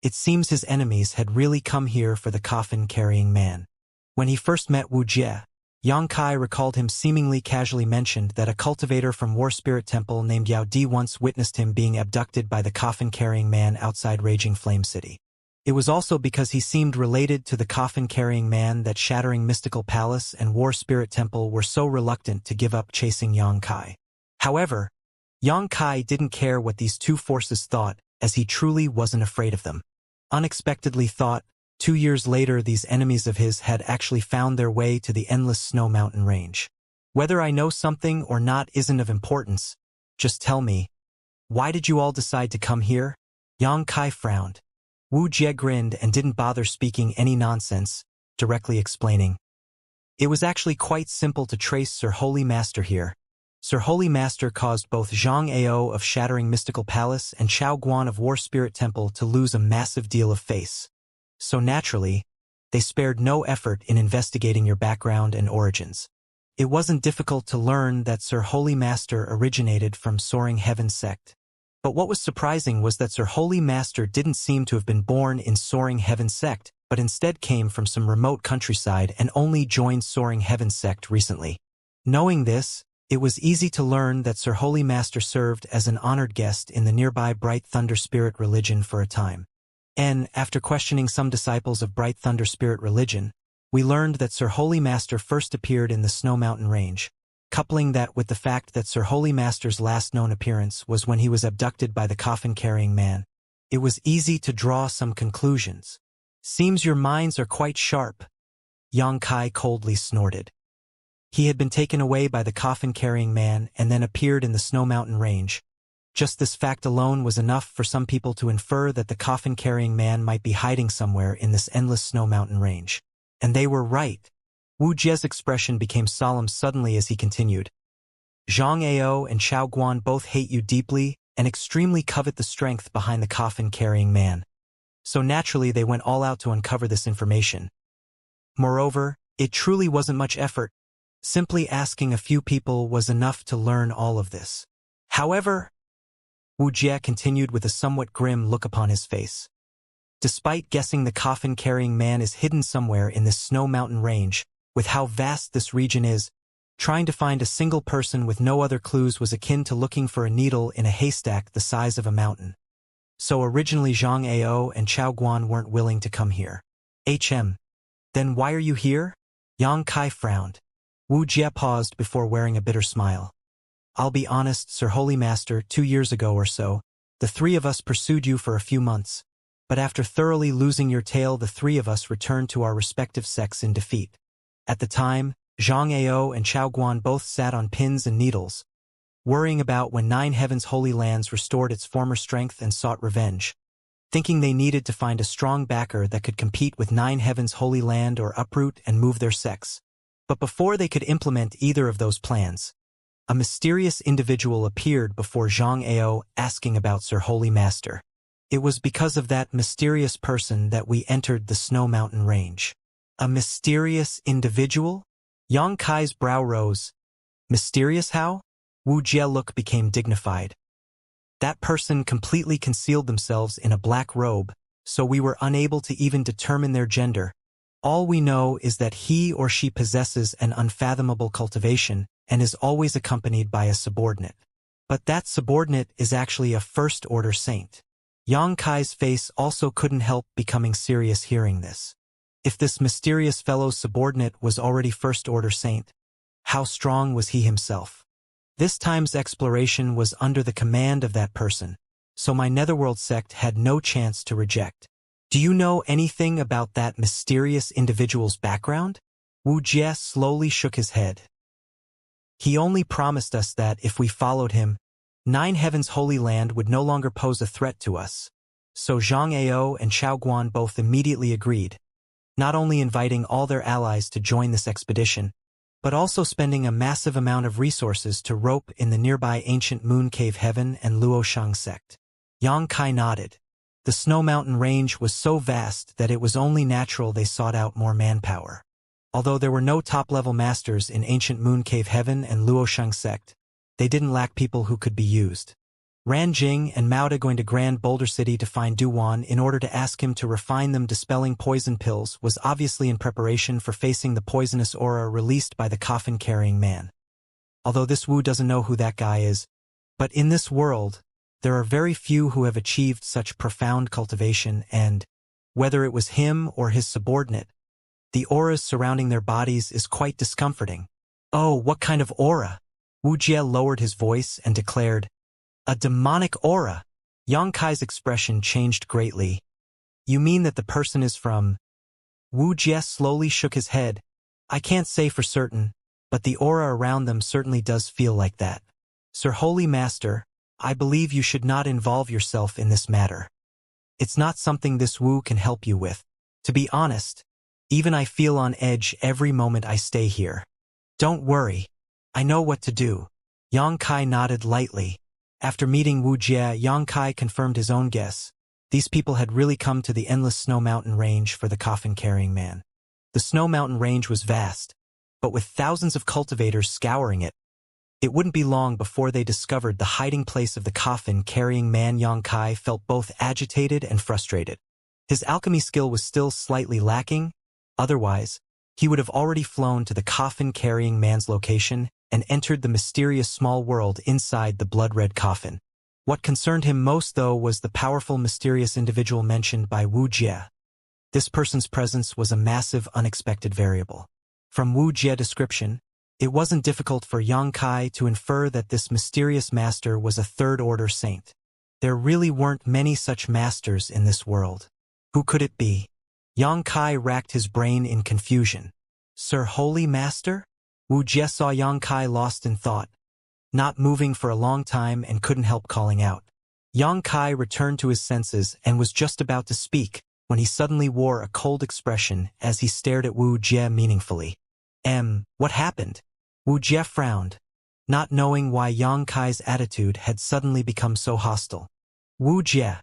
It seems his enemies had really come here for the coffin-carrying man. When he first met Wu Jie, Yang Kai recalled him seemingly casually mentioned that a cultivator from War Spirit Temple named Yao Di once witnessed him being abducted by the coffin-carrying man outside Raging Flame City. It was also because he seemed related to the coffin-carrying man that Shattering Mystical Palace and War Spirit Temple were so reluctant to give up chasing Yang Kai. However, Yang Kai didn't care what these two forces thought, as he truly wasn't afraid of them. Unexpectedly thought, 2 years later these enemies of his had actually found their way to the endless snow mountain range. "Whether I know something or not isn't of importance. Just tell me, why did you all decide to come here?" Yang Kai frowned. Wu Jie grinned and didn't bother speaking any nonsense, directly explaining, "It was actually quite simple to trace Sir Holy Master here. Sir Holy Master caused both Zhang Ao of Shattering Mystical Palace and Chao Guan of War Spirit Temple to lose a massive deal of face. So naturally, they spared no effort in investigating your background and origins. It wasn't difficult to learn that Sir Holy Master originated from Soaring Heaven Sect. But what was surprising was that Sir Holy Master didn't seem to have been born in Soaring Heaven Sect, but instead came from some remote countryside and only joined Soaring Heaven Sect recently. Knowing this, it was easy to learn that Sir Holy Master served as an honored guest in the nearby Bright Thunder Spirit religion for a time. And, after questioning some disciples of Bright Thunder Spirit religion, we learned that Sir Holy Master first appeared in the Snow Mountain Range. Coupling that with the fact that Sir Holy Master's last known appearance was when he was abducted by the coffin-carrying man, it was easy to draw some conclusions. "Seems your minds are quite sharp," Yang Kai coldly snorted. He had been taken away by the coffin-carrying man and then appeared in the Snow Mountain Range. Just this fact alone was enough for some people to infer that the coffin-carrying man might be hiding somewhere in this endless Snow Mountain Range. And they were right. Wu Jie's expression became solemn suddenly as he continued. "Zhang Ao and Chao Guan both hate you deeply and extremely covet the strength behind the coffin-carrying man. So naturally they went all out to uncover this information. Moreover, it truly wasn't much effort, Simply asking a few people was enough to learn all of this. However, Wuxia continued with a somewhat grim look upon his face. Despite guessing the coffin-carrying man is hidden somewhere in this snow mountain range, with how vast this region is, trying to find a single person with no other clues was akin to looking for a needle in a haystack the size of a mountain. So originally Zhang Ao and Chao Guan weren't willing to come here. Then why are you here? Yang Kai frowned. Wu Jie paused before wearing a bitter smile. I'll be honest, Sir Holy Master, 2 years ago or so, the three of us pursued you for a few months, but after thoroughly losing your tail the three of us returned to our respective sects in defeat. At the time, Zhang Ao and Chao Guan both sat on pins and needles, worrying about when Nine Heavens Holy Lands restored its former strength and sought revenge, thinking they needed to find a strong backer that could compete with Nine Heavens Holy Land or uproot and move their sects. But before they could implement either of those plans, a mysterious individual appeared before Zhang Ao asking about Sir Holy Master. It was because of that mysterious person that we entered the Snow Mountain Range. A mysterious individual? Yang Kai's brow rose. Mysterious how? Wu Jie's look became dignified. That person completely concealed themselves in a black robe, so we were unable to even determine their gender. All we know is that he or she possesses an unfathomable cultivation and is always accompanied by a subordinate. But that subordinate is actually a first-order saint. Yang Kai's face also couldn't help becoming serious hearing this. If this mysterious fellow's subordinate was already first-order saint, how strong was he himself? This time's exploration was under the command of that person, so my Netherworld sect had no chance to reject. Do you know anything about that mysterious individual's background? Wu Jie slowly shook his head. He only promised us that if we followed him, Nine Heavens Holy Land would no longer pose a threat to us. So Zhang Ao and Chao Guan both immediately agreed, not only inviting all their allies to join this expedition, but also spending a massive amount of resources to rope in the nearby ancient Moon Cave Heaven and Luoshang sect. Yang Kai nodded. The Snow Mountain Range was so vast that it was only natural they sought out more manpower. Although there were no top-level masters in ancient Moon Cave Heaven and Luoshang sect, they didn't lack people who could be used. Ran Jing and Mauda going to Grand Boulder City to find Duwan in order to ask him to refine them dispelling poison pills was obviously in preparation for facing the poisonous aura released by the coffin-carrying man. Although this Wu doesn't know who that guy is, but in this world, there are very few who have achieved such profound cultivation and, whether it was him or his subordinate, the auras surrounding their bodies is quite discomforting. Oh, what kind of aura? Wu Jie lowered his voice and declared, a demonic aura. Yang Kai's expression changed greatly. You mean that the person is from? Wu Jie slowly shook his head. I can't say for certain, but the aura around them certainly does feel like that. Sir Holy Master, I believe you should not involve yourself in this matter. It's not something this Wu can help you with. To be honest, even I feel on edge every moment I stay here. Don't worry. I know what to do. Yang Kai nodded lightly. After meeting Wu Jie, Yang Kai confirmed his own guess. These people had really come to the endless Snow Mountain Range for the coffin-carrying man. The Snow Mountain Range was vast, but with thousands of cultivators scouring it, it wouldn't be long before they discovered the hiding place of the coffin-carrying man. Yang Kai felt both agitated and frustrated. His alchemy skill was still slightly lacking. Otherwise, he would have already flown to the coffin-carrying man's location and entered the mysterious small world inside the blood-red coffin. What concerned him most, though, was the powerful, mysterious individual mentioned by Wu Jie. This person's presence was a massive, unexpected variable. From Wu Jie's description, it wasn't difficult for Yang Kai to infer that this mysterious master was a third-order saint. There really weren't many such masters in this world. Who could it be? Yang Kai racked his brain in confusion. Sir Holy Master? Wu Jie saw Yang Kai lost in thought, not moving for a long time and couldn't help calling out. Yang Kai returned to his senses and was just about to speak when he suddenly wore a cold expression as he stared at Wu Jie meaningfully. What happened? Wu Jie frowned, not knowing why Yang Kai's attitude had suddenly become so hostile. Wu Jie,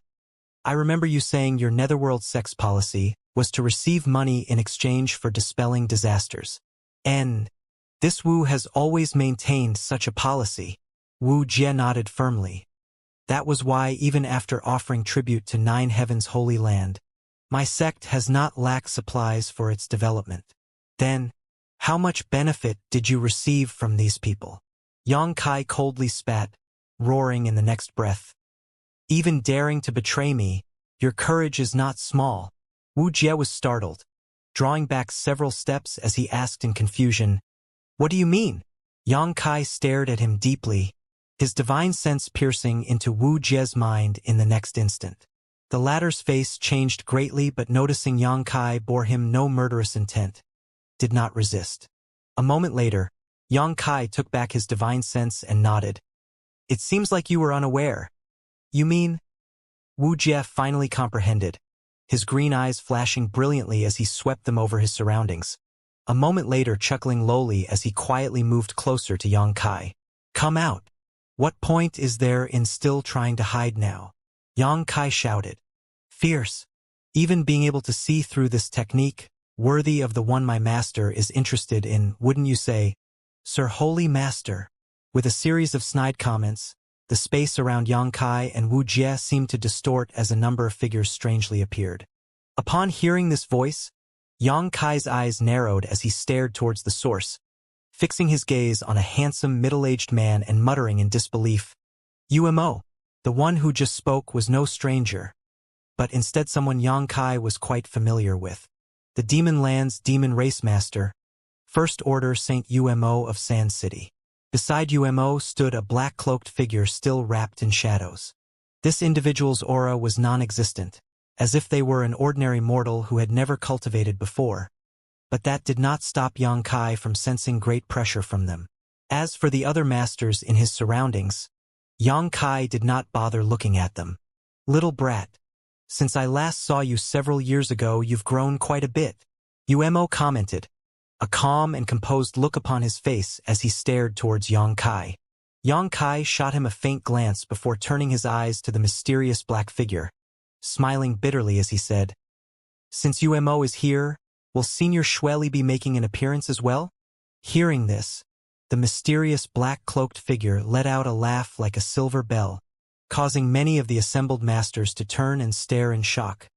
I remember you saying your Netherworld sex policy was to receive money in exchange for dispelling disasters. This Wu has always maintained such a policy. Wu Jie nodded firmly. That was why, even after offering tribute to 9 Heavens' holy land, my sect has not lacked supplies for its development. Then, how much benefit did you receive from these people? Yang Kai coldly spat, roaring in the next breath. Even daring to betray me, your courage is not small. Wu Jie was startled, drawing back several steps as he asked in confusion, What do you mean? Yang Kai stared at him deeply, his divine sense piercing into Wu Jie's mind in the next instant. The latter's face changed greatly, but noticing Yang Kai bore him no murderous intent, did not resist. A moment later, Yang Kai took back his divine sense and nodded. It seems like you were unaware. You mean? Wu Jie finally comprehended, his green eyes flashing brilliantly as he swept them over his surroundings. A moment later, chuckling lowly as he quietly moved closer to Yang Kai. Come out. What point is there in still trying to hide now? Yang Kai shouted. Fierce. Even being able to see through this technique, worthy of the one my master is interested in, wouldn't you say, Sir Holy Master? With a series of snide comments, the space around Yang Kai and Wu Jie seemed to distort as a number of figures strangely appeared. Upon hearing this voice, Yang Kai's eyes narrowed as he stared towards the source, fixing his gaze on a handsome middle-aged man and muttering in disbelief. UMO. The one who just spoke was no stranger, but instead someone Yang Kai was quite familiar with. The Demon Land's Demon Race Master, First Order Saint UMO of Sand City. Beside UMO stood a black-cloaked figure still wrapped in shadows. This individual's aura was non-existent, as if they were an ordinary mortal who had never cultivated before. But that did not stop Yang Kai from sensing great pressure from them. As for the other masters in his surroundings, Yang Kai did not bother looking at them. Little brat, since I last saw you several years ago, you've grown quite a bit, UMO commented, a calm and composed look upon his face as he stared towards Yang Kai. Yang Kai shot him a faint glance before turning his eyes to the mysterious black figure, smiling bitterly as he said, Since UMO is here, will Senior Xueli be making an appearance as well? Hearing this, the mysterious black-cloaked figure let out a laugh like a silver bell, causing many of the assembled masters to turn and stare in shock,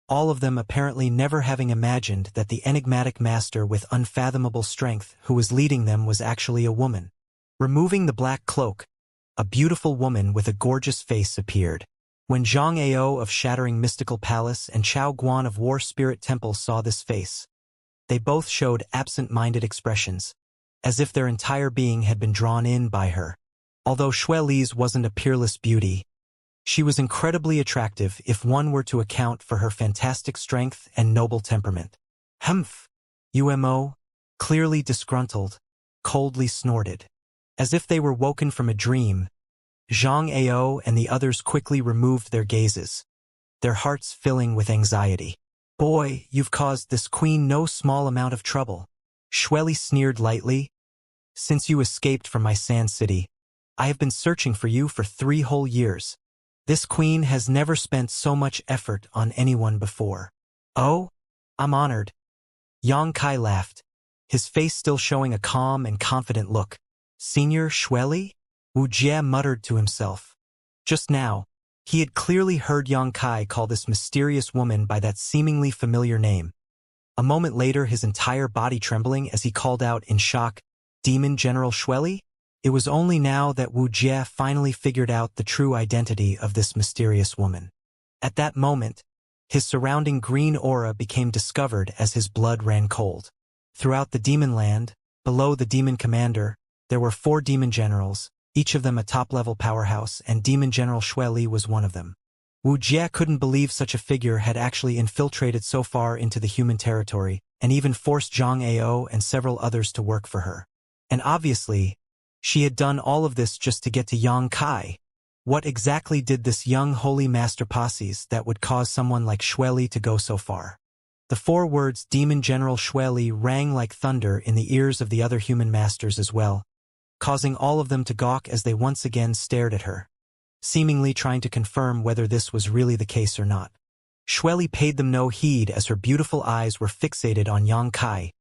all of them apparently never having imagined that the enigmatic master with unfathomable strength who was leading them was actually a woman. Removing the black cloak, a beautiful woman with a gorgeous face appeared. When Zhang Ao of Shattering Mystical Palace and Chao Guan of War Spirit Temple saw this face, they both showed absent-minded expressions, as if their entire being had been drawn in by her. Although Xueli's wasn't a peerless beauty, she was incredibly attractive if one were to account for her fantastic strength and noble temperament. Humph! UMO, clearly disgruntled, coldly snorted. As if they were woken from a dream, Zhang Ao and the others quickly removed their gazes, their hearts filling with anxiety. Boy, you've caused this queen no small amount of trouble. Xueli sneered lightly. Since you escaped from my sand city, I have been searching for you for 3 whole years. This queen has never spent so much effort on anyone before. Oh, I'm honored. Yang Kai laughed, his face still showing a calm and confident look. Senior Xueli? Wu Jie muttered to himself. Just now, he had clearly heard Yang Kai call this mysterious woman by that seemingly familiar name. A moment later, his entire body trembling as he called out in shock, Demon General Xueli? It was only now that Wu Jie finally figured out the true identity of this mysterious woman. At that moment, his surrounding green aura became discovered as his blood ran cold. Throughout the demon land, below the demon commander, there were 4 demon generals, each of them a top-level powerhouse, and Demon General Xueli was one of them. Wu Jie couldn't believe such a figure had actually infiltrated so far into the human territory, and even forced Zhang Ao and several others to work for her. And obviously, she had done all of this just to get to Yang Kai. What exactly did this young holy master possess that would cause someone like Xueli to go so far? The 4 words Demon General Xueli rang like thunder in the ears of the other human masters as well, causing all of them to gawk as they once again stared at her, seemingly trying to confirm whether this was really the case or not. Xueli paid them no heed as her beautiful eyes were fixated on Yang Kai,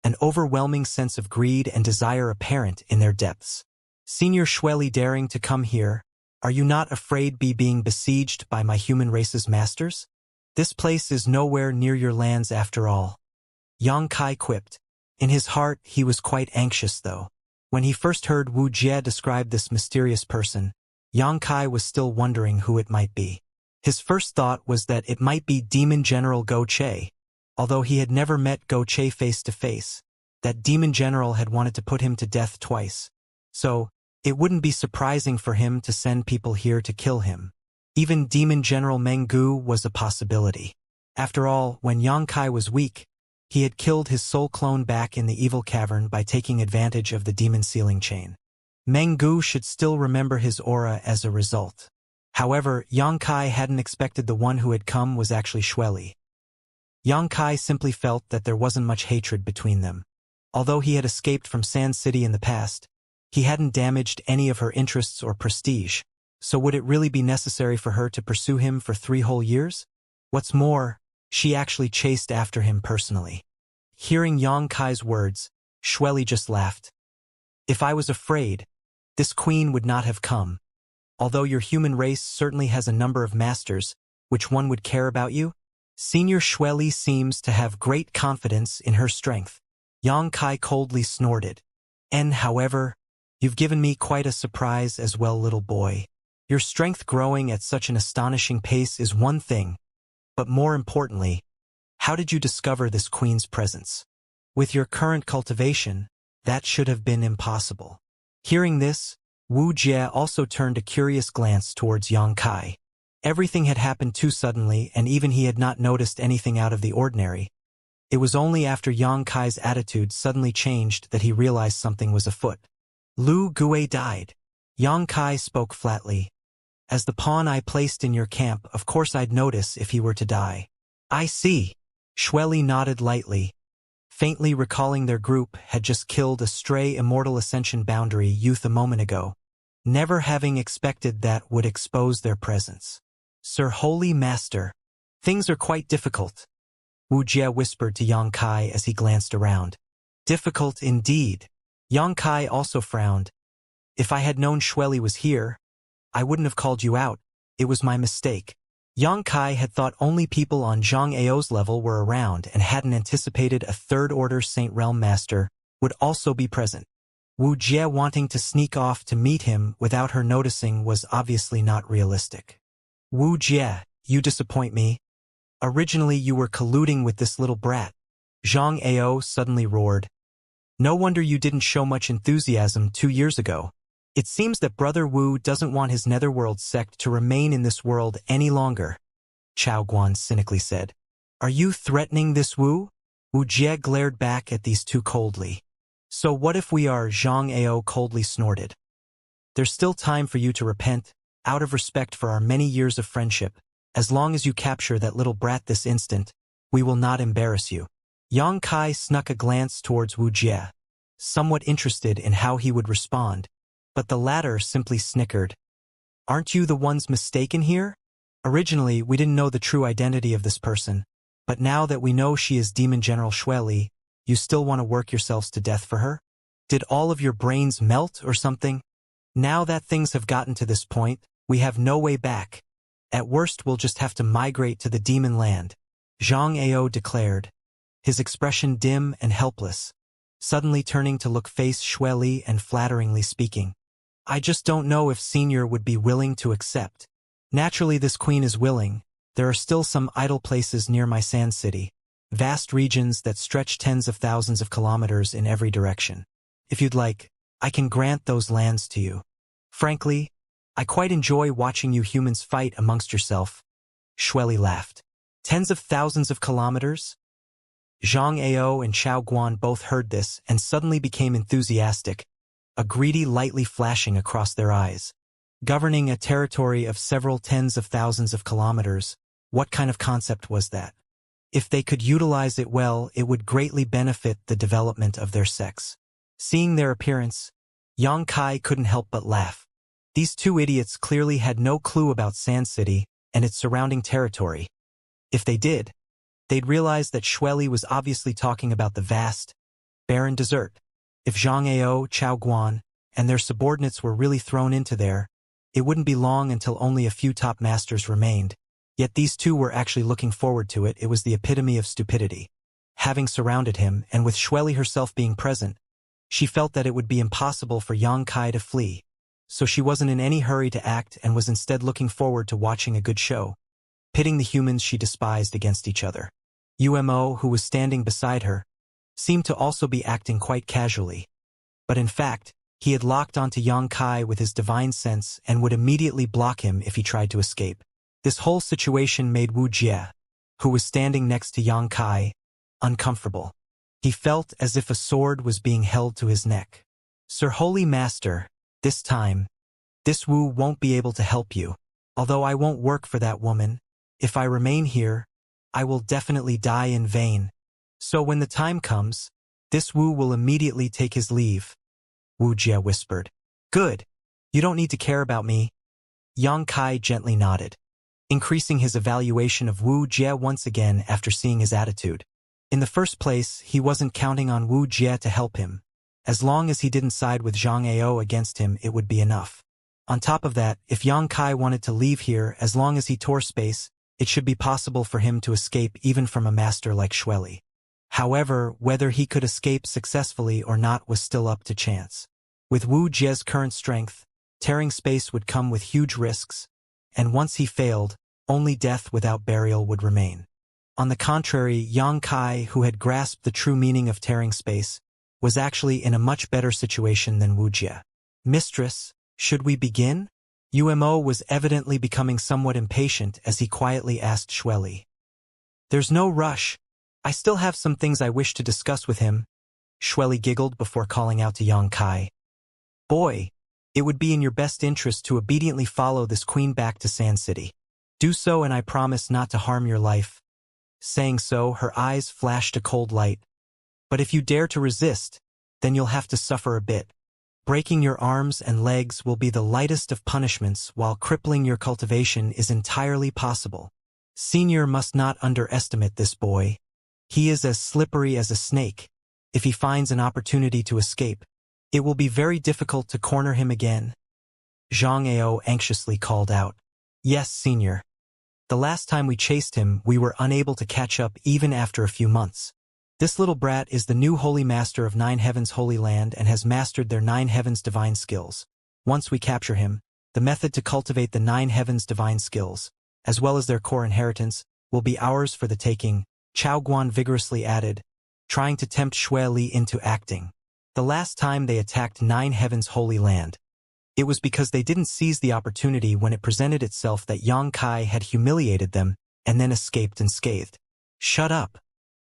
an overwhelming sense of greed and desire apparent in their depths. Senior Shueli, daring to come here, are you not afraid being besieged by my human race's masters? This place is nowhere near your lands after all. Yang Kai quipped. In his heart, he was quite anxious though. When he first heard Wu Jie describe this mysterious person, Yang Kai was still wondering who it might be. His first thought was that it might be Demon General Go Che. Although he had never met Go Che face to face, that Demon General had wanted to put him to death twice. So, it wouldn't be surprising for him to send people here to kill him. Even Demon General Meng Gu was a possibility. After all, when Yang Kai was weak, he had killed his soul clone back in the evil cavern by taking advantage of the demon sealing chain. Meng Gu should still remember his aura as a result. However, Yang Kai hadn't expected the one who had come was actually Shueli. Yang Kai simply felt that there wasn't much hatred between them. Although he had escaped from Sand City in the past, he hadn't damaged any of her interests or prestige, so would it really be necessary for her to pursue him for 3 whole years? What's more, she actually chased after him personally. Hearing Yang Kai's words, Shueli just laughed. If I was afraid, this queen would not have come. Although your human race certainly has a number of masters, which one would care about you? Senior Shueli seems to have great confidence in her strength. Yang Kai coldly snorted. And however, you've given me quite a surprise as well, little boy. Your strength growing at such an astonishing pace is one thing, but more importantly, how did you discover this queen's presence? With your current cultivation, that should have been impossible. Hearing this, Wu Jie also turned a curious glance towards Yang Kai. Everything had happened too suddenly, and even he had not noticed anything out of the ordinary. It was only after Yang Kai's attitude suddenly changed that he realized something was afoot. Lu Gue died. Yang Kai spoke flatly. As the pawn I placed in your camp, of course I'd notice if he were to die. I see. Shueli nodded lightly, faintly recalling their group had just killed a stray Immortal Ascension boundary youth a moment ago, never having expected that would expose their presence. Sir Holy Master, things are quite difficult, Wu Jie whispered to Yang Kai as he glanced around. Difficult indeed. Yang Kai also frowned. If I had known Shueli was here, I wouldn't have called you out. It was my mistake. Yang Kai had thought only people on Zhang Ao's level were around and hadn't anticipated a third-order Saint Realm Master would also be present. Wu Jie wanting to sneak off to meet him without her noticing was obviously not realistic. Wu Jie, you disappoint me. Originally you were colluding with this little brat. Zhang Ao suddenly roared. No wonder you didn't show much enthusiasm 2 years ago. It seems that Brother Wu doesn't want his Netherworld sect to remain in this world any longer, Chao Guan cynically said. Are you threatening this Wu? Wu Jie glared back at these two coldly. So what if we are? Zhang Ao coldly snorted. There's still time for you to repent, out of respect for our many years of friendship. As long as you capture that little brat this instant, we will not embarrass you. Yang Kai snuck a glance towards Wu Jie, somewhat interested in how he would respond, but the latter simply snickered. Aren't you the ones mistaken here? Originally, we didn't know the true identity of this person, but now that we know she is Demon General Shueli, you still want to work yourselves to death for her? Did all of your brains melt or something? Now that things have gotten to this point, we have no way back. At worst, we'll just have to migrate to the demon land, Zhang Ao declared, his expression dim and helpless, suddenly turning to look face Shueli and flatteringly speaking. I just don't know if Senior would be willing to accept. Naturally, this queen is willing. There are still some idle places near my Sand City, vast regions that stretch tens of thousands of kilometers in every direction. If you'd like, I can grant those lands to you. Frankly, I quite enjoy watching you humans fight amongst yourself. Shueli laughed. Tens of thousands of kilometers? Zhang Ao and Chao Guan both heard this and suddenly became enthusiastic, a greedy lightly flashing across their eyes. Governing a territory of several tens of thousands of kilometers, what kind of concept was that? If they could utilize it well, it would greatly benefit the development of their sex. Seeing their appearance, Yang Kai couldn't help but laugh. These two idiots clearly had no clue about Sand City and its surrounding territory. If they did, they'd realize that Shueli was obviously talking about the vast, barren desert. If Zhang Ao, Chao Guan, and their subordinates were really thrown into there, it wouldn't be long until only a few top masters remained. Yet these two were actually looking forward to it. It was the epitome of stupidity. Having surrounded him, and with Xueli herself being present, she felt that it would be impossible for Yang Kai to flee. So she wasn't in any hurry to act and was instead looking forward to watching a good show, pitting the humans she despised against each other. Umo, who was standing beside her, seemed to also be acting quite casually. But in fact, he had locked onto Yang Kai with his divine sense and would immediately block him if he tried to escape. This whole situation made Wuxia, who was standing next to Yang Kai, uncomfortable. He felt as if a sword was being held to his neck. Sir Holy Master, this time, this Wu won't be able to help you. Although I won't work for that woman, if I remain here, I will definitely die in vain. So when the time comes, this Wu will immediately take his leave. Wu Jie whispered. Good. You don't need to care about me. Yang Kai gently nodded, increasing his evaluation of Wu Jie once again after seeing his attitude. In the first place, he wasn't counting on Wu Jie to help him. As long as he didn't side with Zhang Ao against him, it would be enough. On top of that, if Yang Kai wanted to leave here, as long as he tore space, it should be possible for him to escape even from a master like Xueli. However, whether he could escape successfully or not was still up to chance. With Wu Jie's current strength, tearing space would come with huge risks, and once he failed, only death without burial would remain. On the contrary, Yang Kai, who had grasped the true meaning of tearing space, was actually in a much better situation than Wu Jie. Mistress, should we begin? Umo was evidently becoming somewhat impatient as he quietly asked Xueli. There's no rush. I still have some things I wish to discuss with him. Xueli giggled before calling out to Yang Kai. Boy, it would be in your best interest to obediently follow this queen back to Sand City. Do so and I promise not to harm your life. Saying so, her eyes flashed a cold light. But if you dare to resist, then you'll have to suffer a bit. Breaking your arms and legs will be the lightest of punishments, while crippling your cultivation is entirely possible. Senior must not underestimate this boy. He is as slippery as a snake. If he finds an opportunity to escape, it will be very difficult to corner him again. Zhang Ao anxiously called out. Yes, Senior. The last time we chased him, we were unable to catch up even after a few months. This little brat is the new Holy Master of Nine Heavens Holy Land and has mastered their Nine Heavens divine skills. Once we capture him, the method to cultivate the Nine Heavens divine skills, as well as their core inheritance, will be ours for the taking, Chao Guan vigorously added, trying to tempt Xueli into acting. The last time they attacked Nine Heavens Holy Land, it was because they didn't seize the opportunity when it presented itself that Yang Kai had humiliated them and then escaped unscathed. Shut up.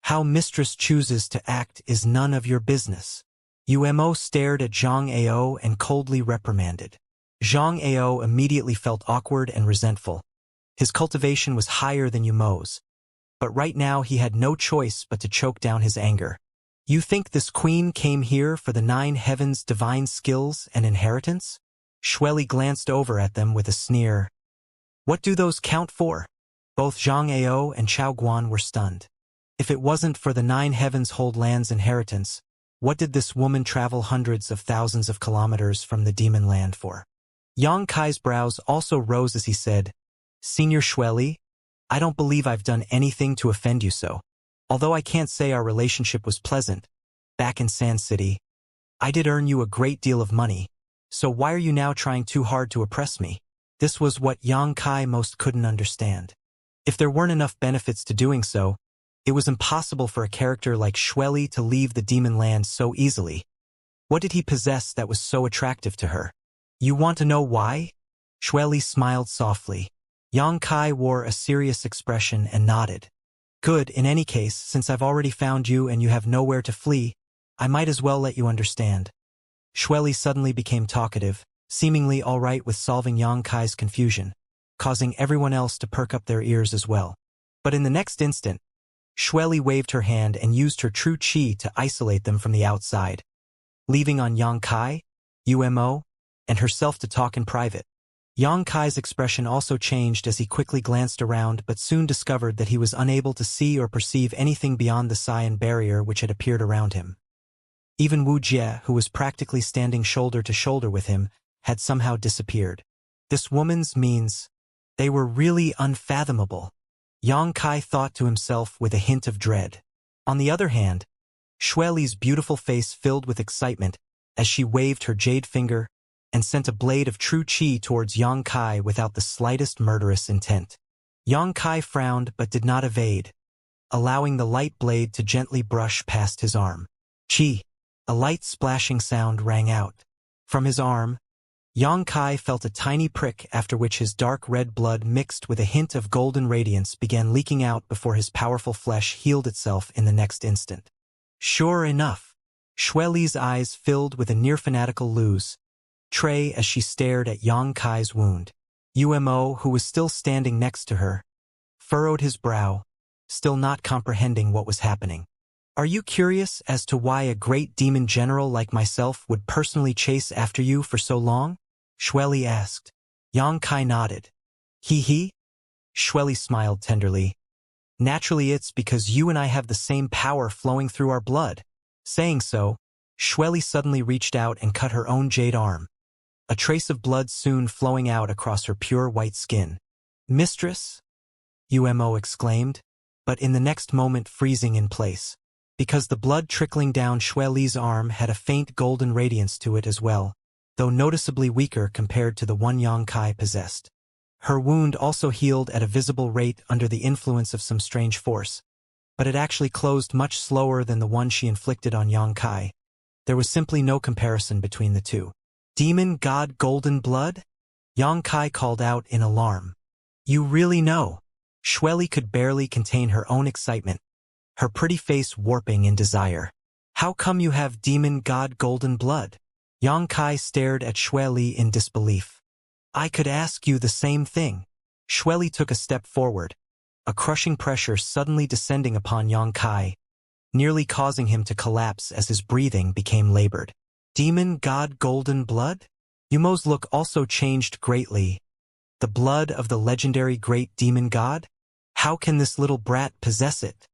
How Mistress chooses to act is none of your business. Umo stared at Zhang Ao and coldly reprimanded. Zhang Ao immediately felt awkward and resentful. His cultivation was higher than Umo's, but right now he had no choice but to choke down his anger. You think this queen came here for the Nine Heavens' divine skills and inheritance? Xueli glanced over at them with a sneer. What do those count for? Both Zhang Ao and Chao Guan were stunned. If it wasn't for the Nine Heavens Hold Land's inheritance, what did this woman travel hundreds of thousands of kilometers from the demon land for? Yang Kai's brows also rose as he said, Senior Xueli, I don't believe I've done anything to offend you so. Although I can't say our relationship was pleasant, back in Sand City, I did earn you a great deal of money, so why are you now trying too hard to oppress me? This was what Yang Kai most couldn't understand. If there weren't enough benefits to doing so, it was impossible for a character like Xueli to leave the demon land so easily. What did he possess that was so attractive to her? You want to know why? Xueli smiled softly. Yang Kai wore a serious expression and nodded. Good, in any case, since I've already found you and you have nowhere to flee, I might as well let you understand. Xueli suddenly became talkative, seemingly all right with solving Yang Kai's confusion, causing everyone else to perk up their ears as well. But in the next instant, Xueli waved her hand and used her true chi to isolate them from the outside, leaving on Yang Kai, Umo, and herself to talk in private. Yang Kai's expression also changed as he quickly glanced around but soon discovered that he was unable to see or perceive anything beyond the Saiyan barrier which had appeared around him. Even Wuxia, who was practically standing shoulder to shoulder with him, had somehow disappeared. This woman's means, they were really unfathomable. Yang Kai thought to himself with a hint of dread. On the other hand, Xueli's beautiful face filled with excitement as she waved her jade finger and sent a blade of true qi towards Yang Kai without the slightest murderous intent. Yang Kai frowned but did not evade, allowing the light blade to gently brush past his arm. Qi! A light splashing sound rang out. From his arm, Yang Kai felt a tiny prick, after which his dark red blood mixed with a hint of golden radiance began leaking out before his powerful flesh healed itself in the next instant. Sure enough, Xueli's eyes filled with a near-fanatical lose tray as she stared at Yang Kai's wound. Umo, who was still standing next to her, furrowed his brow, still not comprehending what was happening. Are you curious as to why a great demon general like myself would personally chase after you for so long? Xueli asked. Yang Kai nodded. He? Xueli smiled tenderly. Naturally, it's because you and I have the same power flowing through our blood. Saying so, Xueli suddenly reached out and cut her own jade arm, a trace of blood soon flowing out across her pure white skin. Mistress? Umo exclaimed, but in the next moment freezing in place, because the blood trickling down Xueli's arm had a faint golden radiance to it as well, though noticeably weaker compared to the one Yang Kai possessed. Her wound also healed at a visible rate under the influence of some strange force, but it actually closed much slower than the one she inflicted on Yang Kai. There was simply no comparison between the two. Demon God Golden Blood? Yang Kai called out in alarm. You really know? Xueli could barely contain her own excitement, her pretty face warping in desire. How come you have Demon God Golden Blood? Yang Kai stared at Xueli in disbelief. I could ask you the same thing. Xueli took a step forward, a crushing pressure suddenly descending upon Yang Kai, nearly causing him to collapse as his breathing became labored. Demon God Golden Blood? Yumo's look also changed greatly. The blood of the legendary great demon god? How can this little brat possess it?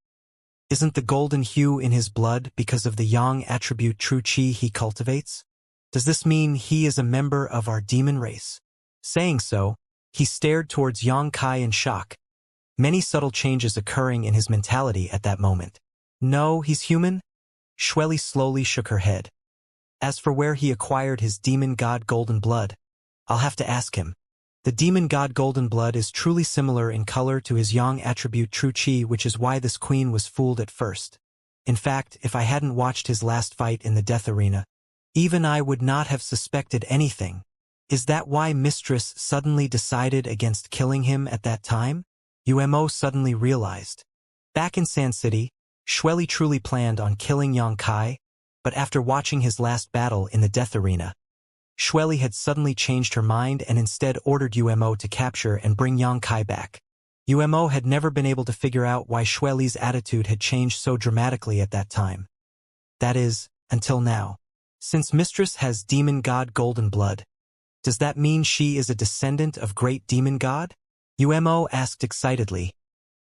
Isn't the golden hue in his blood because of the yang attribute true qi he cultivates? Does this mean he is a member of our demon race? Saying so, he stared towards Yang Kai in shock, many subtle changes occurring in his mentality at that moment. No, he's human? Xueli slowly shook her head. As for where he acquired his demon god Golden Blood, I'll have to ask him. The demon god Golden Blood is truly similar in color to his yang attribute true qi, which is why this queen was fooled at first. In fact, if I hadn't watched his last fight in the death arena, even I would not have suspected anything. Is that why Mistress suddenly decided against killing him at that time? Umo suddenly realized. Back in Sand City, Xueli truly planned on killing Yang Kai, but after watching his last battle in the death arena, Xueli had suddenly changed her mind and instead ordered Umo to capture and bring Yang Kai back. Umo had never been able to figure out why Xueli's attitude had changed so dramatically at that time. That is, until now. Since Mistress has demon god Golden Blood, does that mean she is a descendant of great demon god? Umo asked excitedly,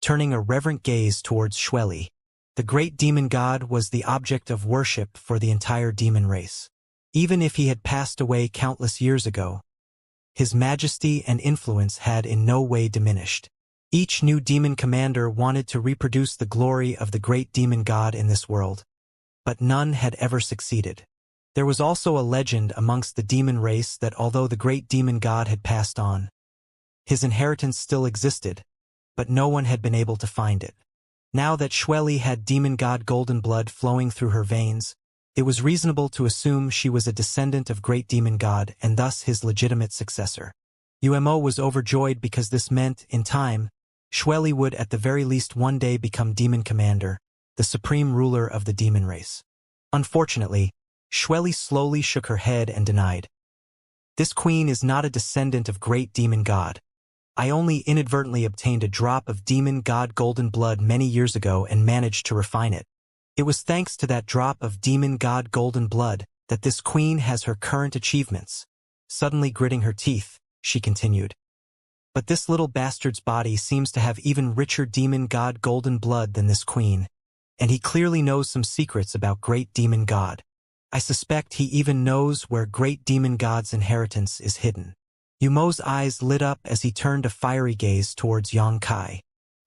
turning a reverent gaze towards Xueli. The great demon god was the object of worship for the entire demon race. Even if he had passed away countless years ago, his majesty and influence had in no way diminished. Each new demon commander wanted to reproduce the glory of the great demon god in this world, but none had ever succeeded. There was also a legend amongst the demon race that although the great demon god had passed on, his inheritance still existed, but no one had been able to find it. Now that Xueli had demon god Golden Blood flowing through her veins, it was reasonable to assume she was a descendant of great demon god and thus his legitimate successor. Umo was overjoyed because this meant, in time, Xueli would at the very least one day become demon commander, the supreme ruler of the demon race. Unfortunately, Xueli slowly shook her head and denied. This queen is not a descendant of great demon god. I only inadvertently obtained a drop of demon god Golden Blood many years ago and managed to refine it. It was thanks to that drop of demon god Golden Blood that this queen has her current achievements. Suddenly gritting her teeth, she continued. But this little bastard's body seems to have even richer demon god Golden Blood than this queen, and he clearly knows some secrets about great demon god. I suspect he even knows where great demon god's inheritance is hidden. Yumo's eyes lit up as he turned a fiery gaze towards Yang Kai.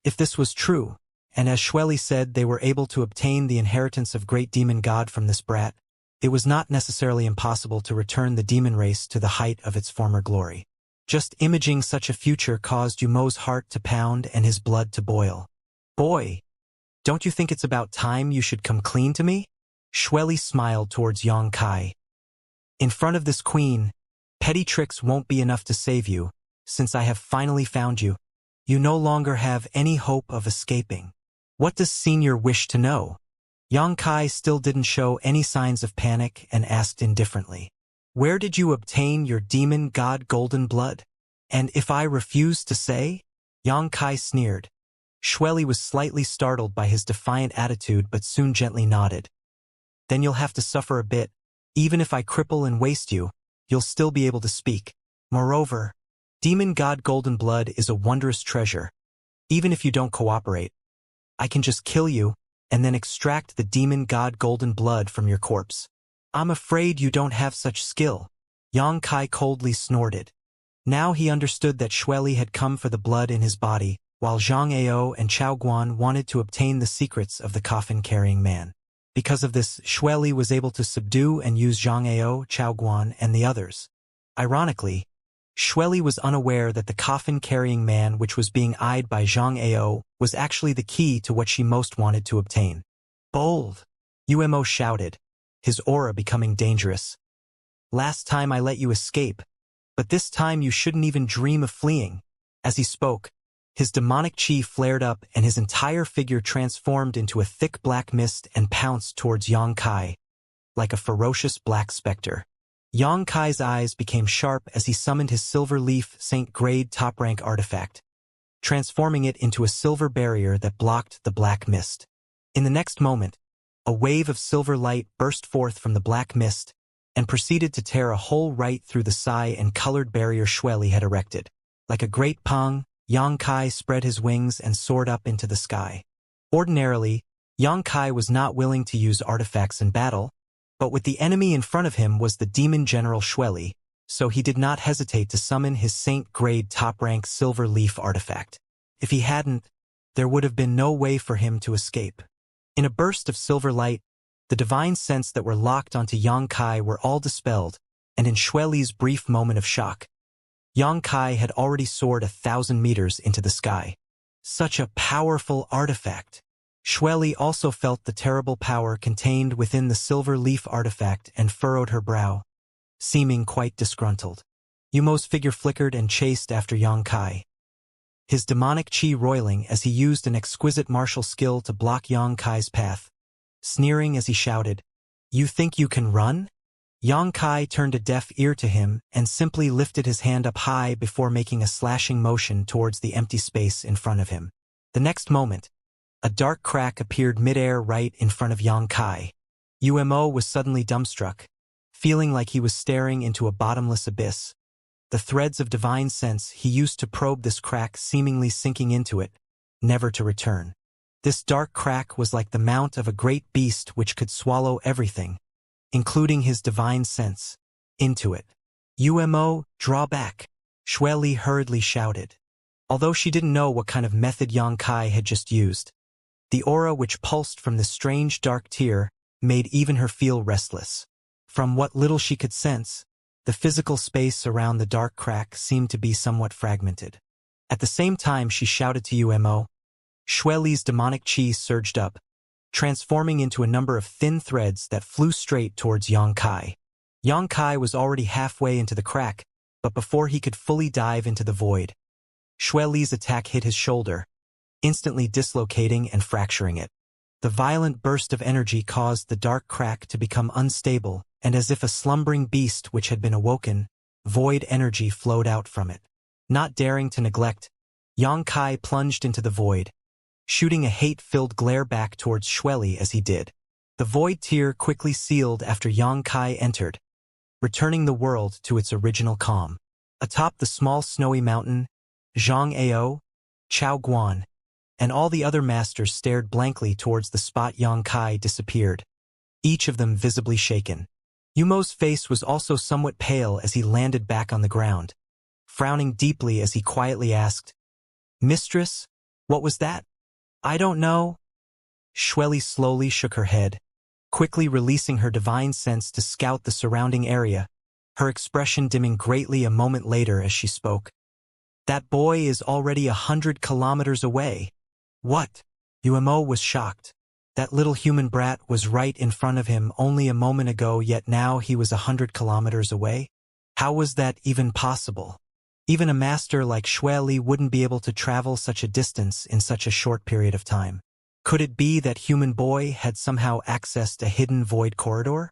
If this was true, and as Xueli said they were able to obtain the inheritance of great demon god from this brat, it was not necessarily impossible to return the demon race to the height of its former glory. Just imaging such a future caused Yumo's heart to pound and his blood to boil. Boy, don't you think it's about time you should come clean to me? Xueli smiled towards Yang Kai. In front of this queen, petty tricks won't be enough to save you, since I have finally found you. You no longer have any hope of escaping. What does Senior wish to know? Yang Kai still didn't show any signs of panic and asked indifferently. Where did you obtain your demon god golden blood? And if I refuse to say? Yang Kai sneered. Xueli was slightly startled by his defiant attitude but soon gently nodded. Then you'll have to suffer a bit. Even if I cripple and waste you, you'll still be able to speak. Moreover, demon god golden blood is a wondrous treasure. Even if you don't cooperate, I can just kill you and then extract the demon god golden blood from your corpse. I'm afraid you don't have such skill. Yang Kai coldly snorted. Now he understood that Xueli had come for the blood in his body, while Zhang Ao and Chao Guan wanted to obtain the secrets of the coffin-carrying man. Because of this, Xueli was able to subdue and use Zhang Ao, Chao Guan, and the others. Ironically, Xueli was unaware that the coffin-carrying man which was being eyed by Zhang Ao was actually the key to what she most wanted to obtain. Bold! Umo shouted, his aura becoming dangerous. Last time I let you escape, but this time you shouldn't even dream of fleeing. As he spoke, his demonic chi flared up and his entire figure transformed into a thick black mist and pounced towards Yang Kai, like a ferocious black specter. Yang Kai's eyes became sharp as he summoned his silver leaf Saint Grade top-rank artifact, transforming it into a silver barrier that blocked the black mist. In the next moment, a wave of silver light burst forth from the black mist and proceeded to tear a hole right through the Psi and colored barrier Xueli had erected. Like a great pong, Yang Kai spread his wings and soared up into the sky. Ordinarily, Yang Kai was not willing to use artifacts in battle, but with the enemy in front of him was the demon general Xueli, so he did not hesitate to summon his Saint Grade top-rank silver leaf artifact. If he hadn't, there would have been no way for him to escape. In a burst of silver light, the divine sense that were locked onto Yang Kai were all dispelled, and in Xueli's brief moment of shock, Yang Kai had already soared 1,000 meters into the sky. Such a powerful artifact! Xueli also felt the terrible power contained within the silver leaf artifact and furrowed her brow, seeming quite disgruntled. Yumo's figure flickered and chased after Yang Kai, his demonic chi roiling as he used an exquisite martial skill to block Yang Kai's path, sneering as he shouted, "You think you can run?" Yang Kai turned a deaf ear to him and simply lifted his hand up high before making a slashing motion towards the empty space in front of him. The next moment, a dark crack appeared midair right in front of Yang Kai. Umo was suddenly dumbstruck, feeling like he was staring into a bottomless abyss. The threads of divine sense he used to probe this crack seemingly sinking into it, never to return. This dark crack was like the mount of a great beast which could swallow everything, including his divine sense, into it. Umo, draw back, Xueli hurriedly shouted. Although she didn't know what kind of method Yang Kai had just used, the aura which pulsed from this strange dark tear made even her feel restless. From what little she could sense, the physical space around the dark crack seemed to be somewhat fragmented. At the same time she shouted to Umo, Xueli's demonic chi surged up, transforming into a number of thin threads that flew straight towards Yang Kai. Yang Kai was already halfway into the crack, but before he could fully dive into the void, Xueli's attack hit his shoulder, instantly dislocating and fracturing it. The violent burst of energy caused the dark crack to become unstable, and as if a slumbering beast which had been awoken, void energy flowed out from it. Not daring to neglect, Yang Kai plunged into the void, shooting a hate-filled glare back towards Xueli as he did. The void tear quickly sealed after Yang Kai entered, returning the world to its original calm. Atop the small snowy mountain, Zhang Ao, Chao Guan, and all the other masters stared blankly towards the spot Yang Kai disappeared, each of them visibly shaken. Yumo's face was also somewhat pale as he landed back on the ground, frowning deeply as he quietly asked, "Mistress, what was that?" "I don't know." Shueli slowly shook her head, quickly releasing her divine sense to scout the surrounding area, her expression dimming greatly a moment later as she spoke. "That boy is already 100 kilometers away." "What?" Umo was shocked. That little human brat was right in front of him only a moment ago, yet now he was 100 kilometers away? How was that even possible? Even a master like Shueli wouldn't be able to travel such a distance in such a short period of time. Could it be that human boy had somehow accessed a hidden void corridor?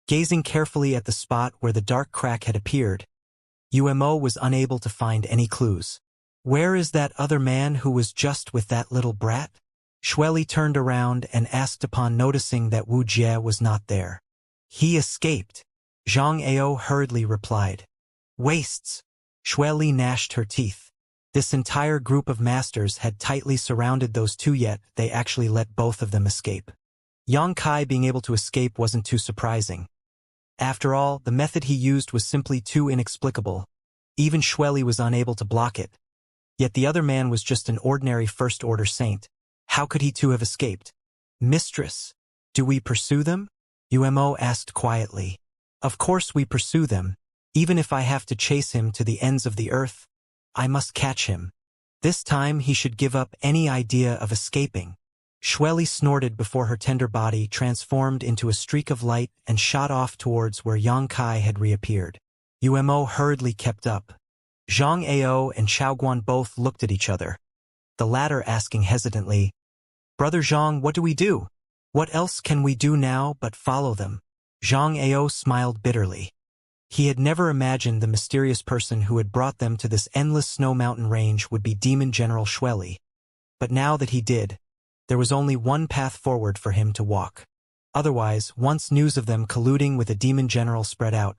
Gazing carefully at the spot where the dark crack had appeared, Umo was unable to find any clues. "Where is that other man who was just with that little brat?" Shueli turned around and asked upon noticing that Wuxia was not there. "He escaped," Xianxia hurriedly replied. "Wastes." Shueli gnashed her teeth. This entire group of masters had tightly surrounded those two, yet they actually let both of them escape. Yang Kai being able to escape wasn't too surprising. After all, the method he used was simply too inexplicable. Even Shueli was unable to block it. Yet the other man was just an ordinary first-order saint. How could he too have escaped? "Mistress, do we pursue them?" Umo asked quietly. "Of course we pursue them. Even if I have to chase him to the ends of the earth, I must catch him. This time he should give up any idea of escaping." Shueli snorted before her tender body transformed into a streak of light and shot off towards where Yang Kai had reappeared. Umo hurriedly kept up. Zhang Ao and Chao Guan both looked at each other, the latter asking hesitantly, "Brother Zhang, what do we do?" "What else can we do now but follow them?" Zhang Ao smiled bitterly. He had never imagined the mysterious person who had brought them to this endless snow mountain range would be Demon General Shueli. But now that he did, there was only one path forward for him to walk. Otherwise, once news of them colluding with a demon general spread out,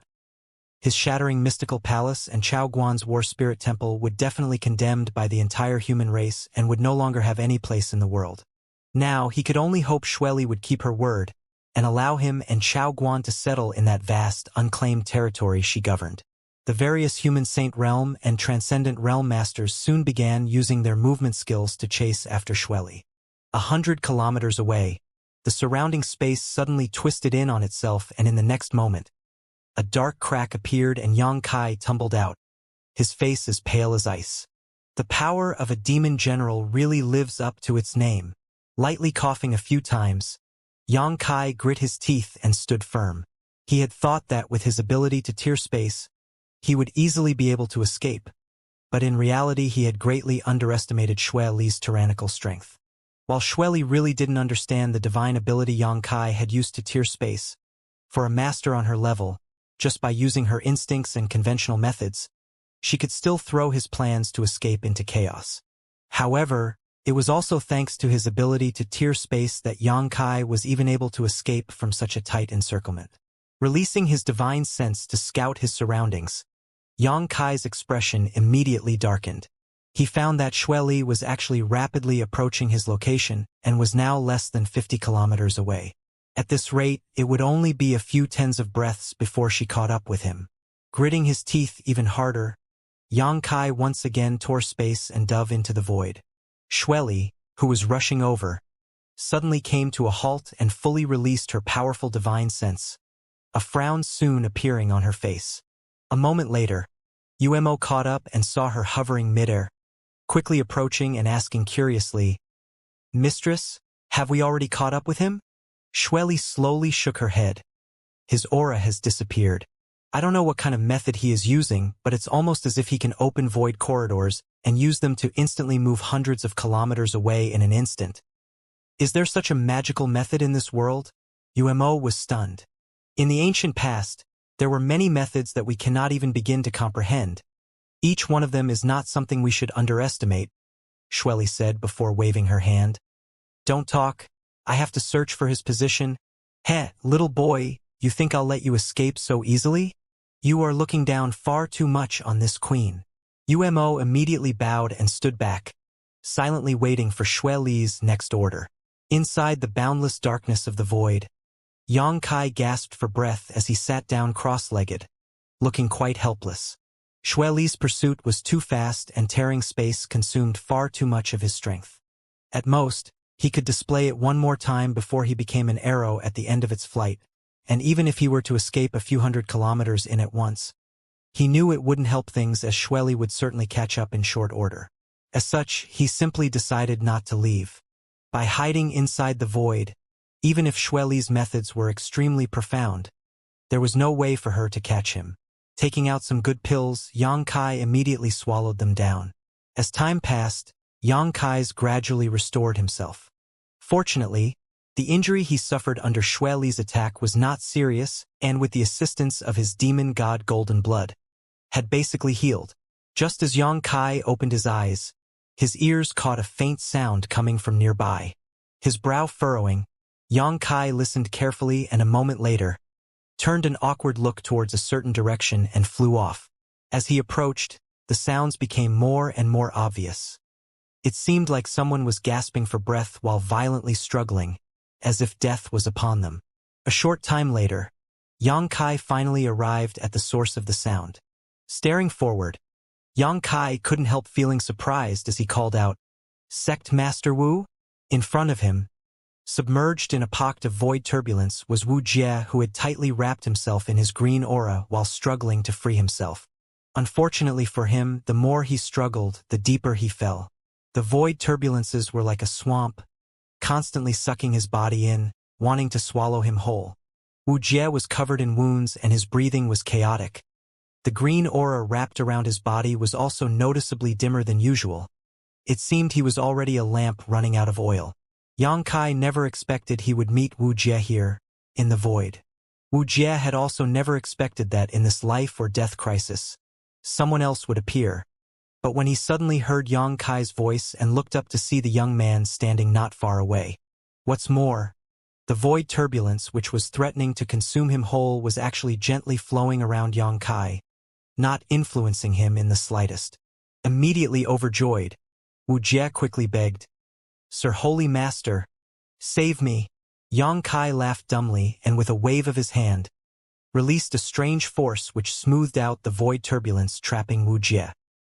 his shattering mystical palace and Chao Guan's war spirit temple would definitely condemned by the entire human race and would no longer have any place in the world. Now, he could only hope Shueli would keep her word and allow him and Chao Guan to settle in that vast, unclaimed territory she governed. The various human saint realm and transcendent realm masters soon began using their movement skills to chase after Shueli. 100 kilometers away, the surrounding space suddenly twisted in on itself, and in the next moment, a dark crack appeared and Yang Kai tumbled out, his face as pale as ice. The power of a demon general really lives up to its name. Lightly coughing a few times, Yang Kai grit his teeth and stood firm. He had thought that with his ability to tear space, he would easily be able to escape, but in reality he had greatly underestimated Shueli's tyrannical strength. While Shueli really didn't understand the divine ability Yang Kai had used to tear space, for a master on her level, just by using her instincts and conventional methods, she could still throw his plans to escape into chaos. However, it was also thanks to his ability to tear space that Yang Kai was even able to escape from such a tight encirclement. Releasing his divine sense to scout his surroundings, Yang Kai's expression immediately darkened. He found that Shueli was actually rapidly approaching his location and was now less than 50 kilometers away. At this rate, it would only be a few tens of breaths before she caught up with him. Gritting his teeth even harder, Yang Kai once again tore space and dove into the void. Shueli, who was rushing over, suddenly came to a halt and fully released her powerful divine sense, a frown soon appearing on her face. A moment later, Umo caught up and saw her hovering midair, quickly approaching and asking curiously, "Mistress, have we already caught up with him?" Shueli slowly shook her head. "His aura has disappeared. I don't know what kind of method he is using, but it's almost as if he can open void corridors and use them to instantly move hundreds of kilometers away in an instant. Is there such a magical method in this world?" Umo was stunned. In the ancient past, there were many methods that we cannot even begin to comprehend. Each one of them is not something we should underestimate, Shueli said before waving her hand. "Don't talk. I have to search for his position." "Heh, little boy, you think I'll let you escape so easily? You are looking down far too much on this queen." Umo immediately bowed and stood back, silently waiting for Shueli's next order. Inside the boundless darkness of the void, Yang Kai gasped for breath as he sat down cross-legged, looking quite helpless. Xue Li's pursuit was too fast and tearing space consumed far too much of his strength. At most, he could display it one more time before he became an arrow at the end of its flight, and even if he were to escape a few hundred kilometers in at once, he knew it wouldn't help things as Xue Li would certainly catch up in short order. As such, he simply decided not to leave. By hiding inside the void, even if Xue Li's methods were extremely profound, there was no way for her to catch him. Taking out some good pills, Yang Kai immediately swallowed them down. As time passed, Yang Kai's gradually restored himself. Fortunately, the injury he suffered under Xue Li's attack was not serious and with the assistance of his demon god Golden Blood, had basically healed. Just as Yang Kai opened his eyes, his ears caught a faint sound coming from nearby. His brow furrowing, Yang Kai listened carefully and a moment later, turned an awkward look towards a certain direction and flew off. As he approached, the sounds became more and more obvious. It seemed like someone was gasping for breath while violently struggling, as if death was upon them. A short time later, Yang Kai finally arrived at the source of the sound. Staring forward, Yang Kai couldn't help feeling surprised as he called out, "Sect Master Wu?" In front of him, submerged in a pocket of void turbulence, was Wuxia, who had tightly wrapped himself in his green aura while struggling to free himself. Unfortunately for him, the more he struggled, the deeper he fell. The void turbulences were like a swamp, constantly sucking his body in, wanting to swallow him whole. Wuxia was covered in wounds and his breathing was chaotic. The green aura wrapped around his body was also noticeably dimmer than usual. It seemed he was already a lamp running out of oil. Yang Kai never expected he would meet Wuxia here, in the void. Wuxia had also never expected that in this life or death crisis, someone else would appear. But when he suddenly heard Yang Kai's voice and looked up to see the young man standing not far away. What's more, the void turbulence which was threatening to consume him whole was actually gently flowing around Yang Kai, not influencing him in the slightest. Immediately overjoyed, Wuxia quickly begged, "Sir Holy Master, save me." Yang Kai laughed dumbly and with a wave of his hand, released a strange force which smoothed out the void turbulence trapping Wuxia.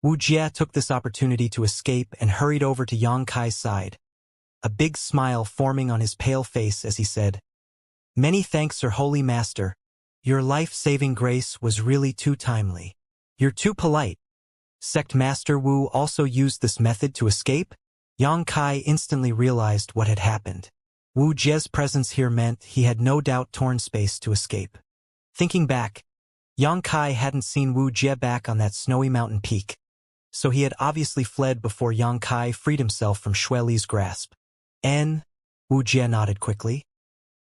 Wuxia took this opportunity to escape and hurried over to Yang Kai's side, a big smile forming on his pale face as he said, "Many thanks, Sir Holy Master. Your life-saving grace was really too timely. You're too polite." Sect Master Wu also used this method to escape? Yang Kai instantly realized what had happened. Wu Jie's presence here meant he had no doubt torn space to escape. Thinking back, Yang Kai hadn't seen Wu Jie back on that snowy mountain peak, so he had obviously fled before Yang Kai freed himself from Xue Li's grasp. Wu Jie nodded quickly.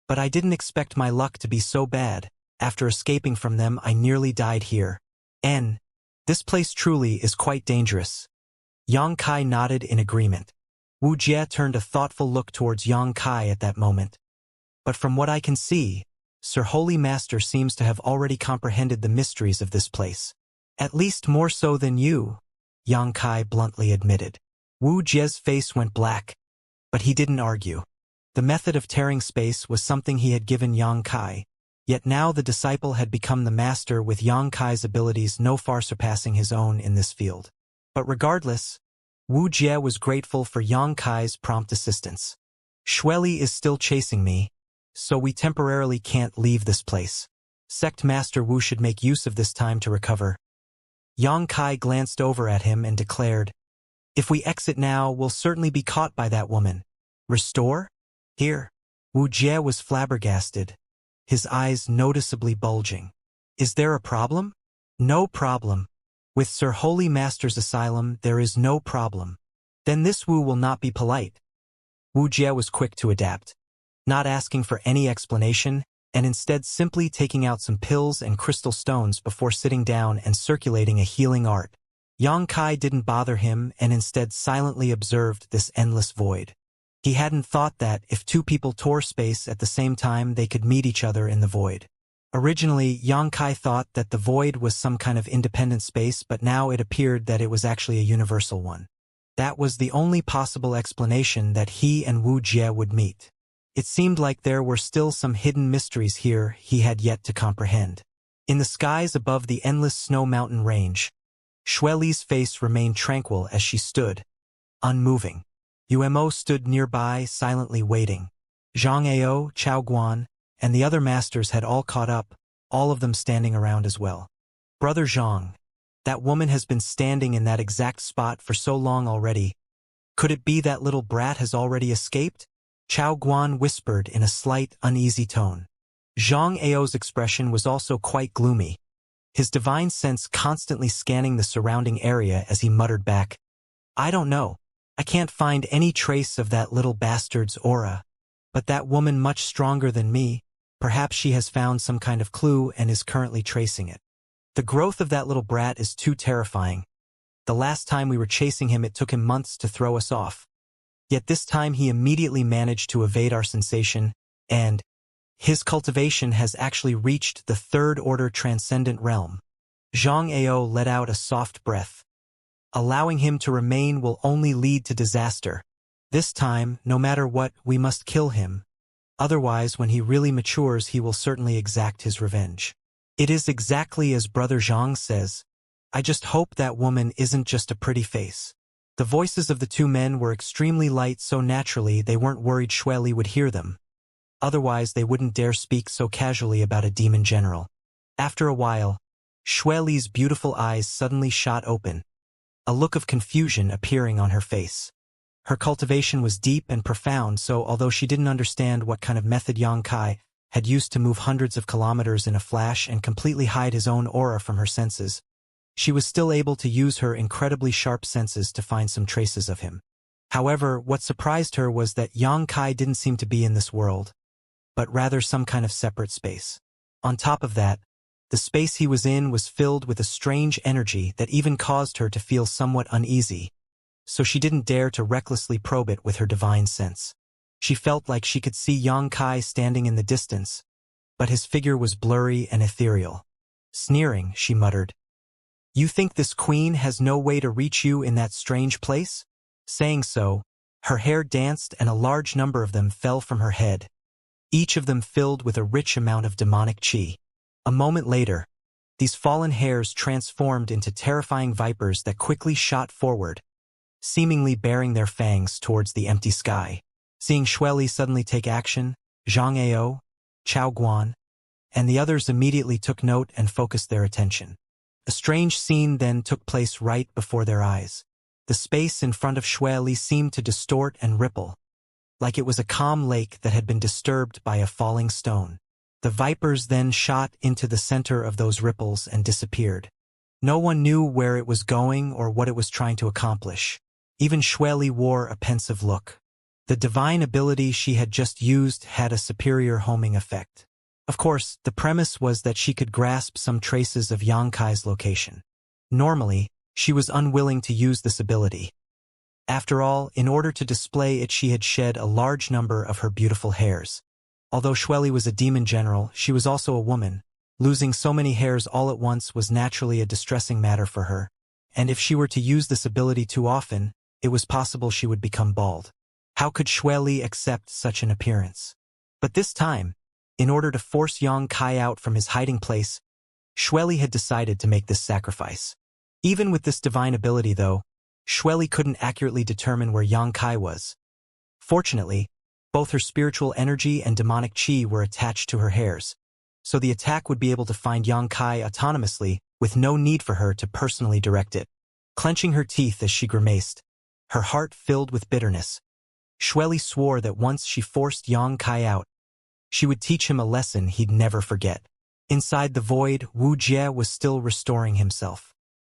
"But I didn't expect my luck to be so bad. After escaping from them, I nearly died here. This place truly is quite dangerous." Yang Kai nodded in agreement. Wu Jie turned a thoughtful look towards Yang Kai at that moment. "But from what I can see, Sir Holy Master seems to have already comprehended the mysteries of this place. At least more so than you," Yang Kai bluntly admitted. Wu Jie's face went black, but he didn't argue. The method of tearing space was something he had given Yang Kai, yet now the disciple had become the master with Yang Kai's abilities no far surpassing his own in this field. But regardless, Wu Jie was grateful for Yang Kai's prompt assistance. "Xue Li is still chasing me, so we temporarily can't leave this place. Sect Master Wu should make use of this time to recover." Yang Kai glanced over at him and declared, "If we exit now, we'll certainly be caught by that woman. Restore? Here." Wu Jie was flabbergasted, his eyes noticeably bulging. "Is there a problem?" "No problem. With Sir Holy Master's asylum, there is no problem." "Then this Wu will not be polite." Wu Jie was quick to adapt, not asking for any explanation, and instead simply taking out some pills and crystal stones before sitting down and circulating a healing art. Yang Kai didn't bother him and instead silently observed this endless void. He hadn't thought that if two people tore space at the same time they could meet each other in the void. Originally, Yang Kai thought that the void was some kind of independent space, but now it appeared that it was actually a universal one. That was the only possible explanation that he and Wu Jie would meet. It seemed like there were still some hidden mysteries here he had yet to comprehend. In the skies above the endless snow mountain range, Xueli's face remained tranquil as she stood, unmoving. Umo stood nearby, silently waiting. Zhang Ao, Chao Guan, and the other masters had all caught up, all of them standing around as well. Brother Zhang, that woman has been standing in that exact spot for so long already. Could it be that little brat has already escaped? Chao Guan whispered in a slight, uneasy tone. Zhang Ao's expression was also quite gloomy, his divine sense constantly scanning the surrounding area as he muttered back, I don't know. I can't find any trace of that little bastard's aura. But that woman much stronger than me, perhaps she has found some kind of clue and is currently tracing it. The growth of that little brat is too terrifying. The last time we were chasing him it took him months to throw us off. Yet this time he immediately managed to evade our sensation, and his cultivation has actually reached the third-order transcendent realm. Zhang Ao let out a soft breath. Allowing him to remain will only lead to disaster. This time, no matter what, we must kill him. Otherwise, when he really matures, he will certainly exact his revenge. It is exactly as Brother Zhang says. I just hope that woman isn't just a pretty face. The voices of the two men were extremely light, so naturally they weren't worried Xueli would hear them. Otherwise, they wouldn't dare speak so casually about a demon general. After a while, Xueli's beautiful eyes suddenly shot open, a look of confusion appearing on her face. Her cultivation was deep and profound, so although she didn't understand what kind of method Yang Kai had used to move hundreds of kilometers in a flash and completely hide his own aura from her senses, she was still able to use her incredibly sharp senses to find some traces of him. However, what surprised her was that Yang Kai didn't seem to be in this world, but rather some kind of separate space. On top of that, the space he was in was filled with a strange energy that even caused her to feel somewhat uneasy, so she didn't dare to recklessly probe it with her divine sense. She felt like she could see Yang Kai standing in the distance, but his figure was blurry and ethereal. Sneering, she muttered, You think this queen has no way to reach you in that strange place? Saying so, her hair danced and a large number of them fell from her head, each of them filled with a rich amount of demonic qi. A moment later, these fallen hairs transformed into terrifying vipers that quickly shot forward, seemingly bearing their fangs towards the empty sky. Seeing Xueli suddenly take action, Zhang Ao, Chao Guan, and the others immediately took note and focused their attention. A strange scene then took place right before their eyes. The space in front of Xueli seemed to distort and ripple, like it was a calm lake that had been disturbed by a falling stone. The vipers then shot into the center of those ripples and disappeared. No one knew where it was going or what it was trying to accomplish. Even Xueli wore a pensive look. The divine ability she had just used had a superior homing effect. Of course, the premise was that she could grasp some traces of Yang Kai's location. Normally, she was unwilling to use this ability. After all, in order to display it, she had shed a large number of her beautiful hairs. Although Xueli was a demon general, she was also a woman. Losing so many hairs all at once was naturally a distressing matter for her, and if she were to use this ability too often, it was possible she would become bald. How could Xueli accept such an appearance? But this time, in order to force Yang Kai out from his hiding place, Xueli had decided to make this sacrifice. Even with this divine ability, though, Xueli couldn't accurately determine where Yang Kai was. Fortunately, both her spiritual energy and demonic qi were attached to her hairs, so the attack would be able to find Yang Kai autonomously with no need for her to personally direct it. Clenching her teeth as she grimaced, her heart filled with bitterness, Xueli swore that once she forced Yang Kai out, she would teach him a lesson he'd never forget. Inside the void, Wuxia was still restoring himself.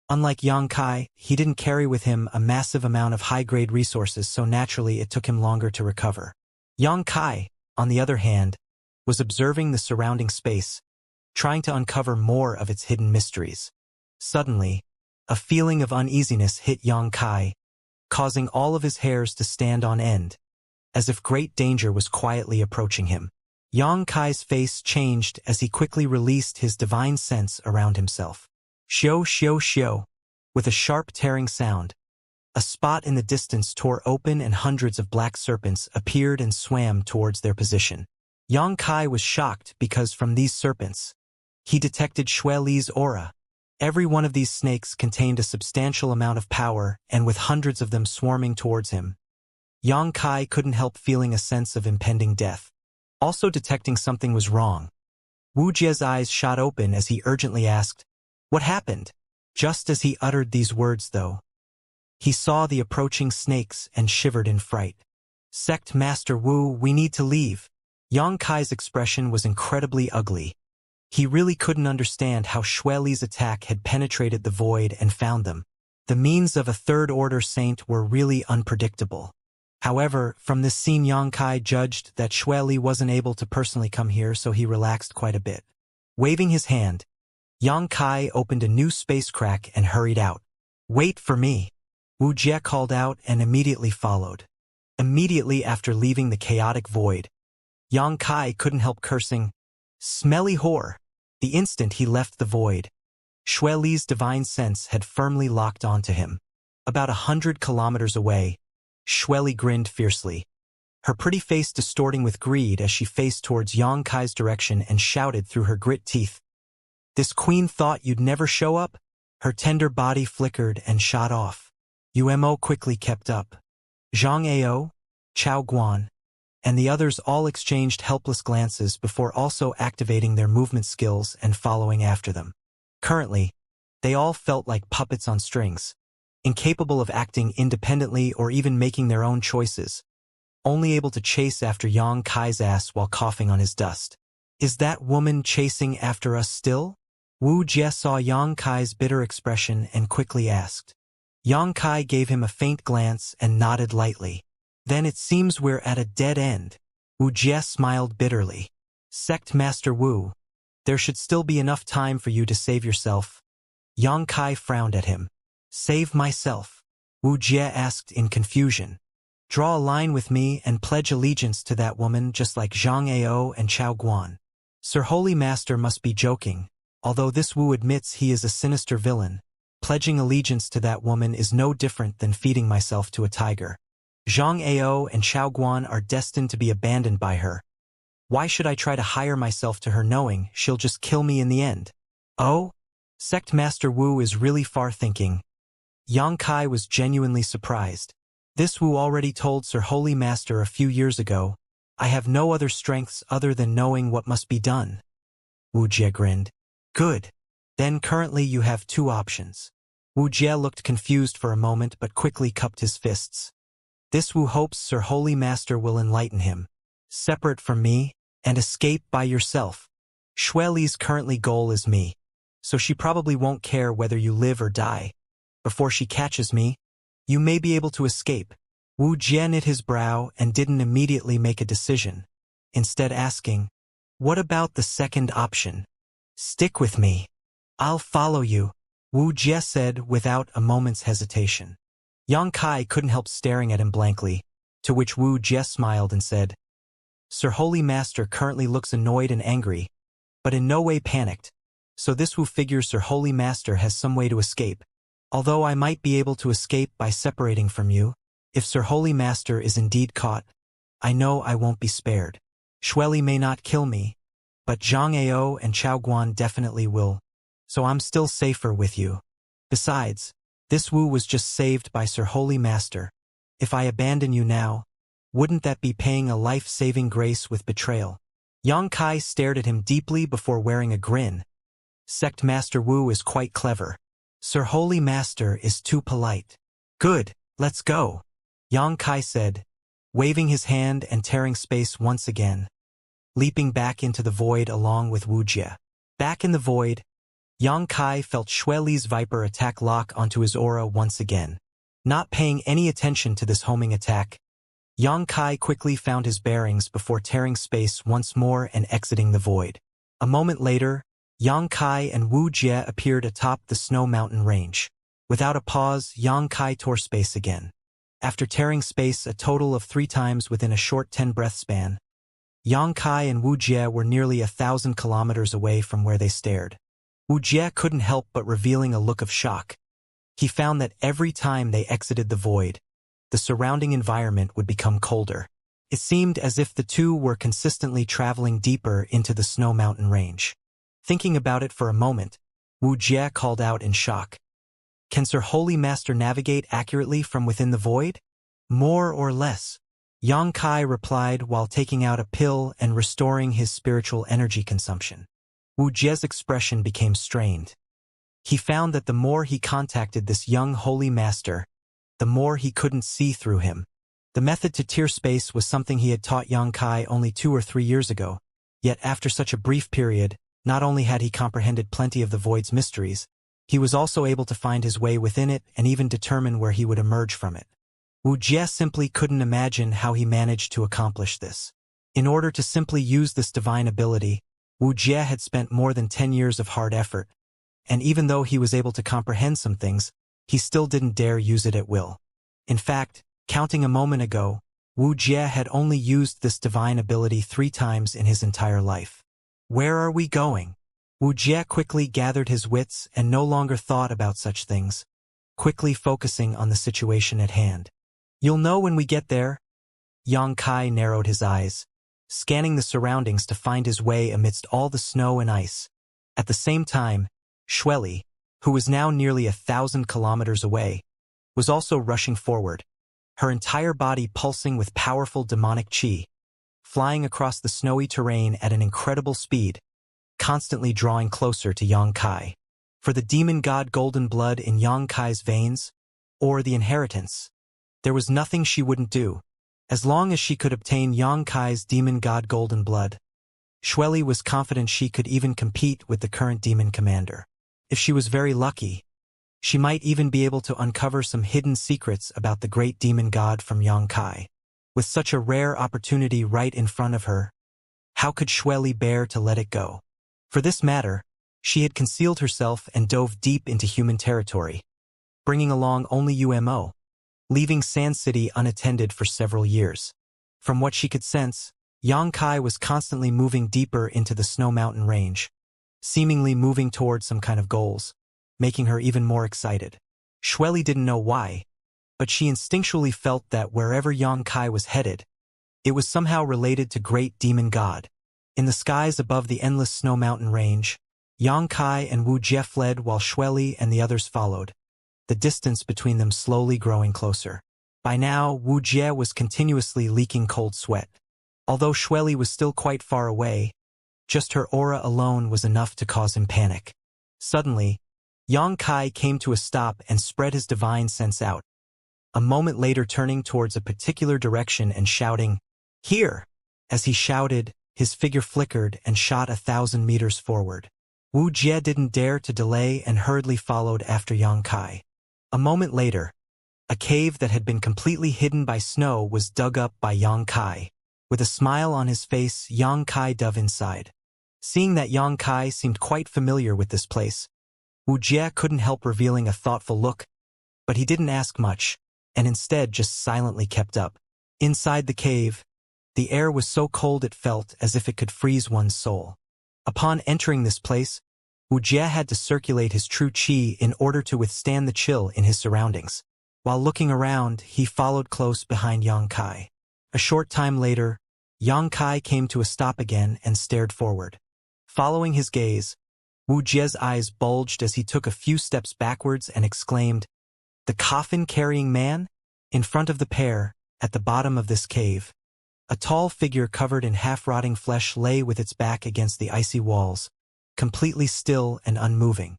Unlike Yang Kai, he didn't carry with him a massive amount of high-grade resources, so naturally it took him longer to recover. Yang Kai, on the other hand, was observing the surrounding space, trying to uncover more of its hidden mysteries. Suddenly, a feeling of uneasiness hit Yang Kai, causing all of his hairs to stand on end, as if great danger was quietly approaching him. Yang Kai's face changed as he quickly released his divine sense around himself. Xiao, xiao, xiao. With a sharp tearing sound, A spot in the distance tore open and hundreds of black serpents appeared and swam towards their position. Yang Kai was shocked because from these serpents, he detected Xue Li's aura. Every one of these snakes contained a substantial amount of power, and with hundreds of them swarming towards him, Yang Kai couldn't help feeling a sense of impending death. Also detecting something was wrong, Wuxia's eyes shot open as he urgently asked, "What happened?" Just as he uttered these words, though, he saw the approaching snakes and shivered in fright. "Sect Master Wu, we need to leave." Yang Kai's expression was incredibly ugly. He really couldn't understand how Xue Li's attack had penetrated the void and found them. The means of a third-order saint were really unpredictable. However, from this scene Yang Kai judged that Xue Li wasn't able to personally come here, so he relaxed quite a bit. Waving his hand, Yang Kai opened a new space crack and hurried out. "Wait for me," Wuxia called out and immediately followed. Immediately after leaving the chaotic void, Yang Kai couldn't help cursing, "Smelly whore." The instant he left the void, Xue Li's divine sense had firmly locked onto him. About 100 kilometers away, Xue Li grinned fiercely, her pretty face distorting with greed as she faced towards Yang Kai's direction and shouted through her grit teeth, "This queen thought you'd never show up?" Her tender body flickered and shot off. Umo quickly kept up. Zhang Ao, Chao Guan, and the others all exchanged helpless glances before also activating their movement skills and following after them. Currently, they all felt like puppets on strings, incapable of acting independently or even making their own choices, only able to chase after Yang Kai's ass while coughing on his dust. "Is that woman chasing after us still?" Wu Jie saw Yang Kai's bitter expression and quickly asked. Yang Kai gave him a faint glance and nodded lightly. "Then it seems we're at a dead end." Wu Jie smiled bitterly. "Sect Master Wu, there should still be enough time for you to save yourself." Yang Kai frowned at him. "Save myself?" Wu Jie asked in confusion. "Draw a line with me and pledge allegiance to that woman just like Zhang Ao and Chao Guan." Sir Holy Master must be joking. Although this Wu admits he is a sinister villain, pledging allegiance to that woman is no different than feeding myself to a tiger. Zhang Ao and Chao Guan are destined to be abandoned by her. Why should I try to hire myself to her knowing she'll just kill me in the end? Oh? Sect Master Wu is really far-thinking. Yang Kai was genuinely surprised. This Wu already told Sir Holy Master a few years ago, "I have no other strengths other than knowing what must be done." Wu Jie grinned. "Good. Then currently you have two options." Wu Jie looked confused for a moment but quickly cupped his fists. This Wu hopes Sir Holy Master will enlighten him. "Separate from me, and escape by yourself." Xue Li's currently goal is me, so she probably won't care whether you live or die. Before she catches me, you may be able to escape. Wu Jie knit his brow and didn't immediately make a decision, instead asking, "What about the second option?" "Stick with me. I'll follow you," Wu Jie said without a moment's hesitation. Yang Kai couldn't help staring at him blankly, to which Wu Jie smiled and said, "Sir Holy Master currently looks annoyed and angry, but in no way panicked, so this Wu figures Sir Holy Master has some way to escape. Although I might be able to escape by separating from you, if Sir Holy Master is indeed caught, I know I won't be spared. Xue Li may not kill me, but Zhang Ao and Chao Guan definitely will, so I'm still safer with you. Besides, this Wu was just saved by Sir Holy Master. If I abandon you now, wouldn't that be paying a life-saving grace with betrayal?" Yang Kai stared at him deeply before wearing a grin. Sect Master Wu is quite clever. Sir Holy Master is too polite. "Good, let's go," Yang Kai said, waving his hand and tearing space once again, leaping back into the void along with Wu Jie. Back in the void, Yang Kai felt Xue Li's Viper attack lock onto his aura once again. Not paying any attention to this homing attack, Yang Kai quickly found his bearings before tearing space once more and exiting the void. A moment later, Yang Kai and Wu Jie appeared atop the snow mountain range. Without a pause, Yang Kai tore space again. After tearing space a total of 3 times within a short 10-breath span, Yang Kai and Wu Jie were nearly 1,000 kilometers away from where they stared. Wu Jie couldn't help but revealing a look of shock. He found that every time they exited the void, the surrounding environment would become colder. It seemed as if the two were consistently traveling deeper into the snow mountain range. Thinking about it for a moment, Wuxia called out in shock. Can Sir Holy Master navigate accurately from within the void? More or less. Xianxia replied while taking out a pill and restoring his spiritual energy consumption. Wuxia's expression became strained. He found that the more he contacted this young holy master, the more he couldn't see through him. The method to tear space was something he had taught Xianxia only 2 or 3 years ago, yet after such a brief period, not only had he comprehended plenty of the void's mysteries, he was also able to find his way within it and even determine where he would emerge from it. Wuxia simply couldn't imagine how he managed to accomplish this. In order to simply use this divine ability, Wuxia had spent more than 10 years of hard effort, and even though he was able to comprehend some things, he still didn't dare use it at will. In fact, counting a moment ago, Wuxia had only used this divine ability 3 times in his entire life. Where are we going? Wuxia quickly gathered his wits and no longer thought about such things, quickly focusing on the situation at hand. You'll know when we get there. Xianxia narrowed his eyes, scanning the surroundings to find his way amidst all the snow and ice. At the same time, Xueli, who was now nearly 1,000 kilometers away, was also rushing forward, her entire body pulsing with powerful demonic qi, flying across the snowy terrain at an incredible speed, constantly drawing closer to Xianxia. For the demon god golden blood in Xianxia's veins, or the inheritance, there was nothing she wouldn't do, as long as she could obtain Xianxia's demon god golden blood. Xueli was confident she could even compete with the current demon commander. If she was very lucky, she might even be able to uncover some hidden secrets about the great demon god from Xianxia. With such a rare opportunity right in front of her, how could Xueli bear to let it go? For this matter, she had concealed herself and dove deep into human territory, bringing along only UMO, leaving Sand City unattended for several years. From what she could sense, Xianxia was constantly moving deeper into the snow mountain range, seemingly moving towards some kind of goals, making her even more excited. Xueli didn't know why, but she instinctually felt that wherever Xianxia was headed, it was somehow related to great demon god. In the skies above the endless snow mountain range, Xianxia and Wuxia fled while Xueli and the others followed, the distance between them slowly growing closer. By now, Wuxia was continuously leaking cold sweat. Although Xueli was still quite far away, just her aura alone was enough to cause him panic. Suddenly, Xianxia came to a stop and spread his divine sense out, a moment later turning towards a particular direction and shouting, "Here!" As he shouted, his figure flickered and shot 1,000 meters forward. Wuxia didn't dare to delay and hurriedly followed after Xianxia. A moment later, a cave that had been completely hidden by snow was dug up by Xianxia. With a smile on his face, Xianxia dove inside. Seeing that Xianxia seemed quite familiar with this place, Wuxia couldn't help revealing a thoughtful look, but he didn't ask much, and instead just silently kept up. Inside the cave, the air was so cold it felt as if it could freeze one's soul. Upon entering this place, Wuxia had to circulate his true qi in order to withstand the chill in his surroundings. While looking around, he followed close behind Xianxia. A short time later, Xianxia came to a stop again and stared forward. Following his gaze, Wuxia's eyes bulged as he took a few steps backwards and exclaimed, "The coffin-carrying man?" In front of the pair, at the bottom of this cave, a tall figure covered in half-rotting flesh lay with its back against the icy walls, completely still and unmoving.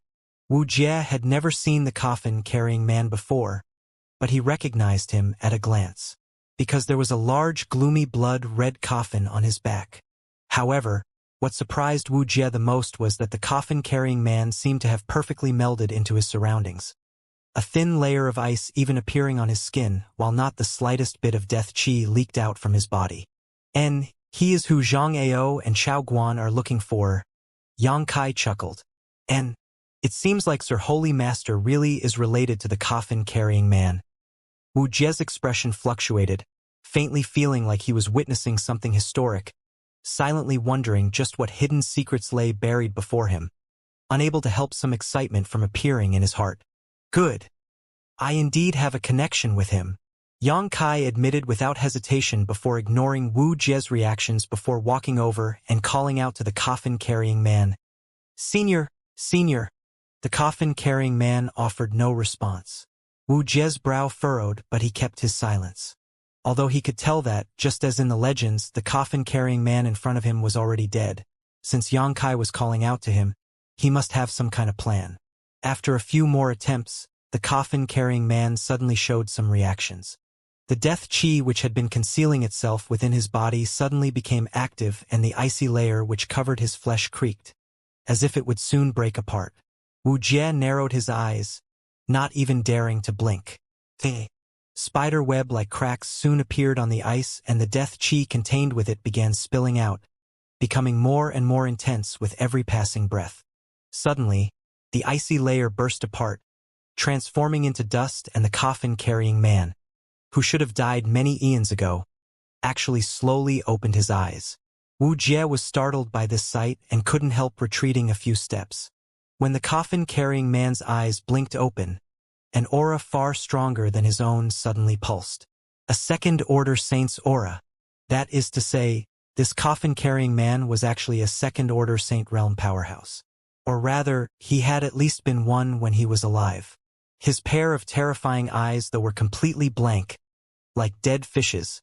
Wuxia had never seen the coffin-carrying man before, but he recognized him at a glance, because there was a large, gloomy blood-red coffin on his back. However, what surprised Wuxia the most was that the coffin-carrying man seemed to have perfectly melded into his surroundings. A thin layer of ice even appearing on his skin, while not the slightest bit of death qi leaked out from his body. "And he is who Zhang Ao and Chao Guan are looking for," Xianxia chuckled. "And it seems like Sir Holy Master really is related to the coffin-carrying man." Wuxia's expression fluctuated, faintly feeling like he was witnessing something historic, silently wondering just what hidden secrets lay buried before him, unable to help some excitement from appearing in his heart. "Good. I indeed have a connection with him, Xianxia admitted without hesitation before ignoring Wu Jie's reactions before walking over and calling out to the coffin-carrying man. Senior, senior. The coffin-carrying man offered no response. Wu Jie's brow furrowed, but he kept his silence. Although he could tell that, just as in the legends, the coffin-carrying man in front of him was already dead. Since Xianxia was calling out to him, he must have some kind of plan. After a few more attempts, the coffin-carrying man suddenly showed some reactions. The death qi which had been concealing itself within his body suddenly became active and the icy layer which covered his flesh creaked, as if it would soon break apart. Wu Jie narrowed his eyes, not even daring to blink. The spider web-like cracks soon appeared on the ice and the death qi contained with it began spilling out, becoming more and more intense with every passing breath. Suddenly, the icy layer burst apart, transforming into dust, and the coffin-carrying man, who should have died many eons ago, actually slowly opened his eyes. Wu Jie was startled by this sight and couldn't help retreating a few steps. When the coffin-carrying man's eyes blinked open, an aura far stronger than his own suddenly pulsed. A second-order saint's aura. That is to say, this coffin-carrying man was actually a second-order saint realm powerhouse. Or rather, he had at least been one when he was alive. His pair of terrifying eyes, though, were completely blank, like dead fishes,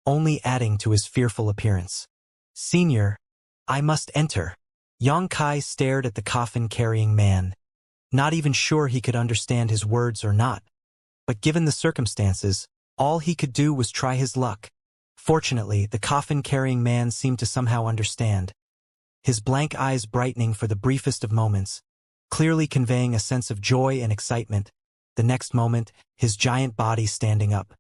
only adding to his fearful appearance. Senior, I must enter. Xianxia stared at the coffin-carrying man, not even sure he could understand his words or not. But given the circumstances, all he could do was try his luck. Fortunately, the coffin-carrying man seemed to somehow understand, his blank eyes brightening for the briefest of moments, clearly conveying a sense of joy and excitement. The next moment, his giant body standing up.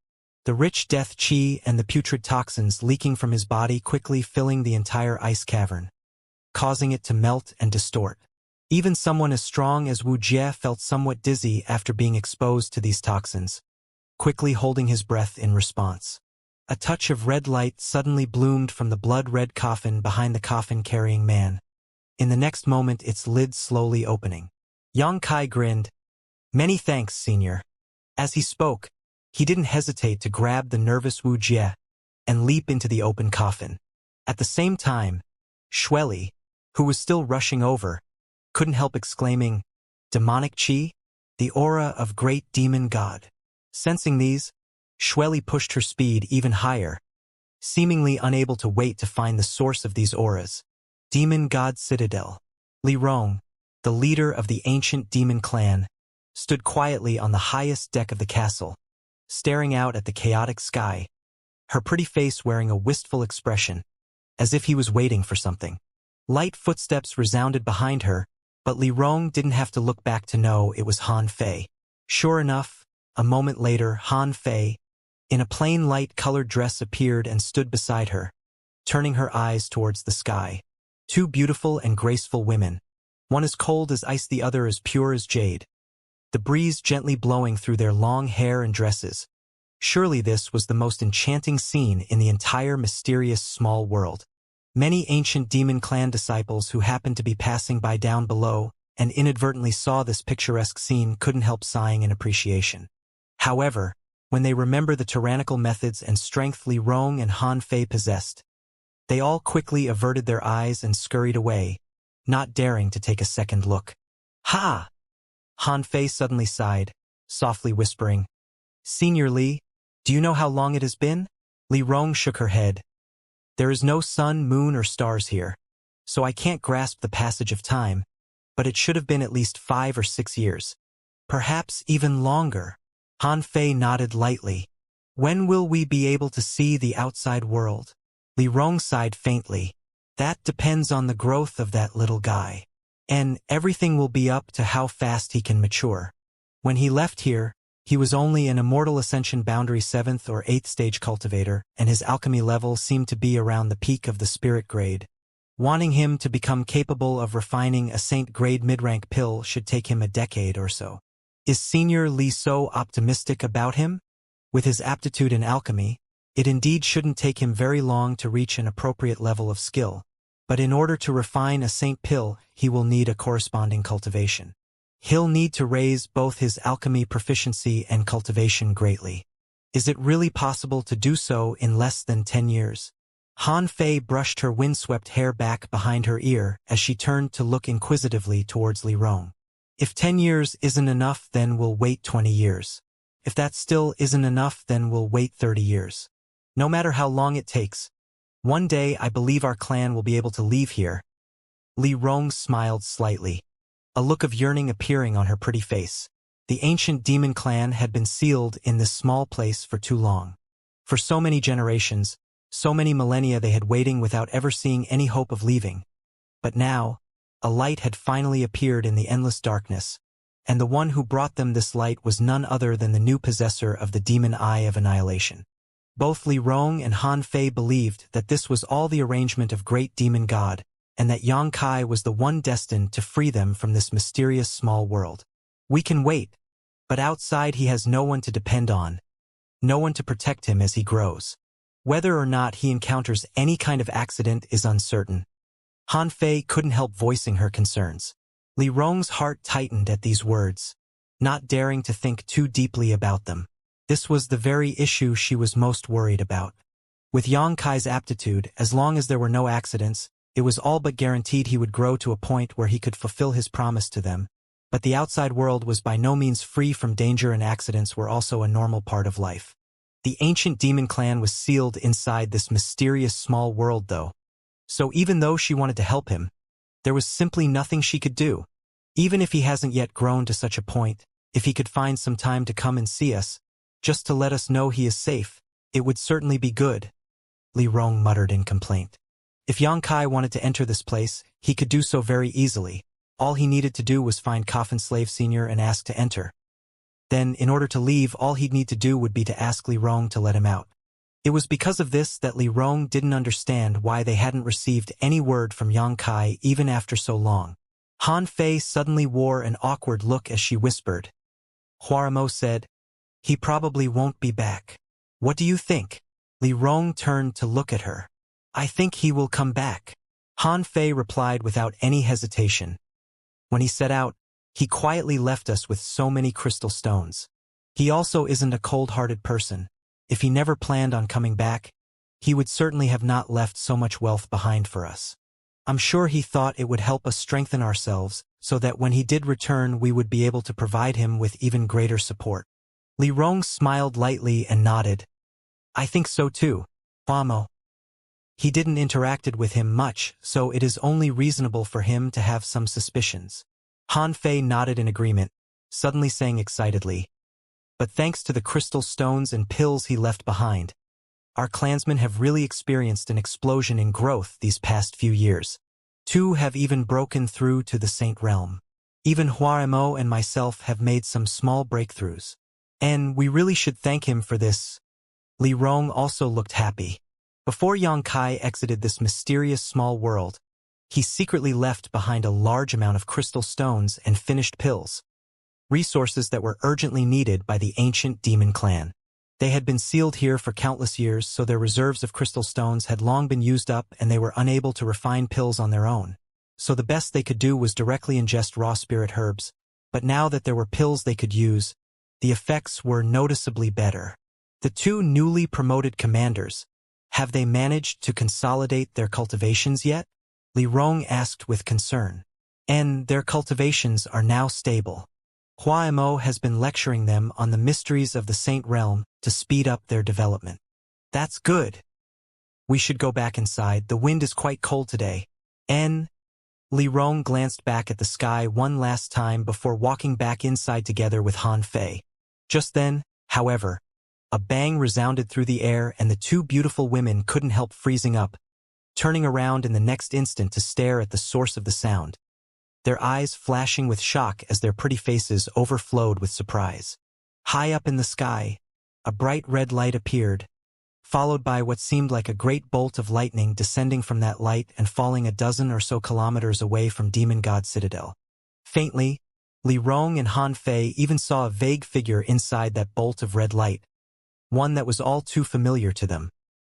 The rich death qi and the putrid toxins leaking from his body quickly filling the entire ice cavern, causing it to melt and distort. Even someone as strong as Wu Jie felt somewhat dizzy after being exposed to these toxins, quickly holding his breath in response. A touch of red light suddenly bloomed from the blood-red coffin behind the coffin-carrying man. In the next moment, its lid slowly opening. Xianxia grinned. Many thanks, senior. As he spoke, he didn't hesitate to grab the nervous Wu Jie and leap into the open coffin. At the same time, Xueli, who was still rushing over, couldn't help exclaiming, demonic qi? The aura of great demon god. Sensing these, Xueli pushed her speed even higher, seemingly unable to wait to find the source of these auras. Demon God Citadel. Li Rong, the leader of the ancient demon clan, stood quietly on the highest deck of the castle, staring out at the chaotic sky, her pretty face wearing a wistful expression, as if he was waiting for something. Light footsteps resounded behind her, but Li Rong didn't have to look back to know it was Han Fei. Sure enough, a moment later, Han Fei, in a plain light-colored dress, appeared and stood beside her, turning her eyes towards the sky. Two beautiful and graceful women, one as cold as ice, the other as pure as jade, the breeze gently blowing through their long hair and dresses. Surely this was the most enchanting scene in the entire mysterious small world. Many ancient demon clan disciples who happened to be passing by down below and inadvertently saw this picturesque scene couldn't help sighing in appreciation. However, when they remember the tyrannical methods and strength Li Rong and Han Fei possessed, they all quickly averted their eyes and scurried away, not daring to take a second look. Ha! Han Fei suddenly sighed, softly whispering, Senior Li, do you know how long it has been? Li Rong shook her head. There is no sun, moon, or stars here, so I can't grasp the passage of time, but it should have been at least 5 or 6 years. Perhaps even longer. Han Fei nodded lightly. When will we be able to see the outside world? Li Rong sighed faintly. That depends on the growth of that little guy. And everything will be up to how fast he can mature. When he left here, he was only an Immortal Ascension boundary 7th or 8th stage cultivator, and his alchemy level seemed to be around the peak of the spirit grade. Wanting him to become capable of refining a saint grade mid-rank pill should take him a decade or so. Is Senior Li so optimistic about him? With his aptitude in alchemy, it indeed shouldn't take him very long to reach an appropriate level of skill. But in order to refine a saint pill, he will need a corresponding cultivation. He'll need to raise both his alchemy proficiency and cultivation greatly. Is it really possible to do so in less than 10 years? Han Fei brushed her windswept hair back behind her ear as she turned to look inquisitively towards Li Rong. If 10 years isn't enough, then we'll wait 20 years. If that still isn't enough, then we'll wait 30 years. No matter how long it takes, one day I believe our clan will be able to leave here. Li Rong smiled slightly, a look of yearning appearing on her pretty face. The ancient demon clan had been sealed in this small place for too long. For so many generations, so many millennia they had waiting without ever seeing any hope of leaving. But now, a light had finally appeared in the endless darkness, and the one who brought them this light was none other than the new possessor of the demon eye of annihilation. Both Li Rong and Han Fei believed that this was all the arrangement of great demon god, and that Xianxia was the one destined to free them from this mysterious small world. We can wait, but outside he has no one to depend on, no one to protect him as he grows. Whether or not he encounters any kind of accident is uncertain. Han Fei couldn't help voicing her concerns. Li Rong's heart tightened at these words, not daring to think too deeply about them. This was the very issue she was most worried about. With Xianxia's aptitude, as long as there were no accidents, it was all but guaranteed he would grow to a point where he could fulfill his promise to them. But the outside world was by no means free from danger, and accidents were also a normal part of life. The ancient demon clan was sealed inside this mysterious small world though. So even though she wanted to help him, there was simply nothing she could do. Even if he hasn't yet grown to such a point, if he could find some time to come and see us, just to let us know he is safe, it would certainly be good. Li Rong muttered in complaint. If Xianxia wanted to enter this place, he could do so very easily. All he needed to do was find Coffin Slave Senior and ask to enter. Then, in order to leave, all he'd need to do would be to ask Li Rong to let him out. It was because of this that Li Rong didn't understand why they hadn't received any word from Xianxia even after so long. Han Fei suddenly wore an awkward look as she whispered. Huaramo said, "He probably won't be back. What do you think?" Li Rong turned to look at her. "I think he will come back," Han Fei replied without any hesitation. "When he set out, he quietly left us with so many crystal stones. He also isn't a cold-hearted person. If he never planned on coming back, he would certainly have not left so much wealth behind for us. I'm sure he thought it would help us strengthen ourselves so that when he did return we would be able to provide him with even greater support." Li Rong smiled lightly and nodded. "I think so too, Huamo. He didn't interacted with him much, so it is only reasonable for him to have some suspicions." Han Fei nodded in agreement, suddenly saying excitedly, "But thanks to the crystal stones and pills he left behind, our clansmen have really experienced an explosion in growth these past few years. 2 have even broken through to the Saint Realm. Even Huaramo and myself have made some small breakthroughs. And we really should thank him for this." Li Rong also looked happy. Before Xianxia exited this mysterious small world, he secretly left behind a large amount of crystal stones and finished pills, resources that were urgently needed by the ancient demon clan. They had been sealed here for countless years, so their reserves of crystal stones had long been used up and they were unable to refine pills on their own. So the best they could do was directly ingest raw spirit herbs, but now that there were pills they could use, the effects were noticeably better. The 2 newly promoted commanders, have they managed to consolidate their cultivations yet? Li Rong asked with concern. And their cultivations are now stable. Huaimo has been lecturing them on the mysteries of the Saint Realm to speed up their development. That's good. We should go back inside. The wind is quite cold today. Li Rong glanced back at the sky one last time before walking back inside together with Han Fei. Just then, however, a bang resounded through the air and the 2 beautiful women couldn't help freezing up, turning around in the next instant to stare at the source of the sound, their eyes flashing with shock as their pretty faces overflowed with surprise. High up in the sky, a bright red light appeared, followed by what seemed like a great bolt of lightning descending from that light and falling a dozen or so kilometers away from Demon God Citadel. Faintly, Li Rong and Han Fei even saw a vague figure inside that bolt of red light, one that was all too familiar to them.